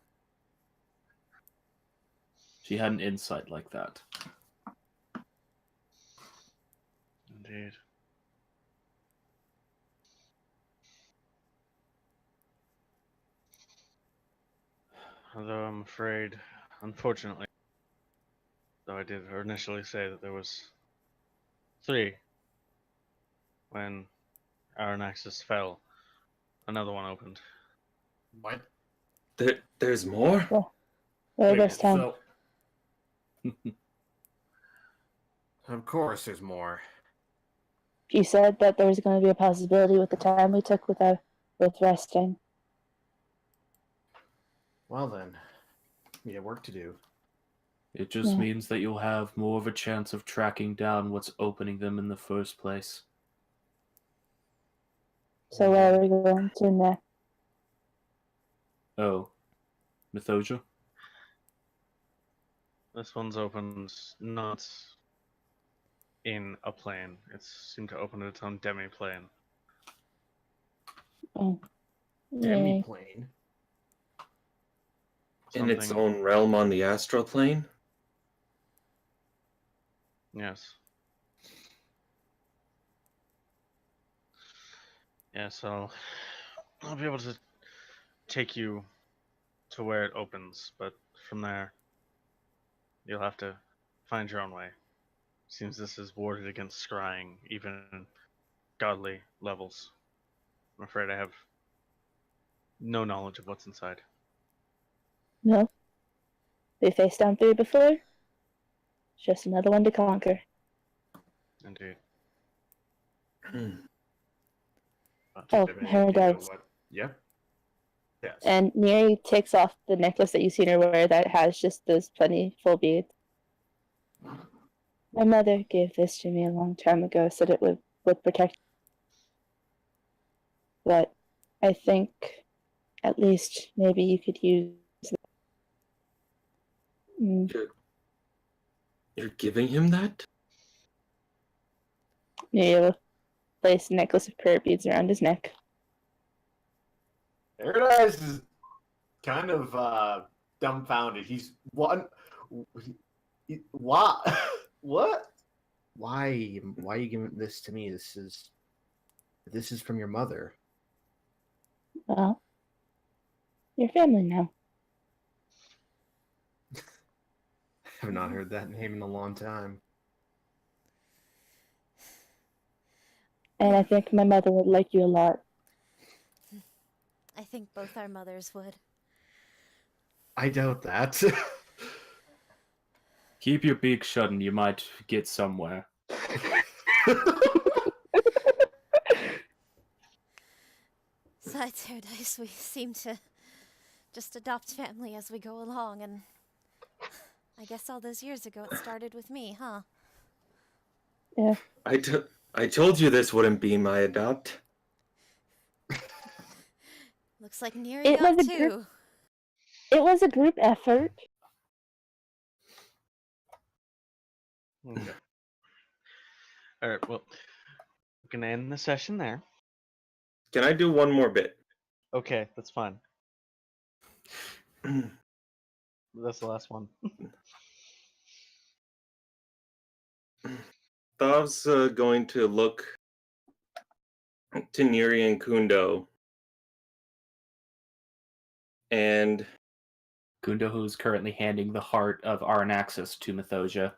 She had an insight like that. Indeed. Although I'm afraid, unfortunately, though I did initially say that there was 3 when our nexus fell, another one opened. What? There's more? There Wait, goes 10. so of course there's more. She said that there was going to be a possibility with the time we took with resting. Well then, we have work to do. It just Yeah. means that you'll have more of a chance of tracking down what's opening them in the first place. So where are we going to next? Oh. Mythoja? This one's opened not in a plane. It seemed to open its own demi-plane. Oh. Demi Yay. plane. In its Something- own realm on the astral plane? Yes. Yeah, so I'll be able to take you to where it opens, but from there, you'll have to find your own way. Seems this is warded against scrying, even in godly levels. I'm afraid I have no knowledge of what's inside. No. We faced down 3 before. It's just another one to conquer. Indeed. Hmm. But Oh, Do you have any Paradise. idea what? Yeah. Yes. And Neri takes off the necklace that you've seen her wear that has just those plentiful beads. My mother gave this to me a long time ago, said it would protect. But I think at least maybe you could use it. You're giving him that? Neri will place a necklace of prayer beads around his neck. Paradise is kind of dumbfounded. He's one. Why? What? Why? Why are you giving this to me? This is from your mother. Well, your family now. I have not heard that name in a long time. And I think my mother would like you a lot. I think both our mothers would. I doubt that. Keep your beak shut and you might get somewhere. Besides Paradise, we seem to just adopt family as we go along, and I guess all those years ago it started with me, huh? Yeah. I told you this wouldn't be my adopt. Looks like Neri It got was a two. It was a group effort. Okay. All right. Well, we're gonna end the session there. Can I do one more bit? Okay, that's fine. That's the last one. Thav's going to look to Neri and Kundo. And Kundo, who's currently handing the heart of Aranaxis to Mythosia.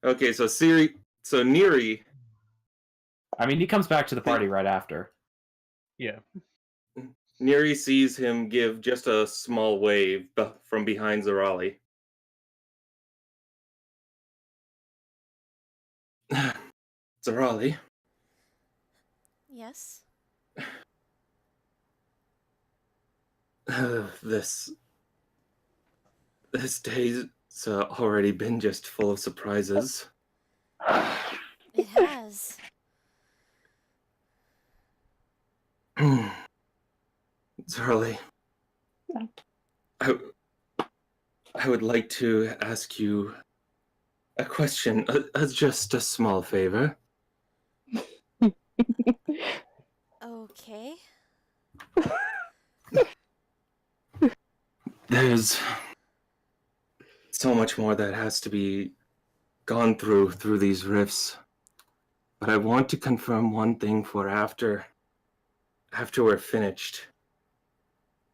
okay, so Neri, I mean, he comes back to the party right after. Yeah. Neri sees him give just a small wave from behind Zarali. Zarali, Yes? this day's already been just full of surprises. It has. Zarali, I would like to ask you a question, just a small favor. Okay. There's so much more that has to be gone through these rifts. But I want to confirm one thing for after we're finished.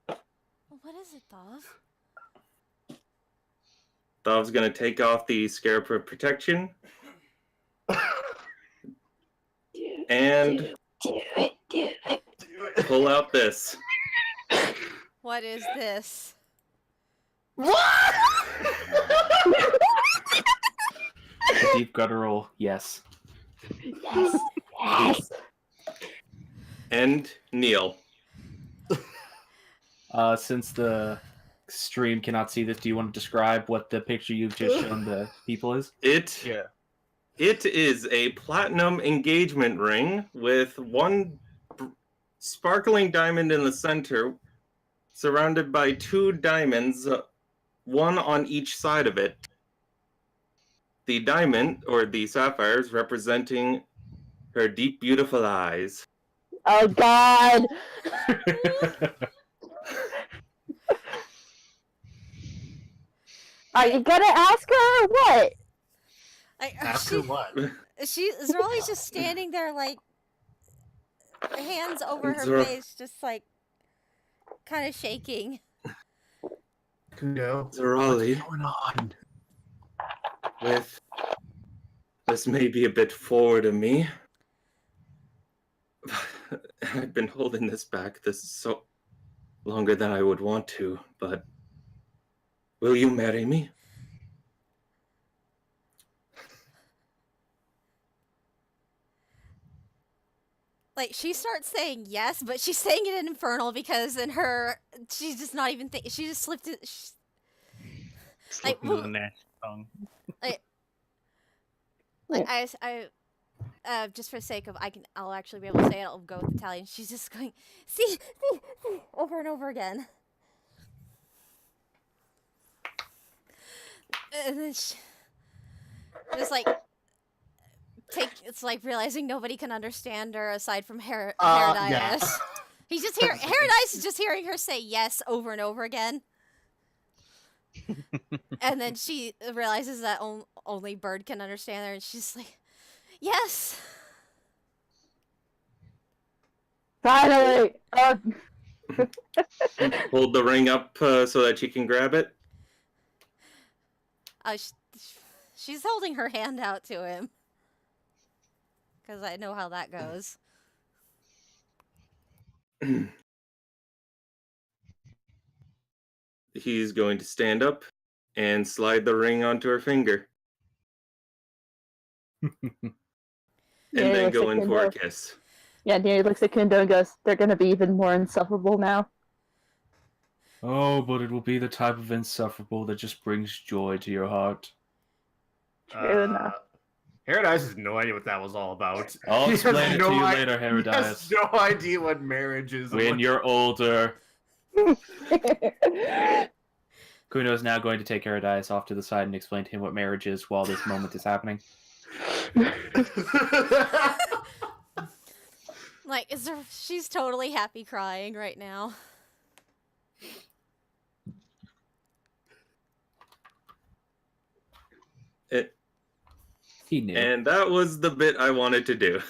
What is it, Thav? Thav's gonna take off the Scarab Protection. And Do it. pull out this. What is this? What? A deep guttural yes. Yes. And kneel. Since the stream cannot see this, do you want to describe what the picture you've just shown the people is? Yeah. It is a platinum engagement ring with one sparkling diamond in the center, surrounded by two diamonds, one on each side of it. The diamond, or the sapphires, representing her deep, beautiful eyes. Oh God. Are you gonna ask her or what? Ask her what? Zarali's just standing there, like, hands over her Zara- face, just like, kind of shaking. Kundo. Zarali, What's going on? this may be a bit forward of me. I've been holding this back so longer than I would want to, but will you marry me? like she starts saying yes, but she's saying it in Infernal because in her she's just not even she just slipped it. Slipped into the nasty tongue. Like just for the sake of I'll actually be able to say it. I'll go with Italian. She's just going see over and over again, and then just like it's like realizing nobody can understand her aside from Herodias. Yeah. He's just here. Herodias is just hearing her say yes over and over again. And then she realizes that only Bird can understand her, and she's like, yes. Finally! Hold the ring up so that she can grab it. She's holding her hand out to him. Because I know how that goes. He's going to stand up and slide the ring onto her finger. And then go in for a kiss. Yeah, Neri looks at Kundo and goes, they're going to be even more insufferable now. Oh, but it will be the type of insufferable that just brings joy to your heart. True enough. Herodias has no idea what that was all about. I'll He has explain it to you later, He has Herodias. no idea what marriage is. When you're older. Kuno is now going to take Herodias off to the side and explain to him what marriage is while this moment is happening. Like, she's totally happy crying right now. He knew. And that was the bit I wanted to do.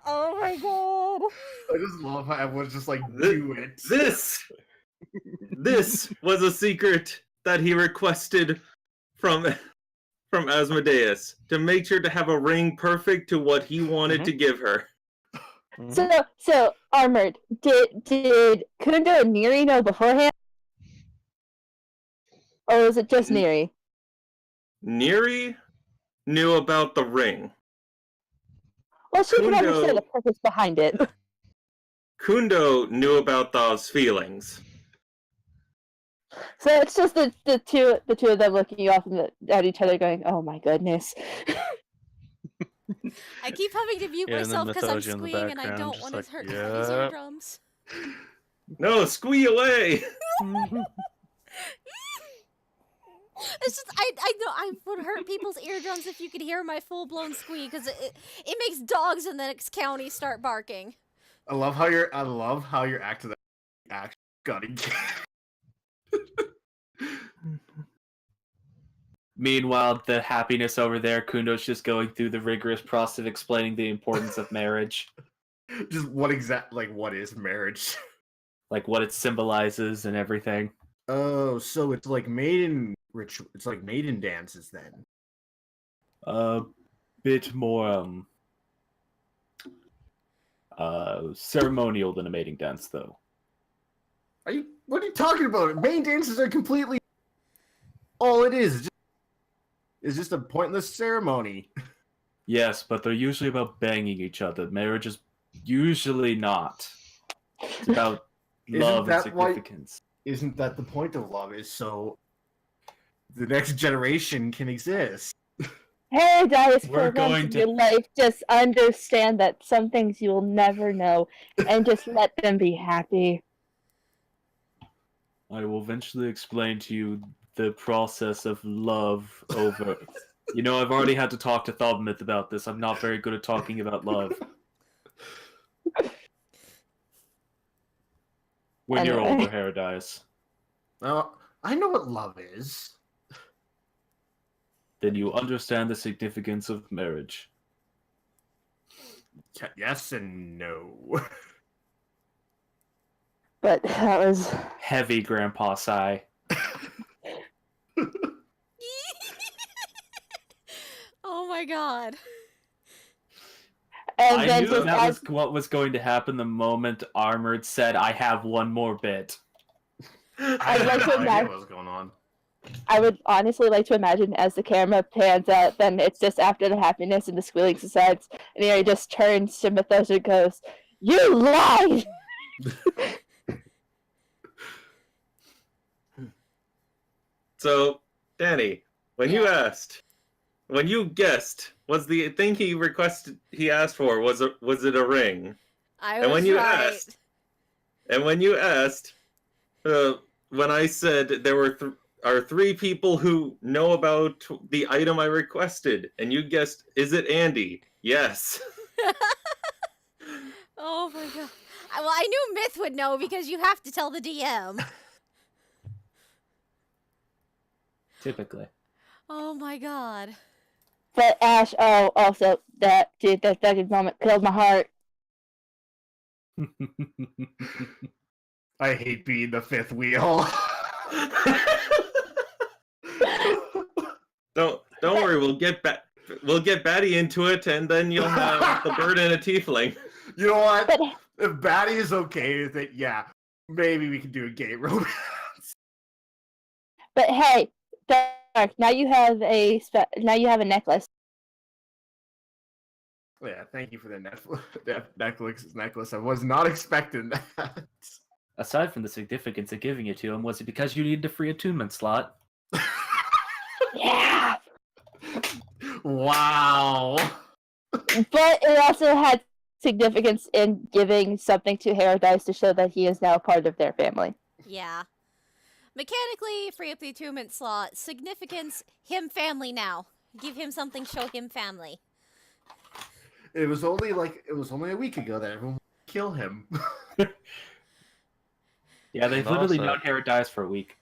Oh my god. I just love how everyone's just like, do it. This was a secret that he requested from Asmodeus to make sure to have a ring perfect to what he wanted to give her. So Armored, did Kundo and Neri know beforehand? Or was it just Neri? Neri knew about the ring. Well, she can Kundo- understand the purpose behind it. Kundo knew about those feelings. So it's just the two of them looking off at each other going, oh my goodness. I keep having to mute Yeah, and then myself because I'm Mythology in the squeeing and I background, don't just want like, to hurt his "Yep." eardrums. No, squee away! It's just I know I would hurt people's eardrums if you could hear my full blown squeak because it makes dogs in the next county start barking. I love how you're acting gutting. Meanwhile, the happiness over there, Kundo's just going through the rigorous process of explaining the importance of marriage. Just what is marriage? Like what it symbolizes and everything. Oh, so it's like maiden ritual. It's like maiden dances then. A bit more ceremonial than a mating dance, though. What are you talking about? Maiden dances are completely. All it is just a pointless ceremony. Yes, but they're usually about banging each other. Marriage is usually not. It's about love and significance. Isn't that the point of love? Is so the next generation can exist. Hey, Dias, We're for once going in to- your life, just understand that some things you will never know, and just let them be happy. I will eventually explain to you the process of love over... You know, I've already had to talk to Thobmith about this. I'm not very good at talking about love. When you're Anyway. older, Herodias, I know what love is. then you understand the significance of marriage. Yes and no. But that was... Heavy Grandpa sigh. Oh my god. And I then knew just that as... was what was going to happen the moment Armored said, I have one more bit. I I'd had like no to idea imagine- what was going on. I would honestly like to imagine as the camera pans out, then it's just after the happiness and the squealing subsides, and he just turns to Mythos and goes, "You lied!" So, Danny, when you Yeah. guessed, was the thing he asked for, was it a ring? I And was when you right. asked, when I said there are 3 people who know about the item I requested, and you guessed, is it Andy? Yes. Oh my god. Well, I knew Myth would know because you have to tell the DM. Typically. Oh my god. But Ash, also that fucking moment killed my heart. I hate being the fifth wheel. Don't worry, we'll get Batty into it, and then you'll have the bird and a tiefling. You know what? But If Batty is okay with it, yeah, maybe we can do a gay romance. but hey, Dark, now you have a necklace. Yeah, thank you for the necklace. I was not expecting that. Aside from the significance of giving it to him, was it because you needed a free attunement slot? Yeah. Wow. But it also had significance in giving something to Herodice to show that he is now part of their family. Yeah. Mechanically, free up the attunement slot. Significance, him family now. Give him something, show him family. It was only a week ago that everyone would kill him. Yeah, they've And literally also- known Herodice for a week.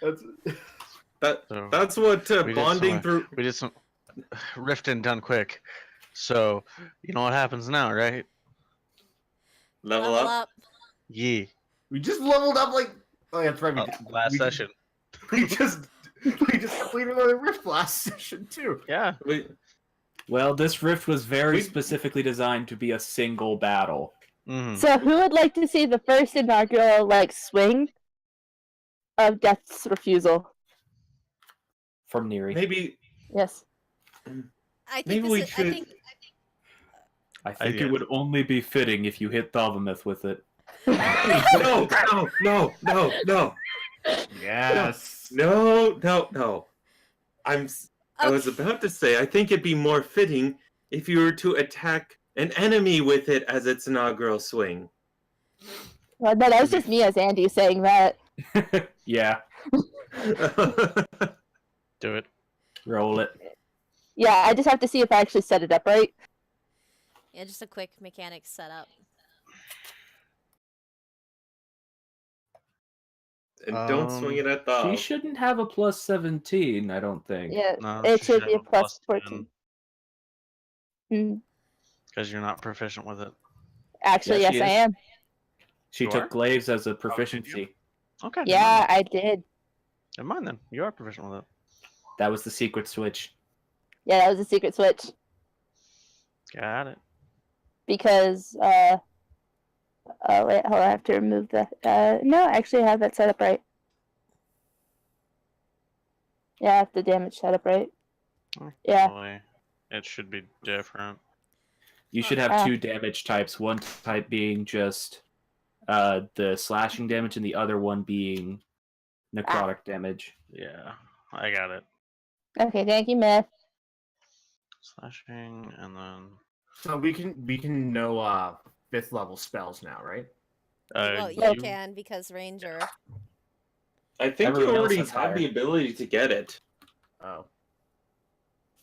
That's That's what we did bonding some- through. We did some rifting done quick. So, you know what happens now, right? Level up. Yee. we just leveled up like. Oh yeah, that's right. Last session. We just completed another rift last session too. Yeah. Well, this rift was very We- specifically designed to be a single battle. Mhm. So who would like to see the first inaugural swing of Death's Refusal? From Neri. Maybe Yes. I think Maybe this we is, should. I think yeah. it would only be fitting if you hit Thalvamith with it. No. Yes. No. I was Okay. about to say, I think it'd be more fitting if you were to attack an enemy with it as its inaugural swing. Well, no, that was just me as Andy saying that. Yeah, Do it. roll it. Yeah, I just have to see if I actually set it up right. Yeah, just a quick mechanics setup. And don't swing it at the. She shouldn't have a plus 17, I don't think. Yeah, No, it she should should be a have a plus plus 14. Mm, Because you're not proficient with it. actually, Yeah, yes, she I is. am. She You took are? glaives as a proficiency. Okay. Yeah, I did. Never mind then. You are proficient with it. That was the secret switch. Yeah, that was a secret switch. Got it. Because, wait, hold on, I have to remove the, no, actually I have that set up right. Yeah, I have the damage set up right. Yeah. Boy, it should be different. You should have 2 damage types, one type being just the slashing damage and the other one being necrotic damage. Yeah, I got it. Okay, thank you, Myth. Slashing and then. So we can know 5th level spells now, right? Well, you you- can because Ranger. I think Everyone you else already has have higher. the ability to get it Oh.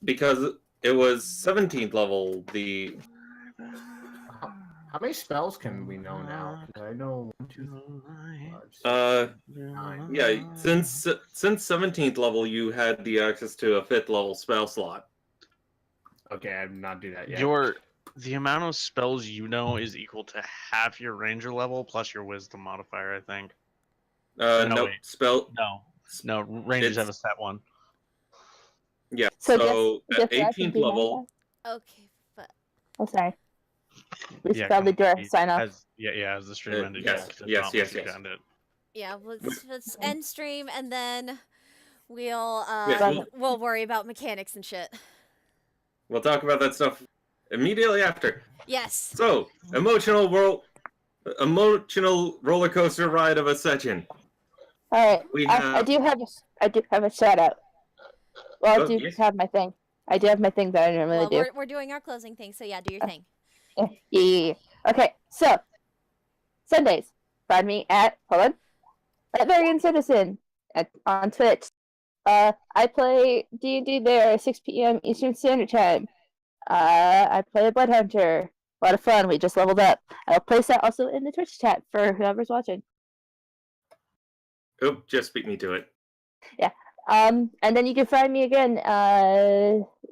because it was 17th level. How many spells can we know now? 'Cause I know 1, 2, 9. Yeah, since 17th level, you had the access to a 5th level spell slot. Okay, I did not do that yet. The amount of spells you know is equal to half your ranger level plus your wisdom modifier, I think. No, No wait. spell. No, rangers have a stat one. Yeah, So so guess at what I can 18th do now, level, guys? Okay, but Oh, sorry. We should Yeah, probably do our complete- sign off. as the stream ended. yes, If yes, not, yes, we yes. should end it. Yeah, let's end stream and then we'll Yes, we'll worry about mechanics and shit. we'll talk about that stuff immediately after. Yes. So, emotional roller coaster ride of a session. All right. We I have. do have a shout out. Well, I Oh, do yes. have my thing. I do have my thing that I normally Well, do. we're doing our closing thing, so yeah, do your thing. Yeah. Okay, so Sundays, find me at Varian Citizen on Twitch. I play D&D there at 6 p.m. Eastern Standard Time. I play a Blood Hunter. A lot of fun. We just leveled up. I'll place that also in the Twitch chat for whoever's watching. Oop, just beat me to it. And then you can find me again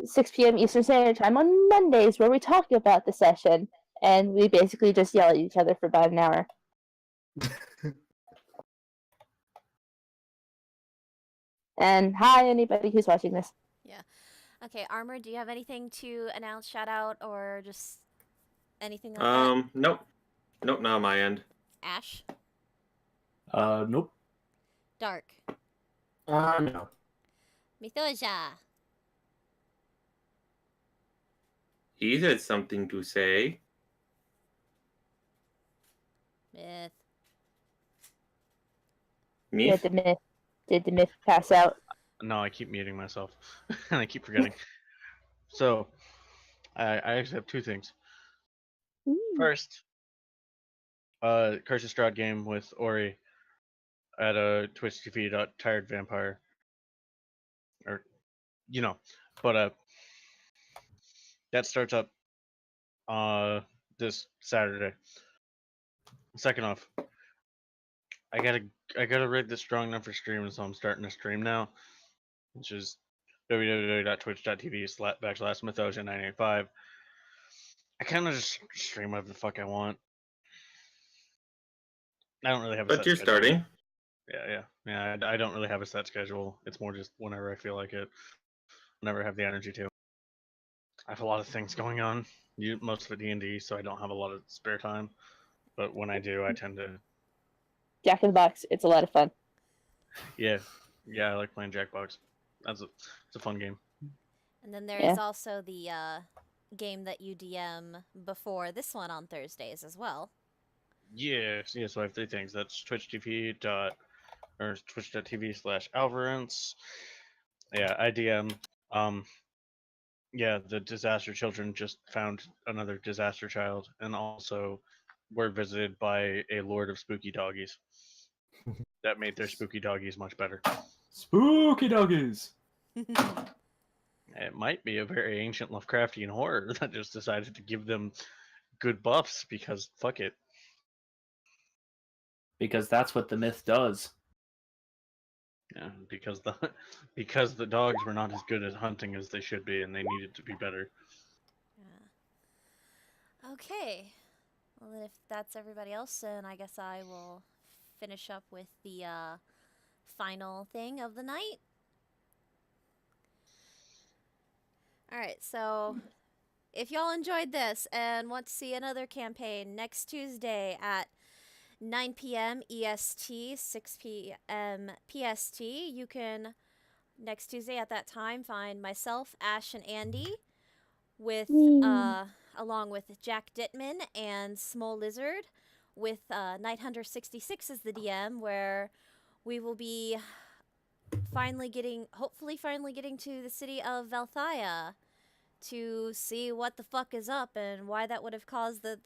6 p.m. Eastern Standard Time on Mondays, where we talk about the session, and we basically just yell at each other for about an hour. And hi, anybody who's watching this. Yeah. Okay, Armor, do you have anything to announce, shout out, or just anything like that? Nope. Nope, not on my end. Ash? Nope. Dark? No. Mithoja? He had something to say. Myth? Me? Did the myth pass out? No, I keep muting myself, and I keep forgetting. So, I actually have two things. First, Curse Strahd game with Ori at a Twitch TV Tired Vampire, or but that starts up this Saturday. Second off, I gotta rig this strong enough for streaming, so I'm starting to stream now, which is www.twitch.tv/Mythosia985. I kind of just stream whatever the fuck I want. I don't really have a But set you're schedule. starting. Yeah. I don't really have a set schedule. It's more just whenever I feel like it, whenever I have the energy to. I have a lot of things going on. Most of it D&D, so I don't have a lot of spare time. But when I do, I tend to. Jack in the Box. It's a lot of fun. Yeah, I like playing Jackbox. It's a fun game. And then there is also the game that you DM before this one on Thursdays as well. Yeah. So I have three things. That's twitch.tv/Alvarance. Yeah, IDM. Yeah, the disaster children just found another disaster child, and also were visited by a lord of spooky doggies. That made their spooky doggies much better. Spooky doggies. It might be a very ancient Lovecraftian horror that just decided to give them good buffs because fuck it. Because that's what the myth does. Yeah, because the dogs were not as good at hunting as they should be, and they needed to be better. Yeah. Okay. Well, then if that's everybody else, then I guess I will finish up with the final thing of the night. Alright, so if y'all enjoyed this and want to see another campaign next Tuesday at 9 p.m. EST, 6 p.m. PST, you can, next Tuesday at that time, find myself, Ash, and Andy with, along with Jack Dittman and Small Lizard, with Night Hunter 66 as the DM, where we will be hopefully finally getting to the city of Valthaya to see what the fuck is up and why that would have caused the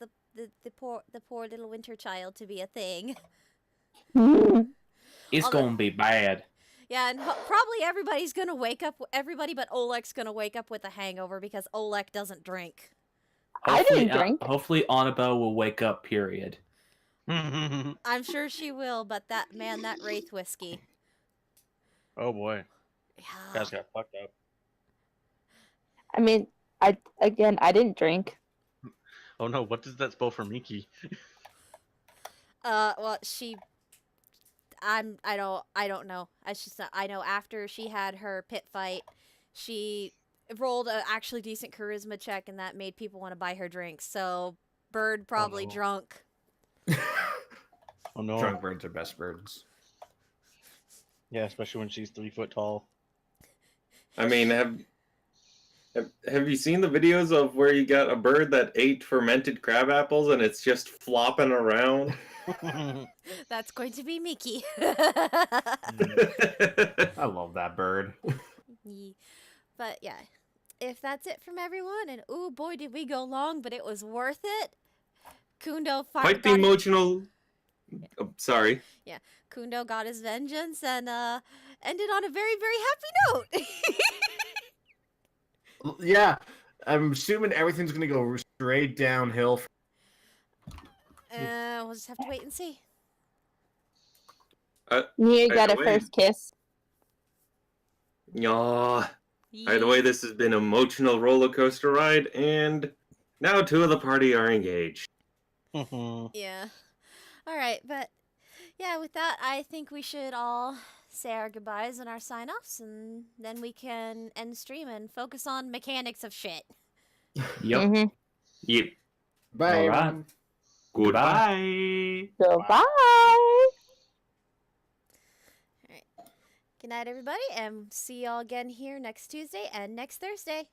poor little winter child to be a thing. It's gonna be bad. Yeah, and probably everybody's gonna wake up. Everybody but Oleg's gonna wake up with a hangover because Oleg doesn't drink. I didn't drink. Hopefully, Annabelle will wake up. Period. I'm sure she will, but that Wraith whiskey. Oh boy, Yeah. guys got fucked up. I mean, I didn't drink. Oh no, what does that spell for Miki? Well, I don't know. I know after she had her pit fight, she rolled a actually decent charisma check, and that made people want to buy her drinks. So, Bird probably drunk. Oh no. Drunk birds are best birds. Yeah, especially when she's 3 foot tall. I mean, have you seen the videos of where you got a bird that ate fermented crab apples and it's just flopping around? That's going to be Mickey. I love that bird. But yeah, if that's it from everyone, and oh boy, did we go long, but it was worth it. Kundo Quite the emotional. Oh, sorry. Kundo got his vengeance and ended on a very, very happy note. Yeah, I'm assuming everything's gonna go straight downhill. We'll just have to wait and see. You By got the a way- first kiss. Yaw. By the way, this has been an emotional roller coaster ride, and now two of the party are engaged. Yeah. All right, but yeah, with that, I think we should all say our goodbyes and our sign-offs, and then we can end stream and focus on mechanics of shit. Yep. Mhm. Yep. Bye, All right. everyone. Goodbye. Goodbye. Good night, everybody, and see y'all again here next Tuesday and next Thursday.